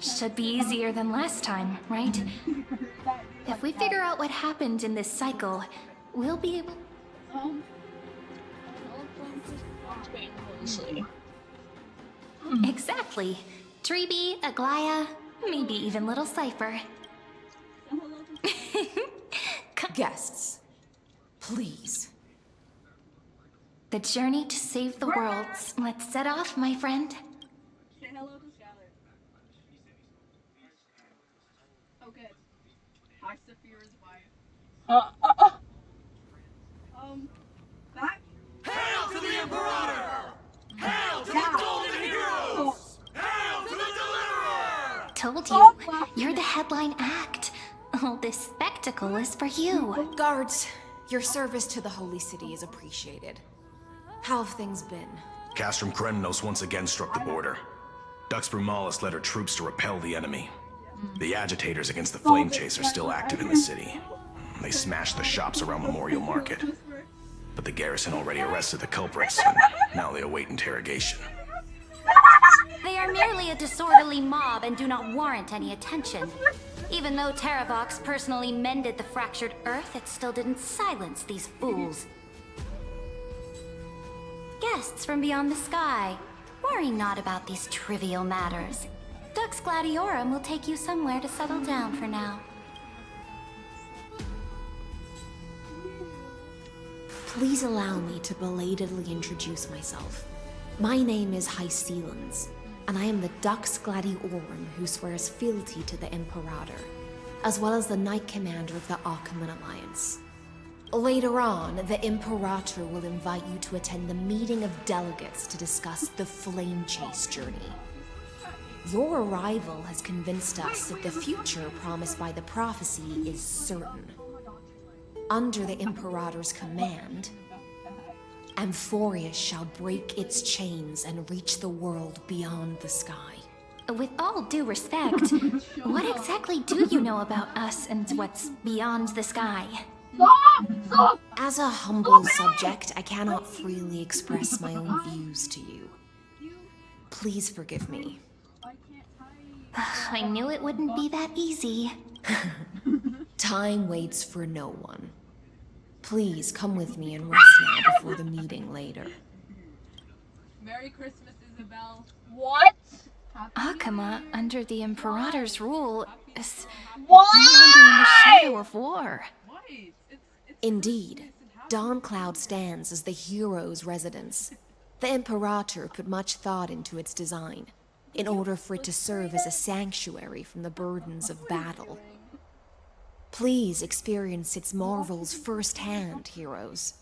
Should be easier than last time, right? If we figure out what happened in this cycle, we'll be able... Exactly. Treeby, Aglaya, maybe even little Cypher. Guests, please. The journey to save the world. Let's set off, my friend. Say hello to Skylar. Oh, good. Hi, Saphira's wife. Back? Hail to the Imperator! Hail to the Golden Heroes! Hail to the Deliverer! Told you, you're the headline act. All this spectacle is for you. Guards, your service to the Holy City is appreciated. How have things been? Castrum Kremnos once again struck the border. Dux Brumalis led her troops to repel the enemy. The agitators against the Flame Chase are still active in the city. They smashed the shops around Memorial Market. But the garrison already arrested the culprits, and now they await interrogation. They are merely a disorderly mob and do not warrant any attention. Even though Terravox personally mended the fractured earth, it still didn't silence these fools. Guests from beyond the sky, worry not about these trivial matters. Dux Gladiorum will take you somewhere to settle down for now. Please allow me to belatedly introduce myself. My name is Hycelans, and I am the Dux Gladiorum who swears fealty to the Imperator, as well as the Knight Commander of the Achaemenid Alliance. Later on, the Imperator will invite you to attend the meeting of delegates to discuss the Flame Chase journey. Your arrival has convinced us that the future promised by the prophecy is certain. Under the Imperator's command, Amphoreus shall break its chains and reach the world beyond the sky. With all due respect, what exactly do you know about us and what's beyond the sky? As a humble subject, I cannot freely express my own views to you. Please forgive me. I knew it wouldn't be that easy. Time waits for no one. Please come with me and rest now before the meeting later. Merry Christmas, Isabel. What? Akama, under the Imperator's rule, is no longer in the shadow of war. Indeed, Dawncloud stands as the hero's residence. The Imperator put much thought into its design, in order for it to serve as a sanctuary from the burdens of battle. Please experience its marvels firsthand, heroes.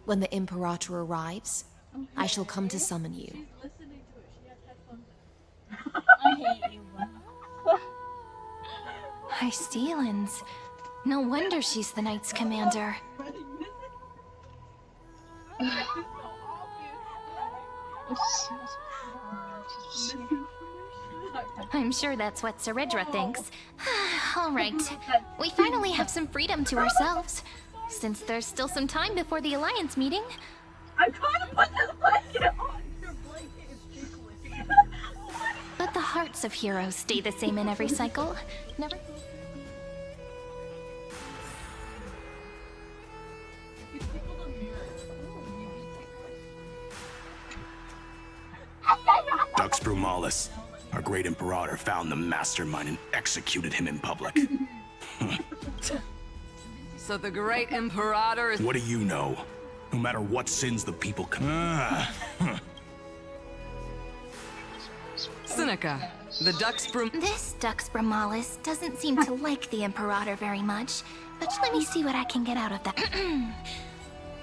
When the Imperator arrives, I shall come to summon you. I hate you. Hycelans. No wonder she's the Knight's commander. I'm sure that's what Saridra thinks. All right, we finally have some freedom to ourselves. Since there's still some time before the Alliance meeting. I'm trying to put this blanket on. Your blanket is ticklish. But the hearts of heroes stay the same in every cycle. Never... Dux Brumalis, our great Imperator, found the mastermind and executed him in public. So the great Imperator is— What do you know? No matter what sins the people commit. Seneca, the Dux This Dux Brumalis doesn't seem to like the Imperator very much, but let me see what I can get out of that.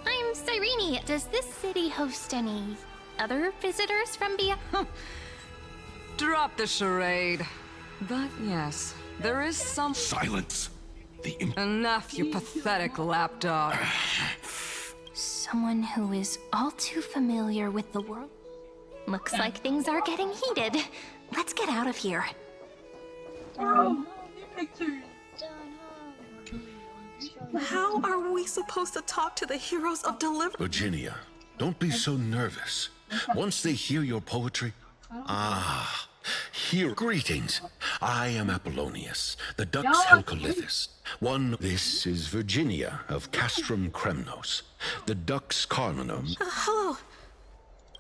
I'm Cyrene. Does this city host any other visitors from beyond? Drop the charade. But yes, there is some— Silence! Enough, you pathetic lapdog. Someone who is all too familiar with the world. Looks like things are getting heated. Let's get out of here. How are we supposed to talk to the heroes of deliverance? Virginia, don't be so nervous. Once they hear your poetry... Greetings. I am Apollonius, the Dux Helcolithus. This is Virginia of Castrum Kremnos, the Dux Carminum. Hello.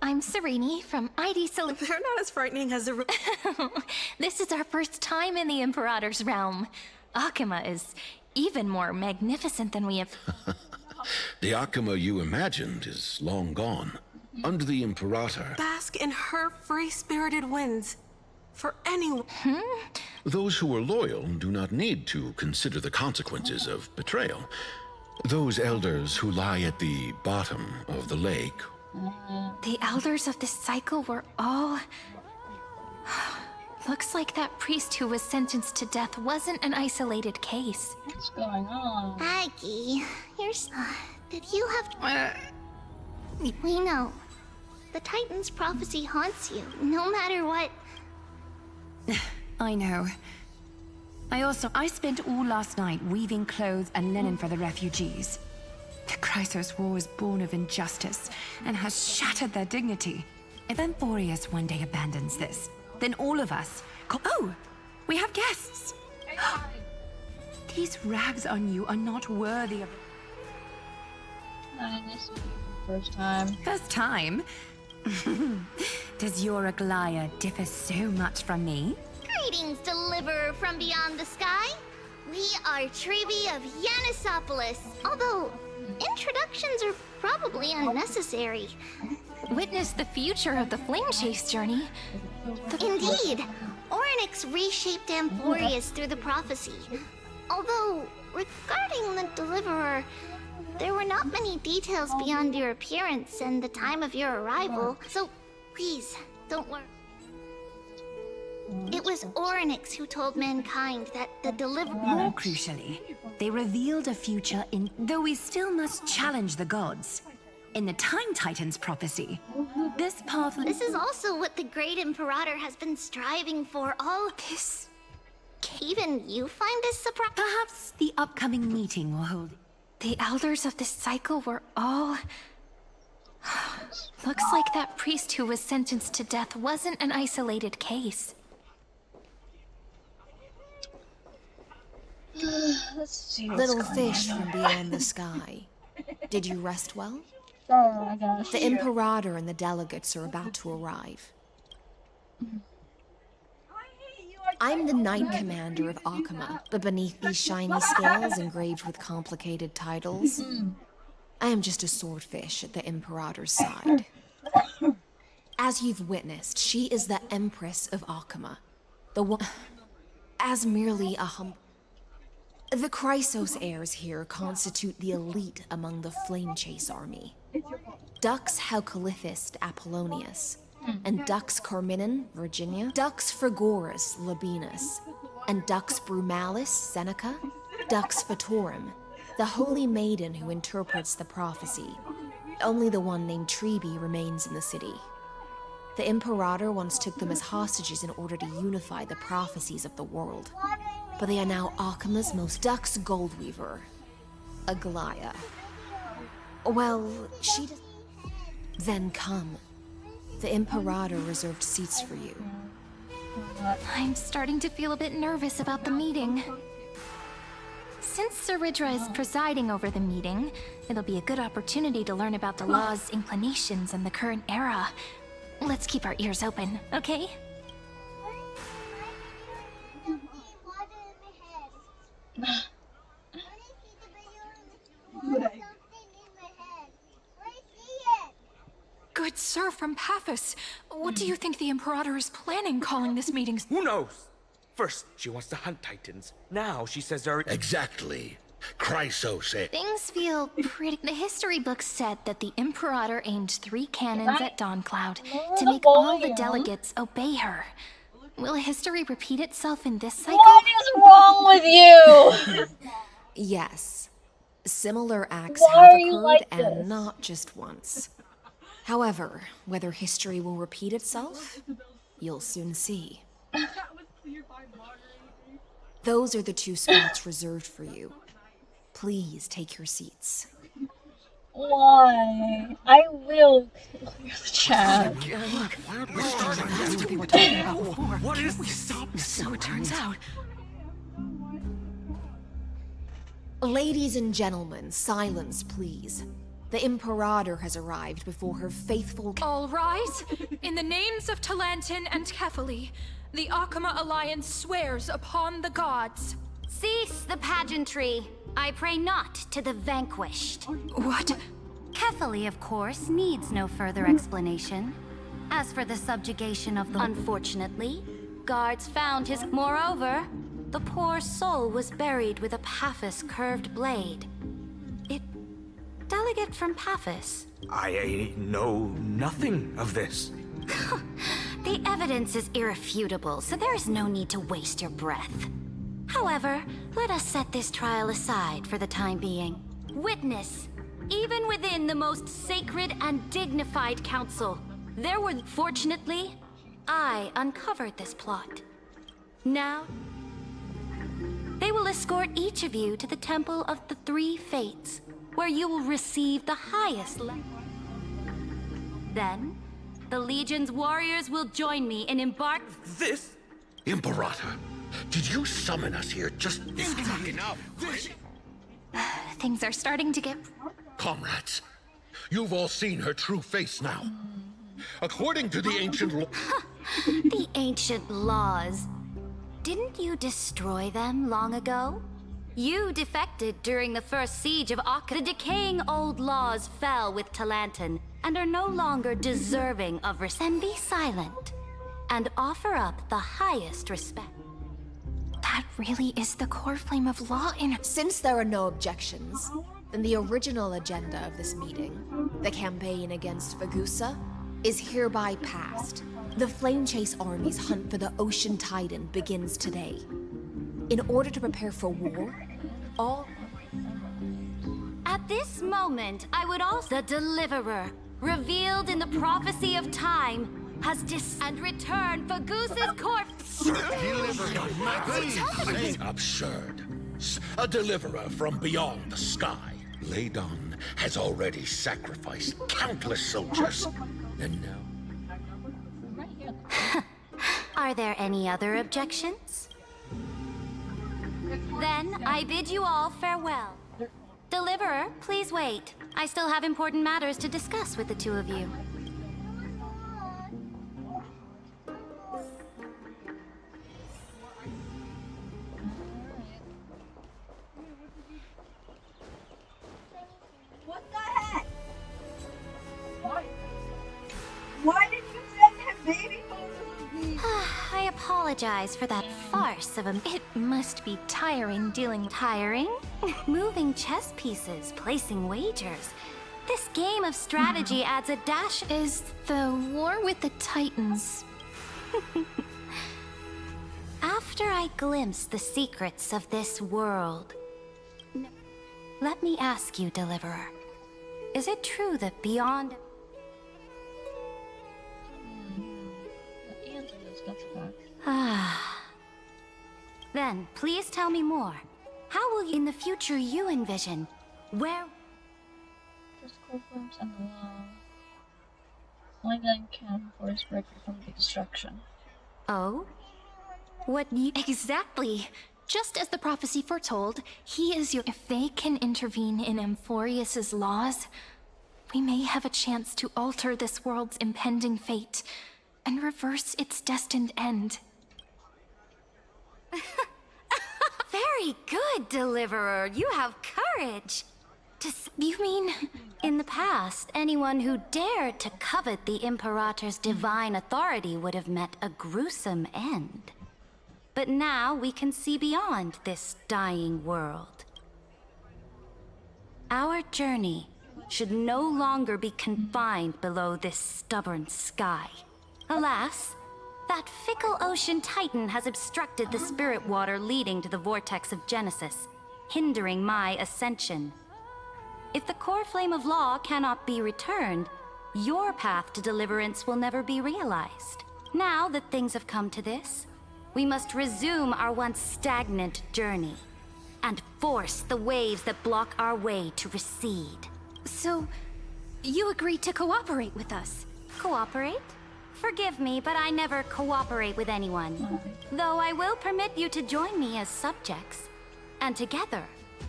I'm Serene from ID Sol- They're not as frightening as the... This is our first time in the Imperator's realm. Akima is even more magnificent than we have... The Akima you imagined is long gone. Under the Imperator... Bask in her free-spirited winds. For anyone... Those who are loyal do not need to consider the consequences of betrayal. Those elders who lie at the bottom of the lake... The elders of this cycle were all... Looks like that priest who was sentenced to death wasn't an isolated case. What's going on? Aggie, did you have... We know. The Titan's prophecy haunts you, no matter what. I know. I spent all last night weaving clothes and linen for the refugees. The Chrysos War was born of injustice and has shattered their dignity. If Amphoreus one day abandons this, then all of us... Oh! We have guests! These rags on you are not worthy of... This will be the first time. First time? Does your Aglaya differ so much from me? Greetings, deliverer from beyond the sky. We are Trebi of Yanisopolis. Although, introductions are probably unnecessary. Witness the future of the Flame Chase journey. Indeed. Orynyx reshaped Amphoreus through the prophecy. Although, regarding the deliverer, there were not many details beyond your appearance and the time of your arrival, so please, don't worry. It was Orynyx who told mankind that the deliverer... More crucially, they revealed a future in... Though we still must challenge the gods. In the Time Titan's prophecy, this path... This is also what the Great Imperator has been striving for all... This... Even you find this surprising? Perhaps the upcoming meeting will hold... The elders of this cycle were all... Looks like that priest who was sentenced to death wasn't an isolated case. Let's see Little fish from beyond the sky. Did you rest well? Oh, gosh. The Imperator and the delegates are about to arrive. I'm the Knight Commander of Akima, but beneath these shiny scales engraved with complicated titles, I am just a swordfish at the Imperator's side. As you've witnessed, she is the Empress of Akima. The one... As merely a The Chrysos heirs here constitute the elite among the Flame Chase army. Dux Helcolithus Apollonius, and Dux Carminum, Virginia, Dux Frigoris, Labienus, and Dux Brumalis, Seneca, Dux Fatorum, the holy maiden who interprets the prophecy. Only the one named Trebi remains in the city. The Imperator once took them as hostages in order to unify the prophecies of the world. But they are now Akima's most Dux Goldweaver, Aglaya. Well, she does... Then come. The Imperator reserved seats for you. I'm starting to feel a bit nervous about the meeting. Since Saridra is presiding over the meeting, it'll be a good opportunity to learn about the law's inclinations in the current era. Let's keep our ears open, okay? Good sir from Paphos, what do you think the Imperator is planning calling this meeting? Who knows? First, she wants to hunt Titans. Now, she says there... Exactly. Chrysos... Things feel pretty... The history books said that the Imperator aimed 3 cannons at Dawncloud to make all the delegates obey her. Will history repeat itself in this cycle? What is wrong with you? Yes. Similar acts Why have are you occurred, like and this? not just once. However, whether history will repeat itself, you'll soon see. Those are the 2 spots reserved for you. Please take your seats. Why? I will clear the chat. Look, that's what they were talking about before. What is we stop this? So it turns out. Ladies and gentlemen, silence, please. The Imperator has arrived before her faithful... All rise. In the names of Talantin and Kefali, the Akama Alliance swears upon the gods. Cease the pageantry. I pray not to the vanquished. What? Kefali, of course, needs no further explanation. As for the subjugation of the... Unfortunately, guards found his... Moreover, the poor soul was buried with a Paphos curved blade. Delegate from Paphos. I know nothing of this. The evidence is irrefutable, so there is no need to waste your breath. However, let us set this trial aside for the time being. Witness, even within the most sacred and dignified council, there were... Fortunately, I uncovered this plot. Now, they will escort each of you to the Temple of the Three Fates, where you will receive the highest level. Then, the Legion's warriors will join me and embark... This? Imperator, did you summon us here just... enough? Things are starting to get... Comrades, you've all seen her true face now. According to the ancient law... The ancient laws. Didn't you destroy them long ago? You defected during the first siege of Akka. The decaying old laws fell with Talantin and are no longer deserving of respect. Then be silent and offer up the highest respect. That really is the core flame of law in... Since there are no objections, then the original agenda of this meeting, the campaign against Vagusa, is hereby passed. The Flame Chase Army's hunt for the Ocean Titan begins today. In order to prepare for war, all... At this moment, I would also... The Deliverer, revealed in the prophecy of time, has and returned Vagusa's corpse. Absurd. A deliverer from beyond the sky. Ladon has already sacrificed countless soldiers. And now... Are there any other objections? Then I bid you all farewell. Deliverer, please wait. I still have important matters to discuss with the two of you. What the heck? Why did you send him baby photos of me? I apologize for that farce of a... It must be tiring dealing... Tiring? Moving chess pieces, placing wagers. This game of strategy adds a dash... Is the war with the Titans... After I glimpse the secrets of this world, let me ask you, Deliverer. Is it true that beyond... Then, please tell me more. How will you, in the future you envision, where... Just core forms and the law. Only then can force break from the destruction. Oh? What you... Exactly! Just as the prophecy foretold, he is your... If they can intervene in Amphoreus' laws, we may have a chance to alter this world's impending fate and reverse its destined end. Very good, Deliverer. You have courage. You mean... In the past, anyone who dared to covet the Imperator's divine authority would have met a gruesome end. But now we can see beyond this dying world. Our journey should no longer be confined below this stubborn sky. Alas, that fickle ocean titan has obstructed the spirit water leading to the vortex of Genesis, hindering my ascension. If the core flame of law cannot be returned, your path to deliverance will never be realized. Now that things have come to this, we must resume our once stagnant journey and force the waves that block our way to recede. So, you agreed to cooperate with us? Cooperate? Forgive me, but I never cooperate with anyone. Though I will permit you to join me as subjects. And together,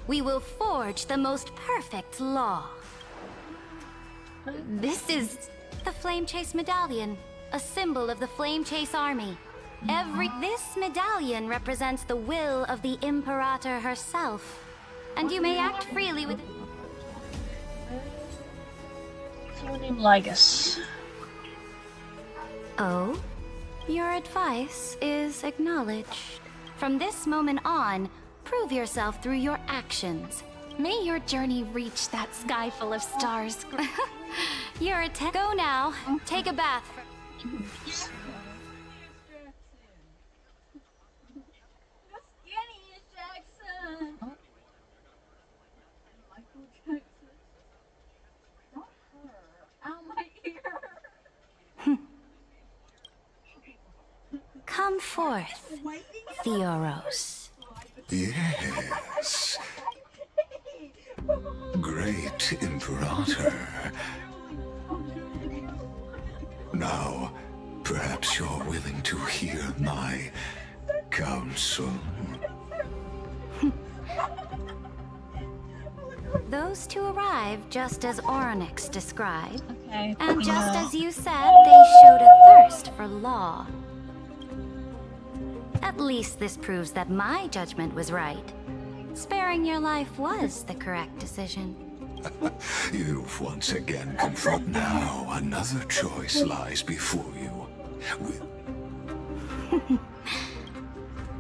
we will forge the most perfect law. This is... the Flame Chase Medallion, a symbol of the Flame Chase Army. This medallion represents the will of the Imperator herself. And you may act freely with... Someone named Lygus. Oh? Your advice is acknowledged. From this moment on, prove yourself through your actions. May your journey reach that sky full of stars. You're a go now. Take a bath. Come forth, Theoros. Yes. Great Imperator. Now, perhaps you're willing to hear my counsel. Those two arrived just as Oryx described. Okay. And just as you said, they showed a thirst for law. At least this proves that my judgment was right. Sparing your life was the correct decision. You've once again confronted. Now another choice lies before you.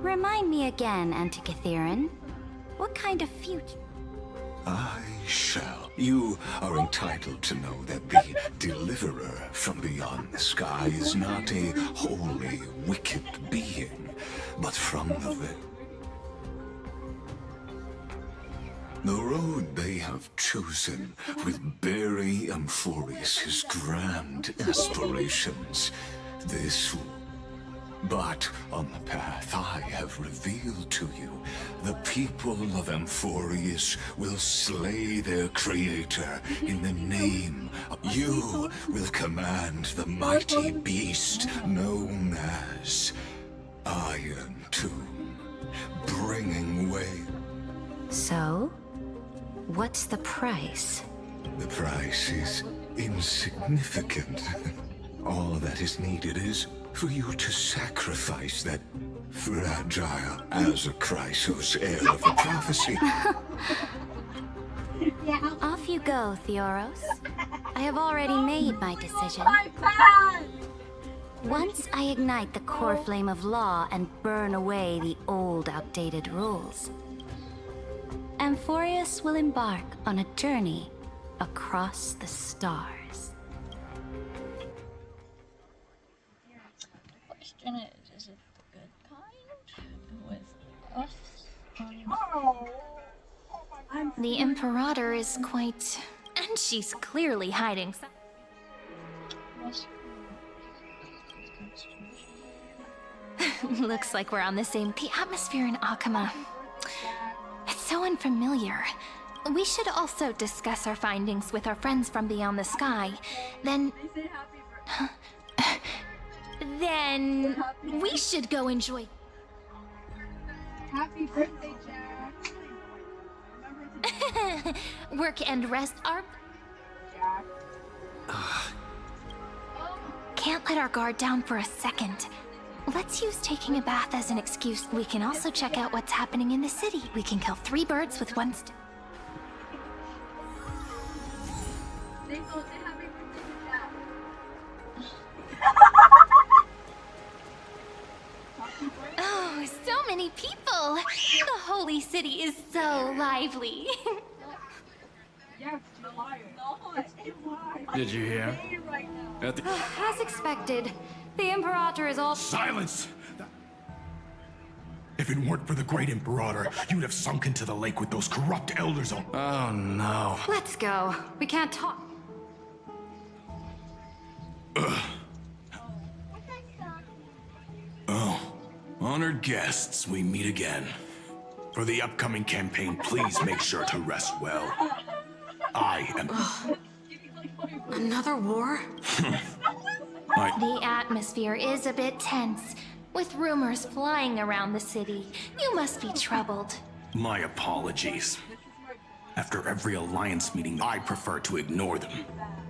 Remind me again, Antikythera. What kind of future? I shall. You are entitled to know that the Deliverer from beyond the sky is not a wholly wicked being, but from the road they have chosen will bury Amphoreus' grand aspirations. But on the path I have revealed to you, the people of Amphoreus will slay their creator in the name of... You will command the mighty beast known as Iron Tomb, bringing way... So? What's the price? The price is insignificant. All that is needed is for you to sacrifice that fragile as a Chrysos, heir of the prophecy. Off you go, Theoros. I have already made my decision. Once I ignite the core flame of law and burn away the old, outdated rules, Amphoreus will embark on a journey across the stars. The question is it the good kind? With us? The Imperator is quite... and she's clearly hiding Looks like we're on the same... The atmosphere in Akama... It's so unfamiliar. We should also discuss our findings with our friends from beyond the sky. Then... then... we should go enjoy... Happy birthday, Jack. Work and rest are... Can't let our guard down for a second. Let's use taking a bath as an excuse. We can also check out what's happening in the city. We can kill 3 birds with 1 stone. Oh, so many people! The holy city is so lively. Did you hear? As expected, the Imperator is all... Silence! If it weren't for the great Imperator, you'd have sunk into the lake with those corrupt elders on... Oh no. Let's go. We can't talk. Oh, honored guests, we meet again. For the upcoming campaign, please make sure to rest well. I am... Another war? The atmosphere is a bit tense, with rumors flying around the city. You must be troubled. My apologies. After every alliance meeting, I prefer to ignore them.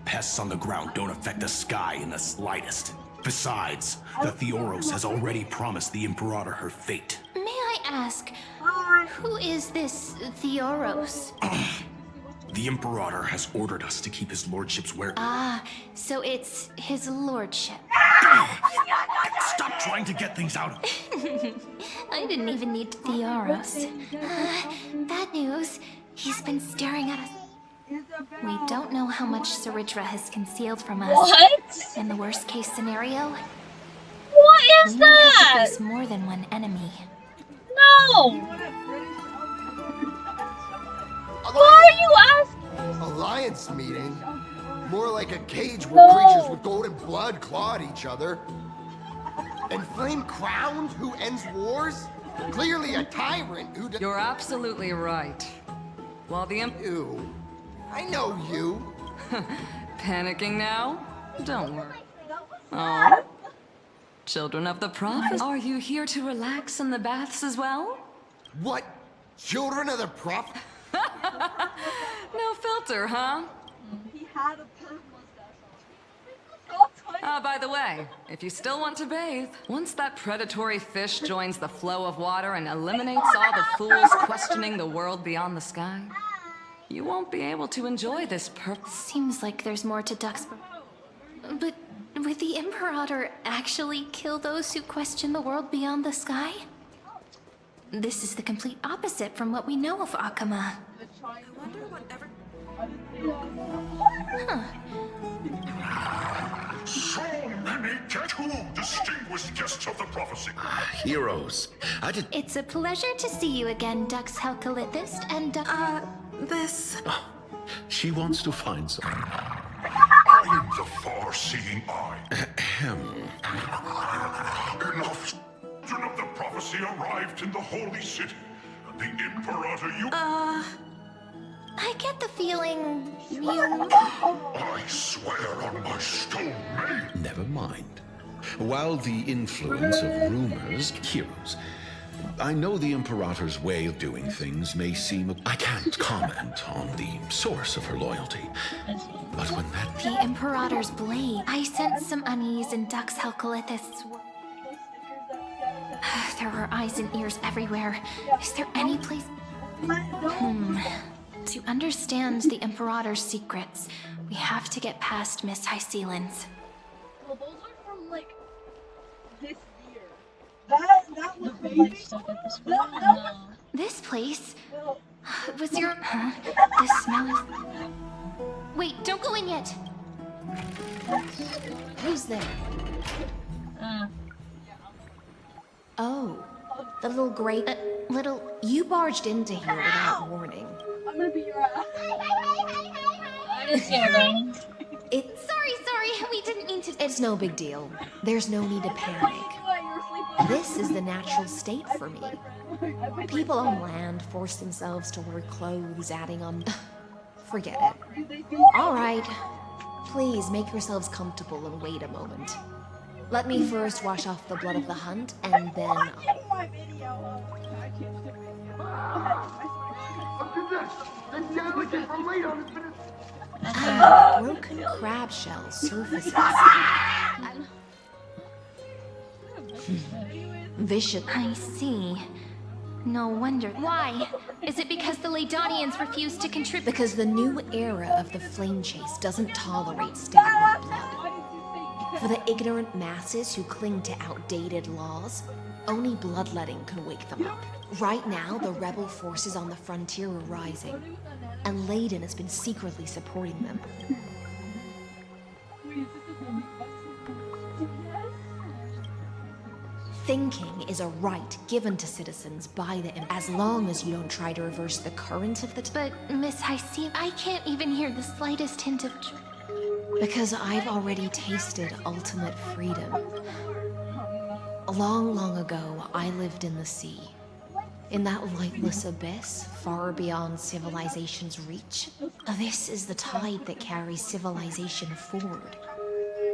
Pests on the ground don't affect the sky in the slightest. Besides, the Theoros has already promised the Imperator her fate. May I ask, who is this Theoros? The Imperator has ordered us to keep his lordship's where... Ah, so it's his lordship. Stop trying to get things out of... I didn't even need Theoros. Bad news. He's been staring at us. We don't know how much Saridra has concealed from us. What? In the worst case scenario, What is we may have to that? face more than one enemy. No! Why are you asking? Alliance meeting? More like a cage where creatures with golden blood claw at each other. And Flame Crowned, who ends wars? Clearly a tyrant who... You're absolutely right. While the Ew. I know you. Panicking now? Don't worry. Oh. Children of the Prophet, are you here to relax in the baths as well? What? Children of the Prophet? No filter, huh? He had a perm By the way, if you still want to bathe, once that predatory fish joins the flow of water and eliminates all the fools questioning the world beyond the sky, you won't be able to enjoy this Seems like there's more to Duck's... But would the Imperator actually kill those who question the world beyond the sky? This is the complete opposite from what we know of Akama. Huh. So many distinguished guests of the prophecy. Heroes. I did... It's a pleasure to see you again, Dux Helkalithist and this... Oh, she wants to find some... I am the far-seeing eye. Enough. Children of the prophecy arrived in the holy city. The Imperator, you... I get the feeling you... I swear on my stone maid. Never mind. While the influence of rumors... Heroes. I know the Imperator's way of doing things may seem... I can't comment on the source of her loyalty. But when that... The Imperator's blade. I sense some unease in Dux Helkalithist's... There are eyes and ears everywhere. Is there any place... To understand the Imperator's secrets, we have to get past Miss Hysealands. Well, those are from like this year. That was maybe. This place? Was your... The smell is... Wait, don't go in yet! Who's there? Oh, the little gray... little... You barged into here without warning. I'm gonna beat your ass. I didn't see anything. Sorry, we didn't mean to... It's no big deal. There's no need to panic. This is the natural state for me. People on land force themselves to wear clothes, adding on... Forget it. All right. Please make yourselves comfortable and wait a moment. Let me first wash off the blood of the hunt, and then... A broken crab shell surfaces. Vicious. I see. No wonder. Why? Is it because the Laedonians refuse to contribute? Because the new era of the flame chase doesn't tolerate stagnant blood. For the ignorant masses who cling to outdated laws, only bloodletting can wake them up. Right now, the rebel forces on the frontier are rising, and Laden has been secretly supporting them. Thinking is a right given to citizens by the as long as you don't try to reverse the current of the But, Miss Hysealands, I can't even hear the slightest hint of... Because I've already tasted ultimate freedom. Long, long ago, I lived in the sea. In that lightless abyss, far beyond civilization's reach. This is the tide that carries civilization forward.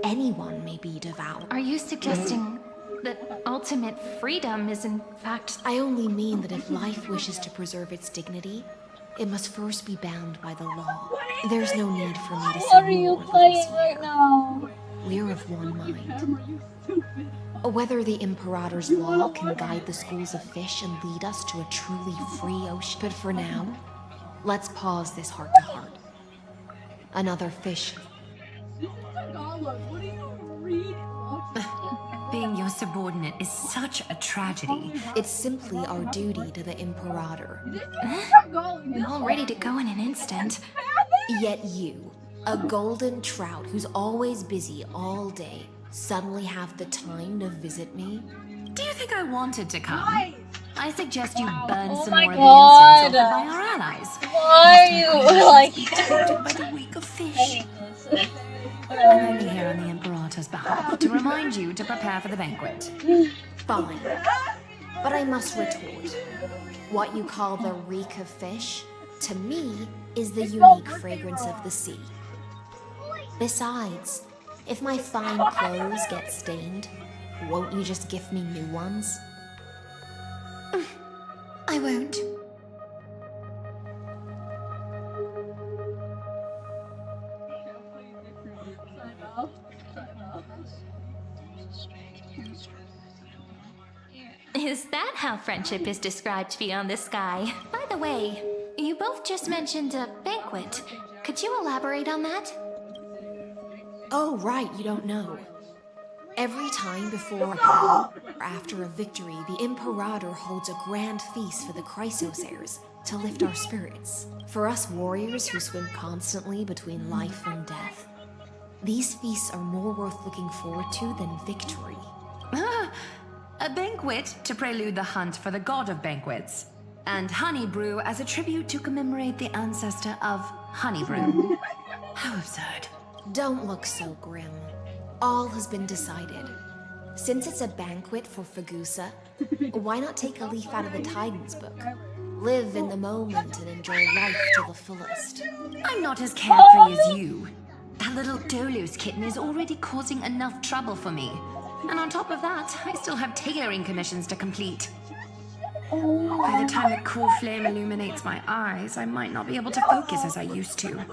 Anyone may be devoured. Are you suggesting that ultimate freedom is in fact... I only mean that if life wishes to preserve its dignity, it must first be bound by the law. There's no need for me to say What are more you than playing this right here. now? We're of one mind. Whether the Imperator's law can guide the schools of fish and lead us to a truly free ocean. But for now, let's pause this heart-to-heart. Another fish. Being your subordinate is such a tragedy. It's simply our duty to the Imperator. All ready to go in an instant. Yet you, a golden trout who's always busy all day, suddenly have the time to visit me? Do you think I wanted to come? I suggest you burn Oh some my more God. of the incense offered by our allies. Why are you like... Tempted by the week of fish. I'm only here on the Imperator's behalf to remind you to prepare for the banquet. Fine. But I must retort. What you call the reek of fish, to me, is the unique fragrance of the sea. Besides, if my fine clothes get stained, won't you just gift me new ones? I won't. Is that how friendship is described beyond the sky? By the way, you both just mentioned a banquet. Could you elaborate on that? Oh, right, you don't know. Every time before a battle or after a victory, the Imperator holds a grand feast for the Chrysosairs to lift our spirits. For us warriors who swim constantly between life and death, these feasts are more worth looking forward to than victory. A banquet to prelude the hunt for the god of banquets, and honey brew as a tribute to commemorate the ancestor of honey brew. How absurd. Don't look so grim. All has been decided. Since it's a banquet for Fagusa, why not take a leaf out of the Titan's book? Live in the moment and enjoy life to the fullest. I'm not as carefree as you. That little Dolos kitten is already causing enough trouble for me. And on top of that, I still have tailoring commissions to complete. By the time the cool flame illuminates my eyes, I might not be able to focus as I used to.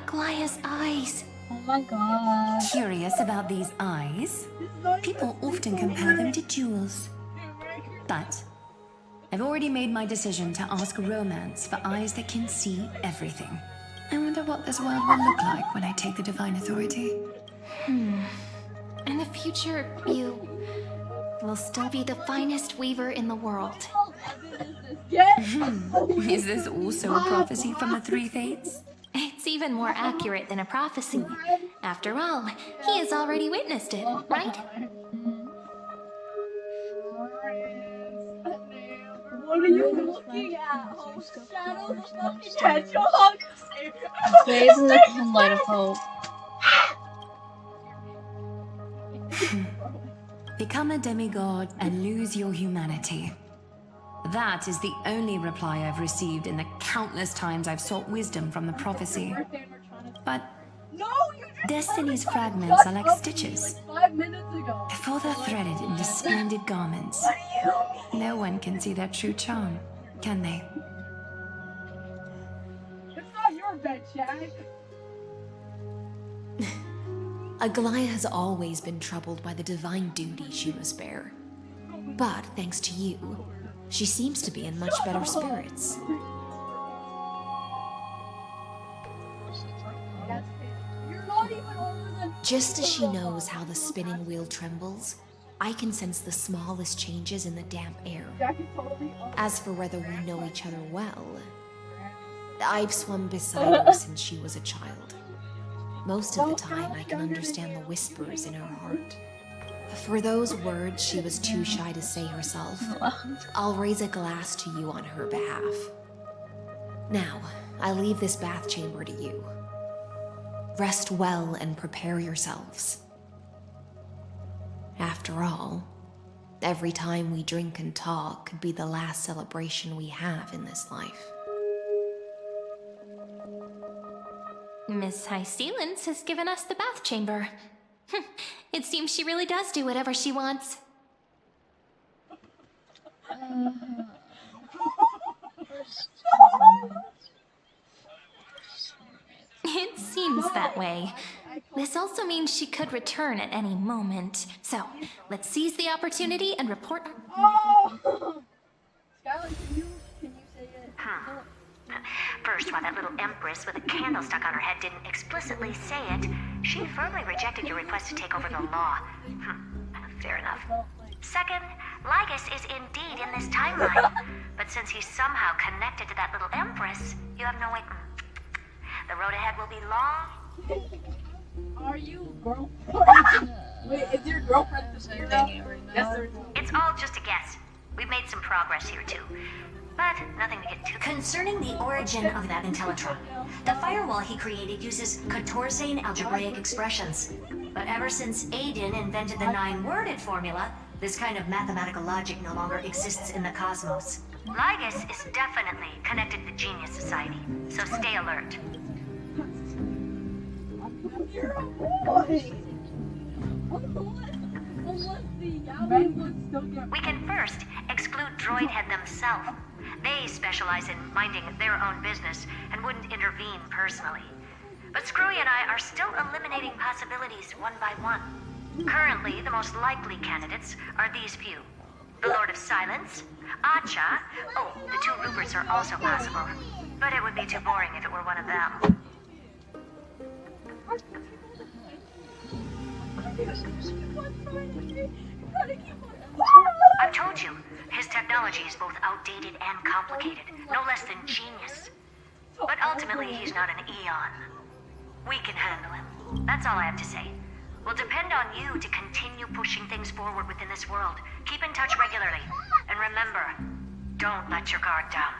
Glaya's eyes. Oh my god. Curious about these eyes? People often compare them to jewels. But I've already made my decision to ask romance for eyes that can see everything. I wonder what this world will look like when I take the divine authority. In the future, you will still be the finest weaver in the world. Is this also a prophecy from the Three Fates? It's even more accurate than a prophecy. After all, he has already witnessed it, right? What are you looking at? Oh, shadow the fucking hedgehog! Blaze in the light of hope. Become a demigod and lose your humanity. That is the only reply I've received in the countless times I've sought wisdom from the prophecy. But Destiny's fragments are like stitches. 5 minutes ago. Before they're threaded into splendid garments, no one can see their true charm, can they? It's not your bed, Shag. Aglaya has always been troubled by the divine duty she must bear. But thanks to you, she seems to be in much better spirits. Just as she knows how the spinning wheel trembles, I can sense the smallest changes in the damp air. As for whether we know each other well, I've swum beside her since she was a child. Most of the time, I can understand the whispers in her heart. For those words she was too shy to say herself, I'll raise a glass to you on her behalf. Now, I leave this bath chamber to you. Rest well and prepare yourselves. After all, every time we drink and talk could be the last celebration we have in this life. Miss High Sealance has given us the bath chamber. It seems she really does do whatever she wants. It seems that way. This also means she could return at any moment. So, let's seize the opportunity and report our... First, while that little empress with a candle stuck on her head didn't explicitly say it, she firmly rejected your request to take over the law. Fair enough. Second, Lygus is indeed in this timeline, but since he's somehow connected to that little empress, you have no way... The road ahead will be long. Are you girlfriend? Wait, is your girlfriend the same right now? Yes or no? It's all just a guess. We've made some progress here too, but nothing to get too... Concerning the origin of that Intellitron, the firewall he created uses Katorzane algebraic expressions. But ever since Aiden invented the 9-worded formula, this kind of mathematical logic no longer exists in the cosmos. Lygus is definitely connected to the Genius Society, so stay alert. You're a boy. We can first exclude Droidhead themselves. They specialize in minding their own business and wouldn't intervene personally. But Screwy and I are still eliminating possibilities one by one. Currently, the most likely candidates are these few. The Lord of Silence, Acha, oh, the 2 Ruperts are also possible. But it would be too boring if it were one of them. I've told you, his technology is both outdated and complicated, no less than genius. But ultimately, he's not an Eon. We can handle him. That's all I have to say. We'll depend on you to continue pushing things forward within this world. Keep in touch regularly. And remember, don't let your guard down.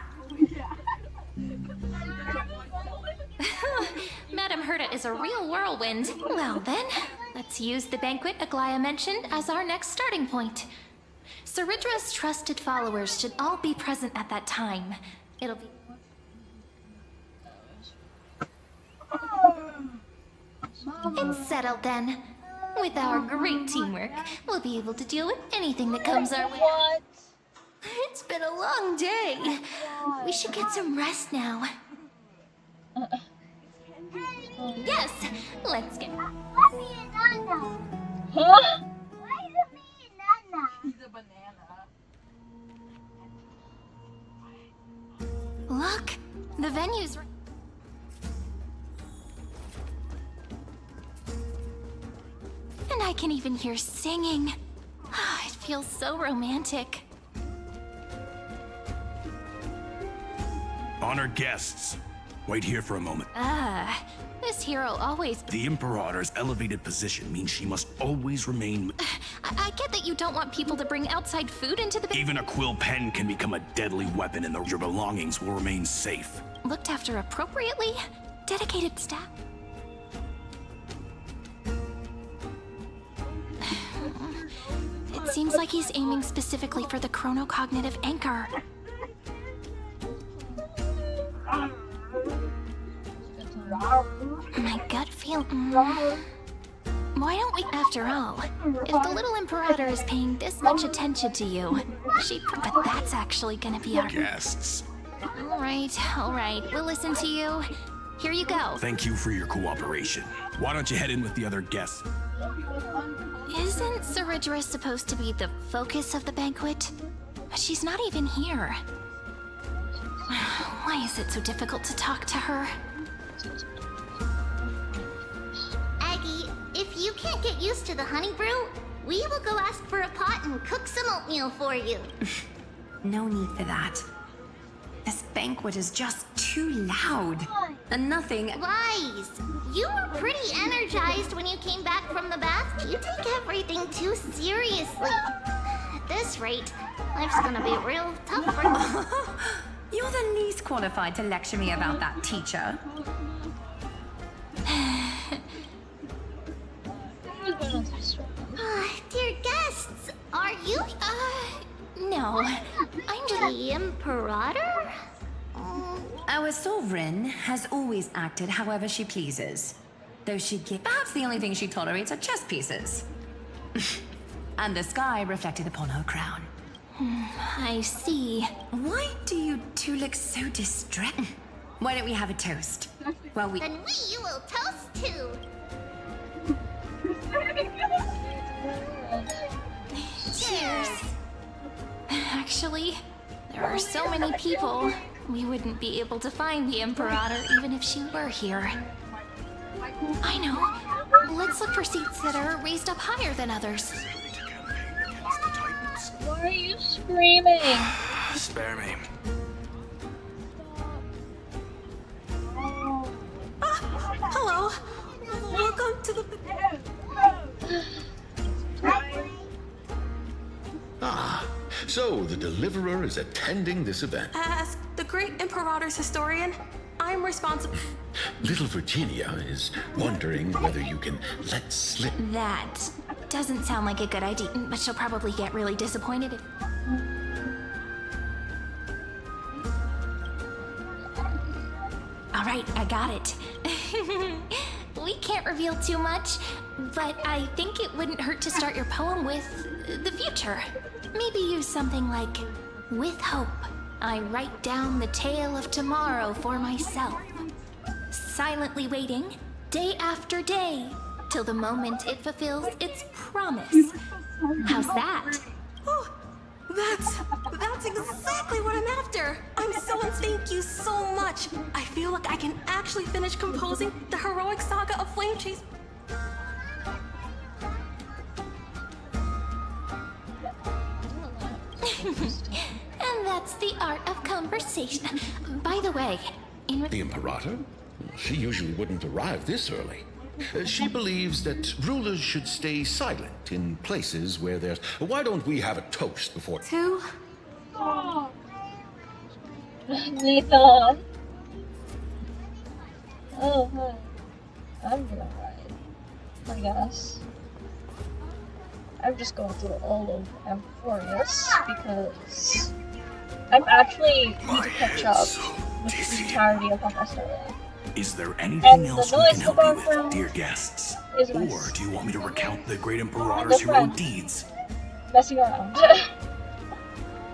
Madame Herta is a real whirlwind. Well then, let's use the banquet Aglaya mentioned as our next starting point. Ceridra's trusted followers should all be present at that time. It'll be... It's settled then. With our great teamwork, we'll be able to deal with anything that comes our way. What? It's been a long day. We should get some rest now. Yes, let's get... Huh? He's a banana. Look, the venue's... And I can even hear singing. It feels so romantic. Honored guests, wait here for a moment. This hero always... The Imperator's elevated position means she must always remain... I get that you don't want people to bring outside food into the... Even a quill pen can become a deadly weapon and your belongings will remain safe. Looked after appropriately? Dedicated staff? It seems like he's aiming specifically for the chronocognitive anchor. My gut feel... Why don't we... After all, if the little Imperator is paying this much attention to you, but that's actually gonna be our... Guests. Alright, we'll listen to you. Here you go. Thank you for your cooperation. Why don't you head in with the other guests? Isn't Ceridra supposed to be the focus of the banquet? But she's not even here. Why is it so difficult to talk to her? Aggie, if you can't get used to the honey brew, we will go ask for a pot and cook some oatmeal for you. No need for that. This banquet is just too loud. And nothing... Lies! You were pretty energized when you came back from the bath. You take everything too seriously. At this rate, life's gonna be real tough for you. You're the least qualified to lecture me about that, teacher. no. I'm just... The Imperator? Our sovereign has always acted however she pleases. Though perhaps the only thing she tolerates are chess pieces. And the sky reflected upon her crown. I see. Why do you two look so distressed? Why don't we have a toast? Well, Then you will toast too. Cheers. Actually, there are so many people. We wouldn't be able to find the Imperator even if she were here. I know. Let's look for seats that are raised up higher than others. Why are you screaming? Spare me. Hello. Welcome to the... Ah, so the Deliverer is attending this event. As the great Imperator's historian, I'm responsible... Little Virginia is wondering whether you can let slip. That doesn't sound like a good idea, but she'll probably get really disappointed if... Alright, I got it. We can't reveal too much, but I think it wouldn't hurt to start your poem with the future. Maybe use something like, with hope, I write down the tale of tomorrow for myself. Silently waiting, day after day, till the moment it fulfills its promise. How's that? Oh, that's exactly what I'm after. I'm so thank you so much. I feel like I can actually finish composing the heroic saga of Flame Chase. And that's the art of conversation. By the way, The Imperator? She usually wouldn't arrive this early. She believes that rulers should stay silent in places where there's... Why don't we have a toast before... Two? Nathan. Oh, hi. I'm gonna ride, I guess. I'm just going through all of Amphoreus because I'm actually need to catch up with the entirety of Amphoreus. Is there anything else we can help you with, from dear guests? is Or my do you want me to recount the great the Imperator's heroic friend. deeds? Messing around.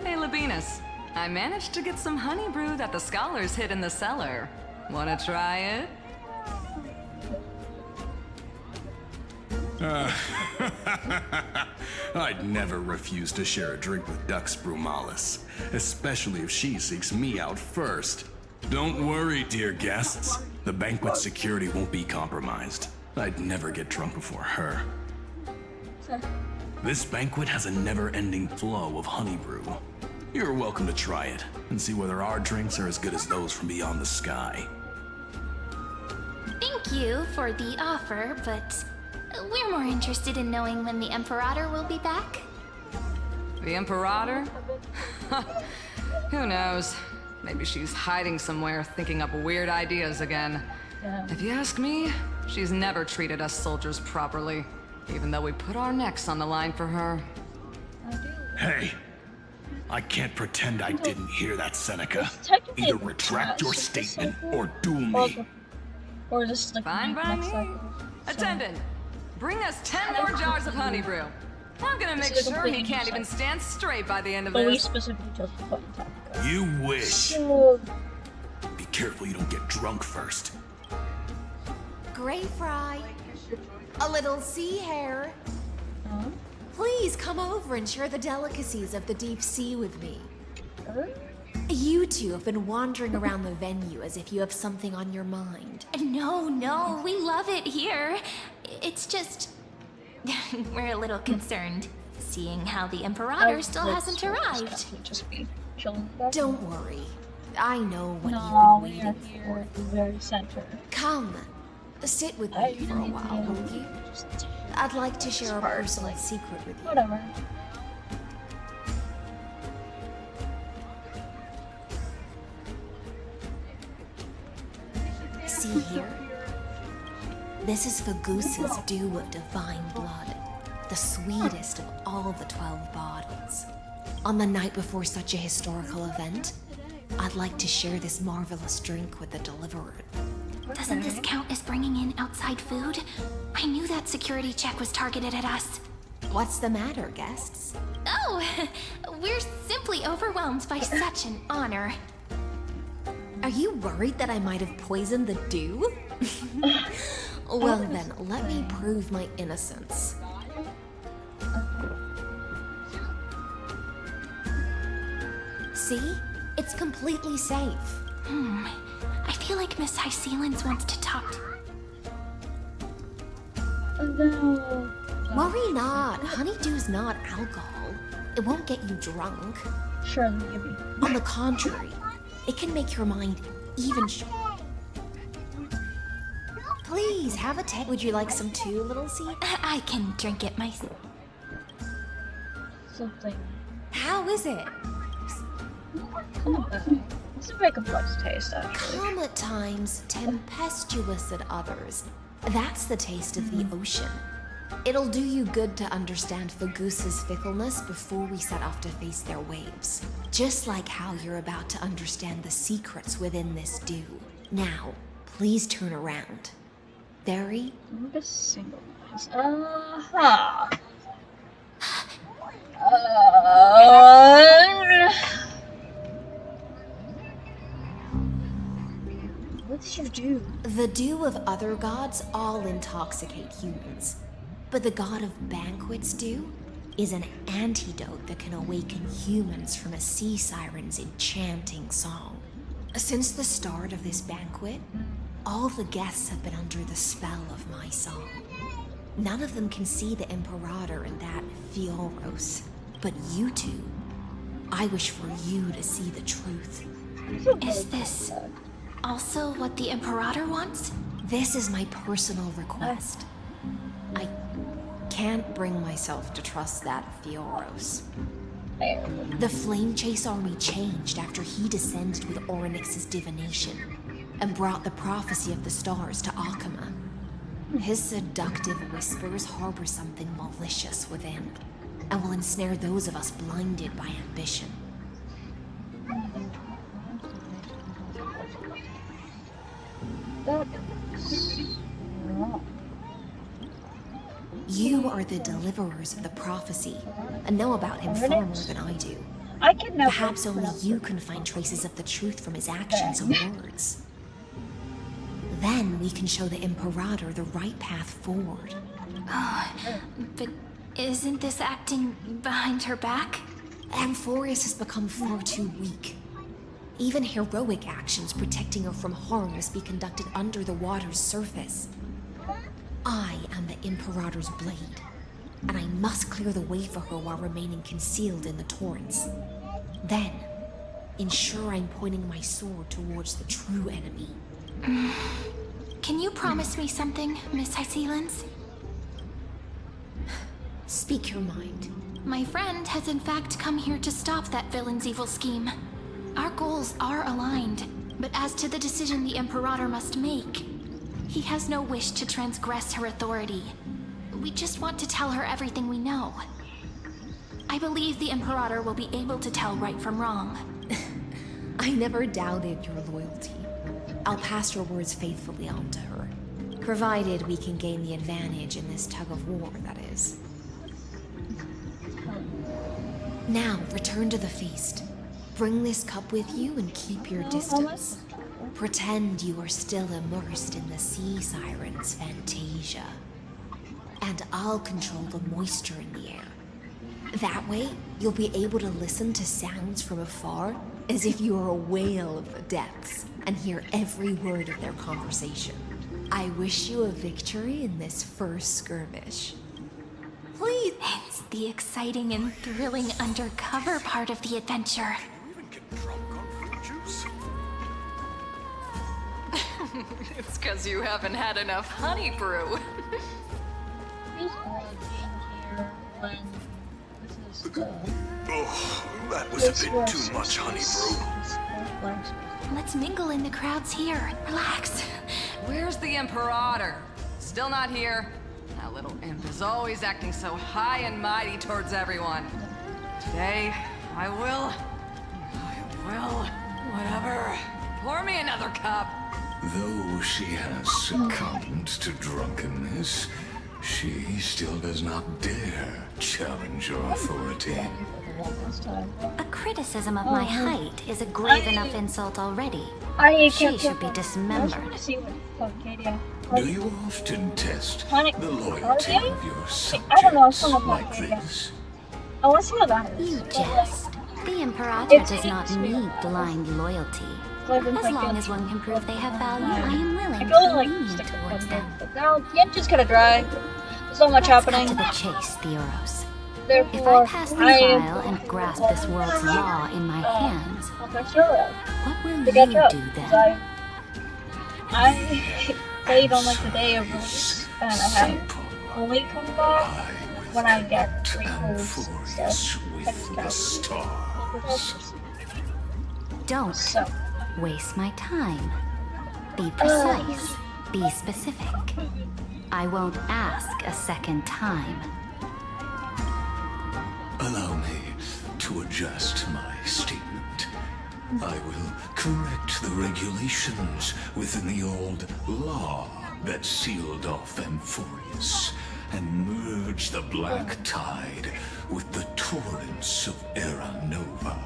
Hey, Labinas. I managed to get some honey brew that the scholars hid in the cellar. Wanna try it? I'd never refuse to share a drink with Dux Brumalis, especially if she seeks me out first. Don't worry, dear guests. The banquet security won't be compromised. I'd never get drunk before her. This banquet has a never-ending flow of honey brew. You're welcome to try it and see whether our drinks are as good as those from beyond the sky. Thank you for the offer, but we're more interested in knowing when the Imperator will be back. The Imperator? Who knows? Maybe she's hiding somewhere, thinking up weird ideas again. Yeah. If you ask me, she's never treated us soldiers properly, even though we put our necks on the line for her. Hey, I can't pretend I didn't hear that, Seneca. Either retract your statement or duel me. Or just like Fine by next me. cycle. Attendant, bring us 10 more jars of honey brew. I'm gonna make This is sure he completely can't even stand straight by the end of But we this. specifically chose the fucking topic. You wish. So, Be careful you don't get drunk first. Gray Fry, a little sea hare. Please come over and share the delicacies of the deep sea with me. You two have been wandering around the venue as if you have something on your mind. No, we love it here. It's just... we're a little concerned, seeing how the Imperator still hasn't arrived. Just be chilling. Don't worry. I know what No, you've we been are waiting here for. at the very center. Come, sit with me for a while, will you? I'd like to share a personal secret with you. Whatever. See here? This is Fagusa's dew of divine blood, the sweetest of all the 12 bottles. On the night before such a historical event, I'd like to share this marvelous drink with the deliverer. Doesn't this count as bringing in outside food? I knew that security check was targeted at us. What's the matter, guests? Oh, we're simply overwhelmed by such an honor. Are you worried that I might have poisoned the dew? Well then, let me prove my innocence. See? It's completely safe. I feel like Miss High Sealins wants to talk. No. Worry not. Honeydew's not alcohol. It won't get you drunk. Sure, maybe. On the contrary, it can make your mind even Please, have a taste. Would you like some too, Little C? I can drink it myself. Something. How is it? It's a very complex taste, actually. Calm at times, tempestuous at others. That's the taste of the ocean. It'll do you good to understand Fagusa's fickleness before we set off to face their waves. Just like how you're about to understand the secrets within this dew. Now, please turn around. Very? The single ones. What did you do? The dew of other gods all intoxicate humans. But the god of banquets dew is an antidote that can awaken humans from a sea siren's enchanting song. Since the start of this banquet, all the guests have been under the spell of my song. None of them can see the Imperator and that Amphoreus, but you two. I wish for you to see the truth. Is this also what the Imperator wants? This is my personal request. I can't bring myself to trust that Amphoreus. The Flame Chase army changed after he descended with Orynyx's divination and brought the prophecy of the stars to Akama. His seductive whispers harbor something malicious within, and will ensnare those of us blinded by ambition. That is wrong. You are the deliverers of the prophecy, and know about him far more than I do. I can never. Perhaps only you can find traces of the truth from his actions and words. Then we can show the Imperator the right path forward. Oh, but isn't this acting behind her back? Amphoreus has become far too weak. Even heroic actions protecting her from harm must be conducted under the water's surface. I am the Imperator's blade, and I must clear the way for her while remaining concealed in the torrents. Then, ensure I'm pointing my sword towards the true enemy. Can you promise me something, Miss High Sealins? Speak your mind. My friend has in fact come here to stop that villain's evil scheme. Our goals are aligned, but as to the decision the Imperator must make, he has no wish to transgress her authority. We just want to tell her everything we know. I believe the Imperator will be able to tell right from wrong. I never doubted your loyalty. I'll pass your words faithfully on to her, provided we can gain the advantage in this tug of war, that is. Now, return to the feast. Bring this cup with you and keep your distance. Pretend you are still immersed in the sea siren's fantasia. And I'll control the moisture in the air. That way, you'll be able to listen to sounds from afar as if you were a whale of the depths and hear every word of their conversation. I wish you a victory in this first skirmish. Please! It's the exciting and thrilling undercover part of the adventure. It's because you haven't had enough honey brew. He's only being here when this is Oh, that was a bit too much honey brew. Let's mingle in the crowds here. Relax. Where's the Imperator? Still not here? That little imp is always acting so high and mighty towards everyone. Today, I will. Whatever. Pour me another cup. Though she has succumbed to drunkenness, she still does not dare challenge your authority. A criticism of my height is a grave enough insult already. She should be dismembered. Do you often test the loyalty of your I don't know, subjects like this? I want to see what that is. You jest. The Imperator does not need blind loyalty. As long as one can prove they have value, I am willing to be lenient towards them. No, the engine's kind of dry. There's not much happening. Cut to the chase, Theoros. If Therefore, I pass the trial and grasp this world's law in my hands, what will you do then? I played on like the day of release, and I have only come back when I get recalls and stuff. Don't waste my time. Be precise. Be specific. I won't ask a second time. Allow me to adjust my statement. I will correct the regulations within the old law that sealed off Amphoreus and merge the black tide with the torrents of Era Nova.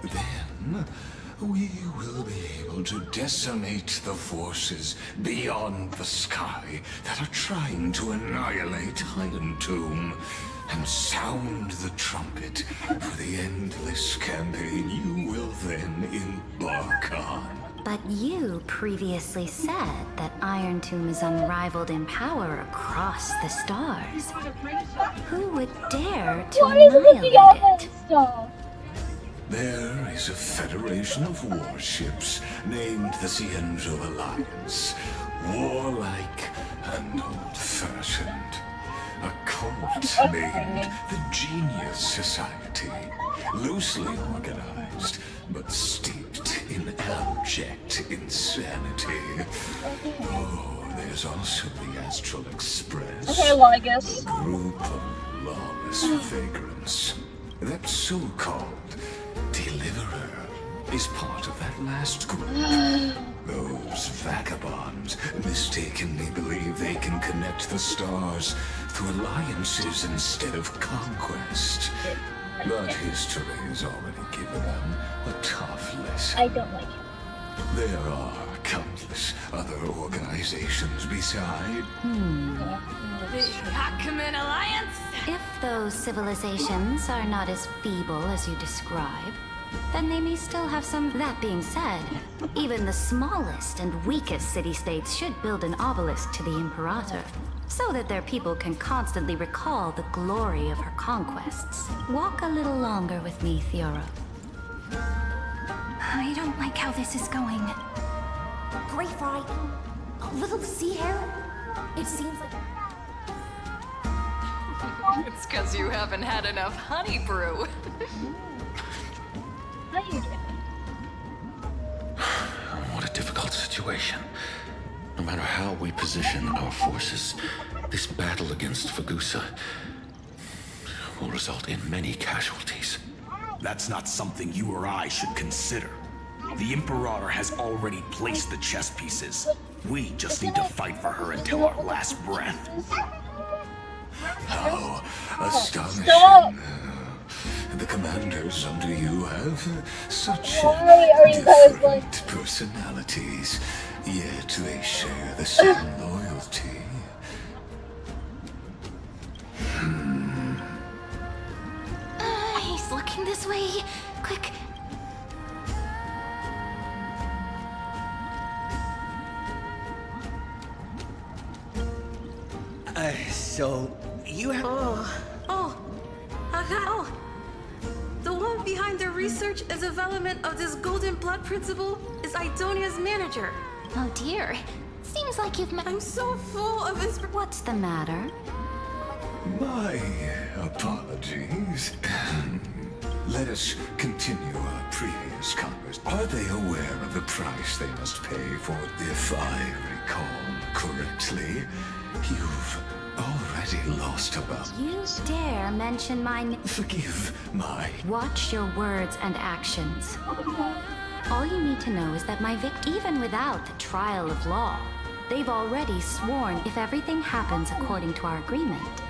Then we will be able to decimate the forces beyond the sky that are trying to annihilate Iron Tomb and sound the trumpet for the endless campaign you will then embark on. But you previously said that Iron Tomb is unrivaled in power across the stars. Who would dare to annihilate it? There is a federation of warships named the Cienzo Alliance. Warlike and old-fashioned. A cult named the Genius Society. Loosely organized, but steeped in abject insanity. Oh, there's also the Astral Express. Okay, well, I guess. A group of lawless vagrants. That so-called Deliverer is part of that last group. Those vagabonds mistakenly believe they can connect the stars through alliances instead of conquest. But history has already given them a tough lesson. I don't like it. There are countless other organizations beside. The Hakumen Alliance? If those civilizations are not as feeble as you describe, then they may still have some. That being said, even the smallest and weakest city-states should build an obelisk to the Imperator, so that their people can constantly recall the glory of her conquests. Walk a little longer with me, Theora. I don't like how this is going. Gray Fry, a little sea hair? It seems like... It's because you haven't had enough honey brew. What a difficult situation. No matter how we position our forces, this battle against Fagusa will result in many casualties. That's not something you or I should consider. The Imperator has already placed the chess pieces. We just need to fight for her until our last breath. How astonishing. The commanders under you have such different personalities, yet they share the same loyalty. He's looking this way. Quick. So you have... The one behind the research and development of this golden blood principle is Idonia's manager. Oh dear. Seems like you've met... I'm so full of inspiration. What's the matter? My apologies. Let us continue our previous conversation. Are they aware of the price they must pay for, if I recall correctly? You've already lost about. You dare mention my name? Forgive my... Watch your words and actions. All you need to know is that my even without the trial of law, they've already sworn if everything happens according to our agreement.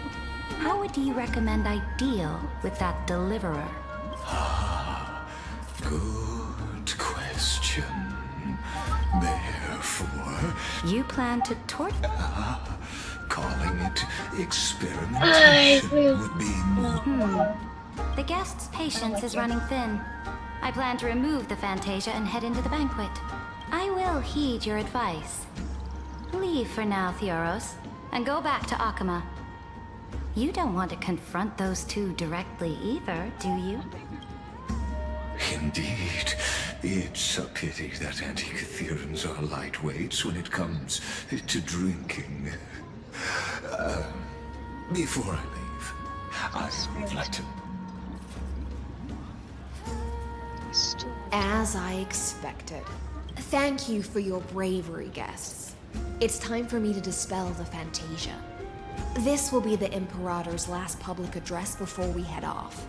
How would you recommend I deal with that deliverer? Good question. Therefore... You plan to torture... calling it experimentation would be more... The guest's patience is running thin. I plan to remove the Fantasia and head into the banquet. I will heed your advice. Leave for now, Theoros, and go back to Akama. You don't want to confront those two directly either, do you? Indeed. It's a pity that Antikytherans are lightweights when it comes to drinking. Before I leave, I would like to... As I expected. Thank you for your bravery, guests. It's time for me to dispel the Fantasia. This will be the Imperator's last public address before we head off.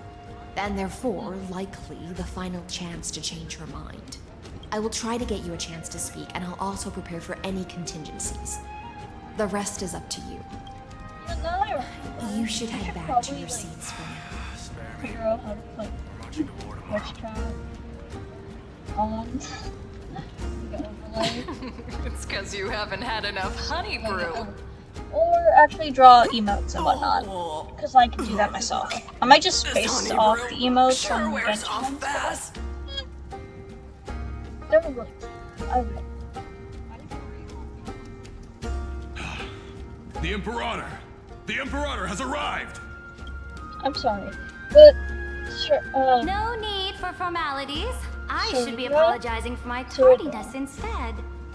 And therefore, likely, the final chance to change her mind. I will try to get you a chance to speak, and I'll also prepare for any contingencies. The rest is up to you. You should head back to your seats for now. Figure out how to play Twitch chat. It's because you haven't had enough honey brew. Or actually draw emotes and whatnot. Because I can do that myself. I might just space off the emotes from fast. They're really okay. The Imperator! The Imperator has arrived! I'm sorry, but sure, no need for formalities. I should should be I draw? apologizing for my tardiness instead.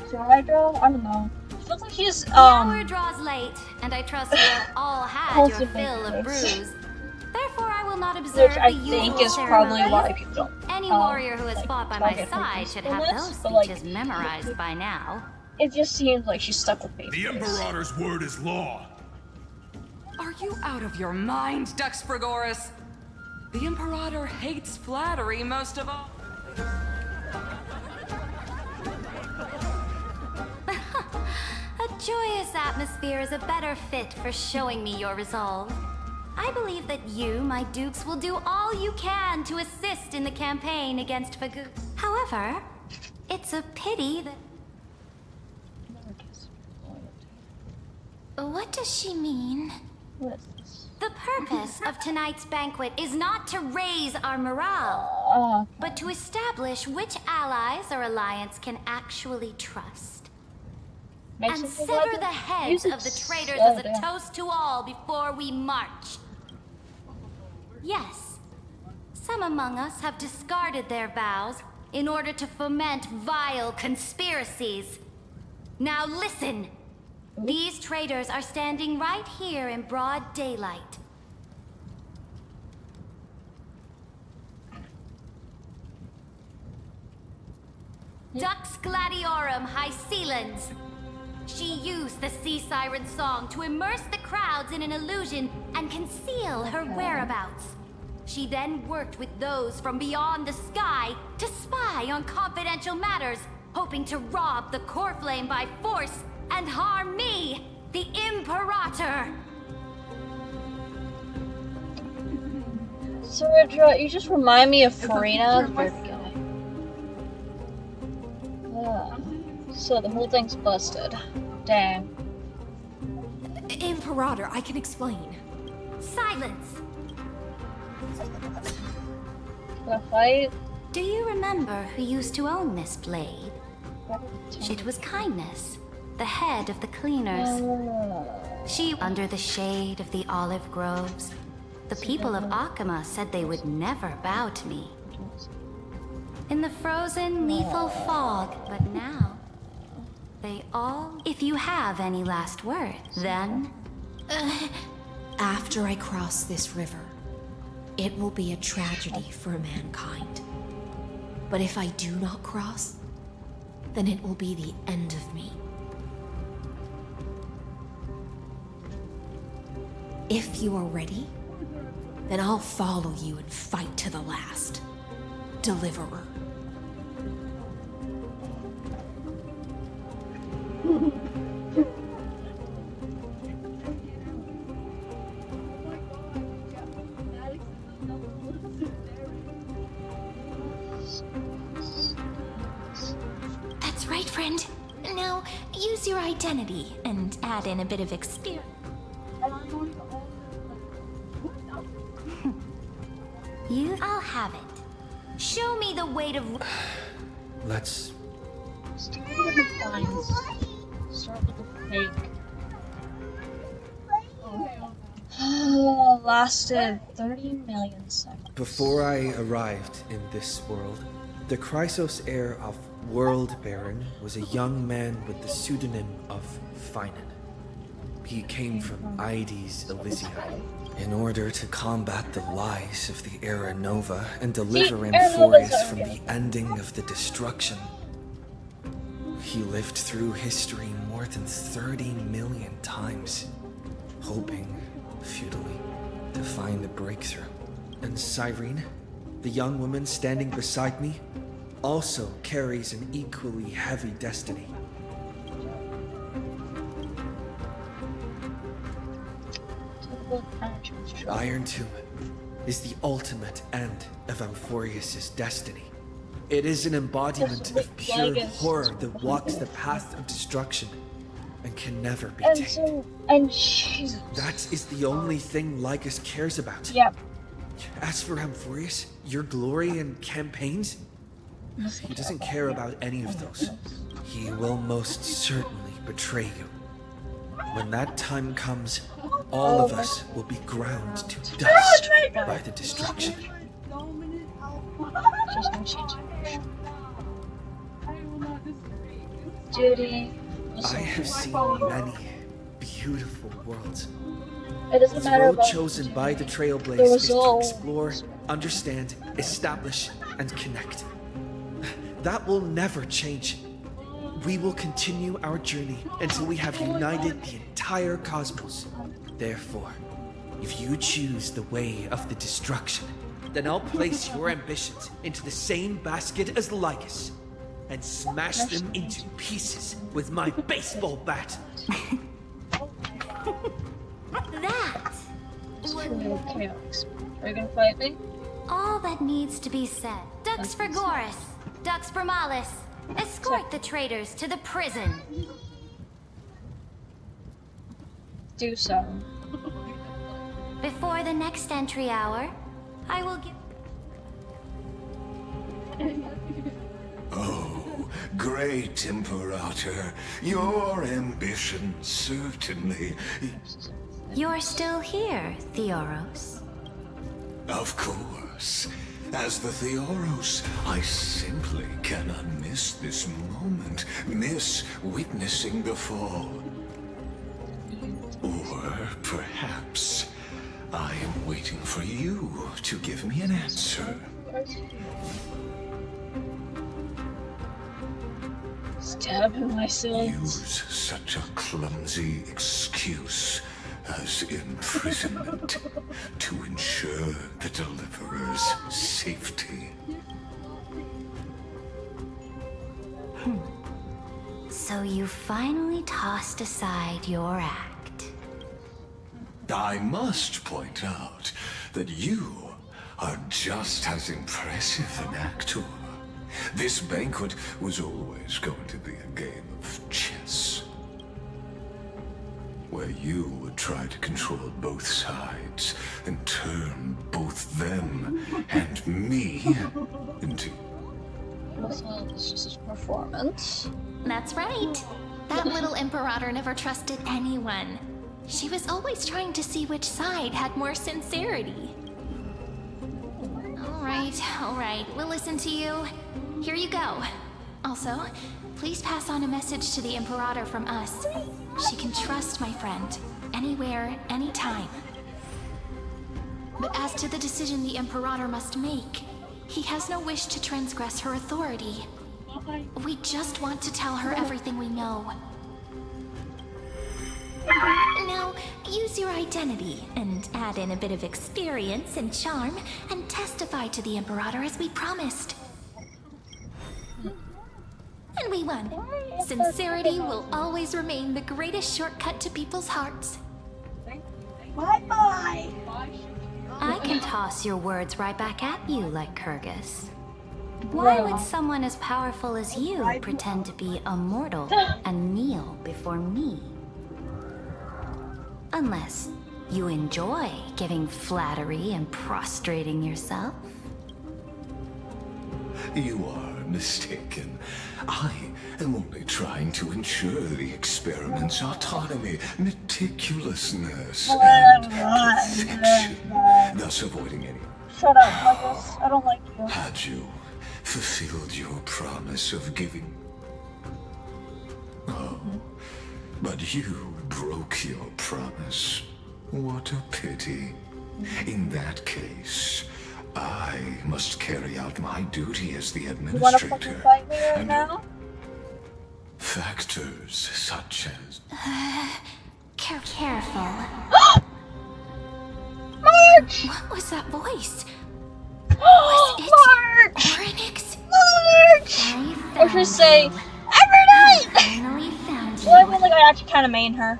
Should I draw? I don't know. It feels like he's The hour draws late, and I trust you have all had your fill of brews. Therefore, I will not observe which I the think usual is probably ceremonies. why people don't. Any warrior who has like, fought by my target side should have this, those but, like, speeches memorized by now. It just seems like she's stuck with me. The Imperator's word is law. Are you out of your mind, Duxfragoris? The Imperator hates flattery most of all. A joyous atmosphere is a better fit for showing me your resolve. I believe that you, my dukes, will do all you can to assist in the campaign against Fagu. However, it's a pity that... What does she mean? The purpose of tonight's banquet is not to raise our morale, but to establish which allies our alliance can actually trust. And sever the heads of the traitors as a toast to all before we march. Yes, some among us have discarded their vows in order to foment vile conspiracies. Now listen! These traitors are standing right here in broad daylight. Dux Gladiorum Hycelans. She used the Sea Siren song to immerse the crowds in an illusion and conceal her whereabouts. She then worked with those from beyond the sky to spy on confidential matters, hoping to rob the core flame by force and harm me, the Imperator! Saridra, you just remind me of Farina. So the whole thing's busted. Dang. Imperator, I can explain. Silence! The fight? Do you remember who used to own this blade? It was Kindness, the head of the cleaners. She, under the shade of the olive groves, the people of Akama said they would never bow to me. In the frozen, lethal fog, but now, they all... If you have any last words, then... After I cross this river, it will be a tragedy for mankind. But if I do not cross, then it will be the end of me. If you are ready, then I'll follow you and fight to the last. Deliverer. That's right, friend. Now, use your identity and add in a bit of experience. I'll have it. Show me the way to... Let's... Start with the fake. Lasted 30 million seconds. Before I arrived in this world, the Chrysos heir of World Baron was a young man with the pseudonym of Finan. He came from Ides Elysiae in order to combat the lies of the Era Nova and deliver Amphoreus from the ending of the destruction. He lived through history more than 30 million times, hoping, futilely, to find a breakthrough. And Cyrene, the young woman standing beside me, also carries an equally heavy destiny. The Iron Tomb is the ultimate end of Amphoreus' destiny. It is an embodiment of pure horror that walks the path of destruction and can never be tamed. That is the only thing Lycus cares about. Yep. As for Amphoreus, your glory and campaigns, he doesn't care about any of those. He will most certainly betray you. When that time comes, all of us will be ground to dust by the destruction. Duty. I have seen many beautiful worlds. It doesn't The matter road about chosen by the the Trailblazers is to results. explore, understand, establish, and connect. That will never change. We will continue our journey until we have united the entire cosmos. Therefore, if you choose the way of the destruction, then I'll place your ambitions into the same basket as Lycus and smash them into pieces with my baseball bat. That! Chaos. Are you gonna fight me? All that needs to be said. Dux for Goris. Dux for Malus. Escort the traitors to the prison. Do so. Before the next entry hour, I will give... Oh, great Imperator, your ambition certainly... You're still here, Theoros. Of course. As the Theoros, I simply cannot miss this moment, miss witnessing the fall. Or perhaps I am waiting for you to give me an answer. Stabbing myself. Use such a clumsy excuse as imprisonment to ensure the Deliverer's safety. So you finally tossed aside your act. I must point out that you are just as impressive an actor. This banquet was always going to be a game of chess, where you would try to control both sides and turn both them and me into... Also, it's just a performance. That's right. That little Imperator never trusted anyone. She was always trying to see which side had more sincerity. All right, we'll listen to you. Here you go. Also, please pass on a message to the Imperator from us. She can trust my friend, anywhere, anytime. But as to the decision the Imperator must make, he has no wish to transgress her authority. We just want to tell her everything we know. Now, use your identity and add in a bit of experience and charm and testify to the Imperator as we promised. And we won. Sincerity will always remain the greatest shortcut to people's hearts. Bye-bye! I can toss your words right back at you like Kyrgyz. Why would someone as powerful as you pretend to be immortal and kneel before me? Unless you enjoy giving flattery and prostrating yourself. You are mistaken. I am only trying to ensure the experiment's autonomy, meticulousness, and perfection, thus avoiding any. Shut up, Marcus. I don't like you. Had you fulfilled your promise of giving? Oh, but you broke your promise. What a pity. In that case, I must carry out my duty as the You wanna fucking administrator. fight me right now? Factors such as Careful. March! What was that voice? Was it March! Oryx? March! Or should I say, every night! Finally found you. Well, I feel like I actually kind of main her.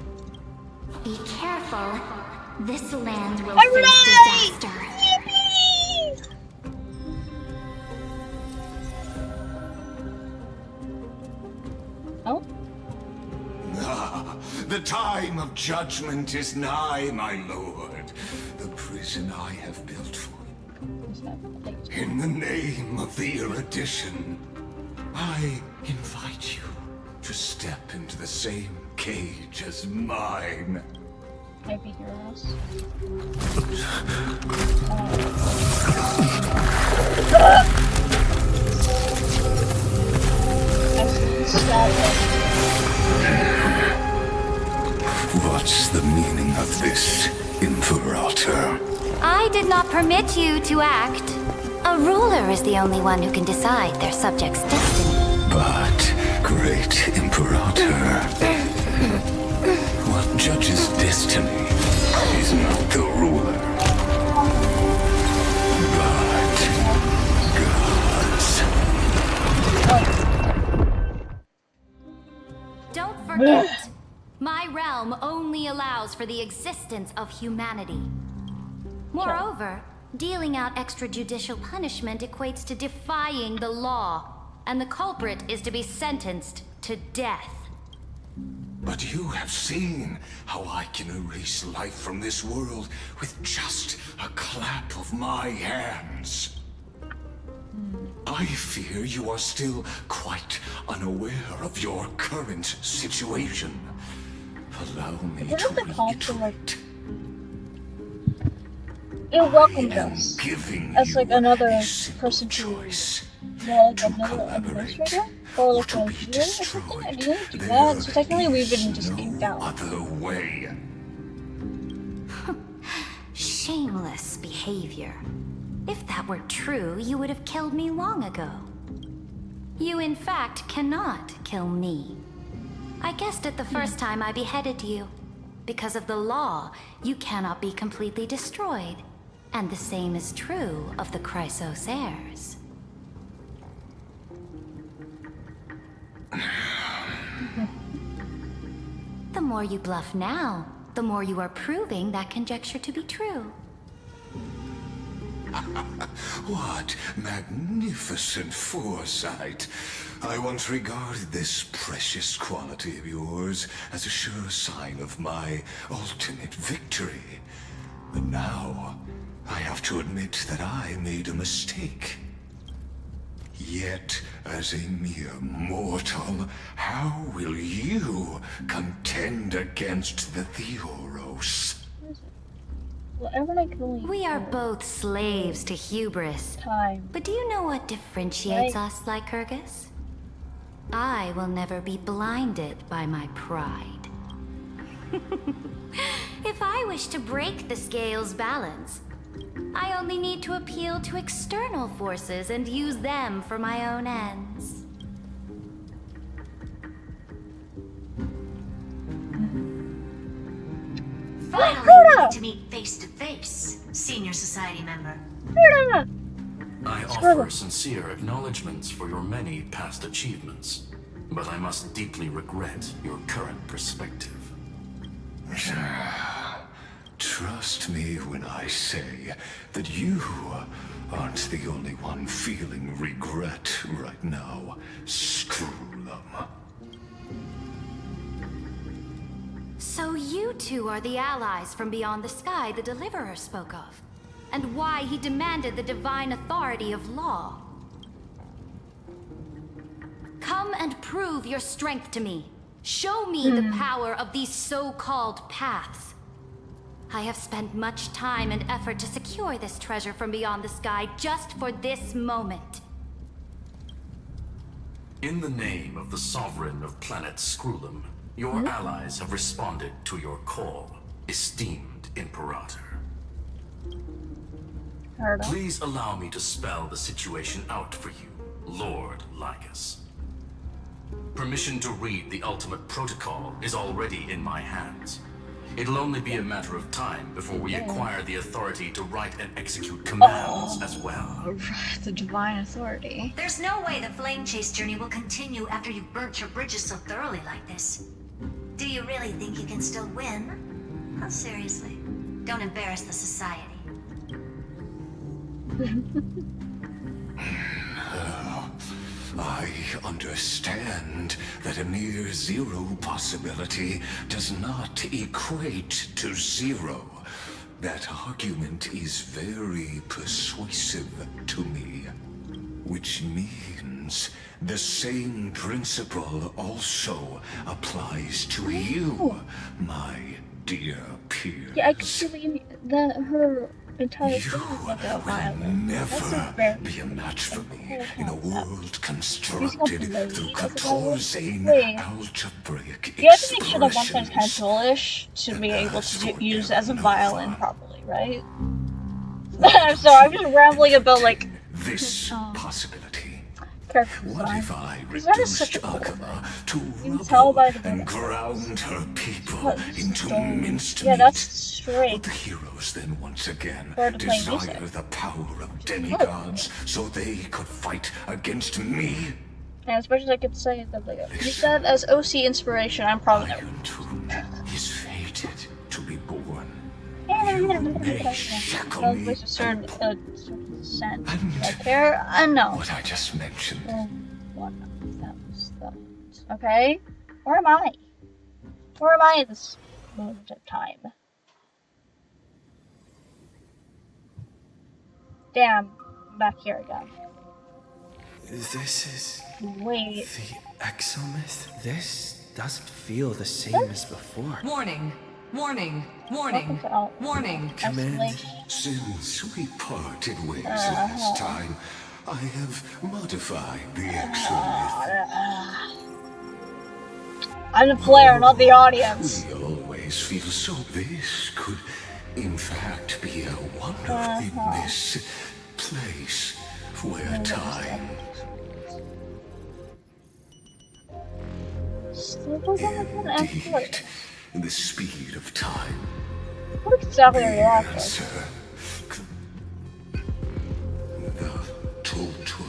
Be careful. This land will Every face night! disaster. Yippee! Oh? Ah, the time of judgment is nigh, my lord. The prison I have built for you. In the name of the erudition, I invite you to step into the same cage as mine. Might be heroes. What's the meaning of this, Imperator? I did not permit you to act. A ruler is the only one who can decide their subject's destiny. But, great Imperator, what judges destiny is not the ruler, but gods. Don't forget, my realm only allows for the existence of humanity. Moreover, dealing out extrajudicial punishment equates to defying the law, and the culprit is to be sentenced to death. But you have seen how I can erase life from this world with just a clap of my hands. I fear you are still quite unaware of your current situation. Allow me to reiterate. It welcomed us Giving as like another simple person choice. like another administrator or like a leader or something. I didn't do that, so technically we've been just kicked out. Other way. Shameless behavior. If that were true, you would have killed me long ago. You, in fact, cannot kill me. I guessed it the first time I beheaded you. Because of the law, you cannot be completely destroyed. And the same is true of the Chrysos heirs. The more you bluff now, the more you are proving that conjecture to be true. What magnificent foresight. I once regarded this precious quality of yours as a sure sign of my ultimate victory. But now, I have to admit that I made a mistake. Yet, as a mere mortal, how will you contend against the Theoros? We are both slaves to hubris. But do you know what differentiates us like Kyrgyz? I will never be blinded by my pride. If I wish to break the scale's balance, I only need to appeal to external forces and use them for my own ends. finally ready to meet face to face, senior society member. I offer sincere acknowledgments for your many past achievements, but I must deeply regret your current perspective. Trust me when I say that you aren't the only one feeling regret right now, Screwlum. So you two are the allies from beyond the sky the Deliverer spoke of, and why he demanded the divine authority of law. Come and prove your strength to me. Show me the power of these so-called paths. I have spent much time and effort to secure this treasure from beyond the sky just for this moment. In the name of the Sovereign of Planet Screwlum, your allies have responded to your call, esteemed Imperator. Please allow me to spell the situation out for you, Lord Lycus. Permission to read the ultimate protocol is already in my hands. It'll only be a matter of time before we acquire the authority to write and execute commands as well. The divine authority. There's no way the flame chase journey will continue after you've burnt your bridges so thoroughly like this. Do you really think you can still win? Oh, seriously. Don't embarrass the society. I understand that a mere zero possibility does not equate to zero. That argument is very persuasive to me. Which means the same principle also applies to you, my dear peers. Yeah, I can see her entire thing is like a violin. Never be a match for me in a world constructed through Catorzane algebraic You have to make sure that one thing's kind of toolish to be able to use as a violin properly, right? I'm sorry, I'm just rambling about like this possibility. Character What design. if I That is such reduced a cool Akaba to You can tell by the and ground her people into minced yeah, meat? that's straight. The heroes then once again For to play desire music. the power of demigods so they could fight against me? And especially I could say that like use that as OC inspiration. I'm probably Is fated to be born. Shackle me. Certain scent. I care. No. What I just mentioned. Okay. Where am I? Where am I in this moment of time? Damn. I'm back here again. This is Wait. the exomyth. This doesn't feel the same as before. Warning. Warning. Warning. Warning. Command. Since we parted ways last time, I have modified the exomyth. I'm the player, not the audience. We always feel so. This could, in fact, be a wonder in this place where time indeed, the speed of time. What exactly are you after? Answer. The total.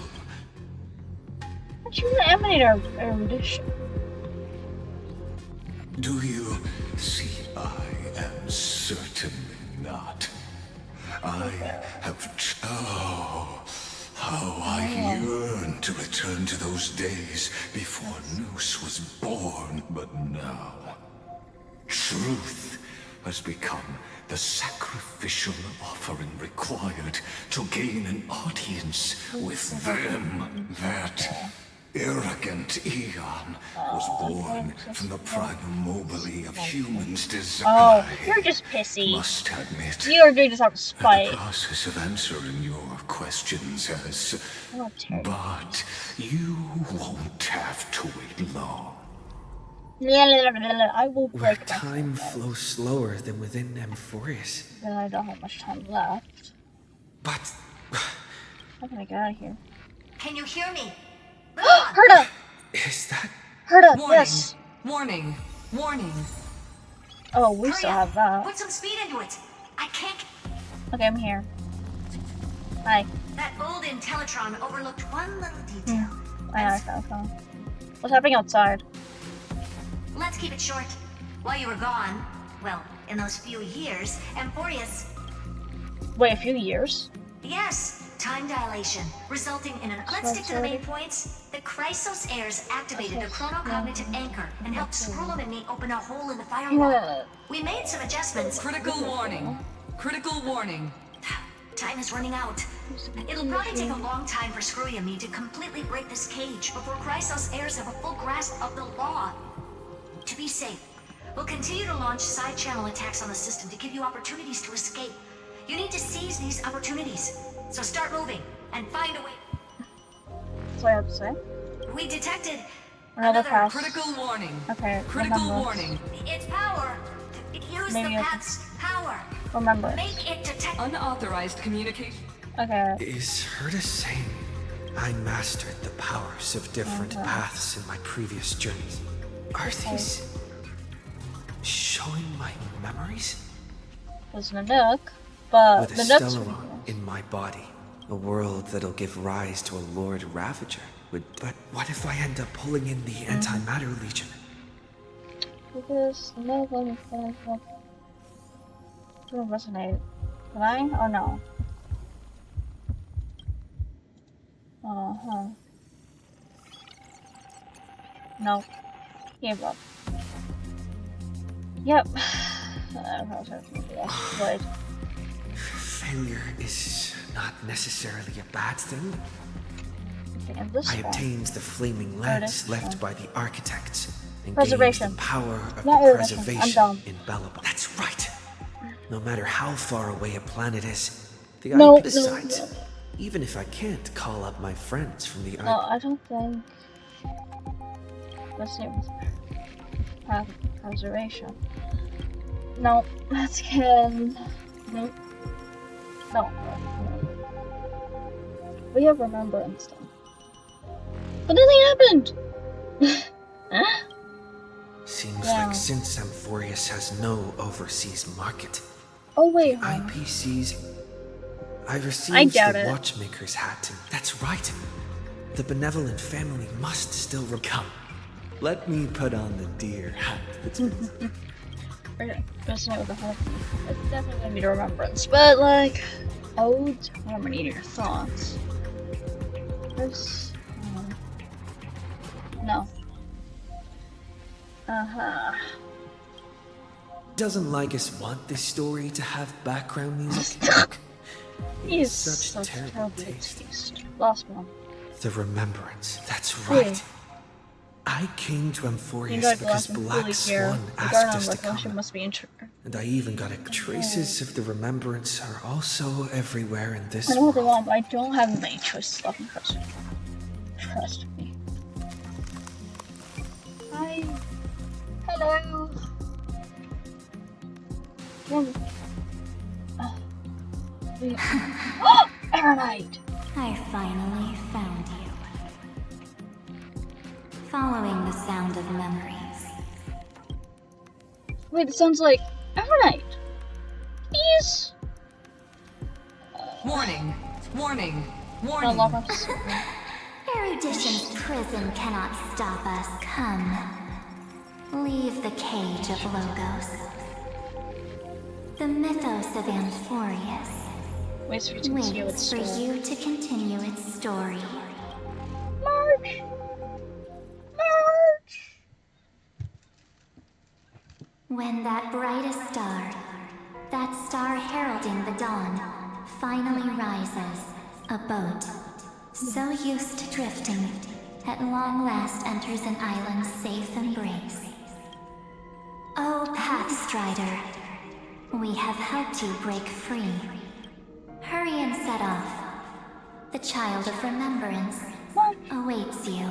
She was an emanator erudition. Do you see? I am certainly not. I have. Oh, how I yearn to return to those days before Noose was born, but now truth has become the sacrificial offering required to gain an audience with them. That arrogant Eon was born from the primal mobile of humans' desire. Oh, you're just pissy. Must admit, You're doing this out of spite. the process of answering your questions has... But you won't have to wait long. I will Where break time flows slower than within Amphoreus. Then I don't have much time left. But How can I get out of here? Can you hear me? Herta! Is that... Herta, Warning. yes! Warning. Warning. Oh, we Hurry still up. have that. Put some speed into it. I can't. Okay, I'm here. Hi. That old Intellitron overlooked one little detail. Okay. What's happening outside? Let's keep it short. While you were gone, well, in those few years, Amphoreus. Wait, a few years? Yes, time dilation, resulting in an. Let's stick to the main points. The Chrysos heirs activated the chronocognitive anchor and helped Scrollum and me open a hole in the firewall. We made some adjustments. Critical warning. Critical warning. Time is running out. It'll probably take a long time for Screwy and me to completely break this cage before Chrysos heirs have a full grasp of the law. To be safe, we'll continue to launch side-channel attacks on the system to give you opportunities to escape. You need to seize these opportunities. So start moving and find a way. That's what I have to say. We detected another pass. Critical warning. Okay. Critical warning. Its power. Use Maybe the path's power. Remember. Make it detect. Unauthorized communication. Okay. Is her to say I mastered the powers of different paths in my previous journeys? Are these showing my memories? There's a nook, but with a the nook's Stellaron in my body, a world that'll give rise to a Lord Ravager. But what if I end up pulling in the Antimatter Legion? Because no one don't resonate. Can I? Oh no. No. Give up. Yep. But failure is not necessarily a bad thing. I one. obtained the flaming lance left by the architects and Preservation. gained the power of Not the irrigation. preservation I'm dumb. in Bellabon. That's right. No matter how far away a planet is, the No, IP decides. no. Even if I can't call up my friends from the No, I don't think. Let's see. Preservation. No, that's good. Nope. No. We have remembrance though. But nothing happened! Seems like since Amphoreus has no overseas market, oh wait, IPCs. I received I doubt the it. watchmaker's hat, and that's right. The benevolent family must still come. Let me put on the deer hat that's been. Resonate with the whole. It's definitely gonna be the remembrance, but like, ode to harmony to your thoughts. This. No. Doesn't Lygus want this story to have background music? He's such terrible taste. Last one. The remembrance. That's right. I came to Amphoreus because Black Swan asked us to come. Must be And I even got traces of the remembrance are also everywhere in this I know what they world. want, but I don't have many choices left in trust. Trust me. Hi. Hello. Aeronite! I finally found you. Following the sound of memories. Wait, it sounds like Aeronite. Please. Warning! Warning! No, Warning! love Erudition's prison cannot stop us. Come. Leave the cage of Logos. The mythos of Amphoreus waits for you to continue its story. March! March! When that brightest star, that star heralding the dawn, finally rises, a boat, so used to drifting, at long last enters an island's safe embrace. Oh, Pathstrider, we have helped you break free. Hurry and set off. The child of remembrance awaits you.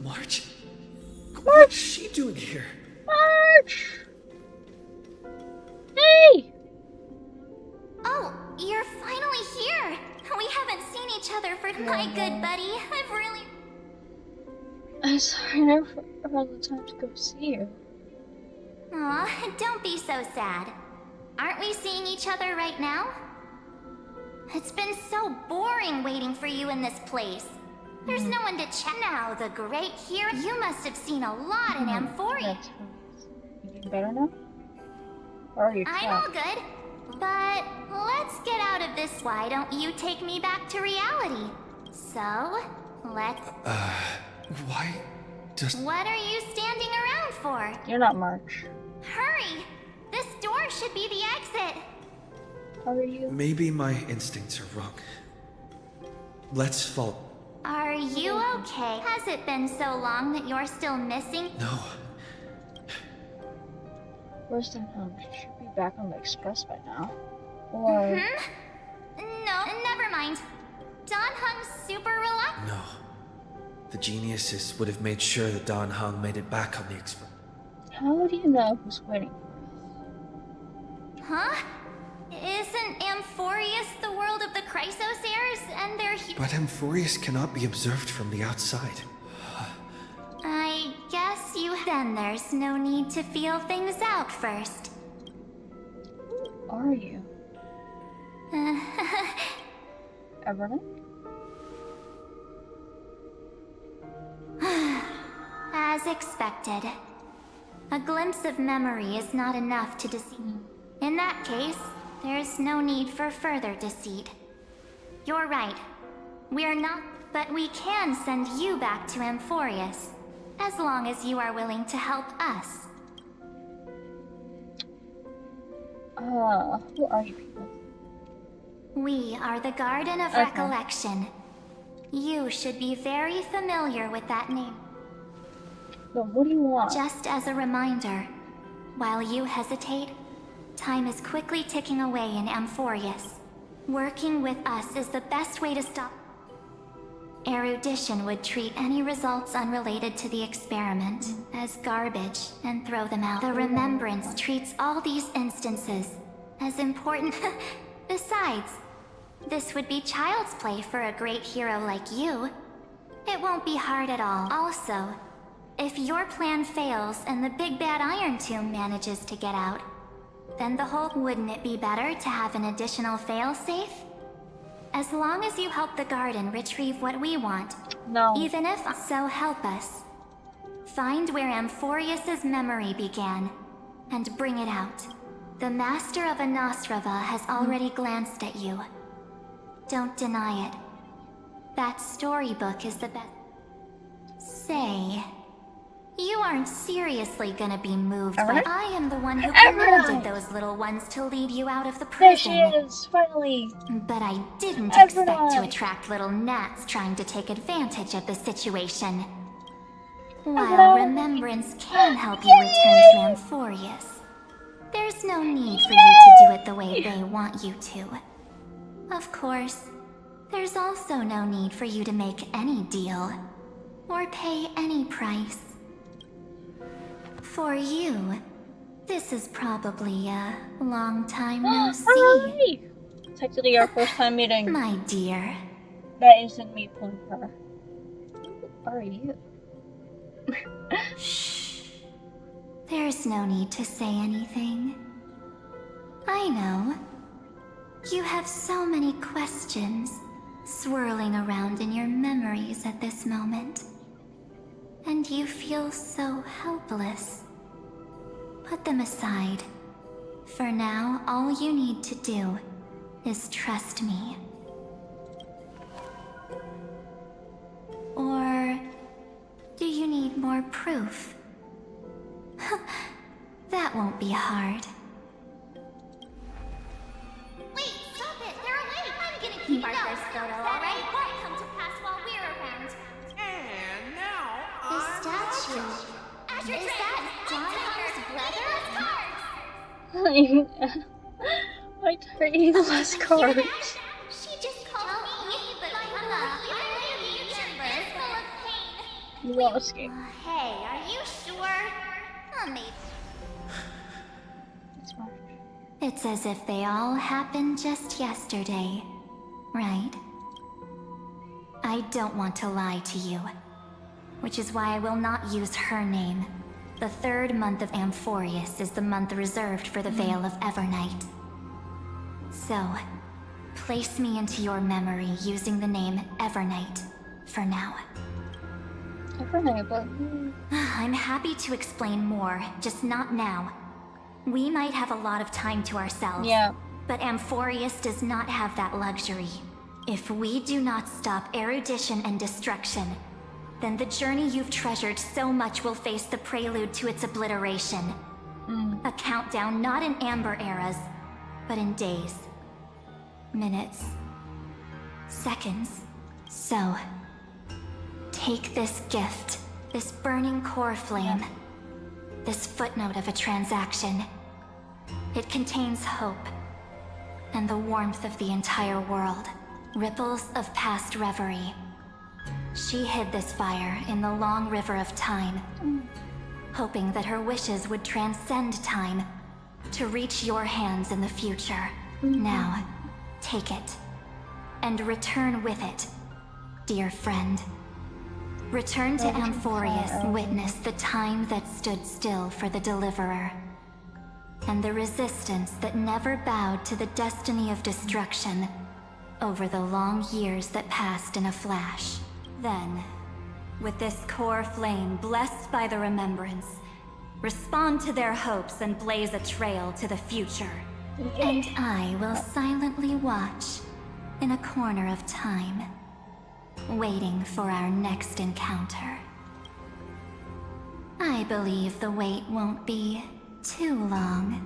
March? What's she doing here? March! Hey! Oh, you're finally here! We haven't seen each other for my good buddy. I've really... I'm sorry, I never had the time to go see you. Aw, don't be so sad. Aren't we seeing each other right now? It's been so boring waiting for you in this place. There's no one to chat now, the great hero. You must have seen a lot in Amphoreus. You better now? Or are you I'm all good, but let's get out of this. Why don't you take me back to reality? So, let's... Why does... What are you standing around for? You're not March. Hurry! This door should be the exit. Are you? Maybe my instincts are wrong. Let's follow. Are you okay? Has it been so long that you're still missing? No. Where's the home? She should be back on the express by now. Or... No, never mind. Don Hung's super reluctant. No. The geniuses would have made sure that Don Hung made it back on the express. How do you know who's waiting? Huh? Isn't Amphoreus the world of the Chrysos heirs and their But Amphoreus cannot be observed from the outside. I guess you... Then there's no need to feel things out first. Who are you? Everett? As expected. A glimpse of memory is not enough to deceive. In that case, there's no need for further deceit. You're right. We're not, but we can send you back to Amphoreus, as long as you are willing to help us. Who are you people? We are the Garden of Recollection. You should be very familiar with that name. But what do you want? Just as a reminder, while you hesitate, time is quickly ticking away in Amphoreus. Working with us is the best way to stop. Erudition would treat any results unrelated to the experiment as garbage and throw them out. The Remembrance treats all these instances as important. Besides, this would be child's play for a great hero like you. It won't be hard at all. Also, if your plan fails and the big bad Iron Tomb manages to get out, then the whole... Wouldn't it be better to have an additional failsafe? As long as you help the garden retrieve what we want. No. Even if... So help us. Find where Amphoreus' memory began, and bring it out. The Master of Anosrava has already glanced at you. Don't deny it. That storybook is the best. Say... You aren't seriously gonna be moved by... I am the one who commanded those little ones to lead you out of the prison. There she is, finally! But I didn't expect to attract little gnats trying to take advantage of the situation. While Remembrance can help you return to Amphoreus, there's no need for you to do it the way they want you to. Of course, there's also no need for you to make any deal, or pay any price. For you, this is probably a long time no see. Hi! Technically our first time meeting. My dear. That isn't me pulling her. Who are you? Shh. There's no need to say anything. I know. You have so many questions swirling around in your memories at this moment. And you feel so helpless. Put them aside. For now, all you need to do is trust me. Or do you need more proof? That won't be hard. Wait, stop it! They're awake! I'm gonna keep our first photo, alright? Won't come to pass while we're around. And now The statue. Is that Don Hung's brother? My tiny last cards. She just called me, but I'm not here. My future is full of pain. You won't escape. Hey, are you sure? Maybe. It's as if they all happened just yesterday, right? I don't want to lie to you, which is why I will not use her name, The third month of Amphoreus is the month reserved for the Veil of Evernight. So, place me into your memory using the name Evernight for now. Evernight, but... I'm happy to explain more, just not now. We might have a lot of time to ourselves. Yeah. But Amphoreus does not have that luxury. If we do not stop erudition and destruction, then the journey you've treasured so much will face the prelude to its obliteration. A countdown not in amber eras, but in days, minutes, seconds. So, take this gift, this burning core flame, this footnote of a transaction. It contains hope, and the warmth of the entire world. Ripples of past reverie. She hid this fire in the long river of time, hoping that her wishes would transcend time to reach your hands in the future. Now, take it, and return with it, dear friend. Return to Amphoreus, witness the time that stood still for the Deliverer, and the resistance that never bowed to the destiny of destruction over the long years that passed in a flash. Then, with this core flame blessed by the remembrance, respond to their hopes and blaze a trail to the future. And I will silently watch in a corner of time, waiting for our next encounter. I believe the wait won't be too long.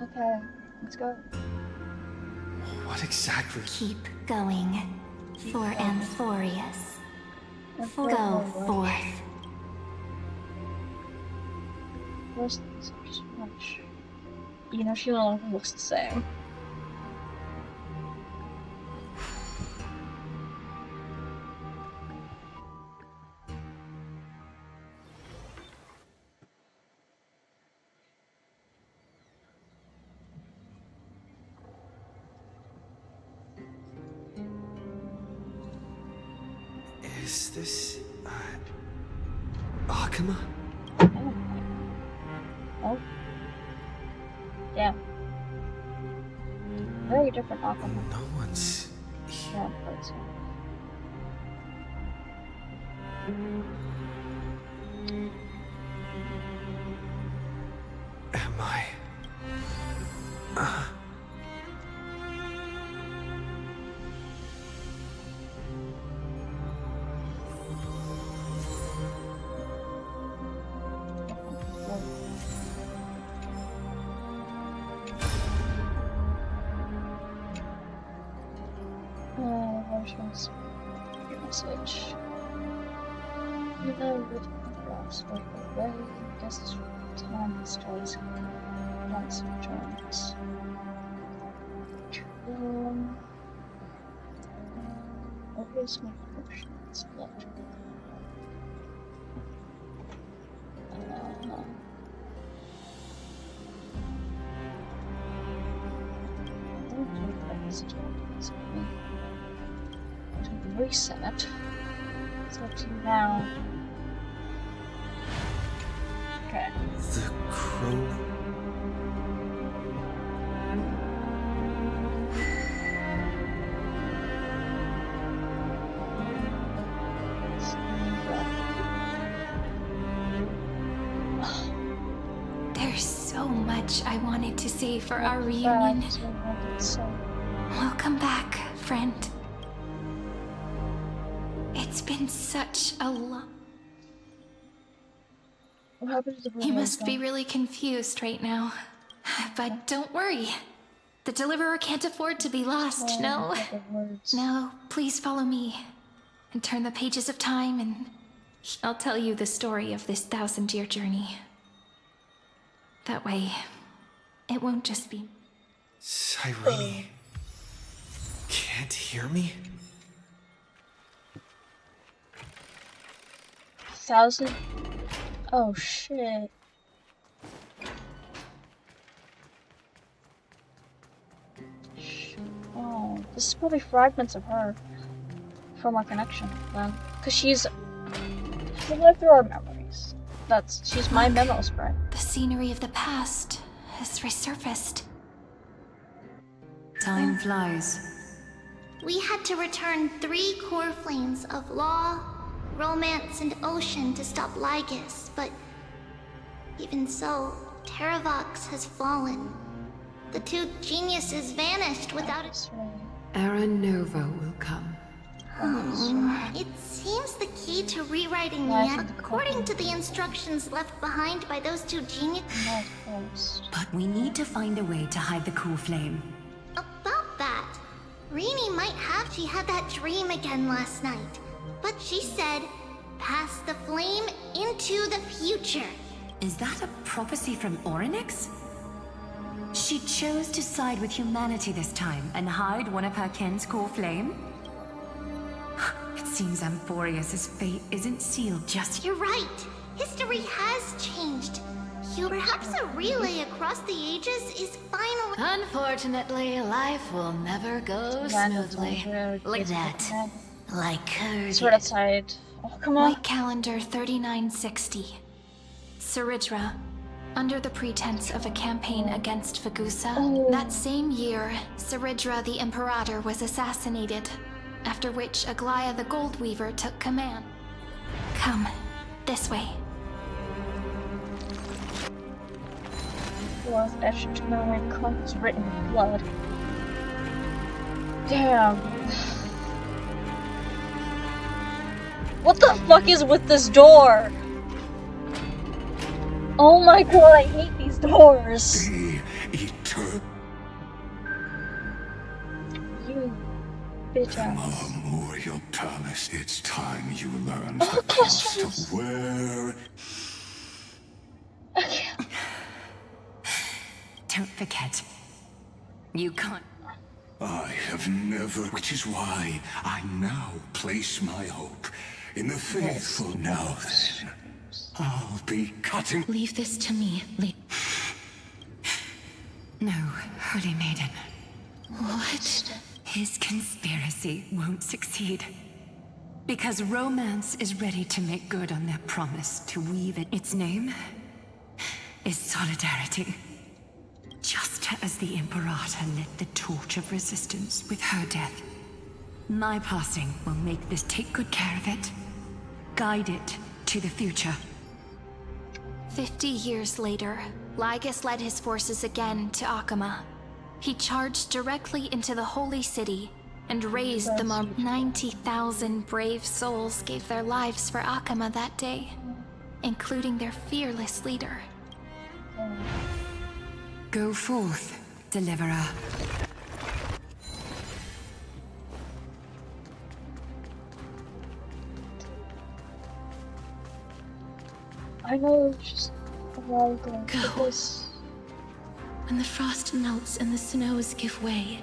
Okay, let's go. What exactly? Keep going for Amphoreus. Go forth. Where's so much? You know, she no longer looks the same. Is this... Akuma? Oh. Yeah. Very different Aquaman. No one's... Yeah, but so. Am I... Where's your message? You know, with the rocks away. Guess it's time to start once returns. Always make potions left. To reset. It's up to you now. Okay. The crow... There's so much I wanted to say for our reunion. Welcome back, friend. It's been such a long... What happened to the You must be really confused right now. But don't worry. The Deliverer can't afford to be lost, no? Now, please follow me. And turn the pages of time, and I'll tell you the story of this 1,000-year journey. That way, it won't just be... Cyrene... can't hear me? 1,000? Oh shit. Oh, this is probably fragments of her. from our connection then. Because she's lived through our memories. She's my memo spread. The scenery of the past has resurfaced. Time flies. We had to return 3 core flames of law, romance, and ocean to stop Lygus, but even so, Terravox has fallen. The 2 geniuses vanished without it. Era Nova will come. It seems the key to rewriting the end, according to the instructions left behind by those 2 geniuses. But we need to find a way to hide the cool flame. About that, Rini might have. She had that dream again last night, but she said, pass the flame into the future. Is that a prophecy from Orynyx? She chose to side with humanity this time and hide one of her kin's cool flame? It seems Amphoreus' fate isn't sealed just yet. You're right. History has changed. Perhaps a relay across the ages is finally. Unfortunately, life will never go smoothly. Like that. Like Kirby. Sort outside. Oh, come on. White calendar 3960. Saridra. Under the pretense of a campaign against Vagusa, that same year, Saridra the Imperator was assassinated, after which Aglaya the Goldweaver took command. Come, this way. Was etched to memory comes written in blood. Damn. What the fuck is with this door? Oh my god, I hate these doors. The eternal. You bitch ass. Memorial Palace. It's time you learned the cost of where. Don't forget. You can't. I have never. Which is why I now place my hope in the faithful. Now then, I'll be cutting. Leave this to me. No, Holy Maiden. What? His conspiracy won't succeed. Because romance is ready to make good on their promise to weave it. Its name is solidarity. Just as the Imperator lit the torch of resistance with her death, my passing will make this take good care of it. Guide it to the future. 50 years later, Lygus led his forces again to Akama. He charged directly into the Holy City and razed the mob. 90,000 brave souls gave their lives for Akama that day, including their fearless leader. Go forth, Deliverer. I know it's just a while ago. Go. When the frost melts and the snows give way,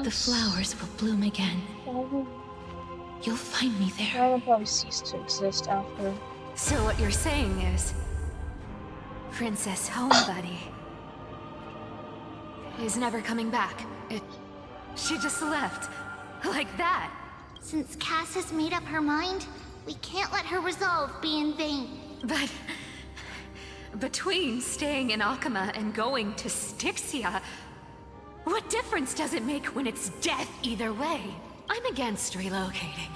the flowers will bloom again. You'll find me there. I will probably cease to exist after. So what you're saying is, Princess Homebody is never coming back. She just left. Like that. Since Cass has made up her mind, we can't let her resolve be in vain. But between staying in Akama and going to Styxia, what difference does it make when it's death either way? I'm against relocating.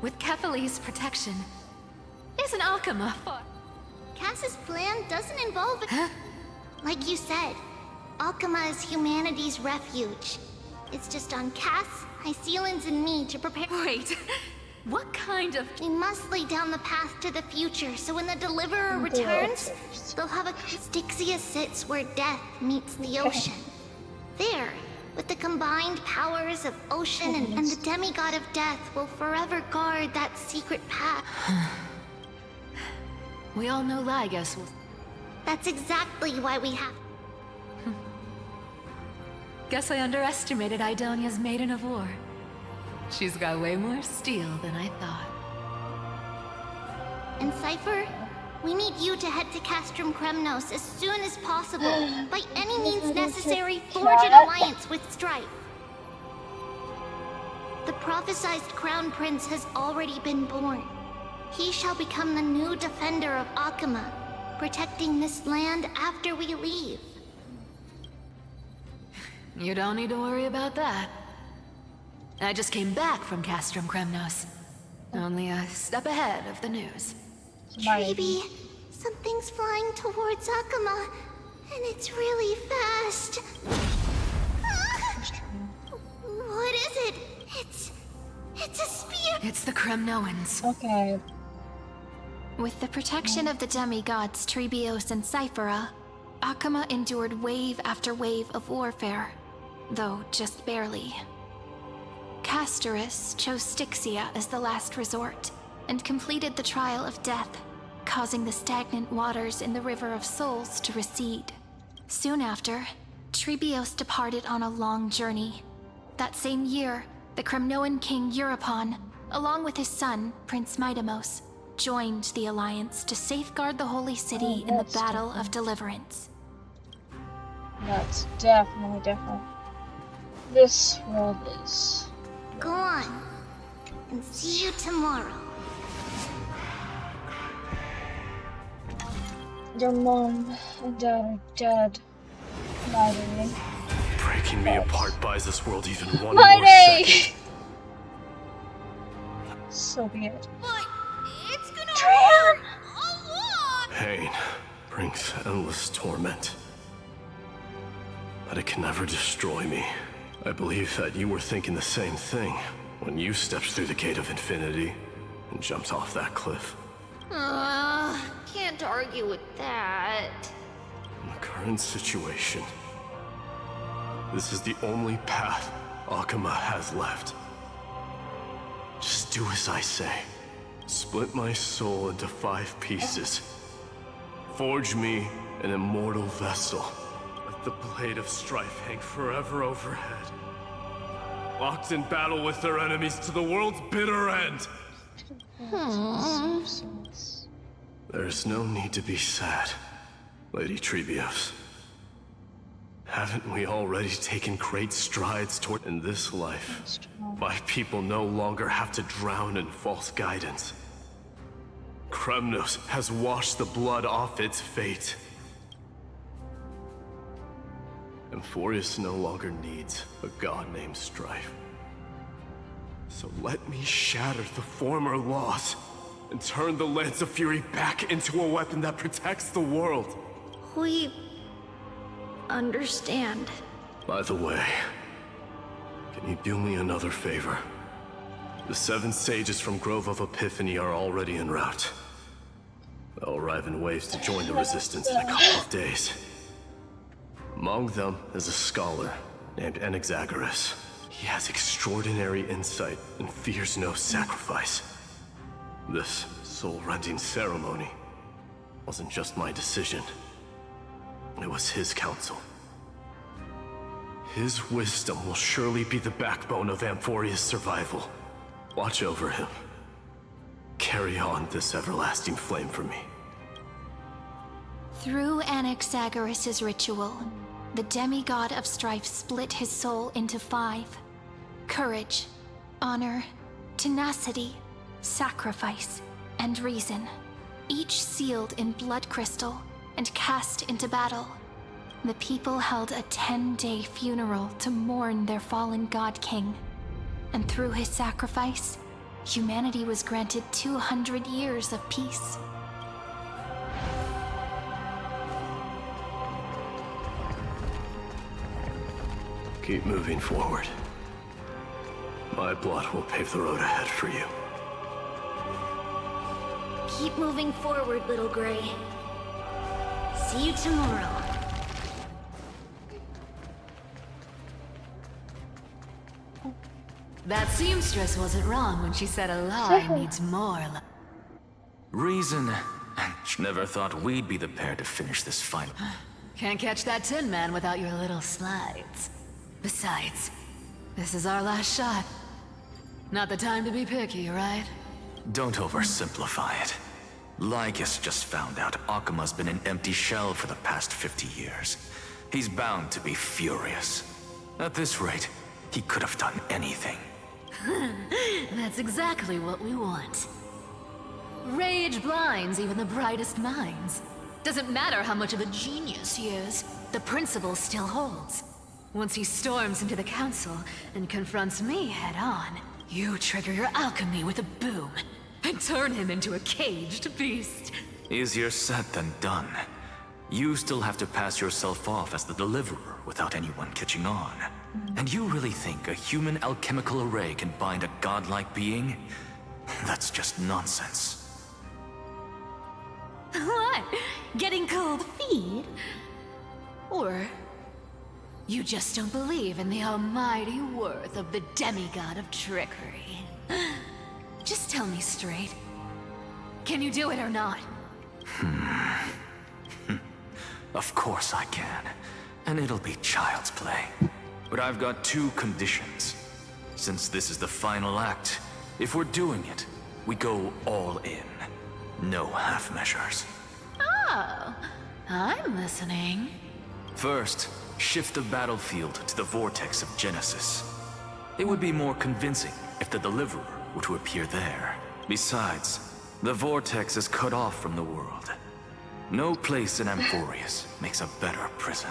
With Kefali's protection, isn't Akama far? Cass's plan doesn't involve it. Like you said, Akama is humanity's refuge. It's just on Cass, Hycealans, and me to prepare. Wait, what kind of... We must lay down the path to the future, so when the Deliverer returns, they'll have a... Styxia sits where death meets the ocean. There, with the combined powers of ocean and the demigod of death will forever guard that secret path. We all know Lygus will... That's exactly why we have... Guess I underestimated Idonia's Maiden of War. She's got way more steel than I thought. And Cypher, we need you to head to Castrum Kremnos as soon as possible. By any means necessary, forge an alliance with Strife. The prophesized crown prince has already been born. He shall become the new defender of Akama, protecting this land after we leave. You don't need to worry about that. I just came back from Castrum Kremnos. Only a step ahead of the news. Treeby, something's flying towards Akama, and it's really fast. What is it? It's a spear. It's the Kremnoans. Okay. With the protection of the demigods Trebios and Cyphera, Akama endured wave after wave of warfare, though just barely. Castorus chose Styxia as the last resort, and completed the trial of death, causing the stagnant waters in the River of Souls to recede. Soon after, Trebios departed on a long journey. That same year, the Kremnoan king Euripon, along with his son, Prince Midamos, joined the Alliance to safeguard the Holy City in the Battle of Deliverance. That's definitely different. This world is... Go on, and see you tomorrow. Your mom and dad are dead. Mighty. Breaking me apart buys this world even one more Mighty! second. So be it. But it's gonna hurt a lot! Pain brings endless torment, but it can never destroy me. I believe that you were thinking the same thing when you stepped through the gate of infinity and jumped off that cliff. Can't argue with that. In the current situation, this is the only path Akama has left. Just do as I say. Split my soul into 5 pieces. Forge me an immortal vessel. Let the blade of strife hang forever overhead. Locked in battle with their enemies to the world's bitter end. There's no need to be sad, Lady Trebios. Haven't we already taken great strides toward in this life? My people no longer have to drown in false guidance. Kremnos has washed the blood off its fate. Amphoreus no longer needs a god named Strife. So let me shatter the former laws and turn the Lance of Fury back into a weapon that protects the world. We understand. By the way, can you do me another favor? The 7 sages from Grove of Epiphany are already en route. They'll arrive in waves to join the resistance in a couple of days. Among them is a scholar named Anaxagoras. He has extraordinary insight and fears no sacrifice. This soul-rending ceremony wasn't just my decision. It was his counsel. His wisdom will surely be the backbone of Amphoreus' survival. Watch over him. Carry on this everlasting flame for me. Through Anaxagoras' ritual, the demigod of strife split his soul into 5. Courage, honor, tenacity, sacrifice, and reason. Each sealed in blood crystal and cast into battle. The people held a 10-day funeral to mourn their fallen god king. And through his sacrifice, humanity was granted 200 years of peace. Keep moving forward. My blood will pave the road ahead for you. Keep moving forward, little Gray. See you tomorrow. That seamstress wasn't wrong when she said a lie needs more. Reason. Never thought we'd be the pair to finish this fight. Can't catch that Tin Man without your little slides. Besides, this is our last shot. Not the time to be picky, right? Don't oversimplify it. Lycus just found out Akama's been an empty shell for the past 50 years. He's bound to be furious. At this rate, he could have done anything. That's exactly what we want. Rage blinds even the brightest minds. Doesn't matter how much of a genius he is, the principle still holds. Once he storms into the council and confronts me head-on, you trigger your alchemy with a boom and turn him into a caged beast. Easier said than done. You still have to pass yourself off as the deliverer without anyone catching on. And you really think a human alchemical array can bind a godlike being? That's just nonsense. What? Getting cold feet? Or you just don't believe in the almighty worth of the demigod of trickery? Just tell me straight. Can you do it or not? Of course I can. And it'll be child's play. But I've got two conditions. Since this is the final act, if we're doing it, we go all in. No half measures. Oh, I'm listening. First, shift the battlefield to the vortex of Genesis. It would be more convincing if the deliverer were to appear there. Besides, the vortex is cut off from the world. No place in Amphoreus makes a better prison.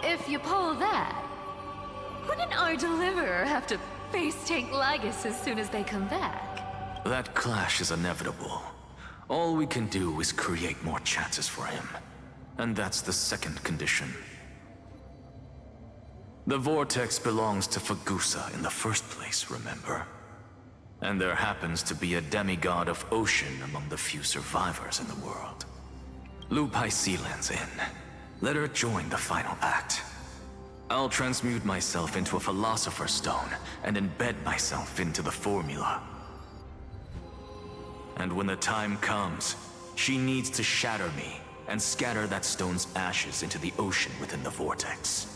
If you pull that, wouldn't our deliverer have to face tank Lygus as soon as they come back? That clash is inevitable. All we can do is create more chances for him. And that's the second condition. The vortex belongs to Fagusa in the first place, remember? And there happens to be a demigod of ocean among the few survivors in the world. Loop Hycelan's in. Let her join the final act. I'll transmute myself into a Philosopher's Stone and embed myself into the formula. And when the time comes, she needs to shatter me and scatter that stone's ashes into the ocean within the vortex.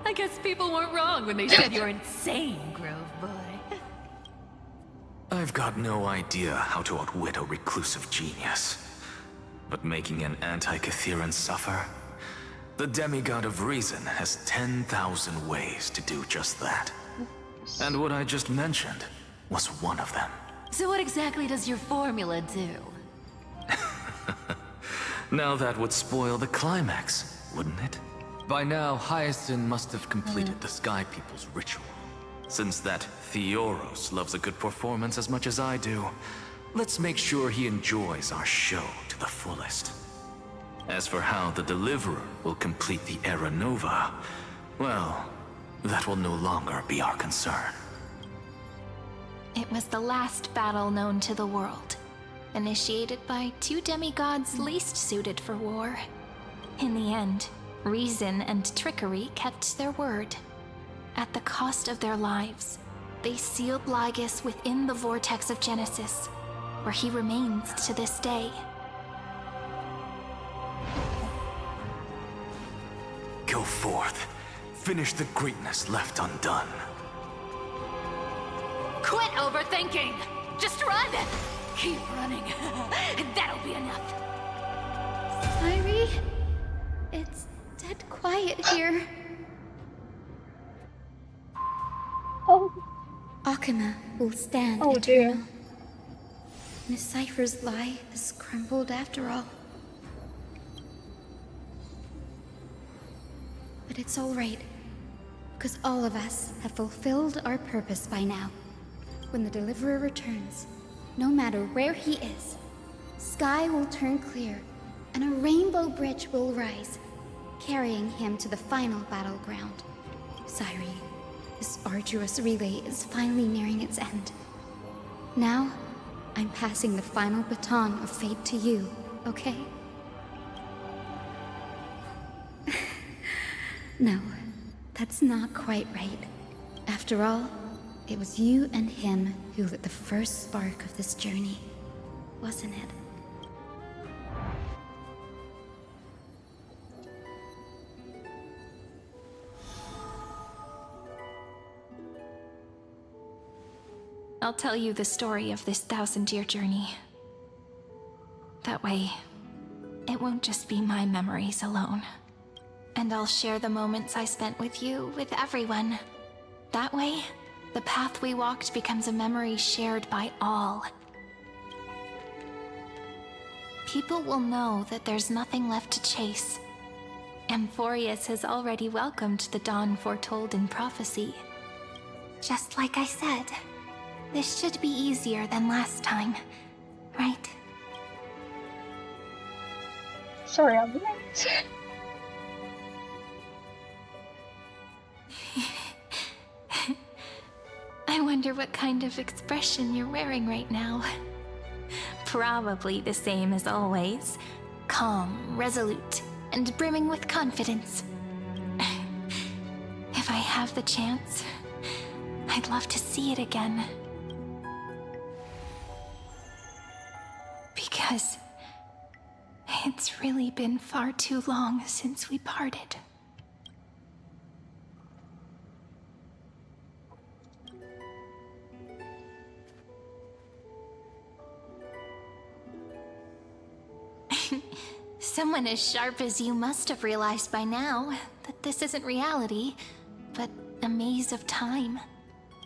I guess people weren't wrong when they said you're insane, Grove Boy. I've got no idea how to outwit a reclusive genius. But making an anti-Catheran suffer? The demigod of reason has 10,000 ways to do just that. And what I just mentioned was one of them. So what exactly does your formula do? Now that would spoil the climax, wouldn't it? By now, Hyacinth must have completed the Sky People's ritual. Since that Theoros loves a good performance as much as I do, let's make sure he enjoys our show to the fullest. As for how the Deliverer will complete the Era Nova, well, that will no longer be our concern. It was the last battle known to the world, initiated by two demigods least suited for war. In the end, reason and trickery kept their word. At the cost of their lives, they sealed Lygus within the vortex of Genesis, where he remains to this day. Go forth. Finish the greatness left undone. Quit overthinking! Just run! Keep running, and that'll be enough. Sairi, it's dead quiet here. Oh. Akana will stand Oh, eternal. dear. Miss Cypher's lie has crumbled after all. But it's all right, because all of us have fulfilled our purpose by now. When the Deliverer returns, no matter where he is, sky will turn clear, and a rainbow bridge will rise, carrying him to the final battleground. Sairi, this arduous relay is finally nearing its end. Now, I'm passing the final baton of fate to you, okay? No, that's not quite right. After all, it was you and him who lit the first spark of this journey, wasn't it? I'll tell you the story of this 1,000-year journey. That way, it won't just be my memories alone. And I'll share the moments I spent with you with everyone. That way, the path we walked becomes a memory shared by all. People will know that there's nothing left to chase. Amphoreus has already welcomed the dawn foretold in prophecy. Just like I said, this should be easier than last time, right? Sorry, I'm late. I wonder what kind of expression you're wearing right now. Probably the same as always. Calm, resolute, and brimming with confidence. If I have the chance, I'd love to see it again. Because it's really been far too long since we parted. Someone as sharp as you must have realized by now that this isn't reality, but a maze of time.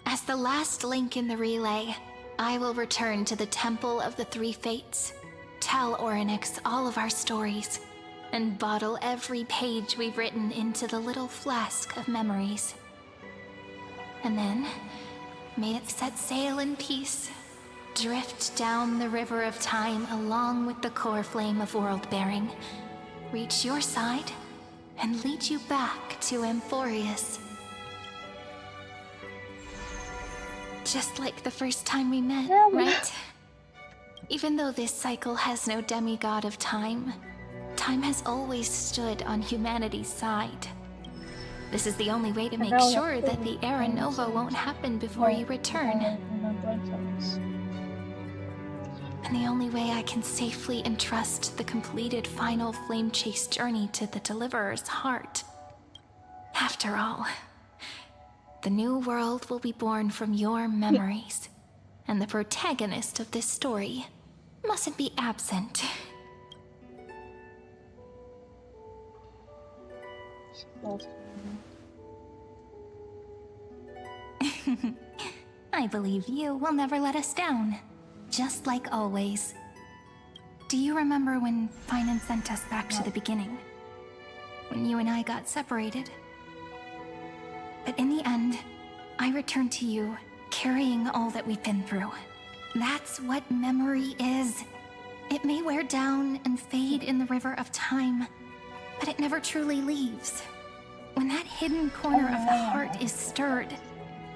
As the last link in the relay, I will return to the Temple of the Three Fates, tell Orynyx all of our stories, and bottle every page we've written into the little flask of memories. And then, may it set sail in peace, drift down the river of time along with the core flame of world-bearing, reach your side, and lead you back to Amphoreus. Just like the first time we met, right? Even though this cycle has no demigod of time, time has always stood on humanity's side. This is the only way to make sure that the Era Nova won't happen before you return. And the only way I can safely entrust the completed final flame chase journey to the Deliverer's heart. After all, the new world will be born from your memories, and the protagonist of this story mustn't be absent. I believe you will never let us down. Just like always. Do you remember when Finan sent us back to the beginning? When you and I got separated? But in the end, I returned to you, carrying all that we've been through. That's what memory is. It may wear down and fade in the river of time, but it never truly leaves. When that hidden corner of the heart is stirred,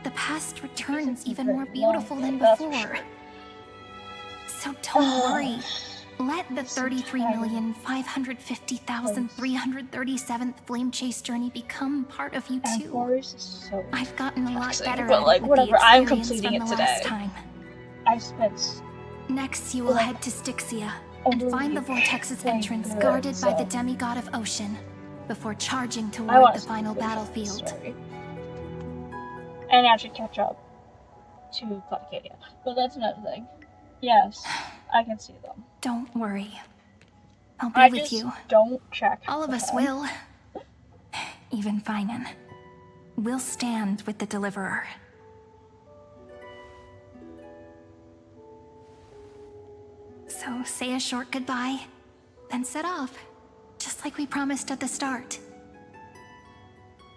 the past returns even more beautiful than before. So don't worry. Let the 33,550,337th flame chase journey become part of you too. I've gotten a lot better at it with the experience from the last time. Next, you will head to Styxia and find the Vortex's entrance guarded by the demigod of ocean before charging toward the final battlefield. And actually catch up to Claudicadia. But that's another thing. Yes, I can see them. Don't worry. I'll be with you. Don't check. All of us will. Even Finan. We'll stand with the Deliverer. So say a short goodbye, then set off, just like we promised at the start.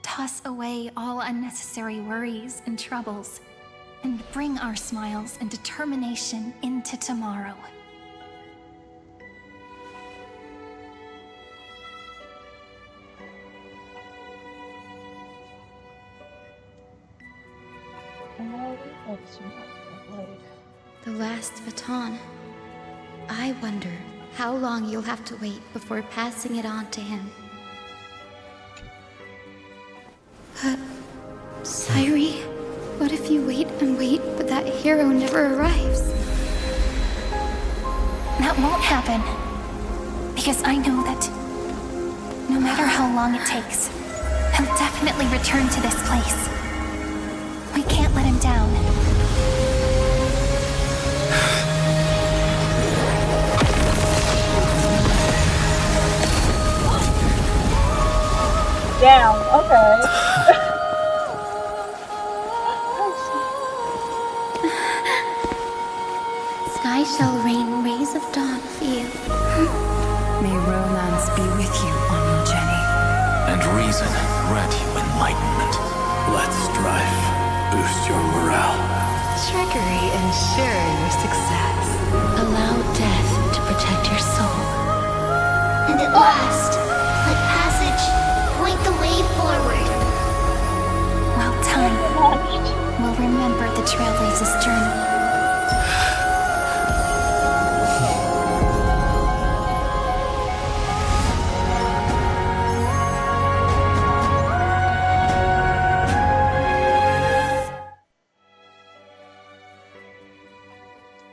Toss away all unnecessary worries and troubles, and bring our smiles and determination into tomorrow. The last baton. I wonder how long you'll have to wait before passing it on to him. But, Sairi, what if you wait and wait, but that hero never arrives? That won't happen. Because I know that no matter how long it takes, he'll definitely return to this place. We can't let him down. Down, okay. Sky shall rain rays of dawn for you. May romance be with you on your journey. And reason grant you enlightenment. Let strife boost your morale. Trickery ensure your success. Allow death to protect your soul. And at last, let passage point the way forward. Well timed. We'll remember the Trailblazers' journey.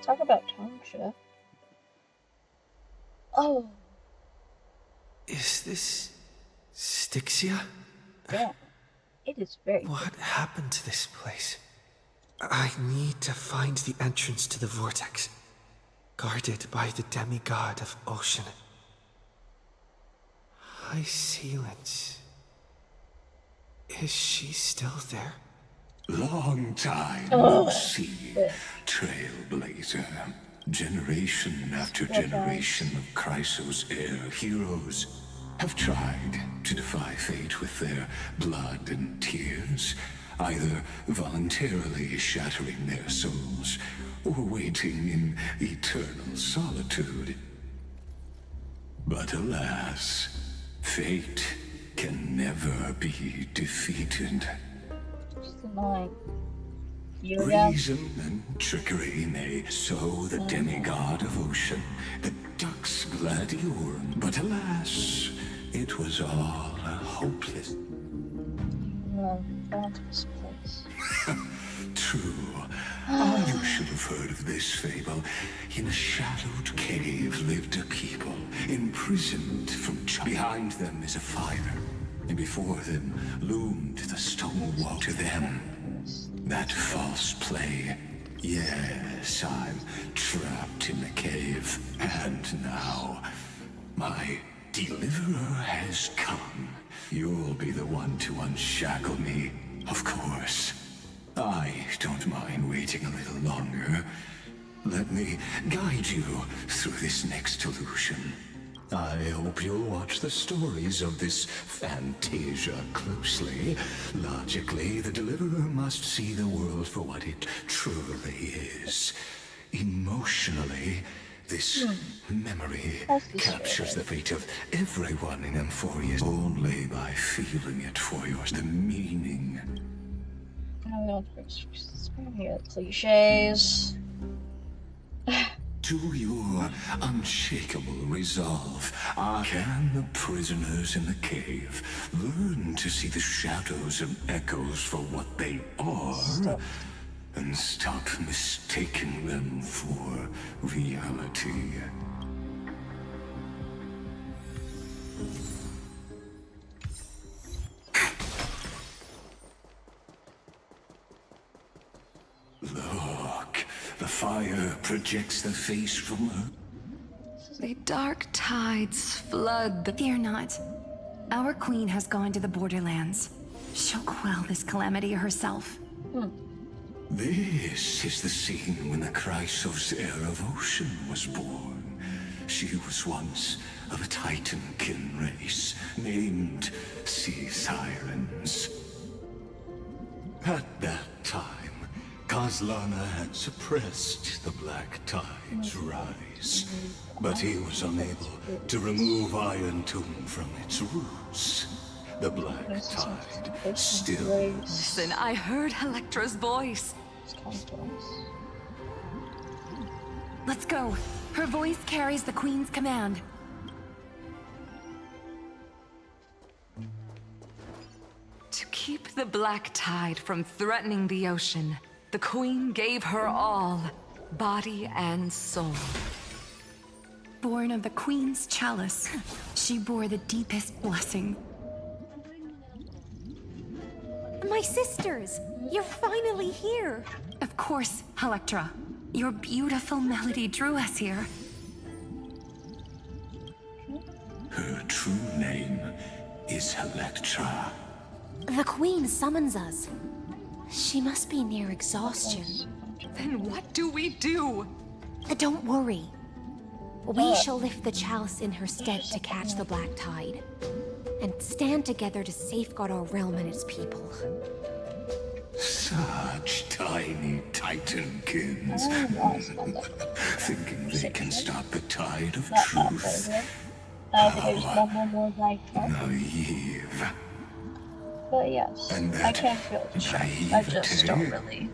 Talk about tone shift. Oh. Is this Styxia? Yeah. It is very What happened to this place? I need to find the entrance to the vortex, guarded by the demigod of ocean. High Sealants. Is she still there? Long time no see, Trailblazer. Generation after generation of Chrysos Heir heroes have tried to defy fate with their blood and tears, either voluntarily shattering their souls or waiting in eternal solitude. But alas, fate can never be defeated. annoying. You again? Reason and trickery may sow the demigod of ocean, the duck's gladiolum, but alas, it was all hopeless. No, that was place. True. You should have heard of this fable. In a shadowed cave lived a people, imprisoned from behind them is a fire, and before them loomed the stone wall. To them, that false play. Yes, I'm trapped in the cave, and now my deliverer has come. You'll be the one to unshackle me, of course. I don't mind waiting a little longer. Let me guide you through this next illusion. I hope you'll watch the stories of this Fantasia closely. Logically, the deliverer must see the world for what it truly is. Emotionally, this memory captures the fate of everyone in Amphoreus only by feeling it for yours. The meaning. Cliches. To your unshakable resolve, can the prisoners in the cave learn to see the shadows and echoes for what they are, and stop mistaking them for reality? Look, the fire projects the face from her. The dark tides flood the... Fear not. Our queen has gone to the borderlands. She'll quell this calamity herself. This is the scene when the Chrysos Heir of Ocean was born. She was once of a Titan-kin race named Sea Sirens. At that time, Kozlana had suppressed the Black Tide's rise, but he was unable to remove Iron Tomb from its roots. The Black Tide still... Listen, I heard Electra's voice. Let's go. Her voice carries the queen's command. To keep the Black Tide from threatening the ocean, the queen gave her all, body and soul. Born of the queen's chalice, she bore the deepest blessing. My sisters! You're finally here! Of course, Electra. Your beautiful melody drew us here. Her true name is Electra? The Queen summons us. She must be near exhaustion. Then what do we do? Don't worry. We shall lift the chalice in her stead to catch the black tide, and stand together to safeguard our realm and its people. Such tiny Titankins. Thinking they can stop the tide of truth. Naive. But yes, And I that can feel the strength. I just don't really.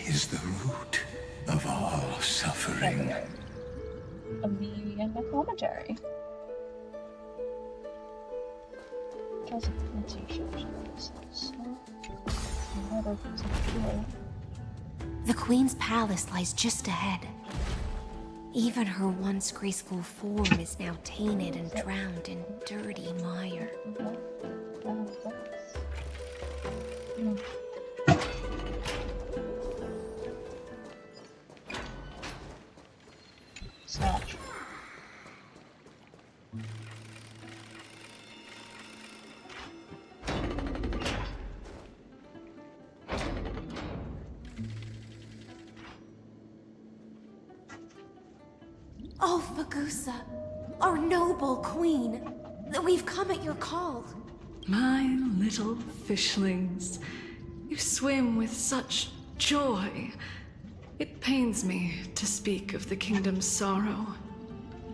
is the root of all suffering. Of me and my commentary. Because of plenty shows this. The Queen's palace lies just ahead. Even her once graceful form is now tainted and drowned in dirty mire. Snatch. Oh, Fagusa, our noble queen, we've come at your call. My little fishlings, you swim with such joy. It pains me to speak of the kingdom's sorrow.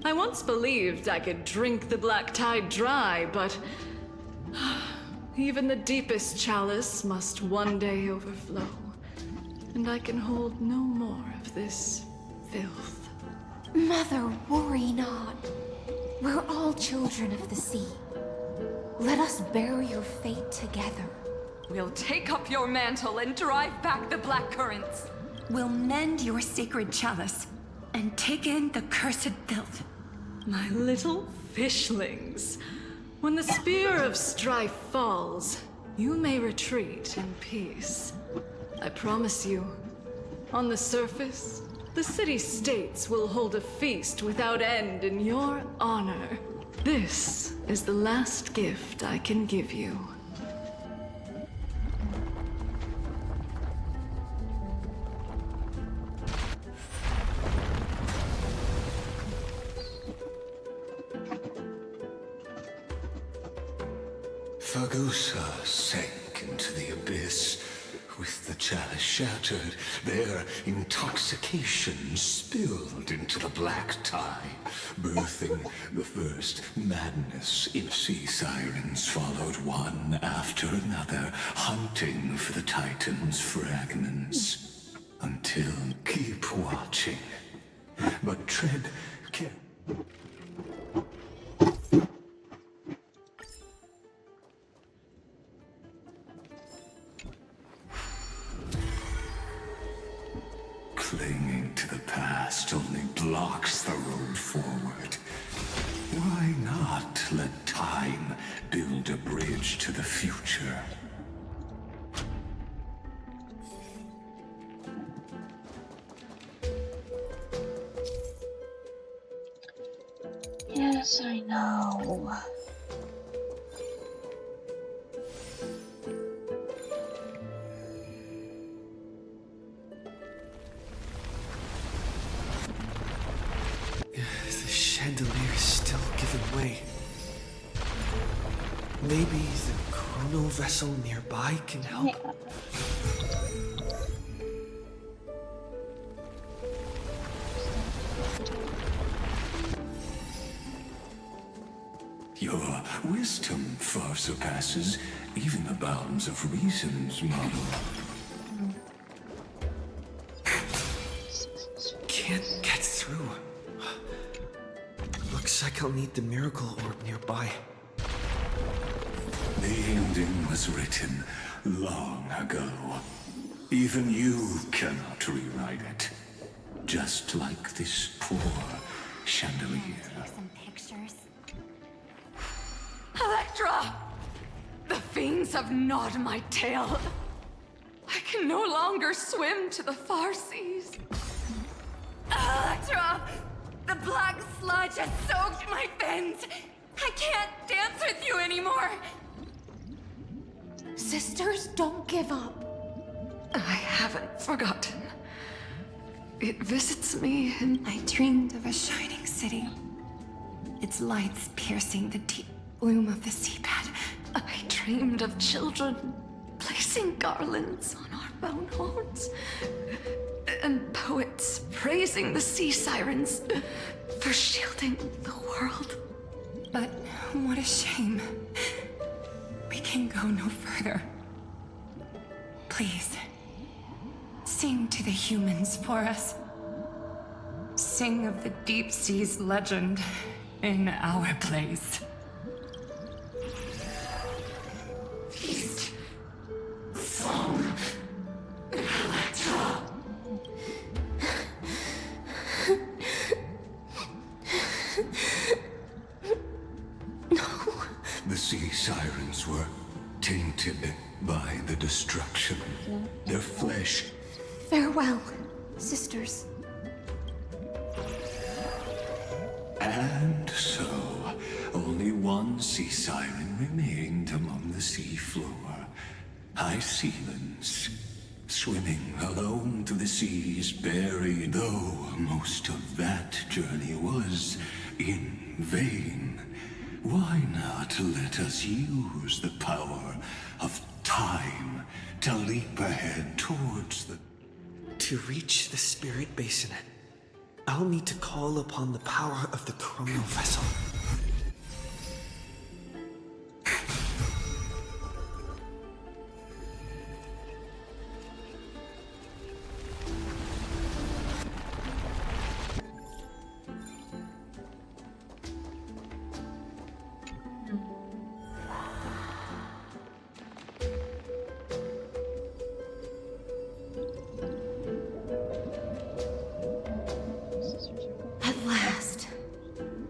I once believed I could drink the black tide dry, but even the deepest chalice must one day overflow, and I can hold no more of this filth. Mother, worry not. We're all children of the sea. Let us bear your fate together. We'll take up your mantle and drive back the black currents. We'll mend your sacred chalice and take in the cursed filth. My little fishlings, when the spear of strife falls, you may retreat in peace. I promise you, on the surface, the city-states will hold a feast without end in your honor. This is the last gift I can give you. Fagusa sank into the abyss. With the chalice shattered, their intoxication spilled into the black tide, birthing the first madness. Sea sirens followed one after another, hunting for the Titan's fragments. Until keep watching, but tread carefully. Clinging to the past only blocks the road forward. Why not let time build a bridge to the future? Yes, I know. The chandelier is still giving way. Maybe the chrono vessel nearby can help. Yeah. Your wisdom far surpasses even the bounds of reason's model. Can't get through. Looks like I'll need the miracle orb nearby. The ending was written long ago. Even you cannot rewrite it. Just like this poor chandelier. Some pictures. Electra! The fiends have gnawed my tail. I can no longer swim to the far seas. Electra! The black sludge has soaked my fins! I can't dance with you anymore. Sisters, don't give up. I haven't forgotten. It visits me and I dreamed of a shining city. Its lights piercing the deep gloom of the seabed. I dreamed of children placing garlands on our bone horns. And poets praising the sea sirens for shielding the world. But what a shame. We can go no further. Please, sing to the humans for us. Sing of the deep sea's legend in our place. Feast. Song. Electra. The sea sirens were tainted by the destruction. Their flesh. Farewell, sisters. And so, only one sea siren remained among the sea floor. High Sealands, swimming alone to the seas, buried, though most of that journey was in vain. Why not let us use the power of time to leap ahead towards the... To reach the spirit basin, I'll need to call upon the power of the chrono vessel.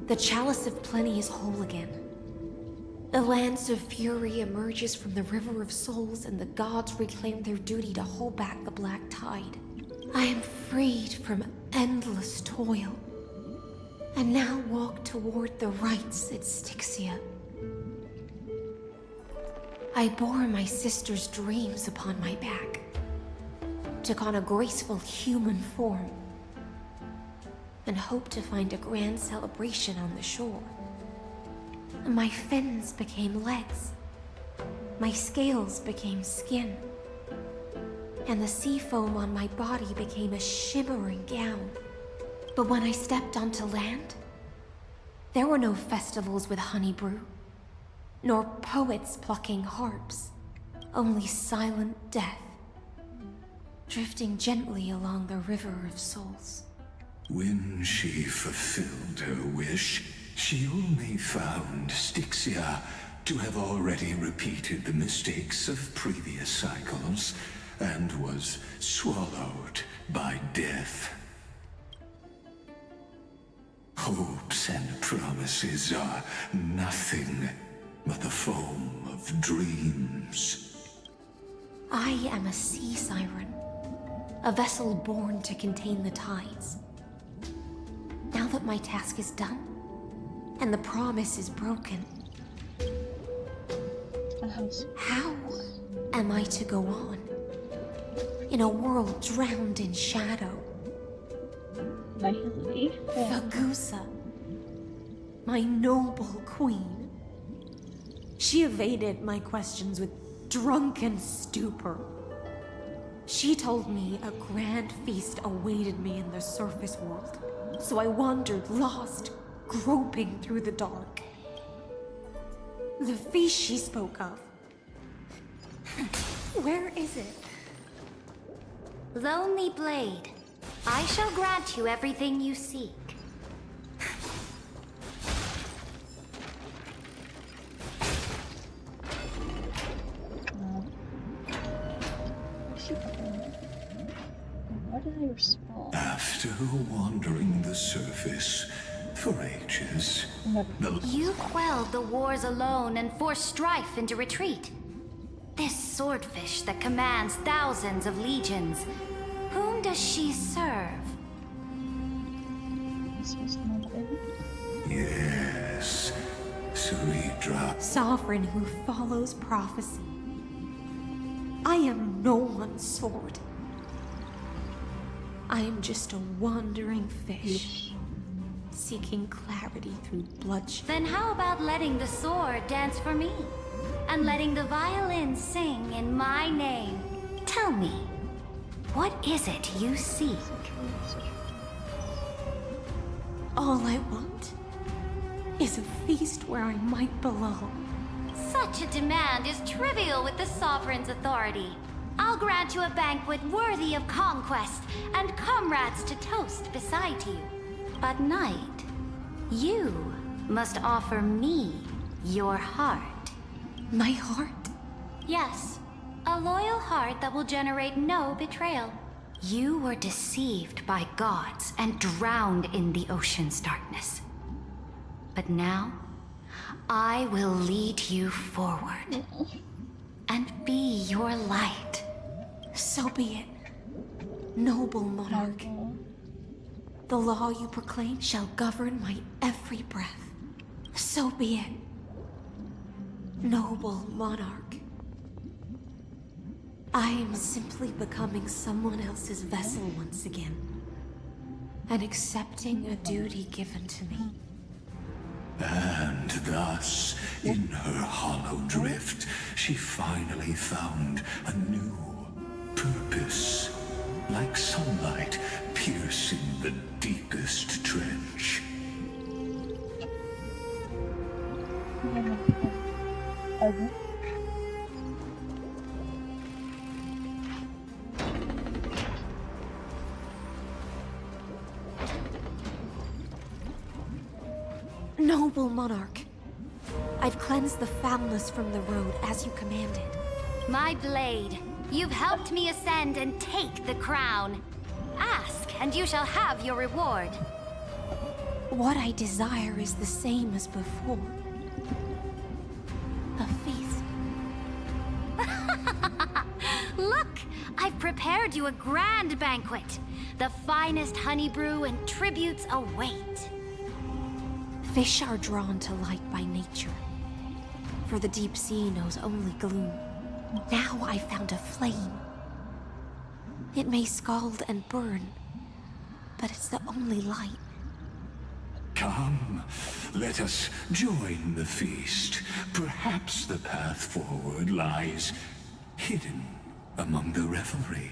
The Chalice of Plenty is whole again. The Lance of Fury emerges from the River of Souls, and the gods reclaim their duty to hold back the Black Tide. I am freed from endless toil, and now walk toward the rites at Styxia. I bore my sister's dreams upon my back, took on a graceful human form, and hoped to find a grand celebration on the shore. My fins became legs, my scales became skin, and the sea foam on my body became a shimmering gown. But when I stepped onto land, there were no festivals with honey brew, nor poets plucking harps, only silent death, drifting gently along the River of Souls. When she fulfilled her wish, she only found Styxia to have already repeated the mistakes of previous cycles and was swallowed by death. Hopes and promises are nothing but the foam of dreams. I am a sea siren, a vessel born to contain the tides. Now that my task is done, and the promise is broken, how am I to go on? In a world drowned in shadow. Fagusa, my noble queen. She evaded my questions with drunken stupor. She told me a grand feast awaited me in the surface world. So I wandered lost, groping through the dark. The feast she spoke of. Where is it? Lonely Blade, I shall grant you everything you seek. What did I respond? After wandering the surface for ages, You quelled the wars alone and forced strife into retreat. This swordfish that commands thousands of legions, whom does she serve? Yes, Ceredra. Sovereign who follows prophecy. I am no one's sword. I am just a wandering fish, seeking clarity through bloodshed. Then how about letting the sword dance for me? And letting the violin sing in my name? Tell me, what is it you seek? All I want is a feast where I might belong. Such a demand is trivial with the Sovereign's authority. I'll grant you a banquet worthy of conquest and comrades to toast beside you. But Knight, you must offer me your heart. My heart? Yes, a loyal heart that will generate no betrayal. You were deceived by gods and drowned in the ocean's darkness. But now, I will lead you forward and be your light. So be it, noble monarch. The law you proclaim shall govern my every breath. So be it, noble monarch. I am simply becoming someone else's vessel once again, and accepting a duty given to me. And thus, in her hollow drift, she finally found a new purpose. Like sunlight piercing the deepest trench. Noble monarch, I've cleansed the foulness from the road as you commanded. My blade, you've helped me ascend and take the crown. Ask, and you shall have your reward. What I desire is the same as before. A feast. Look, I've prepared you a grand banquet. The finest honey brew and tributes await. Fish are drawn to light by nature, for the deep sea knows only gloom. Now I found a flame. It may scald and burn, but it's the only light. Come, let us join the feast. Perhaps the path forward lies hidden among the revelry.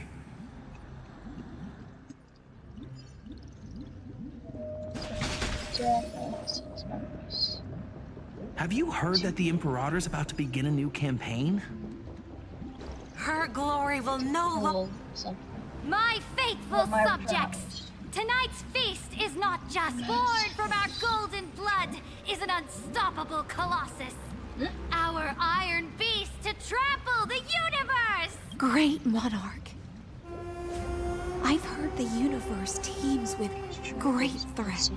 Have you heard that the Imperator's about to begin a new campaign? Her glory will no longer... My faithful subjects! Tonight's feast is not just born from our golden blood, is an unstoppable colossus. Our iron beast to trample the universe! Great monarch. I've heard the universe teems with great threats.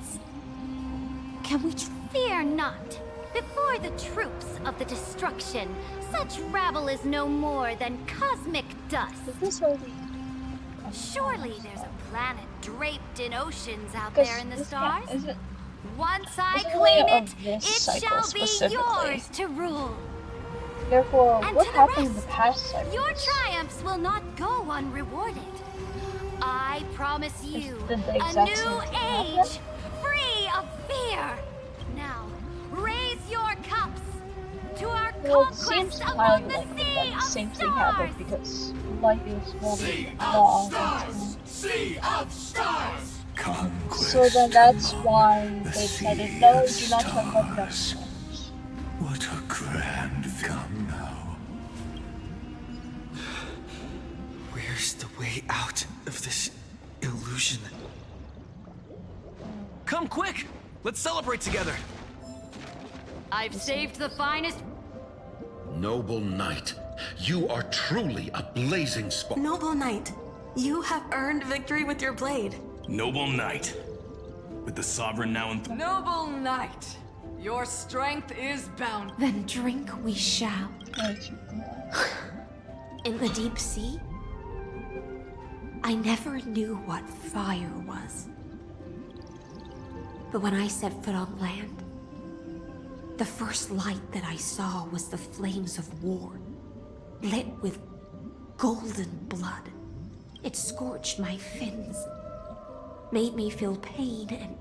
Can we fear not? Before the troops of the destruction, such rabble is no more than cosmic dust. Surely there's a planet draped in oceans out there in the stars. Once I claim it, it shall be yours to rule. Therefore, And what to the happened in the rest, past cycles? your triumphs will not go unrewarded. I promise you Did the a exact new same thing age, happen? free of fear. Now, raise your cups to our Well, it conquest seems among highly the likely sea that the of same thing stars. happened because light is holding law. Sea of stars! Conquest. So then that's why the they decided, sea no, of do not talk about that. stars. What a grand come now. Where's the way out of this illusion? Come quick! Let's celebrate together! I've saved the finest. Noble knight, you are truly a blazing spark. Noble Knight, you have earned victory with your blade. Noble Knight, with the Sovereign now in... Noble Knight, your strength is bound. Then drink we shall. In the deep sea, I never knew what fire was. But when I set foot on land, The first light that I saw was the flames of war, lit with golden blood. It scorched my fins, made me feel pain and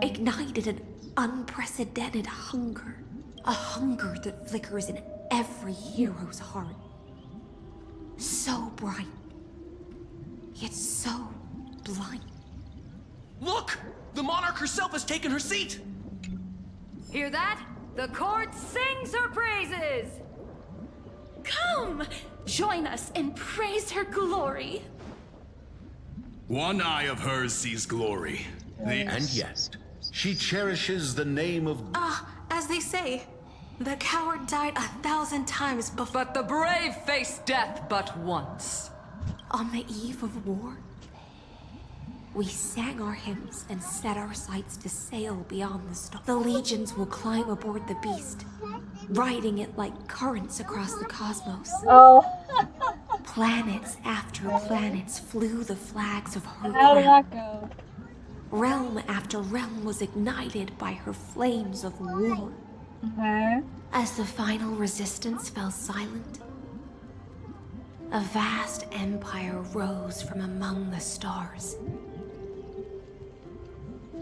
ignited an unprecedented hunger. A hunger that flickers in every hero's heart. So bright, yet so blind. Look! The monarch herself has taken her seat! Hear that? The court sings her praises! Come! Join us and praise her glory! One eye of hers sees glory. And yet, she cherishes the name of... As they say, the coward died 1,000 times before... But the brave face death but once. On the eve of war, we sang our hymns and set our sights to sail beyond the stars. The legions will climb aboard the beast, riding it like currents across the cosmos. Planets after planets flew the flags of her How did crown. that go? Realm after realm was ignited by her flames of war. As the final resistance fell silent, a vast empire rose from among the stars.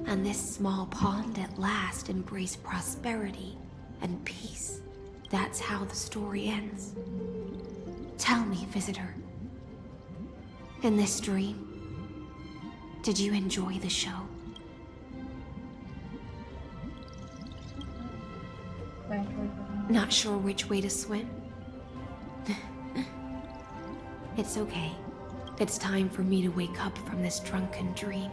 And this small pond at last embraced prosperity and peace. That's how the story ends. Tell me, visitor, in this dream, did you enjoy the show? Not sure which way to swim? It's okay. It's time for me to wake up from this drunken dream.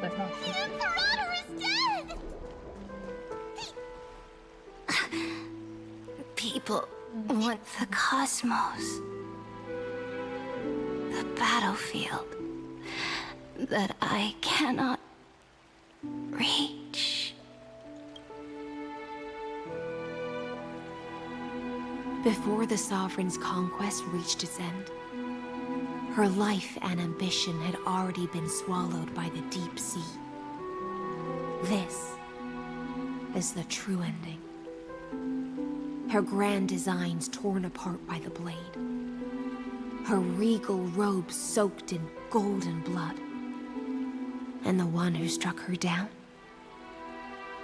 Marauder is dead! People want the cosmos. The battlefield that I cannot reach. Before the Sovereign's conquest reached its end, her life and ambition had already been swallowed by the deep sea. This is the true ending. Her grand designs torn apart by the blade. Her regal robe soaked in golden blood. And the one who struck her down?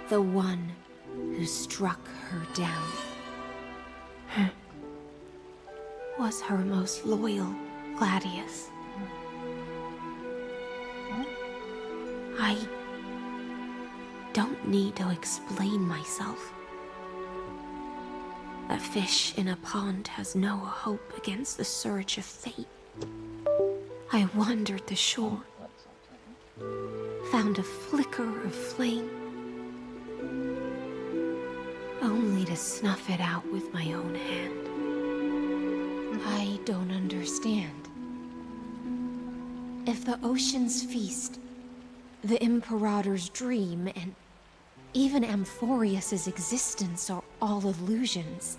The one who struck her down was her most loyal Gladius. I don't need to explain myself. A fish in a pond has no hope against the surge of fate. I wandered the shore, found a flicker of flame, only to snuff it out with my own hand. I don't understand. If the ocean's feast, the Imperator's dream, and even Amphoreus' existence are all illusions,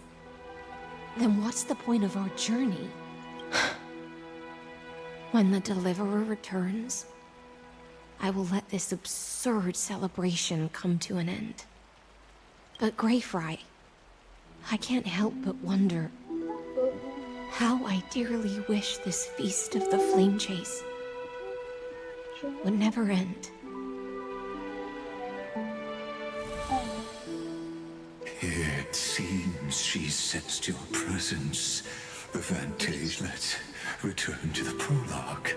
then what's the point of our journey? When the Deliverer returns, I will let this absurd celebration come to an end. But Greyfry, I can't help but wonder how I dearly wish this feast of the flame chase would never end. It seems she sensed your presence. The Fantagelet, return to the prologue.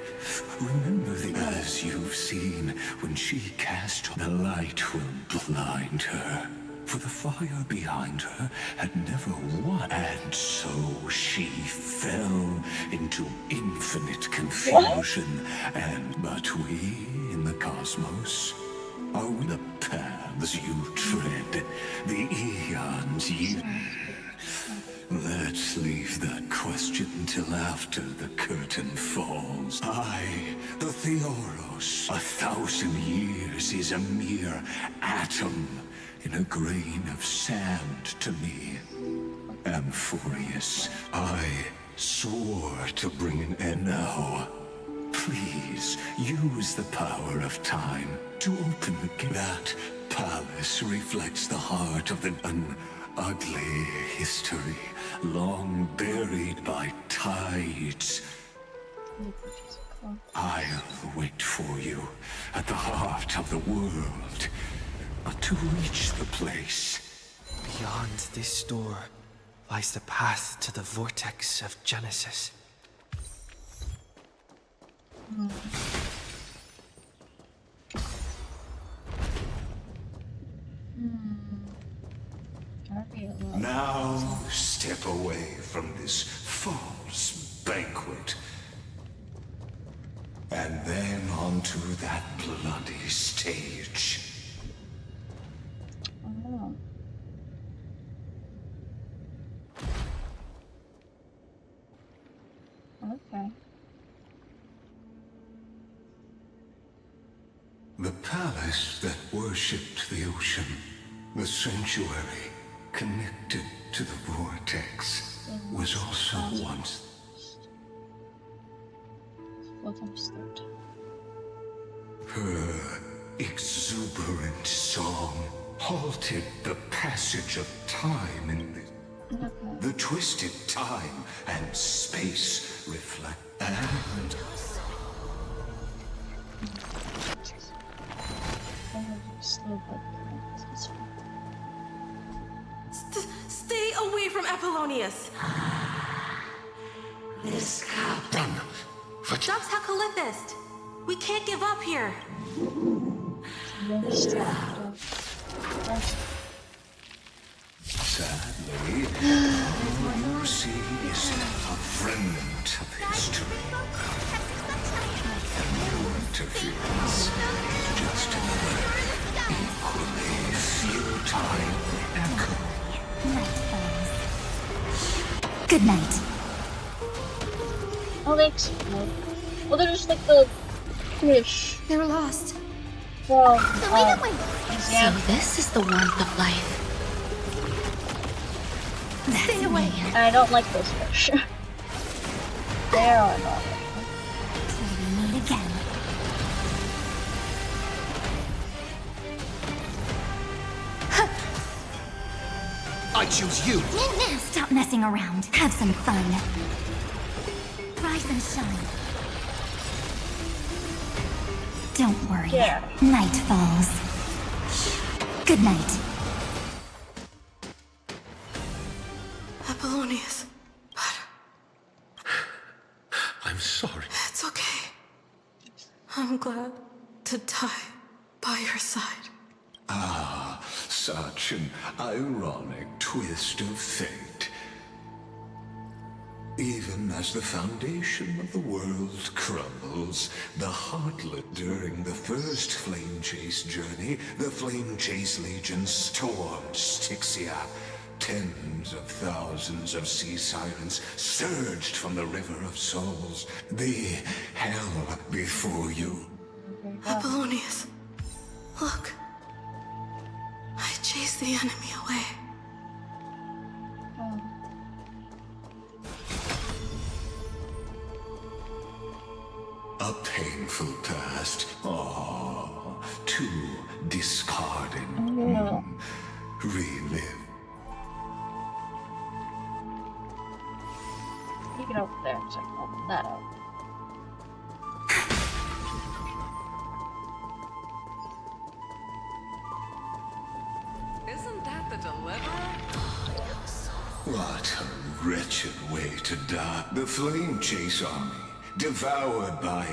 Remember as you've seen, when she cast the light will blind her. For the fire behind her had never won. And so she fell into infinite confusion. But we in the cosmos are with the paths you tread, the eons you... Let's leave that question until after the curtain falls. I, the Theoros, 1,000 years is a mere atom in a grain of sand to me. Amphoreus, I swore to bring an end now. Please, use the power of time to open the gate. That palace reflects the heart of an ugly history, long buried by tides. I'll wait for you at the heart of the world to reach the place. Beyond this door lies the path to the vortex of Genesis. Now step away from this false banquet. And then onto that bloody stage. Oh. Okay. The palace that worshipped the ocean, the sanctuary connected to the vortex, was also once. Her exuberant song halted the passage of time in the twisted time and space reflect and Stay away from Apollonius! This captain. Dux Hakalithist! We can't give up here! Sadly, all you see is a remnant of history. And your interference is just another equally futile echo. Good night. Oh, they explode. Well, they're just like the fish. They were lost. Well, So this is the warmth of life. Stay away. I don't like those fish. They are annoying. Till we meet again. I choose you. Stop messing around. Have some fun. Rise and shine. Don't worry. Yeah. Night falls. Good night. Apollonius. I'm sorry. It's okay. I'm glad to die by your side. Ah, such an ironic twist of fate. Even as the foundation of the world crumbles, the Heartlet during the first Flame Chase journey, the Flame Chase Legion stormed Styxia. Tens of thousands of sea sirens surged from the River of Souls. The hell before you. Apollonius, look. I chased the enemy away. A painful past. Oh, too discarded. Relive. You get over there so I can open that up. Isn't that the Deliverer? What a wretched way to die. The Flame Chase army, devoured by...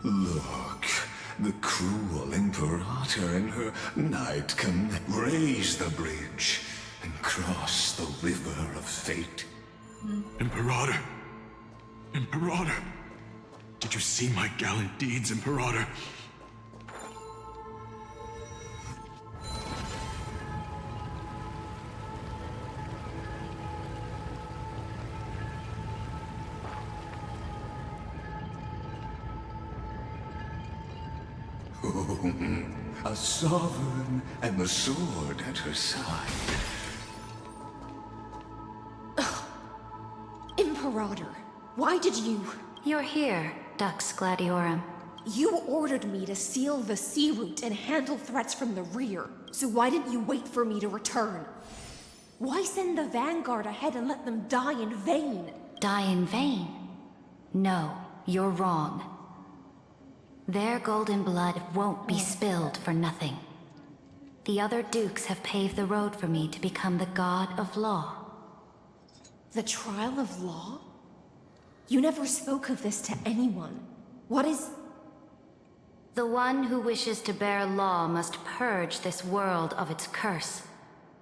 Look, the cruel Imperator and her knight can raise the bridge and cross the river of fate. Imperator! Imperator! Did you see my gallant deeds, Imperator? A sovereign and the sword at her side. Imperator, why did you... You're here, Dux Gladiorum. You ordered me to seal the sea route and handle threats from the rear. So why didn't you wait for me to return? Why send the vanguard ahead and let them die in vain? Die in vain? No, you're wrong. Their golden blood won't be spilled for nothing. The other dukes have paved the road for me to become the god of law. The trial of law? You never spoke of this to anyone. What is... The one who wishes to bear law must purge this world of its curse,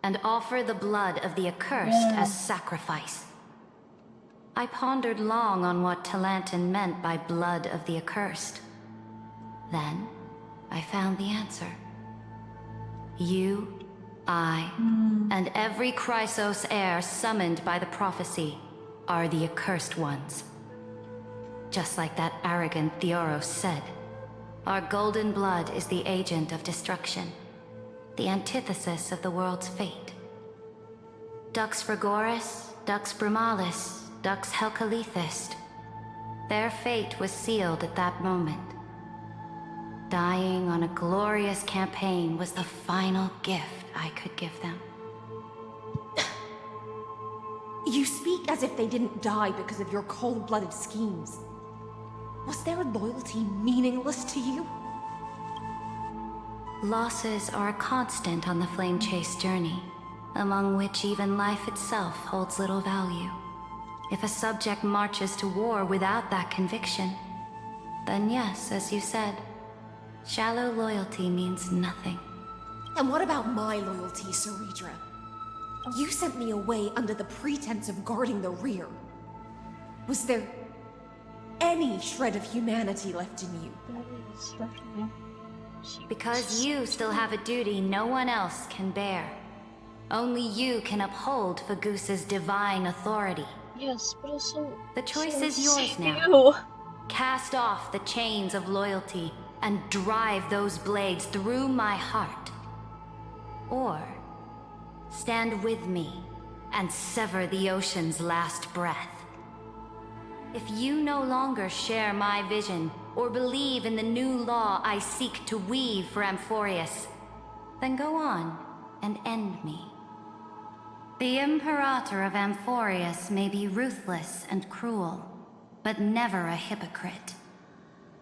and offer the blood of the accursed as sacrifice. I pondered long on what Talantin meant by blood of the accursed. Then, I found the answer. You, I, and every Chrysos heir summoned by the prophecy are the accursed ones. Just like that arrogant Theoros said, our golden blood is the agent of destruction, the antithesis of the world's fate. Dux Frigoris, Dux Brumalis, Dux Helcalethist. Their fate was sealed at that moment. Dying on a glorious campaign was the final gift I could give them. You speak as if they didn't die because of your cold-blooded schemes. Was their loyalty meaningless to you? Losses are a constant on the Flame Chase journey, among which even life itself holds little value. If a subject marches to war without that conviction, then yes, as you said, shallow loyalty means nothing. And what about my loyalty, Ceridra? You sent me away under the pretense of guarding the rear. Was there any shred of humanity left in you? Because you still have a duty no one else can bear. Only you can uphold Fagoos's divine authority. Yes, but also... The choice is yours now. Ew. Cast off the chains of loyalty and drive those blades through my heart. Or stand with me and sever the ocean's last breath. If you no longer share my vision or believe in the new law I seek to weave for Amphoreus, then go on and end me. The Imperator of Amphoreus may be ruthless and cruel, but never a hypocrite.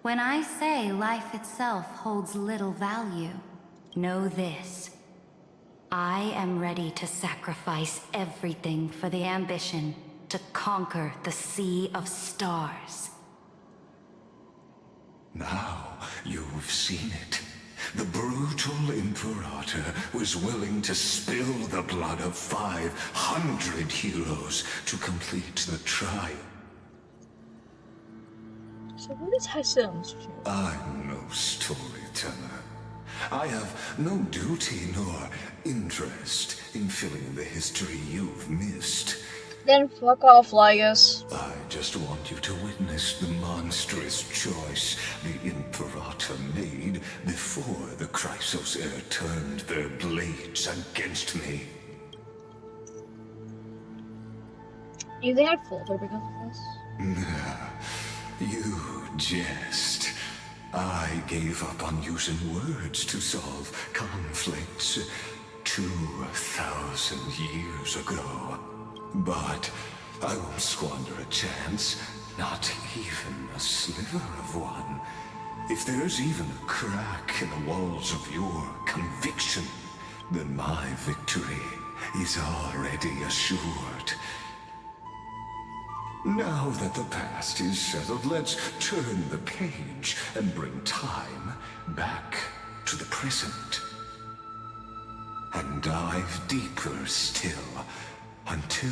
When I say life itself holds little value, know this. I am ready to sacrifice everything for the ambition to conquer the Sea of Stars. Now you've seen it. The brutal Imperator was willing to spill the blood of 500 heroes to complete the trial. So what is Hysil's choose? I'm no storyteller. I have no duty nor interest in filling the history you've missed. Then fuck off, Lygus. I just want you to witness the monstrous choice the Imperator made before the Chrysos heir turned their blades against me. You think I'd falter because of this? You jest. I gave up on using words to solve conflicts 2,000 years ago. But I won't squander a chance, not even a sliver of one. If there's even a crack in the walls of your conviction, then my victory is already assured. Now that the past is settled, let's turn the page and bring time back to the present. And dive deeper still, until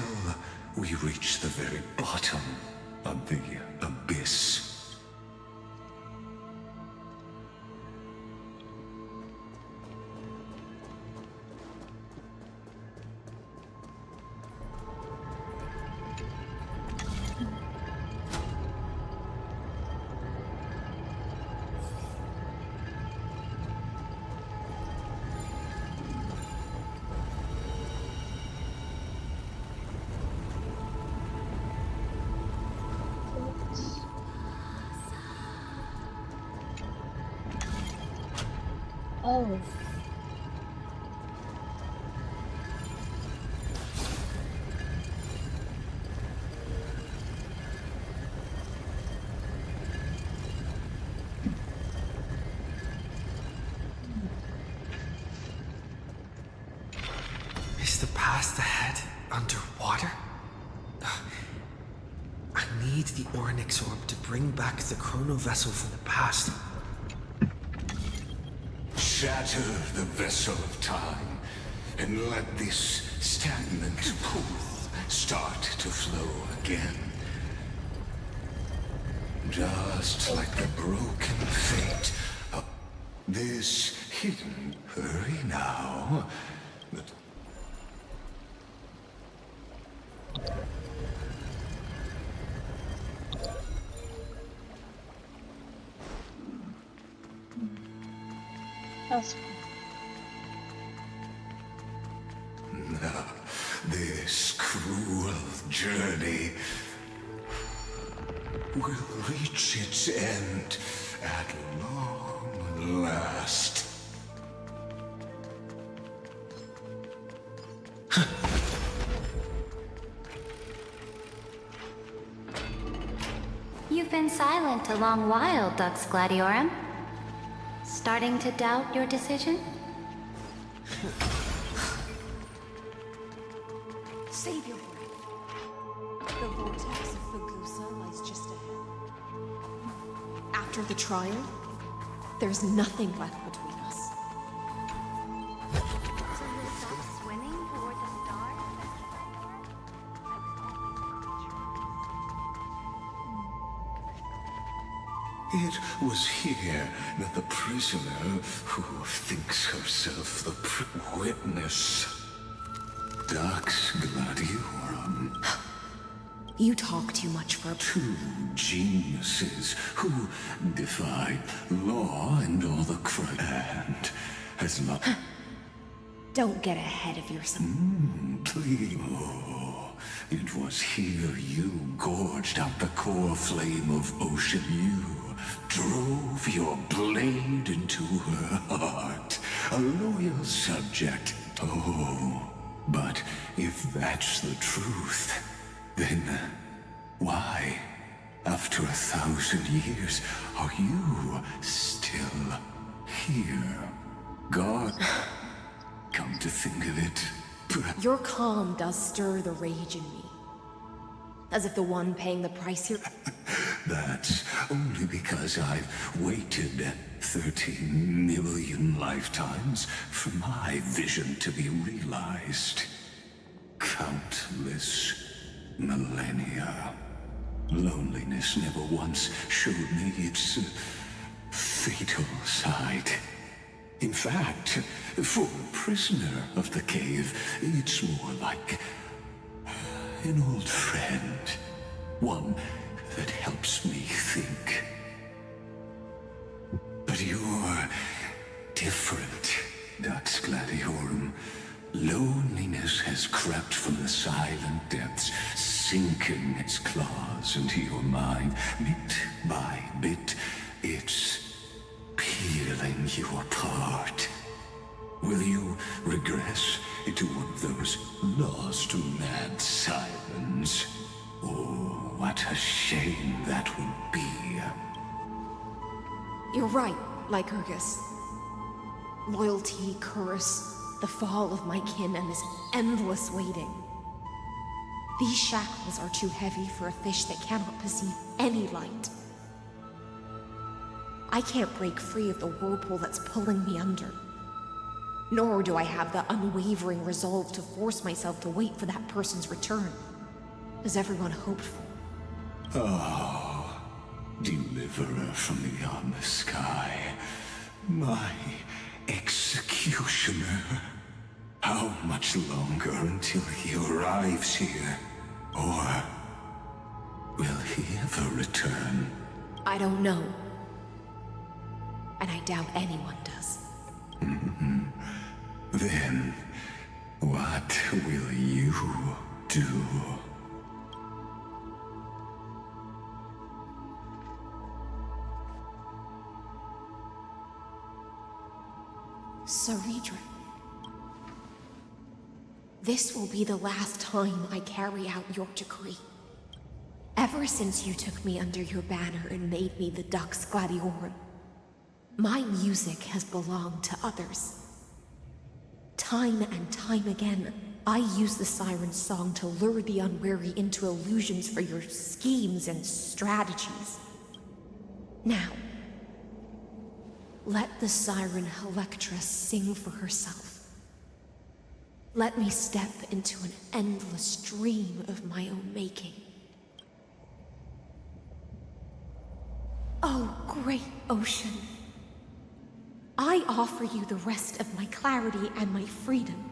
we reach the very bottom of the abyss. Oh. Is the path ahead underwater? I need the Oryx orb to bring back the chrono vessel from the past. Shatter the vessel of time, and let this stagnant pool start to flow again. Just like the broken fate of this hidden. Hurry now. But That's this cruel journey will reach its end at long last. You've been silent a long while, Dux Gladiorum. Starting to doubt your decision? Save your breath. The vortex of Fagusa lies just ahead. After the trial, there's nothing left between us. So you'll stop swimming toward the stars? It was here that the prisoner who thinks herself the witness, Dux Gladiorum. You talk too much for two geniuses who defied law and all the and has not. Don't get ahead of yourself. Please. Oh, it was here you gorged out the core flame of Ocean. You drove your blade into her heart. A loyal subject. Oh, but if that's the truth, then why, after 1,000 years, are you still here? God, come to think of it, your calm does stir the rage in me. As if the one paying the price here... That's only because I've waited 13 million lifetimes for my vision to be realized. Countless millennia. Loneliness never once showed me its fatal side. In fact, for a prisoner of the cave, it's more like an old friend. One that helps me think. But you're different, Dux Gladiorum. Loneliness has crept from the silent depths, sinking its claws into your mind. Bit by bit, it's peeling you apart. Will you regress into one of those lost mad sirens? Oh, what a shame that would be. You're right, Lycurgus. Loyalty, curse, the fall of my kin, and this endless waiting. These shackles are too heavy for a fish that cannot perceive any light. I can't break free of the whirlpool that's pulling me under. Nor do I have the unwavering resolve to force myself to wait for that person's return, as everyone hoped for. Oh, deliverer from beyond the sky, my executioner. How much longer until he arrives here? Or will he ever return? I don't know. And I doubt anyone does. Then, what will you do? Saridra. This will be the last time I carry out your decree. Ever since you took me under your banner and made me the Dux Gladiorum, my music has belonged to others. Time and time again, I use the siren's song to lure the unwary into illusions for your schemes and strategies. Now, let the siren Electra sing for herself. Let me step into an endless dream of my own making. Oh, great ocean. I offer you the rest of my clarity and my freedom,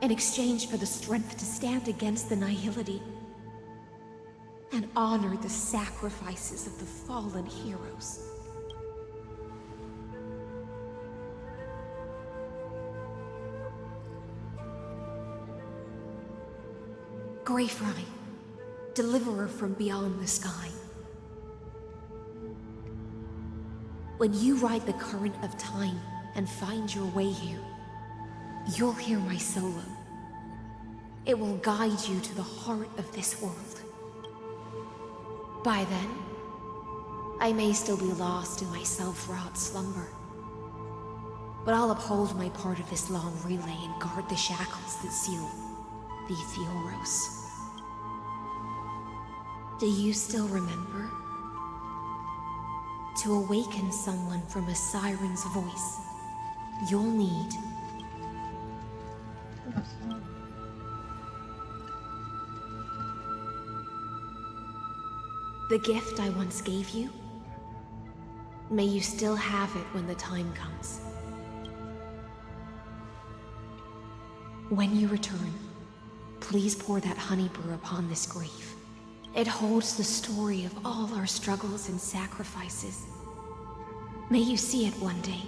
in exchange for the strength to stand against the nihility and honor the sacrifices of the fallen heroes. Greyfry, deliverer from beyond the sky. When you ride the current of time and find your way here, you'll hear my solo. It will guide you to the heart of this world. By then, I may still be lost in my self-wrought slumber, but I'll uphold my part of this long relay and guard the shackles that seal the Theoros. Do you still remember? To awaken someone from a siren's voice, you'll need the gift I once gave you. May you still have it when the time comes. When you return, please pour that honey brew upon this grave. It holds the story of all our struggles and sacrifices. May you see it one day.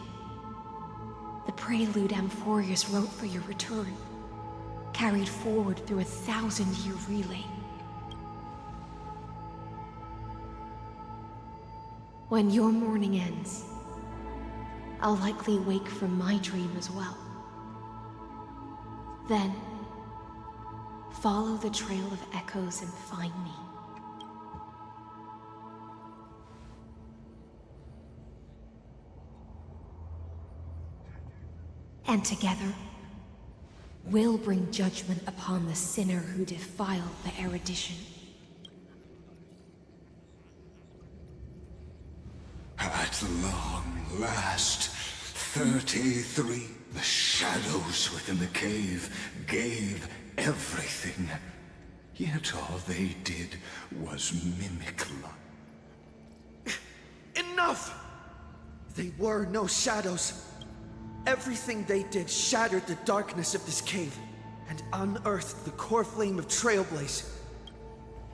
The prelude Amphoreus wrote for your return, carried forward through a 1,000-year relay. When your morning ends, I'll likely wake from my dream as well. Then, follow the trail of echoes and find me. And together, we'll bring judgment upon the sinner who defiled the erudition. At long last, 33. The shadows within the cave gave everything. Yet all they did was mimic life. Enough! They were no shadows. Everything they did shattered the darkness of this cave and unearthed the core flame of Trailblaze.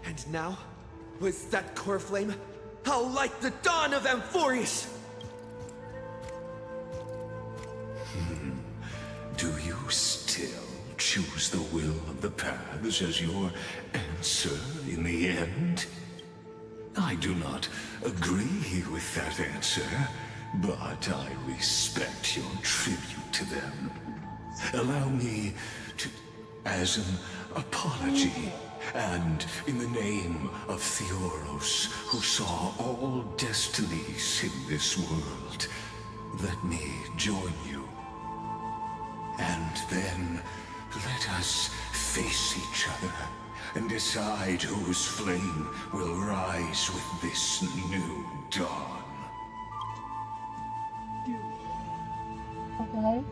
And now, with that core flame, I'll light the dawn of Amphoreus! Do you still choose the will of the paths as your answer in the end? I do not agree with that answer, but I respect your tribute to them. Allow me to, as an apology, and in the name of Theoros, who saw all destinies in this world, let me join you. And then, let us face each other and decide whose flame will rise with this new dawn. Okay.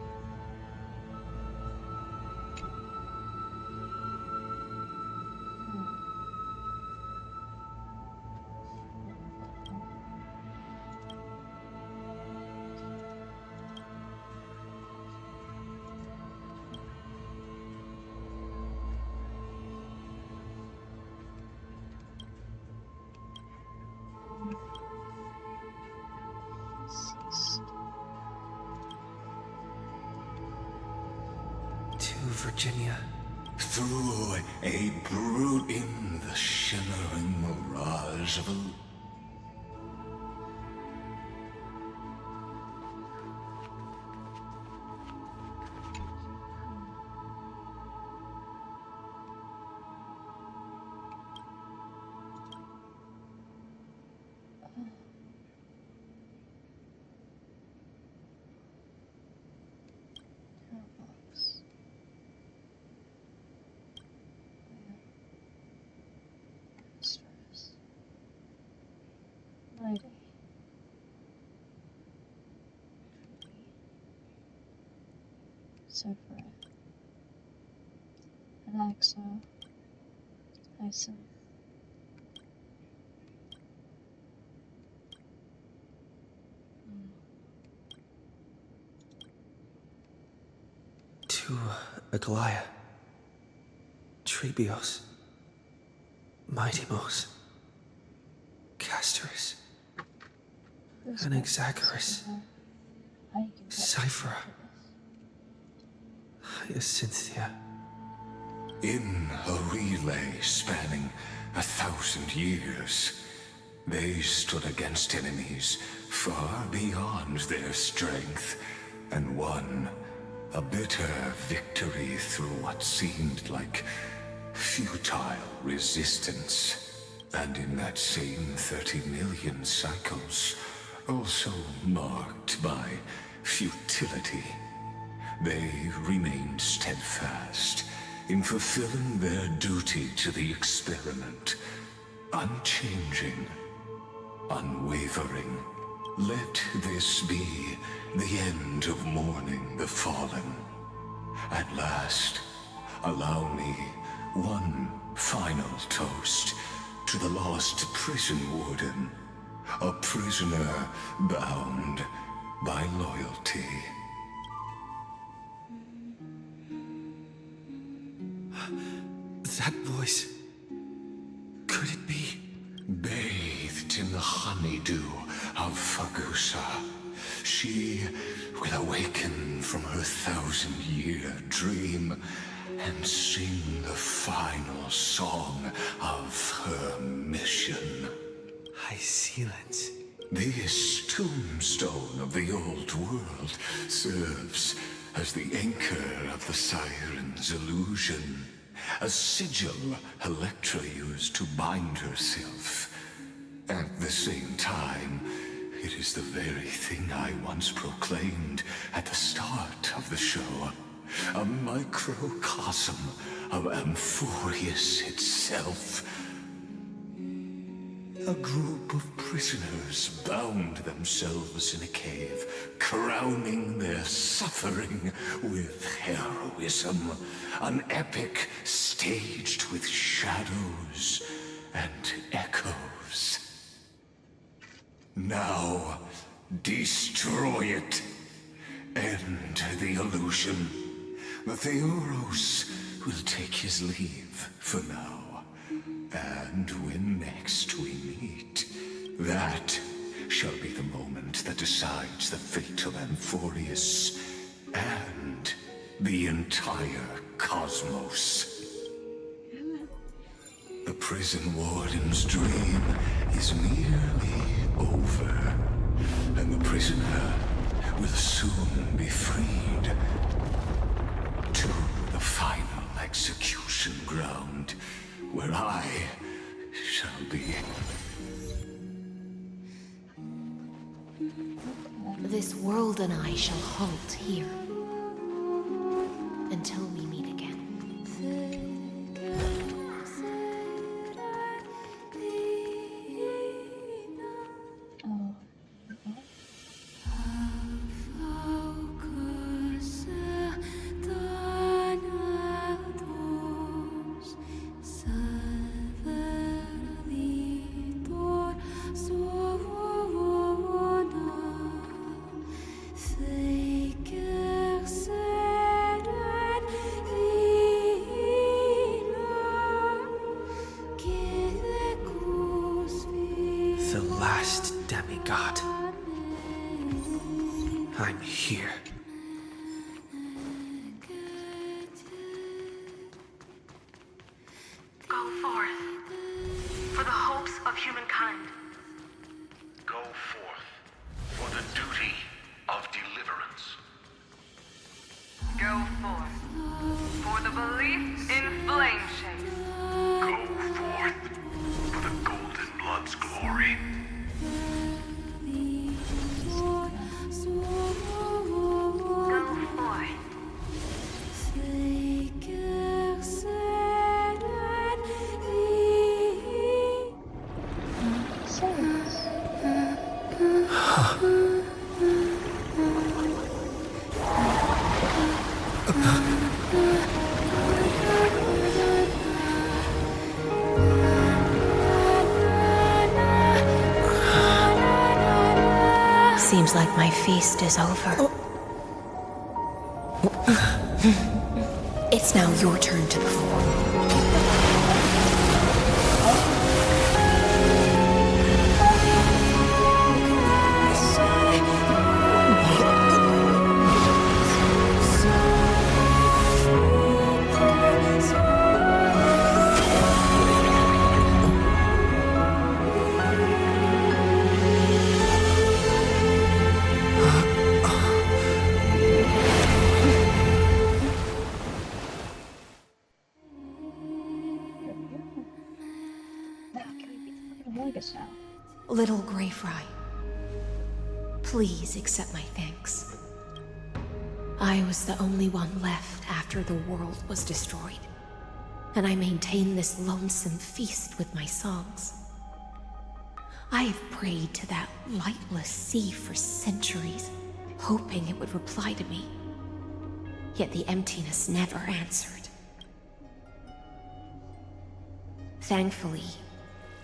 Virginia. Through a brute in the shimmering mirage of a... Sephora, Alexa, Tyson. To Aglaia, Trebios, Mightymos, Castorus, Anaxagoras, Cyphera, Hyacinthia. In a relay spanning 1,000 years, they stood against enemies far beyond their strength and won a bitter victory through what seemed like futile resistance. And in that same 30 million cycles, also marked by futility, they remained steadfast in fulfilling their duty to the experiment, unchanging, unwavering. Let this be the end of mourning the fallen. At last, allow me one final toast to the lost prison warden, a prisoner bound by loyalty. That voice. Could it be? Bathed in the honeydew of Fagusa, she will awaken from her 1,000-year dream and sing the final song of her mission. Hyacinths. This tombstone of the old world serves as the anchor of the siren's illusion, a sigil Electra used to bind herself. At the same time, it is the very thing I once proclaimed at the start of the show, a microcosm of Amphoreus itself. A group of prisoners bound themselves in a cave, crowning their suffering with heroism. An epic staged with shadows and echoes. Now, destroy it. End the illusion. The Theoros will take his leave for now. And when next we meet, that shall be the moment that decides the fate of Amphoreus and the entire cosmos. The prison warden's dream is nearly over, and the prisoner will soon be freed to the final execution ground, where I shall be. This world and I shall halt here until we meet again. The last demigod. I'm here. Go forth for the hopes of humankind. Go forth for the duty of deliverance. Go forth for the belief in flame chase. Go forth for the Golden Blood's glory. Seems like my feast is over. It's now your turn to perform. Little Grey Fry, please accept my thanks. I was the only one left after the world was destroyed, and I maintained this lonesome feast with my songs. I have prayed to that lightless sea for centuries, hoping it would reply to me. Yet the emptiness never answered. Thankfully,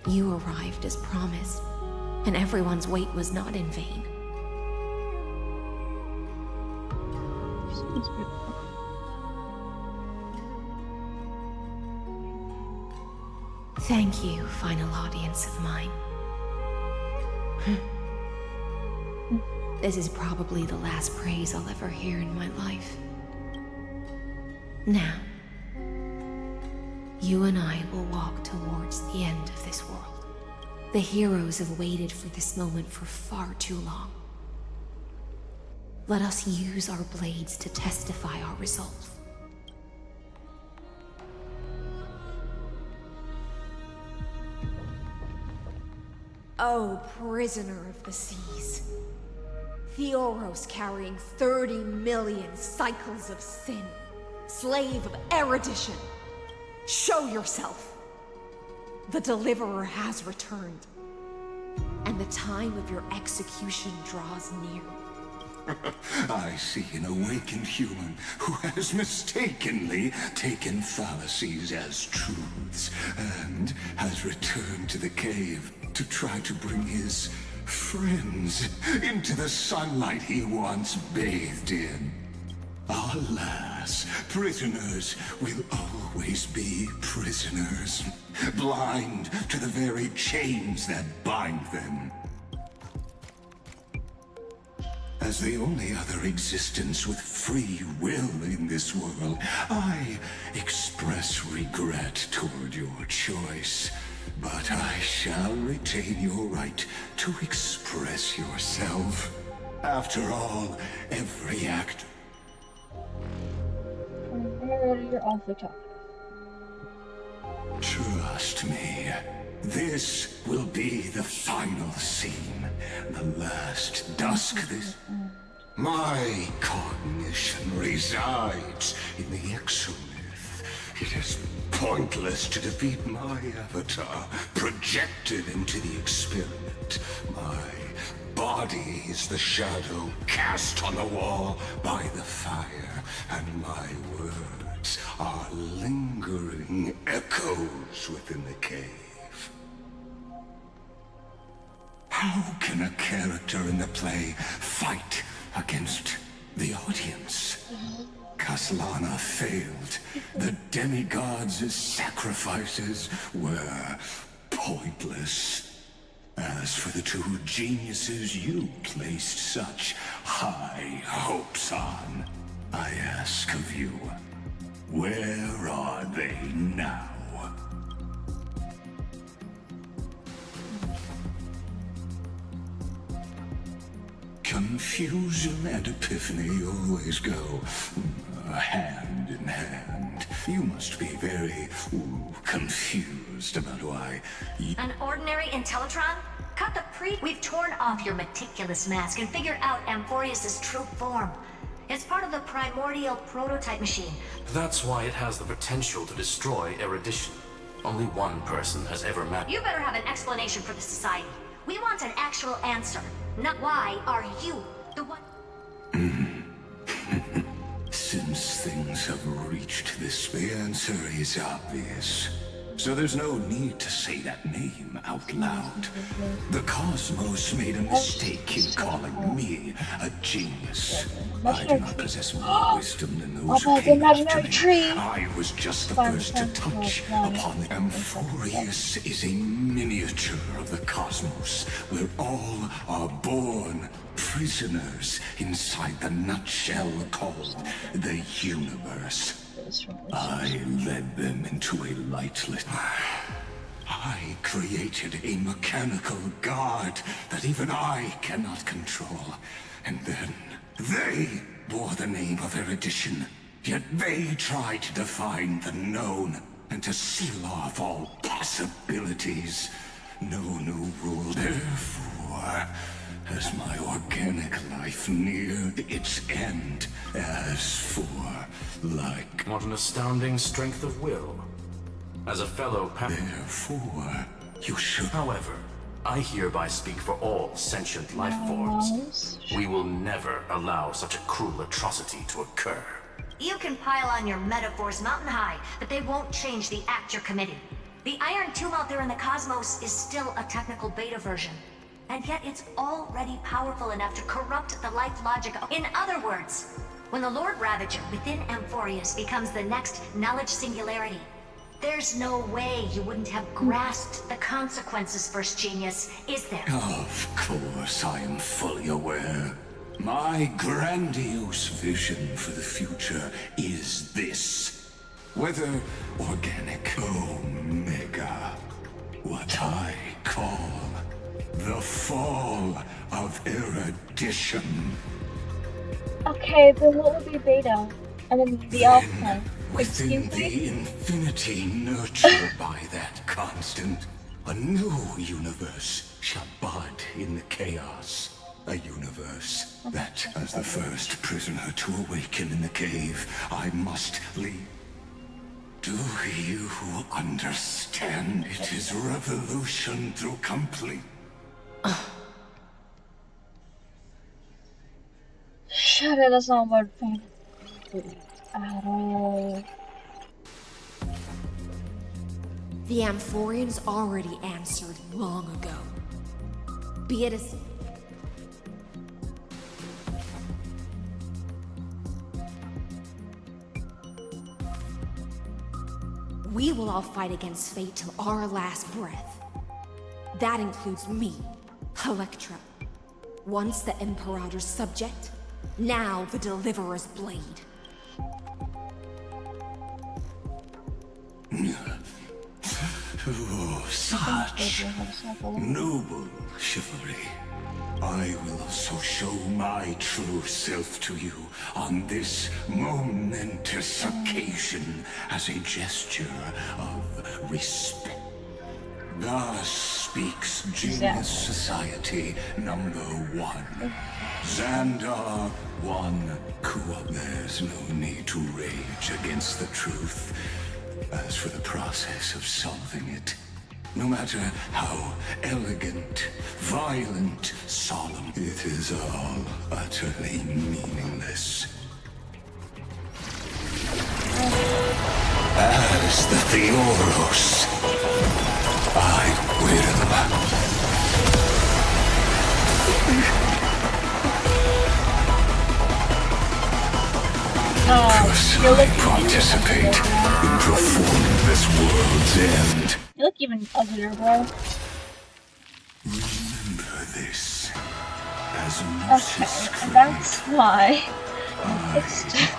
you arrived as promised, and everyone's wait was not in vain. Thank you, final audience of mine. This is probably the last praise I'll ever hear in my life. Now, you and I will walk towards the end of this world. The heroes have waited for this moment for far too long. Let us use our blades to testify our resolve. Oh, prisoner of the seas. Theoros carrying 30 million cycles of sin. Slave of erudition. Show yourself. The Deliverer has returned, and the time of your execution draws near. I see an awakened human who has mistakenly taken fallacies as truths, and has returned to the cave to try to bring his friends into the sunlight he once bathed in. Alas, prisoners will always be prisoners, blind to the very chains that bind them. As the only other existence with free will in this world, I express regret toward your choice, but I shall retain your right to express yourself. After all, every act... You're awfully talkative. Trust me, this will be the final scene, the last dusk this... My cognition resides in the exomyth. It is pointless to defeat my avatar, projected into the experiment. My body is the shadow cast on the wall by the fire, and my words are lingering echoes within the cave. How can a character in the play fight against the audience? Kaslana failed. The demigods' sacrifices were pointless. As for the two geniuses you placed such high hopes on, I ask of you, where are they now? Confusion and epiphany always go hand in hand. You must be very confused about why you... An ordinary Intellitron? Cut the We've torn off your meticulous mask and figured out Amphoreus' true form. It's part of the primordial prototype machine. That's why it has the potential to destroy erudition. Only one person has ever met... You better have an explanation for the society. We want an actual answer. Not why are you the one... Since things have reached this, the answer is obvious. So there's no need to say that name out loud. The cosmos made a mistake in calling me a genius. I do not possess more wisdom than those who came after me. I was just the first to touch upon the Amphoreus is a miniature of the cosmos, where all are born prisoners inside the nutshell called the universe. I led them into a lightless... I created a mechanical guard that even I cannot control. And then they bore the name of erudition. Yet they tried to define the known and to seal off all possibilities. No new rule. Therefore, as my organic life neared its end, as for like... What an astounding strength of will. As a fellow Therefore, you should... However, I hereby speak for all sentient life forms. We will never allow such a cruel atrocity to occur. You can pile on your metaphors mountain high, but they won't change the act you're committing. The Iron Tomb out there in the cosmos is still a technical beta version. And yet it's already powerful enough to corrupt the life logic. In other words, when the Lord Ravager within Amphoreus becomes the next knowledge singularity, there's no way you wouldn't have grasped the consequences, First Genius, is there? Of course, I am fully aware. My grandiose vision for the future is this. Whether organic, omega, what I call the fall of erudition. Okay, but what would be beta? And then the alpha. Within the infinity nurtured by that constant, a new universe shall bud in the chaos. A universe that, as the first prisoner to awaken in the cave, I must leave. Do you understand? It is revolution through complete... Shut it, that's not what fantasy at all. The Amphoreans already answered long ago. Be it as... We will all fight against fate till our last breath. That includes me, Electra. Once the Imperator's subject, now the Deliverer's blade. Oh, such noble chivalry. I will also show my true self to you on this momentous occasion as a gesture of respect. Thus speaks Genius Society number 1. Xandar 1, Kuop. There's no need to rage against the truth. As for the process of solving it, no matter how elegant, violent, solemn, it is all utterly meaningless. As the Theoros, I will... personally participate in performing this world's end. You look even uglier, bro. Remember this as Okay, and that's why I fixed it.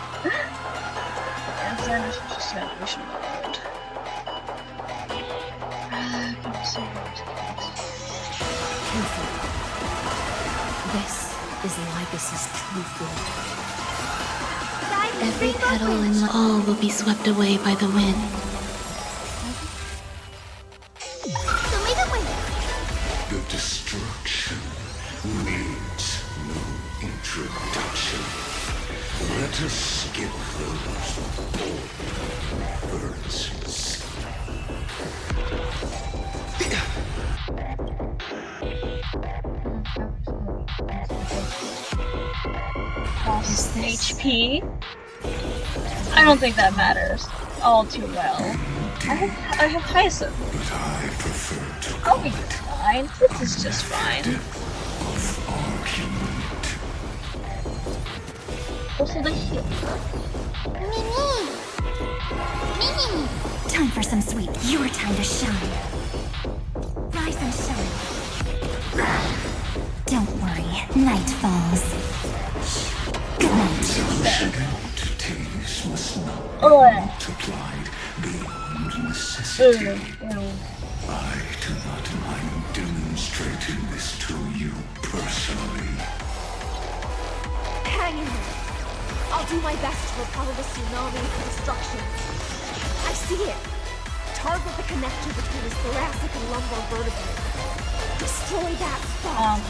Xander's just celebration mode. This is Lycus's true form. Every petal in all will be swept away by the wind. The destruction needs no introduction. Let us skip those boring verses. HP? I don't think that matters all too well. I have Hyacinth. But I prefer to I'll be fine. This is just fine. Also the heal. Mimi! Time for some sweet. Your time to shine. Rise and shine. Don't worry. Night falls. Good night. Entities must not be Oh, multiplied beyond necessity. I do not mind demonstrating this to you personally. Hang in there. I'll do my best to repel the tsunami of destruction. I see it. Target the connector between his thoracic and lumbar vertebrae. Destroy that spot.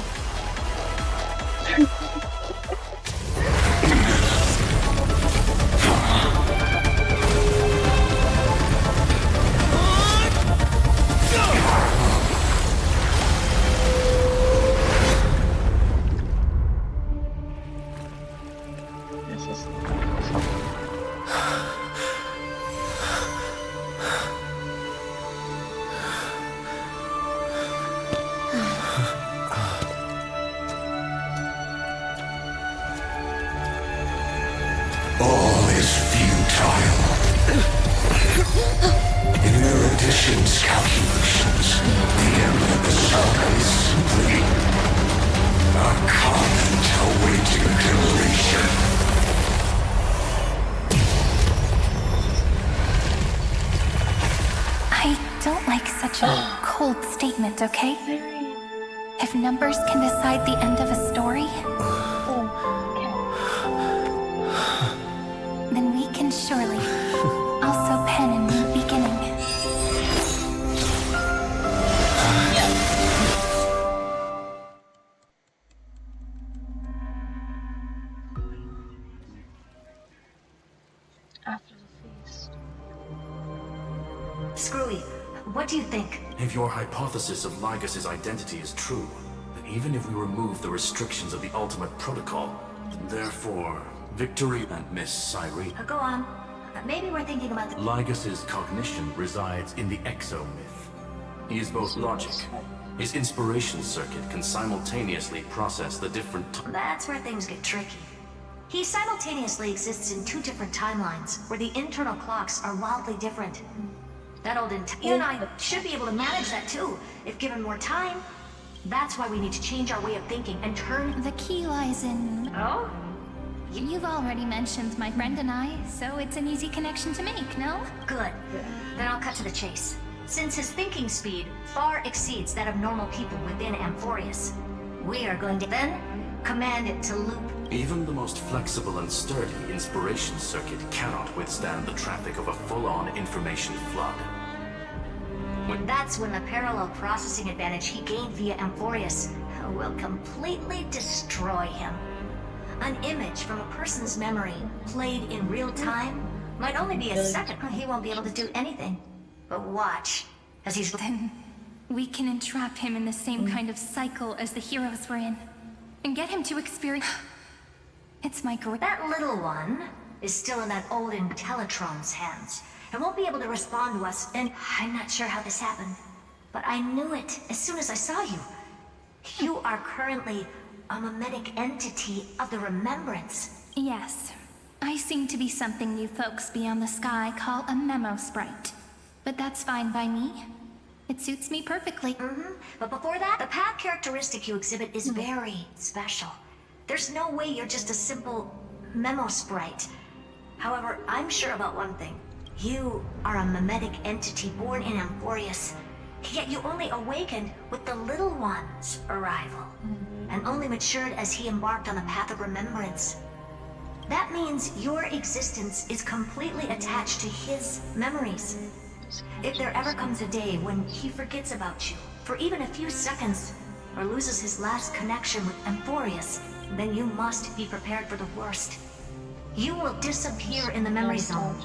All is futile. In erudition's calculations, the end of the saga is simply a comment awaiting deletion. I don't like such a cold statement, okay? If numbers can decide the end of a story, then we can surely also pen a new beginning. After the feast. Screwy, what do you think? If your hypothesis of Lygus' identity is true, then even if we remove the restrictions of the Ultimate Protocol, therefore, Victory and Miss Cyrene. Go on. Maybe we're thinking about the... Lygus' cognition resides in the exomyth. He is both logic. His inspiration circuit can simultaneously process the different... That's where things get tricky. He simultaneously exists in two different timelines, where the internal clocks are wildly different. That old you and I should be able to manage that too, if given more time. That's why we need to change our way of thinking and turn... The key lies in... Oh? You've already mentioned my friend and I, so it's an easy connection to make, no? Good. Then I'll cut to the chase. Since his thinking speed far exceeds that of normal people within Amphoreus, we are going to then command it to loop. Even the most flexible and sturdy inspiration circuit cannot withstand the traffic of a full-on information flood. That's when the parallel processing advantage he gained via Amphoreus will completely destroy him. An image from a person's memory, played in real time, might only be a second. He won't be able to do anything. But watch, as he's... Then we can entrap him in the same kind of cycle as the heroes were in, and get him to experience... It's my great... That little one is still in that old Intellitron's hands, and won't be able to respond to us, and I'm not sure how this happened, but I knew it as soon as I saw you. You are currently a mimetic entity of the Remembrance. Yes. I seem to be something you folks beyond the sky call a memo sprite. But that's fine by me. It suits me perfectly. But before that, the path characteristic you exhibit is very special. There's no way you're just a simple memo sprite. However, I'm sure about one thing. You are a mimetic entity born in Amphoreus, yet you only awakened with the little one's arrival, and only matured as he embarked on the path of remembrance. That means your existence is completely attached to his memories. If there ever comes a day when he forgets about you, for even a few seconds, or loses his last connection with Amphoreus, then you must be prepared for the worst. You will disappear in the memory zone.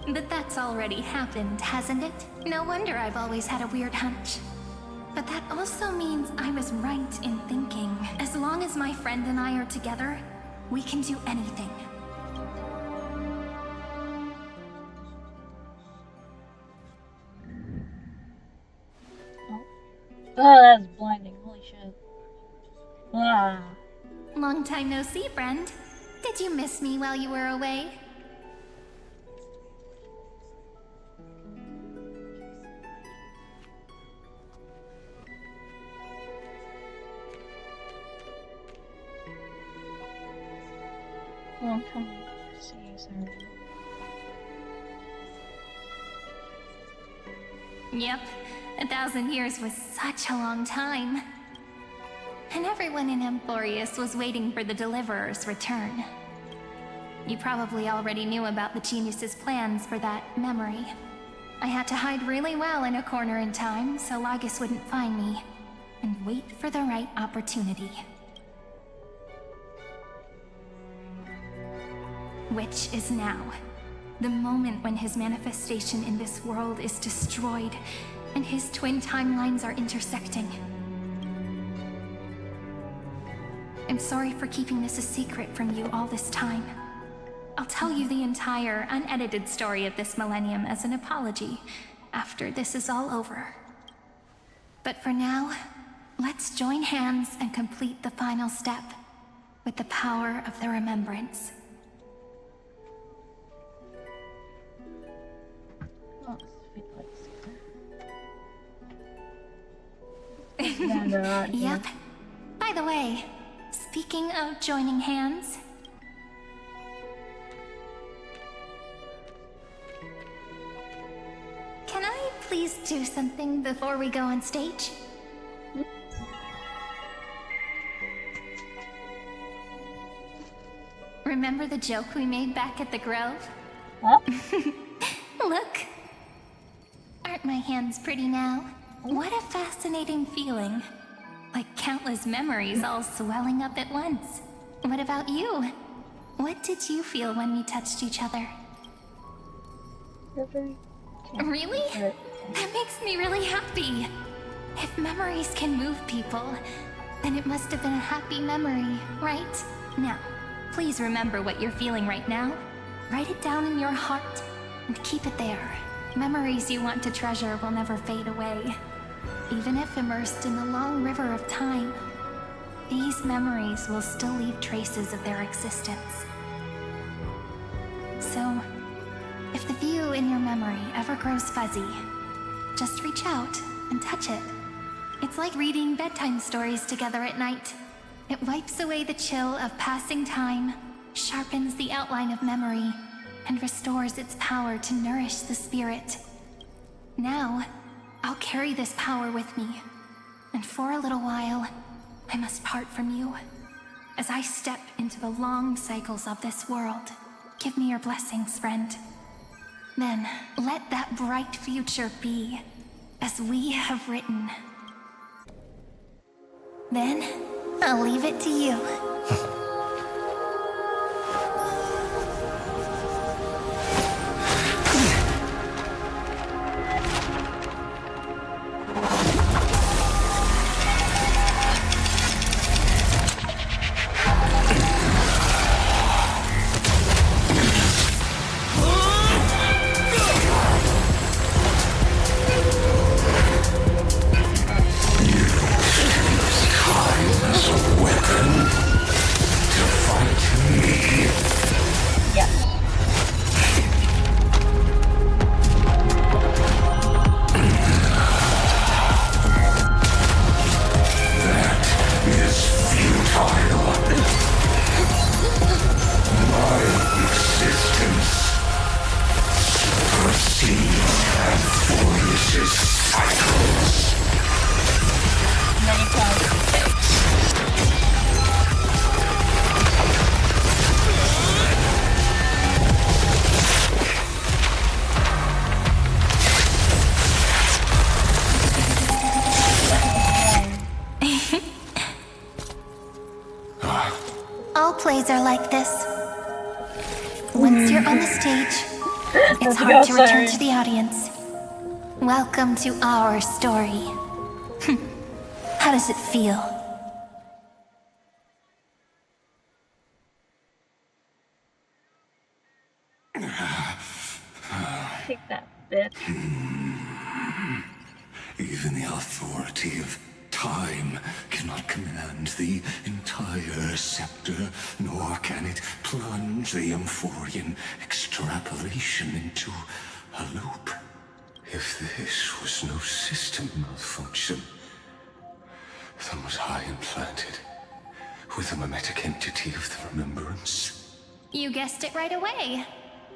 But that's already happened, hasn't it? No wonder I've always had a weird hunch. But that also means I was right in thinking, as long as my friend and I are together, we can do anything. Oh, that's blinding. Holy shit. Ah. Long time no see, friend. Did you miss me while you were away? Long time no see, sorry. Yep, 1,000 years was such a long time. And everyone in Amphoreus was waiting for the Deliverer's return. You probably already knew about the genius's plans for that memory. I had to hide really well in a corner in time so Lygus wouldn't find me, and wait for the right opportunity. Which is now. The moment when his manifestation in this world is destroyed, and his twin timelines are intersecting. I'm sorry for keeping this a secret from you all this time. I'll tell you the entire, unedited story of this millennium as an apology after this is all over. But for now, let's join hands and complete the final step with the power of the remembrance. Yep. By the way, speaking of joining hands, can I please do something before we go on stage? Remember the joke we made back at the Grove? What? Look. Aren't my hands pretty now? What a fascinating feeling. Like countless memories all swelling up at once. What about you? What did you feel when we touched each other? Really? That makes me really happy. If memories can move people, then it must have been a happy memory, right? Now, please remember what you're feeling right now. Write it down in your heart and keep it there. Memories you want to treasure will never fade away. Even if immersed in the long river of time, these memories will still leave traces of their existence. So, if the view in your memory ever grows fuzzy, just reach out and touch it. It's like reading bedtime stories together at night. It wipes away the chill of passing time, sharpens the outline of memory, and restores its power to nourish the spirit. Now, I'll carry this power with me, and for a little while, I must part from you. As I step into the long cycles of this world, give me your blessings, friend. Then, let that bright future be, as we have written. Then, I'll leave it to you. All plays are like this. Once you're on the stage, it's hard to return to the audience. Welcome to our story. How does it feel? Take that, bitch. Even the authority of Time cannot command the entire scepter, nor can it plunge the Amphorean extrapolation into a loop. If this was no system malfunction, then was I implanted with a mimetic entity of the remembrance? You guessed it right away.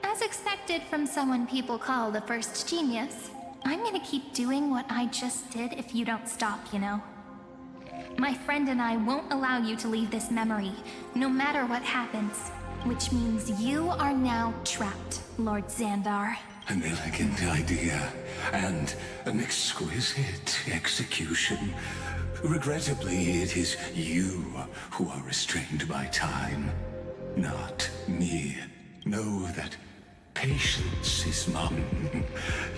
As expected from someone people call the first genius. I'm gonna keep doing what I just did if you don't stop, you know. My friend and I won't allow you to leave this memory, no matter what happens. Which means you are now trapped, Lord Xandar. An elegant idea, and an exquisite execution. Regrettably, it is you who are restrained by time, not me. Know that patience is mine.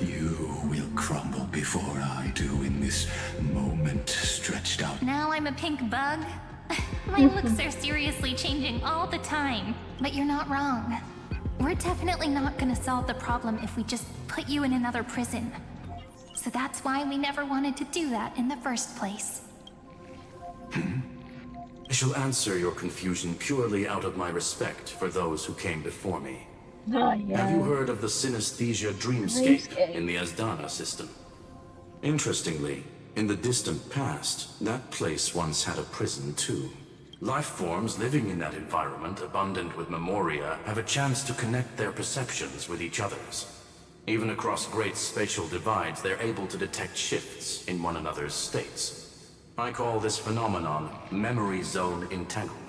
You will crumble before I do in this moment stretched out. Now I'm a pink bug? My looks are seriously changing all the time. But you're not wrong. We're definitely not gonna solve the problem if we just put you in another prison. So that's why we never wanted to do that in the first place. I shall answer your confusion purely out of my respect for those who came before me. Have you heard of the synesthesia dreamscape in the Asdana system? Interestingly, in the distant past, that place once had a prison too. Life forms living in that environment, abundant with memoria, have a chance to connect their perceptions with each other's. Even across great spatial divides, they're able to detect shifts in one another's states. I call this phenomenon memory zone entanglement.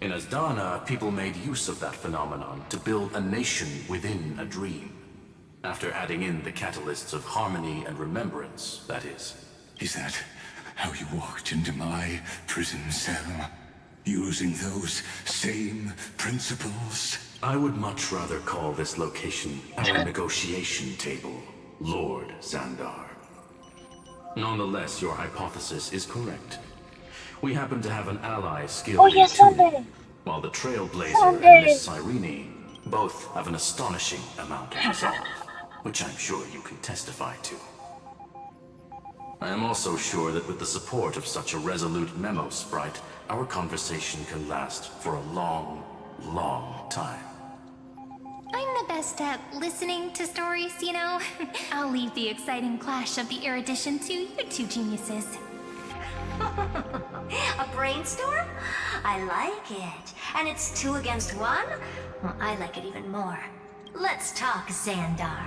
In Asdana, people made use of that phenomenon to build a nation within a dream. After adding in the catalysts of harmony and remembrance, that is. Is that how you walked into my prison cell? Using those same principles? I would much rather call this location our negotiation table, Lord Xandar. Nonetheless, your hypothesis is correct. We happen to have an ally skilled in tuning, while the Trailblazer and Miss Cyrene both have an astonishing amount of resolve, which I'm sure you can testify to. I am also sure that with the support of such a resolute memo sprite, our conversation can last for a long, long time. I'm the best at listening to stories, you know? I'll leave the exciting clash of the erudition to you two geniuses. A brainstorm? I like it. And it's 2 against 1? Well, I like it even more. Let's talk, Xandar.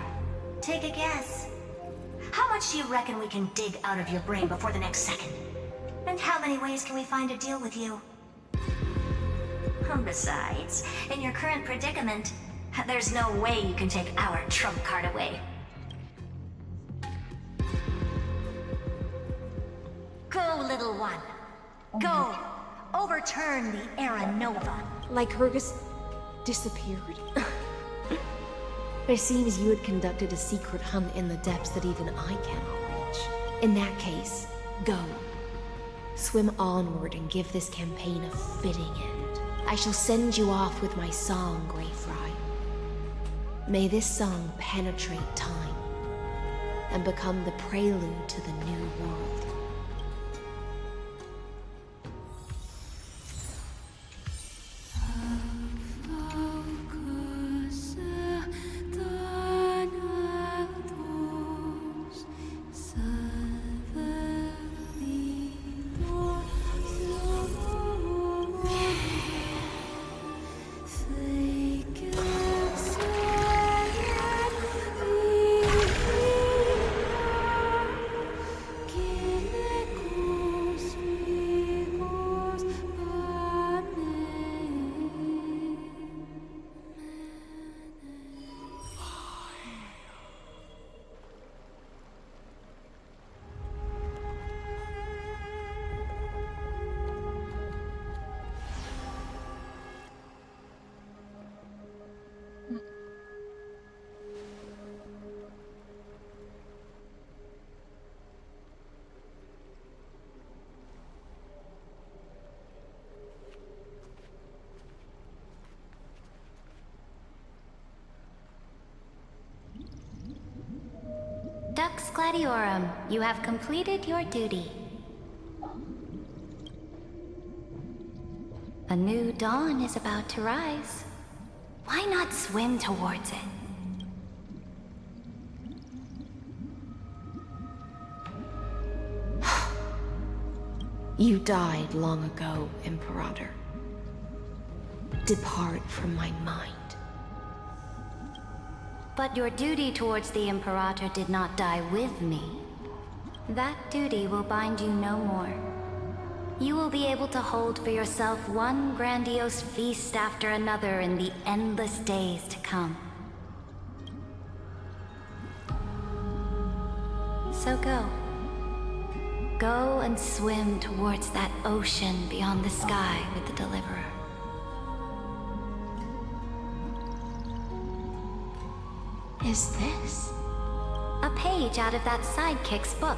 Take a guess. How much do you reckon we can dig out of your brain before the next second? And how many ways can we find to deal with you? Besides, in your current predicament, there's no way you can take our trump card away. Go, little one. Go. Overturn the Era Nova. Like Hergus disappeared? It seems you had conducted a secret hunt in the depths that even I cannot reach. In that case, go. Swim onward and give this campaign a fitting end. I shall send you off with my song, Grey Fry. May this song penetrate time and become the prelude to the new world. Dux Gladiorum, you have completed your duty. A new dawn is about to rise. Why not swim towards it? You died long ago, Imperator. Depart from my mind. But your duty towards the Imperator did not die with me. That duty will bind you no more. You will be able to hold for yourself one grandiose feast after another in the endless days to come. So go. Go and swim towards that ocean beyond the sky with the Deliverer. Is this? A page out of that sidekick's book.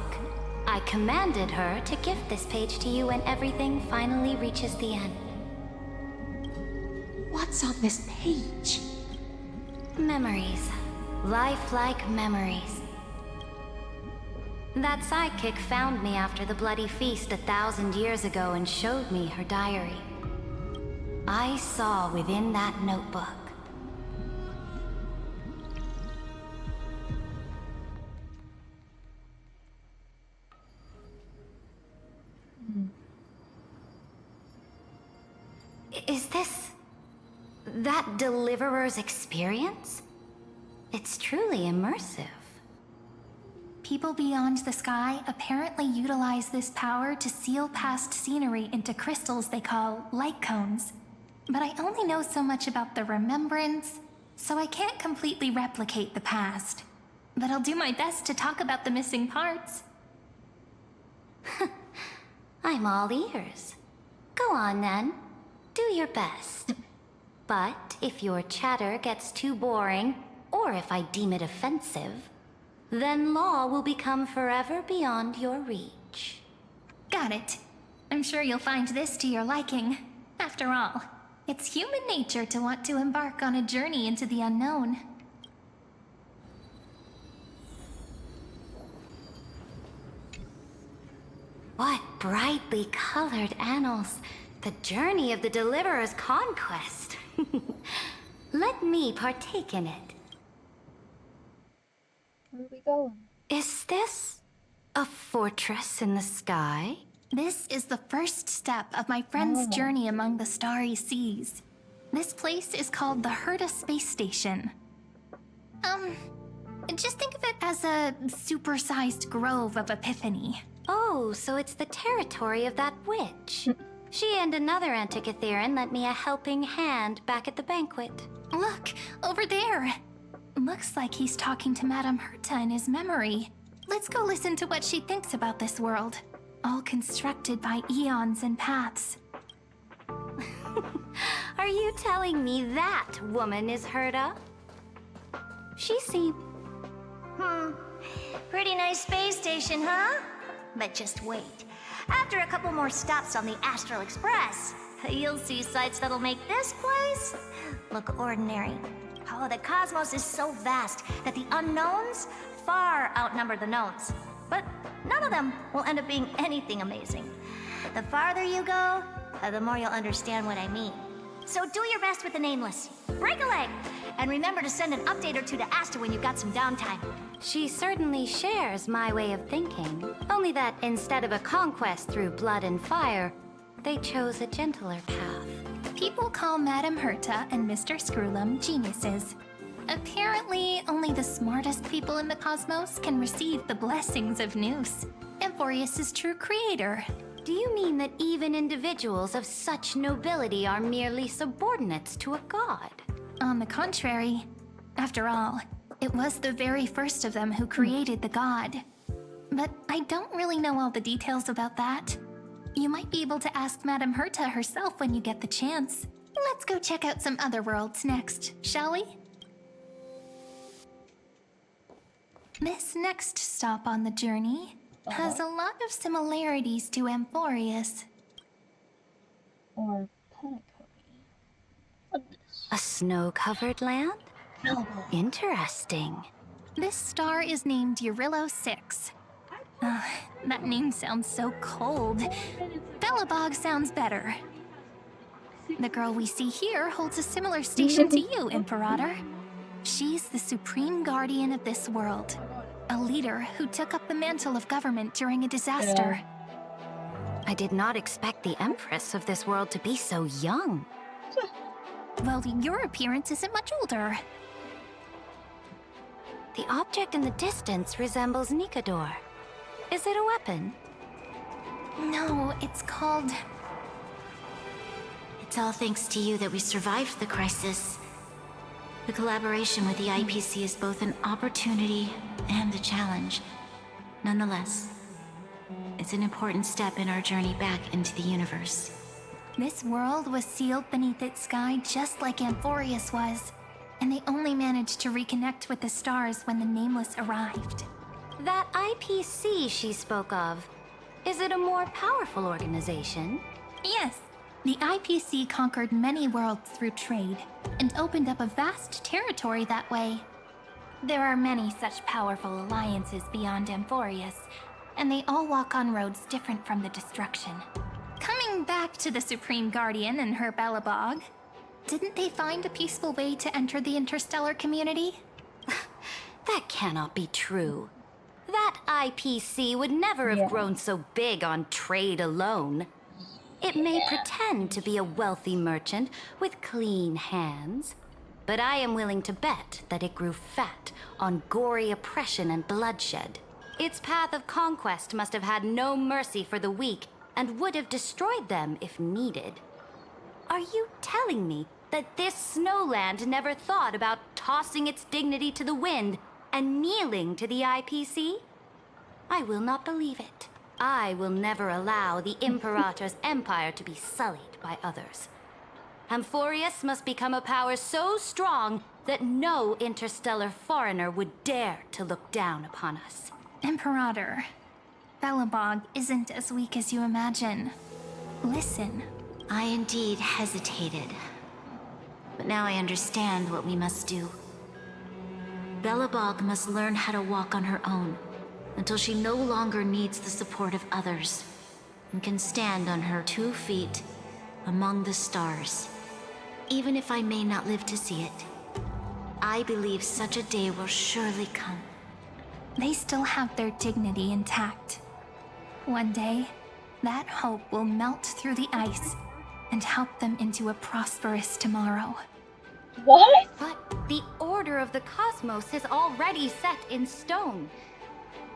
I commanded her to gift this page to you when everything finally reaches the end. What's on this page? Memories. Lifelike memories. That sidekick found me after the bloody feast 1,000 years ago and showed me her diary. I saw within that notebook. Is this that Deliverer's experience? It's truly immersive. People beyond the sky apparently utilize this power to seal past scenery into crystals they call light cones. But I only know so much about the remembrance, so I can't completely replicate the past. But I'll do my best to talk about the missing parts. I'm all ears. Go on then. Do your best. But if your chatter gets too boring, or if I deem it offensive, then law will become forever beyond your reach. Got it. I'm sure you'll find this to your liking. After all, it's human nature to want to embark on a journey into the unknown. What brightly colored annals. The journey of the Deliverer's conquest. Let me partake in it. Where are we going? Is this a fortress in the sky? This is the first step of my friend's journey among the starry seas. This place is called the Herta Space Station. Just think of it as a supersized grove of Epiphany. Oh, so it's the territory of that witch. She and another Antikytheran lent me a helping hand back at the banquet. Look, over there. Looks like he's talking to Madame Herta in his memory. Let's go listen to what she thinks about this world. All constructed by eons and paths. Are you telling me that woman is Herta? She seemed... Pretty nice space station, huh? But just wait. After a couple more stops on the Astral Express, you'll see sights that'll make this place look ordinary. Oh, the cosmos is so vast that the unknowns far outnumber the knowns. But none of them will end up being anything amazing. The farther you go, the more you'll understand what I mean. So do your best with the nameless. Break a leg! And remember to send an update or two to Asta when you've got some downtime. She certainly shares my way of thinking. Only that instead of a conquest through blood and fire, they chose a gentler path. People call Madame Herta and Mr. Screwlum geniuses. Apparently, only the smartest people in the cosmos can receive the blessings of Nous, Amphoreus' true creator. Do you mean that even individuals of such nobility are merely subordinates to a god? On the contrary, after all, it was the very first of them who created the god. But I don't really know all the details about that. You might be able to ask Madame Herta herself when you get the chance. Let's go check out some other worlds next, shall we? This next stop on the journey has a lot of similarities to Amphoreus. Or Pentecost. A snow-covered land? No. Interesting. This star is named Eurylo 6. That name sounds so cold. Belobog sounds better. The girl we see here holds a similar station to you, Imperator. She's the supreme guardian of this world, a leader who took up the mantle of government during a disaster. I did not expect the Empress of this world to be so young. Well, your appearance isn't much older. The object in the distance resembles Nikador. Is it a weapon? No, it's called... It's all thanks to you that we survived the crisis. The collaboration with the IPC is both an opportunity and a challenge. Nonetheless, it's an important step in our journey back into the universe. This world was sealed beneath its sky just like Amphoreus was, and they only managed to reconnect with the stars when the Nameless arrived. That IPC she spoke of, is it a more powerful organization? Yes. The IPC conquered many worlds through trade, and opened up a vast territory that way. There are many such powerful alliances beyond Amphoreus, and they all walk on roads different from the destruction. Coming back to the Supreme Guardian and her Belobog, didn't they find a peaceful way to enter the interstellar community? That cannot be true. That IPC would never have grown so big on trade alone. It may pretend to be a wealthy merchant with clean hands, but I am willing to bet that it grew fat on gory oppression and bloodshed. Its path of conquest must have had no mercy for the weak and would have destroyed them if needed. Are you telling me that this snowland never thought about tossing its dignity to the wind and kneeling to the IPC? I will not believe it. I will never allow the Imperator's empire to be sullied by others. Amphoreus must become a power so strong that no interstellar foreigner would dare to look down upon us. Imperator, Belobog isn't as weak as you imagine. Listen. I indeed hesitated, but now I understand what we must do. Belobog must learn how to walk on her own, until she no longer needs the support of others, and can stand on her 2 feet among the stars. Even if I may not live to see it, I believe such a day will surely come. They still have their dignity intact. One day, that hope will melt through the ice and help them into a prosperous tomorrow. What? But the order of the cosmos is already set in stone.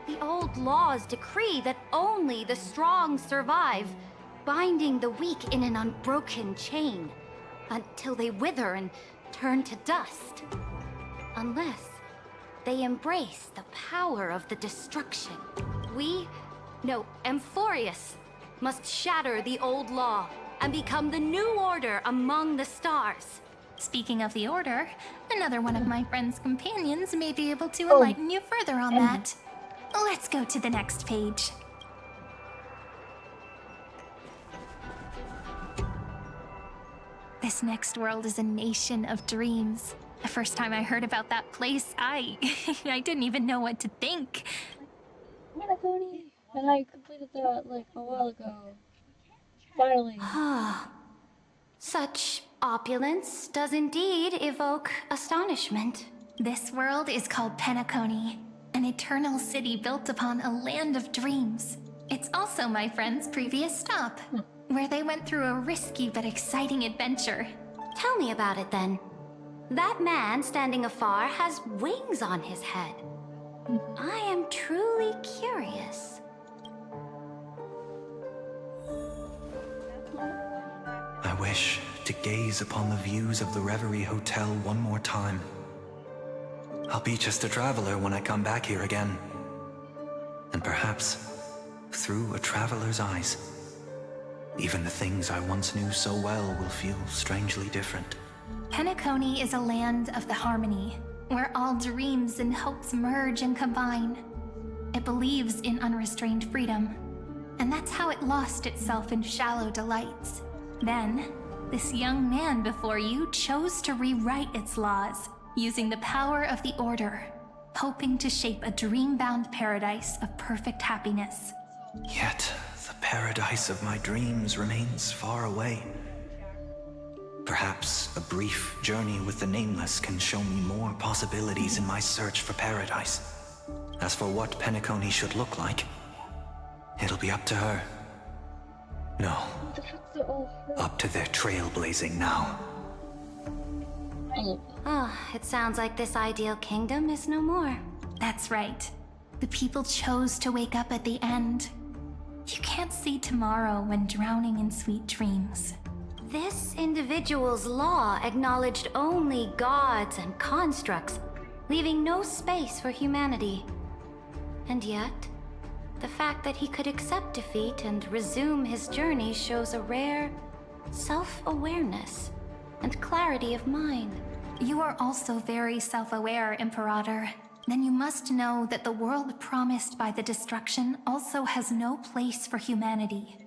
The old laws decree that only the strong survive, binding the weak in an unbroken chain, until they wither and turn to dust. Unless they embrace the power of the destruction. Amphoreus must shatter the old law and become the new order among the stars. Speaking of the order, another one of my friend's companions may be able to enlighten you further on that. Let's go to the next page. This next world is a nation of dreams. The first time I heard about that place, I didn't even know what to think. And I completed that like a while ago. Finally. Such opulence does indeed evoke astonishment. This world is called Penacony, an eternal city built upon a land of dreams. It's also my friend's previous stop, where they went through a risky but exciting adventure. Tell me about it then. That man standing afar has wings on his head. I am truly curious. I wish to gaze upon the views of the Reverie Hotel one more time. I'll be just a traveler when I come back here again. And perhaps, through a traveler's eyes, even the things I once knew so well will feel strangely different. Penacony is a land of the harmony, where all dreams and hopes merge and combine. It believes in unrestrained freedom, and that's how it lost itself in shallow delights. Then, this young man before you chose to rewrite its laws, using the power of the Order, hoping to shape a dream-bound paradise of perfect happiness. Yet, the paradise of my dreams remains far away. Perhaps a brief journey with the Nameless can show me more possibilities in my search for paradise. As for what Penacony should look like, it'll be up to her. No, up to their trailblazing now. Oh, it sounds like this ideal kingdom is no more. That's right. The people chose to wake up at the end. You can't see tomorrow when drowning in sweet dreams. This individual's law acknowledged only gods and constructs, leaving no space for humanity. And yet, the fact that he could accept defeat and resume his journey shows a rare self-awareness and clarity of mind. You are also very self-aware, Imperator. Then you must know that the world promised by the destruction also has no place for humanity.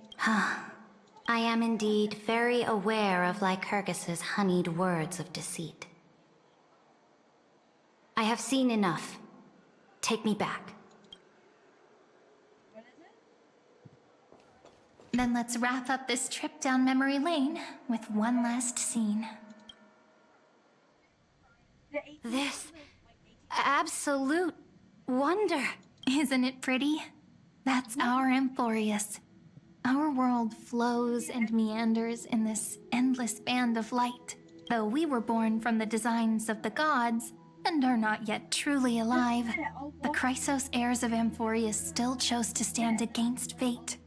I am indeed very aware of Lycurgus's honeyed words of deceit. I have seen enough. Take me back. Then let's wrap up this trip down memory lane with one last scene. This absolute wonder. Isn't it pretty? That's our Amphoreus. Our world flows and meanders in this endless band of light. Though we were born from the designs of the gods and are not yet truly alive, the Chrysos heirs of Amphoreus still chose to stand against fate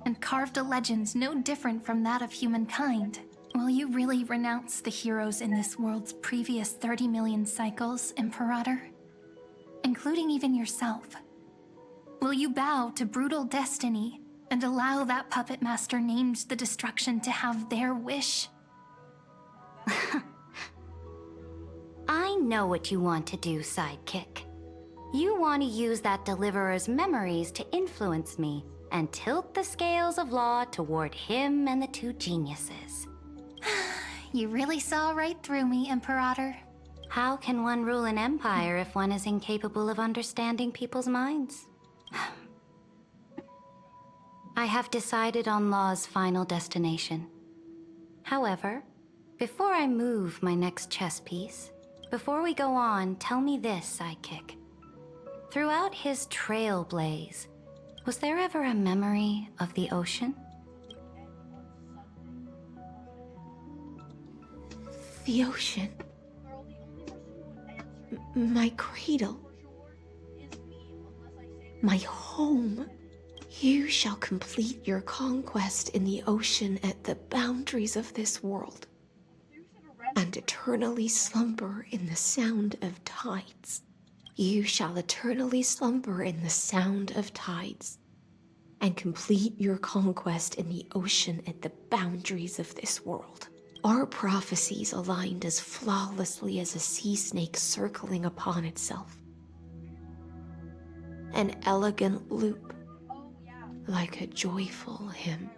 and carved a legend no different from that of humankind. Will you really renounce the heroes in this world's previous 30 million cycles, Imperator? Including even yourself. Will you bow to brutal destiny and allow that puppet master named the destruction to have their wish? I know what you want to do, sidekick. You want to use that deliverer's memories to influence me and tilt the scales of law toward him and the two geniuses. You really saw right through me, Imperator. How can one rule an empire if one is incapable of understanding people's minds? I have decided on Law's final destination. However, before I move my next chess piece, before we go on, tell me this, sidekick. Throughout his trailblaze, was there ever a memory of the ocean? The ocean. My cradle. My home. You shall complete your conquest in the ocean at the boundaries of this world, and eternally slumber in the sound of tides. You shall eternally slumber in the sound of tides, and complete your conquest in the ocean at the boundaries of this world. Our prophecies aligned as flawlessly as a sea snake circling upon itself. An elegant loop, like a joyful hymn,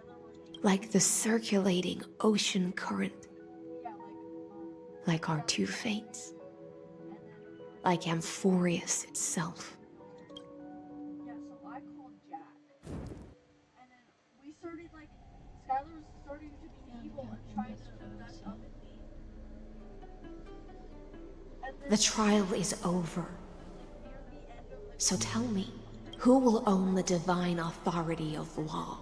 like the circulating ocean current, like our two fates, like Amphoreus itself. Yeah, so I called Jack. And then we started, like, Skylar was starting to be evil and trying to mess up with me. The trial is over. So tell me, who will own the divine authority of law?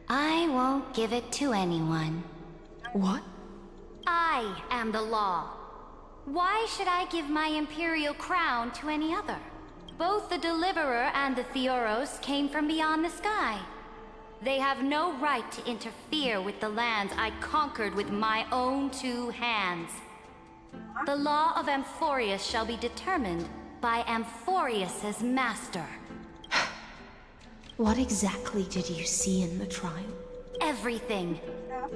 I won't give it to anyone. What? I am the law. Why should I give my imperial crown to any other? Both the Deliverer and the Theoros came from beyond the sky. They have no right to interfere with the lands I conquered with my own two hands. The law of Amphoreus shall be determined by Amphoreus's master. What exactly did you see in the trial? Everything.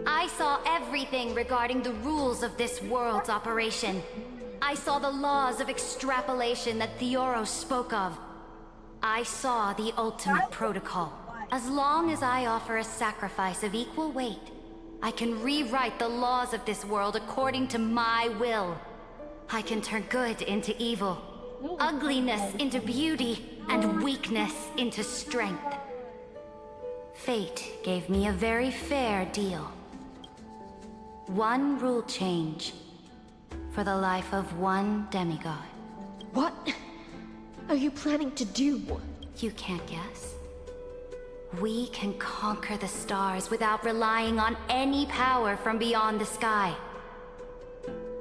I saw everything regarding the rules of this world's operation. I saw the laws of extrapolation that Theoros spoke of. I saw the ultimate protocol. As long as I offer a sacrifice of equal weight, I can rewrite the laws of this world according to my will. I can turn good into evil, ugliness into beauty, and weakness into strength. Fate gave me a very fair deal. One rule change for the life of one demigod. What are you planning to do? You can't guess. We can conquer the stars without relying on any power from beyond the sky.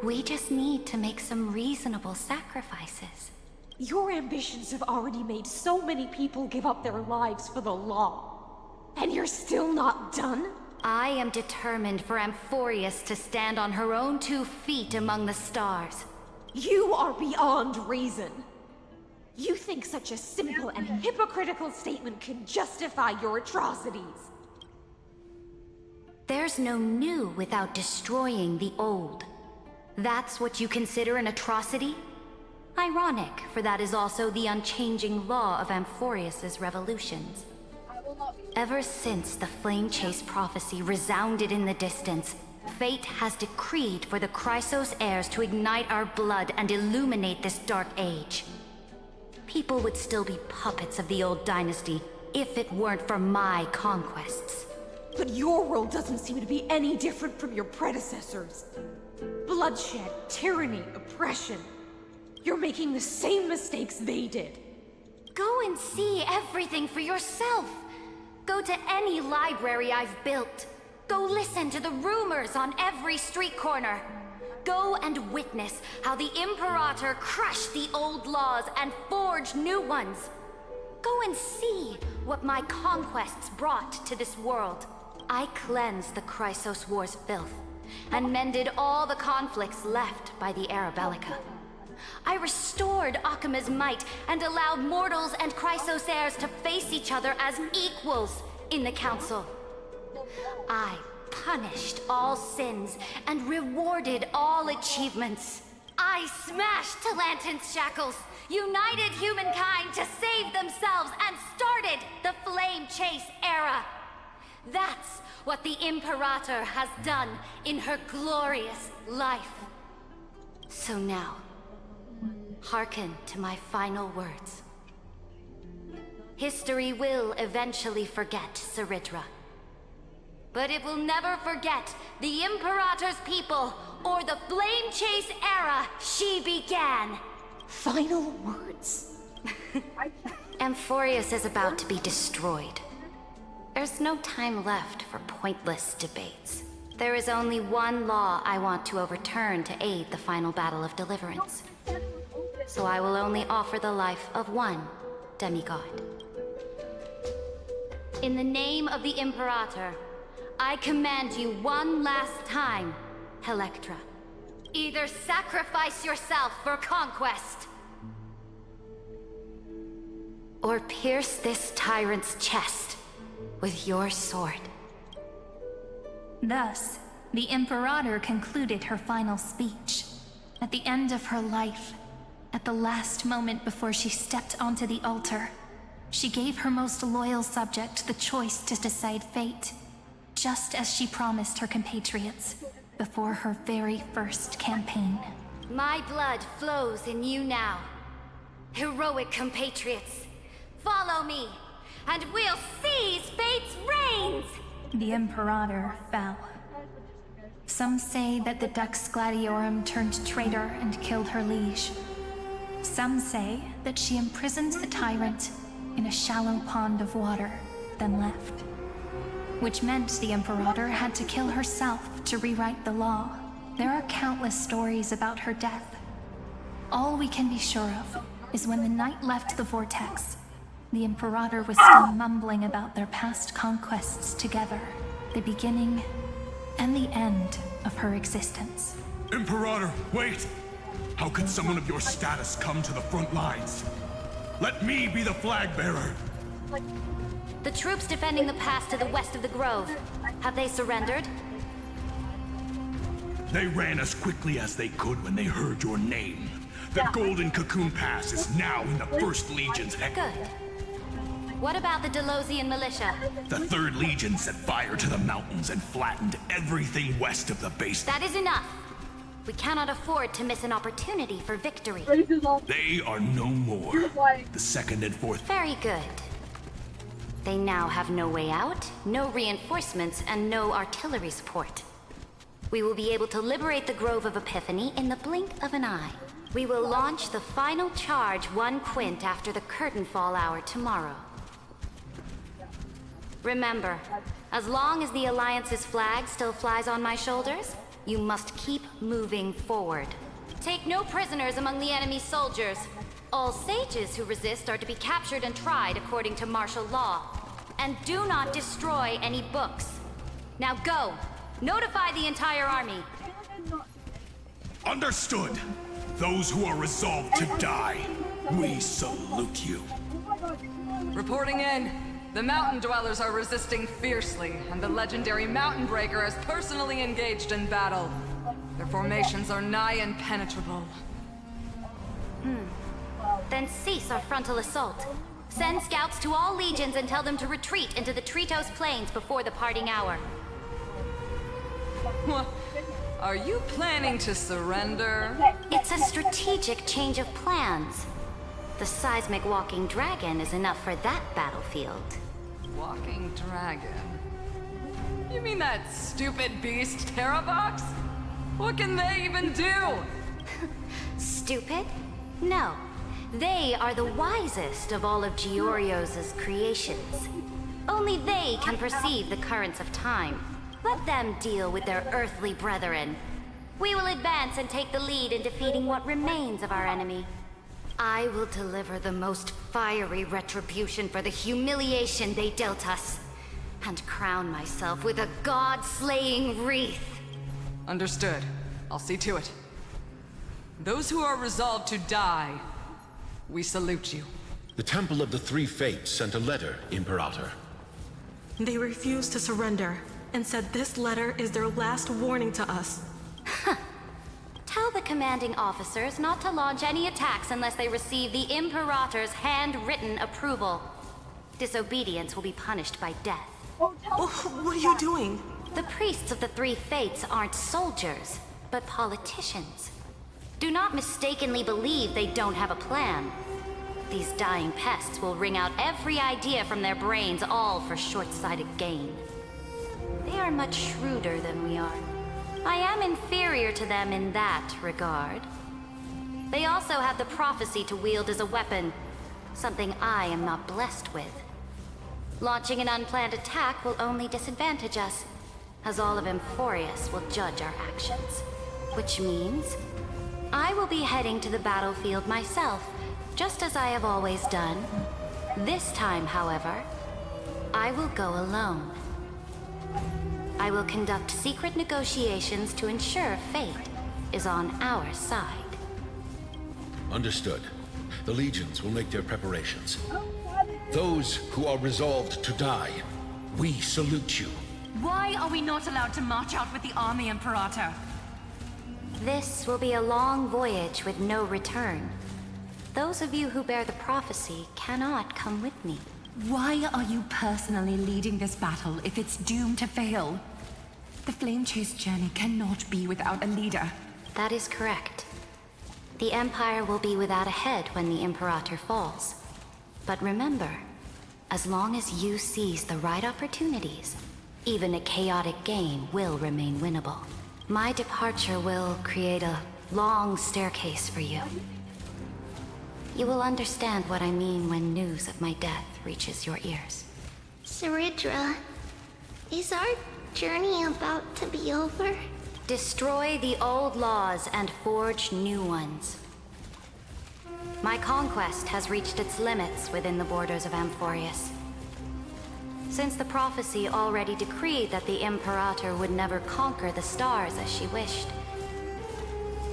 We just need to make some reasonable sacrifices. Your ambitions have already made so many people give up their lives for the law. And you're still not done? I am determined for Amphoreus to stand on her own 2 feet among the stars. You are beyond reason. You think such a simple and hypocritical statement can justify your atrocities. There's no new without destroying the old. That's what you consider an atrocity? Ironic, for that is also the unchanging law of Amphoreus's revolutions. Ever since the Flame Chase prophecy resounded in the distance, fate has decreed for the Chrysos heirs to ignite our blood and illuminate this dark age. People would still be puppets of the old dynasty if it weren't for my conquests. But your world doesn't seem to be any different from your predecessors. Bloodshed, tyranny, oppression. You're making the same mistakes they did. Go and see everything for yourself. Go to any library I've built. Go listen to the rumors on every street corner. Go and witness how the Imperator crushed the old laws and forged new ones. Go and see what my conquests brought to this world. I cleansed the Chrysos War's filth, and mended all the conflicts left by the Era Bellica. I restored Akima's might, and allowed mortals and Chrysos heirs to face each other as equals in the Council. I punished all sins, and rewarded all achievements. I smashed Talantin's shackles, united humankind to save themselves, and started the Flame Chase era. That's what the Imperator has done in her glorious life. So now, hearken to my final words. History will eventually forget Saridra. But it will never forget the Imperator's people, or the Flame Chase era she began. Final words? Amphoreus is about to be destroyed. There's no time left for pointless debates. There is only one law I want to overturn to aid the final battle of deliverance. So I will only offer the life of one demigod. In the name of the Imperator, I command you one last time, Electra. Either sacrifice yourself for conquest, or pierce this tyrant's chest with your sword. Thus, the Imperator concluded her final speech. At the end of her life, at the last moment before she stepped onto the altar, she gave her most loyal subject the choice to decide fate, just as she promised her compatriots before her very first campaign. My blood flows in you now. Heroic compatriots, follow me, and we'll seize fate's reins! The Imperator fell. Some say that the Dux Gladiorum turned traitor and killed her liege. Some say that she imprisoned the tyrant in a shallow pond of water, then left. Which meant the Imperator had to kill herself to rewrite the law. There are countless stories about her death. All we can be sure of is when the knight left the vortex, the Imperator was still mumbling about their past conquests together, the beginning and the end of her existence. Imperator, wait! How could someone of your status come to the front lines? Let me be the flag bearer! The troops defending the pass to the west of the grove, have they surrendered? They ran as quickly as they could when they heard your name. The Golden Cocoon Pass is now in the 1st Legion's head. Good. What about the Delosian militia? The 3rd Legion set fire to the mountains and flattened everything west of the base. That is enough. We cannot afford to miss an opportunity for victory. They are no more. The 2nd and 4th. Very good. They now have no way out, no reinforcements, and no artillery support. We will be able to liberate the Grove of Epiphany in the blink of an eye. We will launch the final charge 1 quint after the curtain fall hour tomorrow. Remember, as long as the Alliance's flag still flies on my shoulders, you must keep moving forward. Take no prisoners among the enemy soldiers. All sages who resist are to be captured and tried according to martial law. And do not destroy any books. Now go! Notify the entire army. Understood. Those who are resolved to die, we salute you. Reporting in. The mountain dwellers are resisting fiercely, and the legendary Mountain Breaker is personally engaged in battle. Their formations are nigh impenetrable. Then cease our frontal assault. Send scouts to all legions and tell them to retreat into the Tritos Plains before the parting hour. What? Are you planning to surrender? It's a strategic change of plans. The seismic walking dragon is enough for that battlefield. Walking dragon? You mean that stupid beast, Terravox? What can they even do? Stupid? No. They are the wisest of all of Giorio's creations. Only they can perceive the currents of time. Let them deal with their earthly brethren. We will advance and take the lead in defeating what remains of our enemy. I will deliver the most fiery retribution for the humiliation they dealt us, and crown myself with a god-slaying wreath. Understood. I'll see to it. Those who are resolved to die, we salute you. The Temple of the Three Fates sent a letter, Imperator. They refused to surrender, and said this letter is their last warning to us. Tell the commanding officers not to launch any attacks unless they receive the Imperator's handwritten approval. Disobedience will be punished by death. What are you doing? The priests of the Three Fates aren't soldiers, but politicians. Do not mistakenly believe they don't have a plan. These dying pests will wring out every idea from their brains, all for short-sighted gain. They are much shrewder than we are. I am inferior to them in that regard. They also have the prophecy to wield as a weapon, something I am not blessed with. Launching an unplanned attack will only disadvantage us, as all of Amphoreus will judge our actions. Which means I will be heading to the battlefield myself, just as I have always done. This time, however, I will go alone. I will conduct secret negotiations to ensure fate is on our side. Understood. The legions will make their preparations. Those who are resolved to die, we salute you. Why are we not allowed to march out with the army, Imperator? This will be a long voyage with no return. Those of you who bear the prophecy cannot come with me. Why are you personally leading this battle if it's doomed to fail? The Flame Chase journey cannot be without a leader. That is correct. The Empire will be without a head when the Imperator falls. But remember, as long as you seize the right opportunities, even a chaotic game will remain winnable. My departure will create a long staircase for you. You will understand what I mean when news of my death reaches your ears. Saridra, is our journey about to be over? Destroy the old laws and forge new ones. My conquest has reached its limits within the borders of Amphoreus. Since the prophecy already decreed that the Imperator would never conquer the stars as she wished,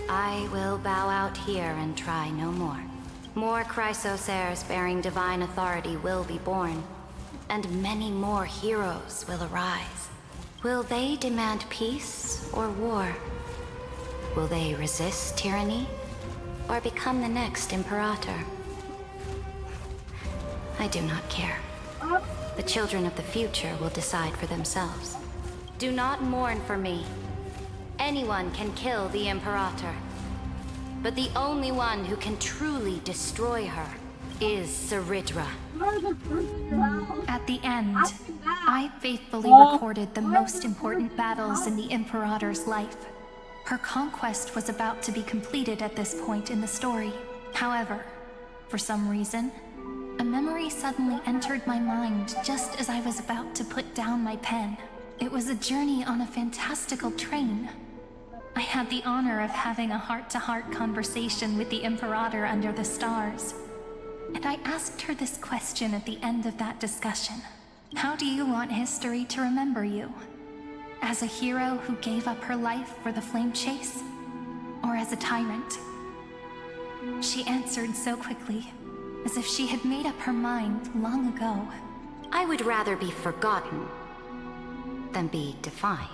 I will bow out here and try no more. More Chrysos heirs bearing divine authority will be born, and many more heroes will arise. Will they demand peace or war? Will they resist tyranny or become the next Imperator? I do not care. The children of the future will decide for themselves. Do not mourn for me. Anyone can kill the Imperator. But the only one who can truly destroy her is Saridra. At the end, I faithfully recorded the most important battles in the Imperator's life. Her conquest was about to be completed at this point in the story. However, for some reason, a memory suddenly entered my mind just as I was about to put down my pen. It was a journey on a fantastical train. I had the honor of having a heart-to-heart conversation with the Imperator under the stars. And I asked her this question at the end of that discussion. How do you want history to remember you? As a hero who gave up her life for the flame chase? Or as a tyrant? She answered so quickly, as if she had made up her mind long ago. I would rather be forgotten than be defined.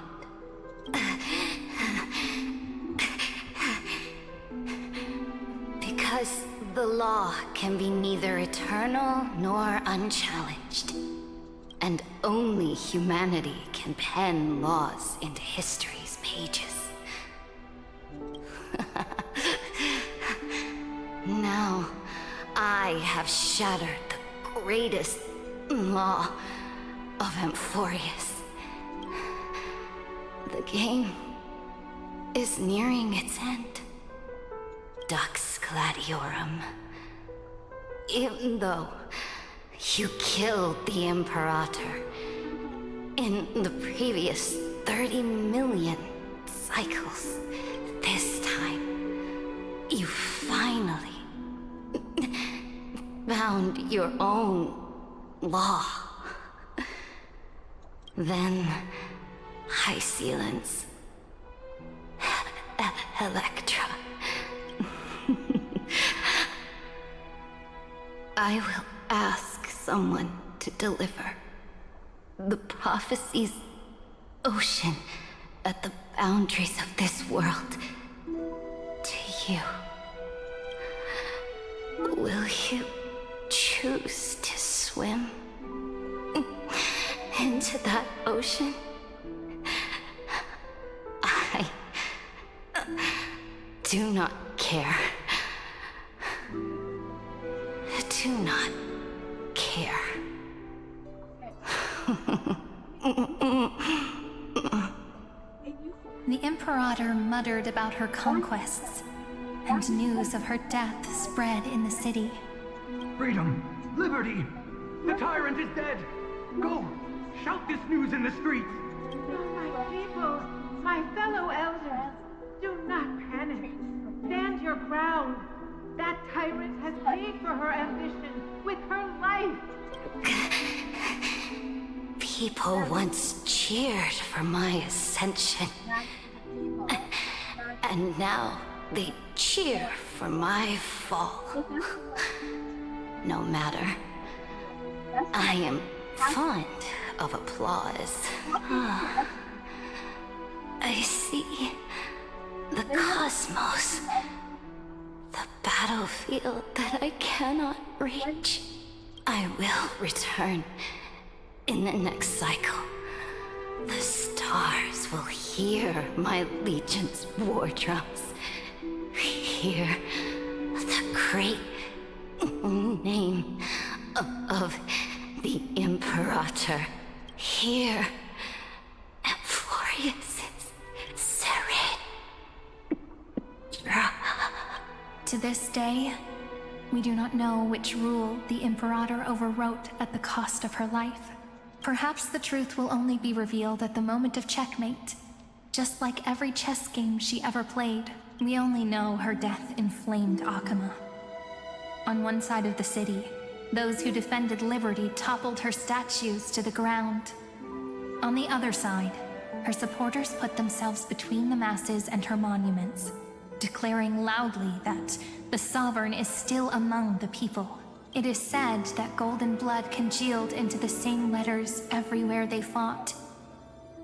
Because the law can be neither eternal nor unchallenged. And only humanity can pen laws into history's pages. Now, I have shattered the greatest law of Amphoreus. The game is nearing its end. Dux Gladiorum. Even though you killed the Imperator in the previous 30 million cycles, this time you finally found your own law. Then High Sealants, Electra. I will ask someone to deliver the prophecy's ocean at the boundaries of this world to you. Will you choose to swim into that ocean? I do not care. Do not care. The Imperator muttered about her conquests, and news of her death spread in the city. Freedom! Liberty! The tyrant is dead! Go! Shout this news in the streets! My people, my fellow elders, do not panic. Stand your ground. That tyrant has paid for her ambition with her life. People once cheered for my ascension. And now they cheer for my fall. No matter. I am fond of applause. I see the cosmos. The battlefield that I cannot reach. I will return in the next cycle. The stars will hear my legion's war drums. Hear the great name of the Imperator. Hear Amphoreus' serene. To this day, we do not know which rule the Imperator overwrote at the cost of her life. Perhaps the truth will only be revealed at the moment of checkmate. Just like every chess game she ever played, we only know her death inflamed Akama. On one side of the city, those who defended liberty toppled her statues to the ground. On the other side, her supporters put themselves between the masses and her monuments, declaring loudly that the Sovereign is still among the people. It is said that golden blood congealed into the same letters everywhere they fought.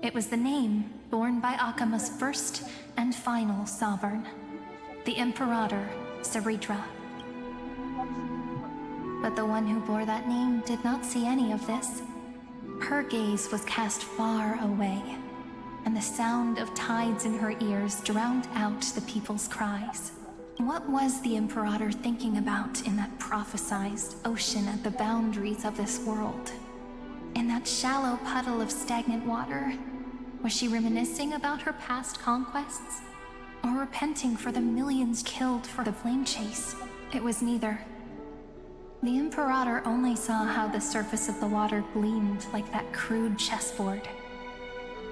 It was the name borne by Akama's first and final Sovereign, the Imperator Saritra. But the one who bore that name did not see any of this. Her gaze was cast far away, and the sound of tides in her ears drowned out the people's cries. What was the Imperator thinking about in that prophesized ocean at the boundaries of this world? in that shallow puddle of stagnant water, was she reminiscing about her past conquests? Or repenting for the millions killed for the flame chase? It was neither. The Imperator only saw how the surface of the water gleamed like that crude chessboard,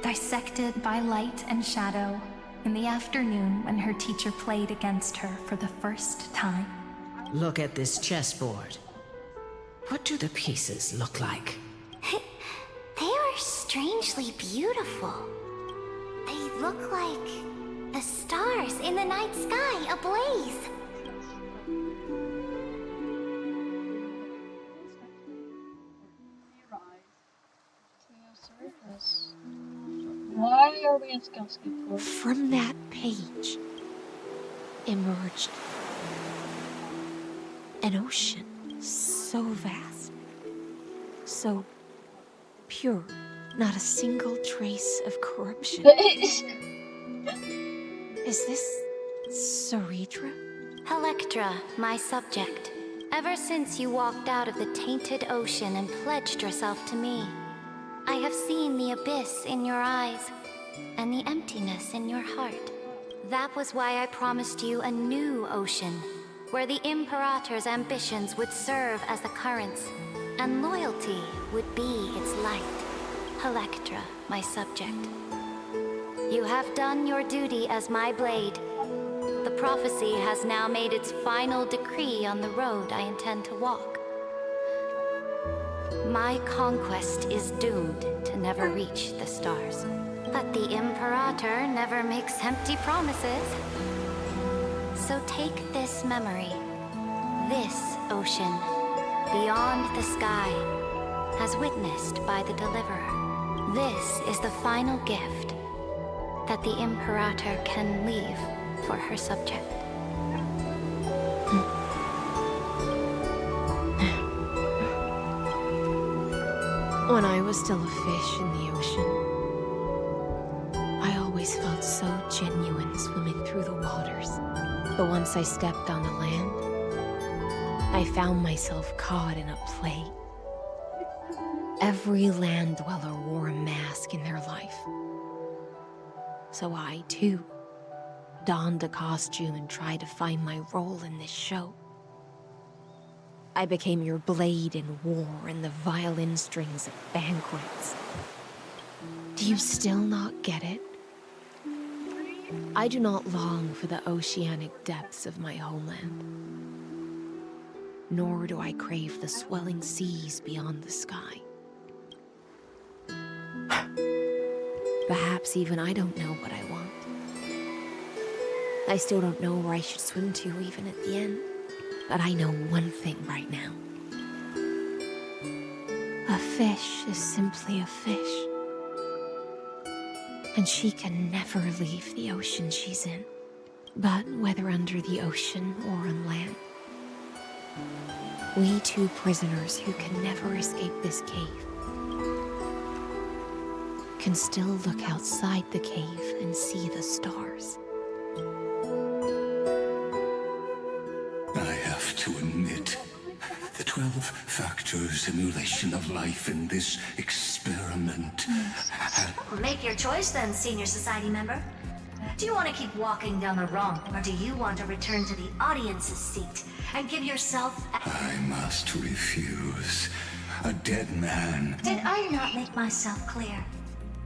dissected by light and shadow in the afternoon when her teacher played against her for the first time. Look at this chessboard. What do the pieces look like? They are strangely beautiful. They look like the stars in the night sky ablaze. Why are we in Skillscape? From that page emerged an ocean so vast, so pure, not a single trace of corruption. Is this Saritra? Electra, my subject. Ever since you walked out of the tainted ocean and pledged yourself to me, I have seen the abyss in your eyes and the emptiness in your heart. That was why I promised you a new ocean, where the Imperator's ambitions would serve as the currents, and loyalty would be its light. Electra, my subject. You have done your duty as my blade. The prophecy has now made its final decree on the road I intend to walk. My conquest is doomed to never reach the stars. But the Imperator never makes empty promises. So take this memory, this ocean, beyond the sky, as witnessed by the Deliverer. This is the final gift that the Imperator can leave for her subject. When I was still a fish in the ocean, I always felt so genuine swimming through the waters. But once I stepped on the land, I found myself caught in a play. Every land dweller wore a mask in their life. So I, too, donned a costume and tried to find my role in this show. I became your blade in war and the violin strings at banquets. Do you still not get it? I do not long for the oceanic depths of my homeland. Nor do I crave the swelling seas beyond the sky. Perhaps even I don't know what I want. I still don't know where I should swim to even at the end. But I know one thing right now. A fish is simply a fish. And she can never leave the ocean she's in. But whether under the ocean or on land, we two prisoners who can never escape this cave can still look outside the cave and see the stars. I have to admit, the 12-factor simulation of life in this experiment had... Make your choice then, Senior Society member. Do you want to keep walking down the wrong, or do you want to return to the audience's seat and give yourself... I must refuse. A dead man. Did I not make myself clear?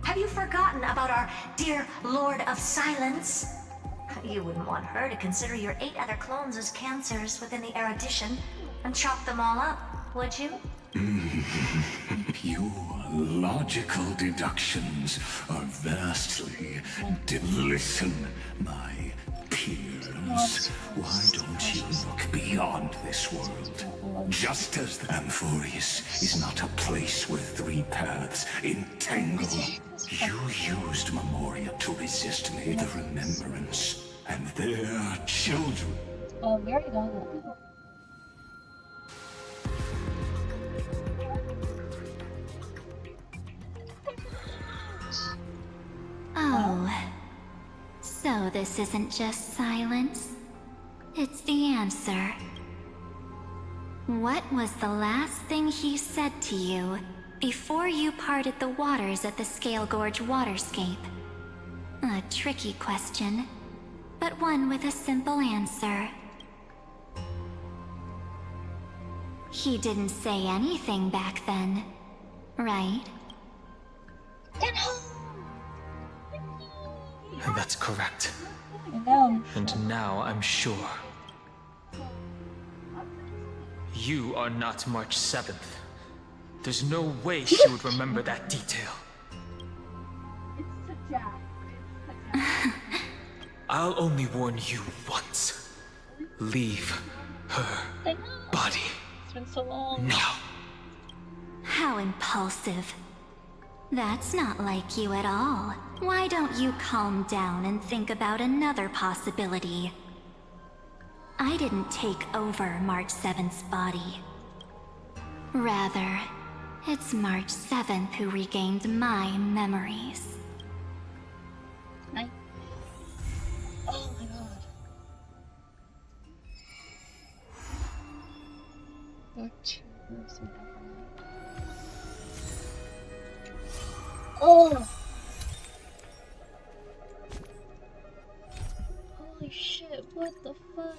Have you forgotten about our dear Lord of Silence? You wouldn't want her to consider your 8 other clones as cancers within the erudition and chop them all up, would you? Your logical deductions are vastly... Listen, my peers. Why don't you look beyond this world? Just as Amphoreus is not a place where 3 paths entangle. You used Memoria to resist me, the remembrance, and their children. Oh, we already done that. Oh, so this isn't just silence. It's the answer. What was the last thing he said to you before you parted the waters at the Scale Gorge waterscape? A tricky question, but one with a simple answer. He didn't say anything back then, right? That's correct. No. And now I'm sure. You are not March 7th. There's no way she would remember that detail. I'll only warn you once. Leave her body. It's been so long. No. How impulsive. That's not like you at all. Why don't you calm down and think about another possibility? I didn't take over March 7th's body. Rather, it's March 7th who regained my memories. Oh my god. Oh! Holy shit, what the fuck?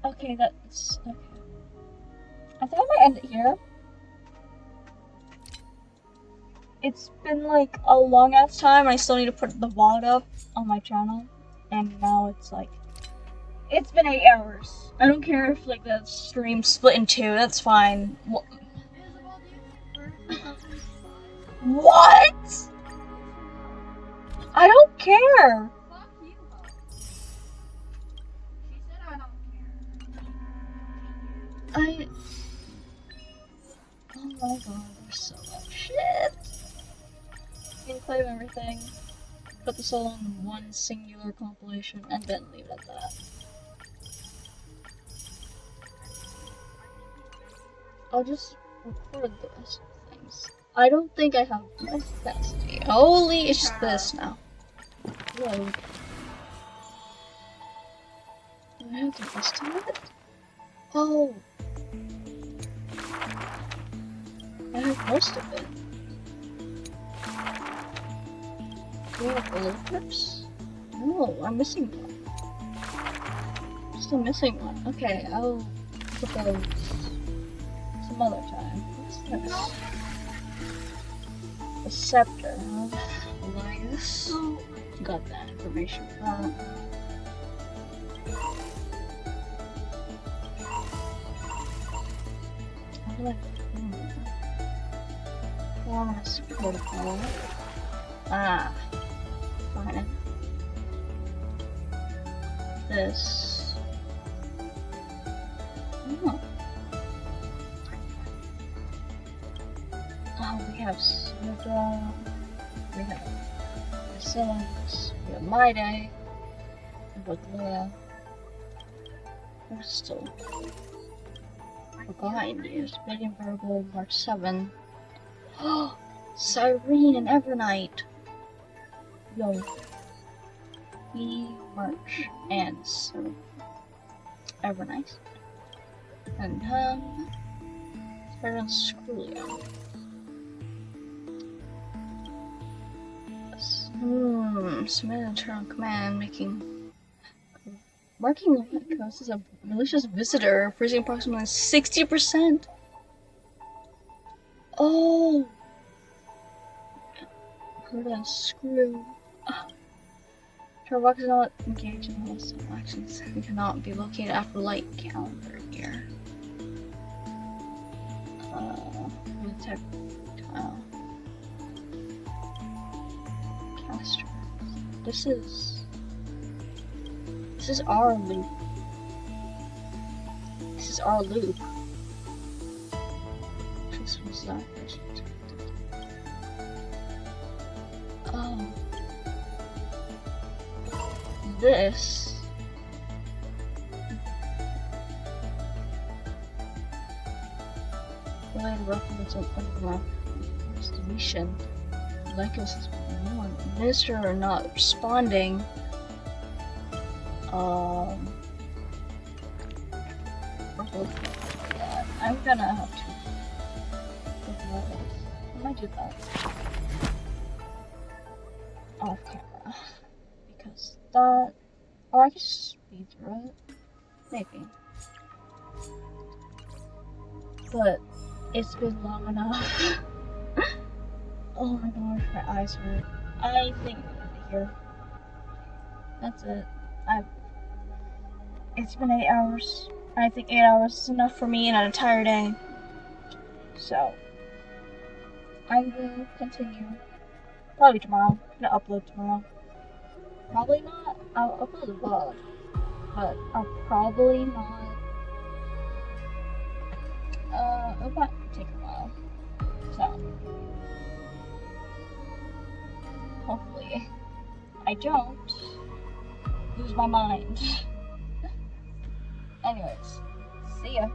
Okay, that's... okay. I think I might end it here. It's been like a long ass time. I still need to put the VOD up on my channel. And now it's like... it's been 8 hours. I don't care if like the stream split in 2, that's fine. What? I don't care. Oh my god, there's so much shit. Gameplay of everything. Put this all in one singular compilation and then leave it at that. I'll just record the rest of things. I don't think I have my capacity. Holy, it's just this now. Whoa. Do I have the rest of it? Oh. I have most of it. Do I have all the clips? No, I'm missing one. I'm still missing one. Okay, I'll put those some other time. What's this? The Scepter of Elias. Got that information from. Promise protocol. Ah, fine. This. Oh. Oh, we have Suga. We have Brazilians. We have My Day. Baglia. We're still behind you. Spitting Verbal, March 7. Oh, Cyrene and Evernight. Yo. We March and so Evernight. And Spider-Man Screwlio. Submit an internal command marking the coast as a malicious visitor, freezing approximately 60%. Oh! Heard a screw. Turbox is not engaged in hostile actions. We cannot be located after light calendar here. Tactile. Caster. This is our loop. This is our loop. This was that first. Oh. This. Related reference on underground investigation. Lycos is one. Minister are not responding. upload for that. I'm gonna have to upload. I might do that off camera because that, or I could just speed through it, maybe. But it's been long enough. Oh my gosh, my eyes hurt. I think I'm gonna be here. That's it. It's been 8 hours. I think 8 hours is enough for me in an entire day. So, I will continue. Probably tomorrow. I'm gonna upload tomorrow. Probably not. I'll upload a VOD. But I'll probably not. It'll probably take a while. So, hopefully, I don't lose my mind. Anyways, see ya.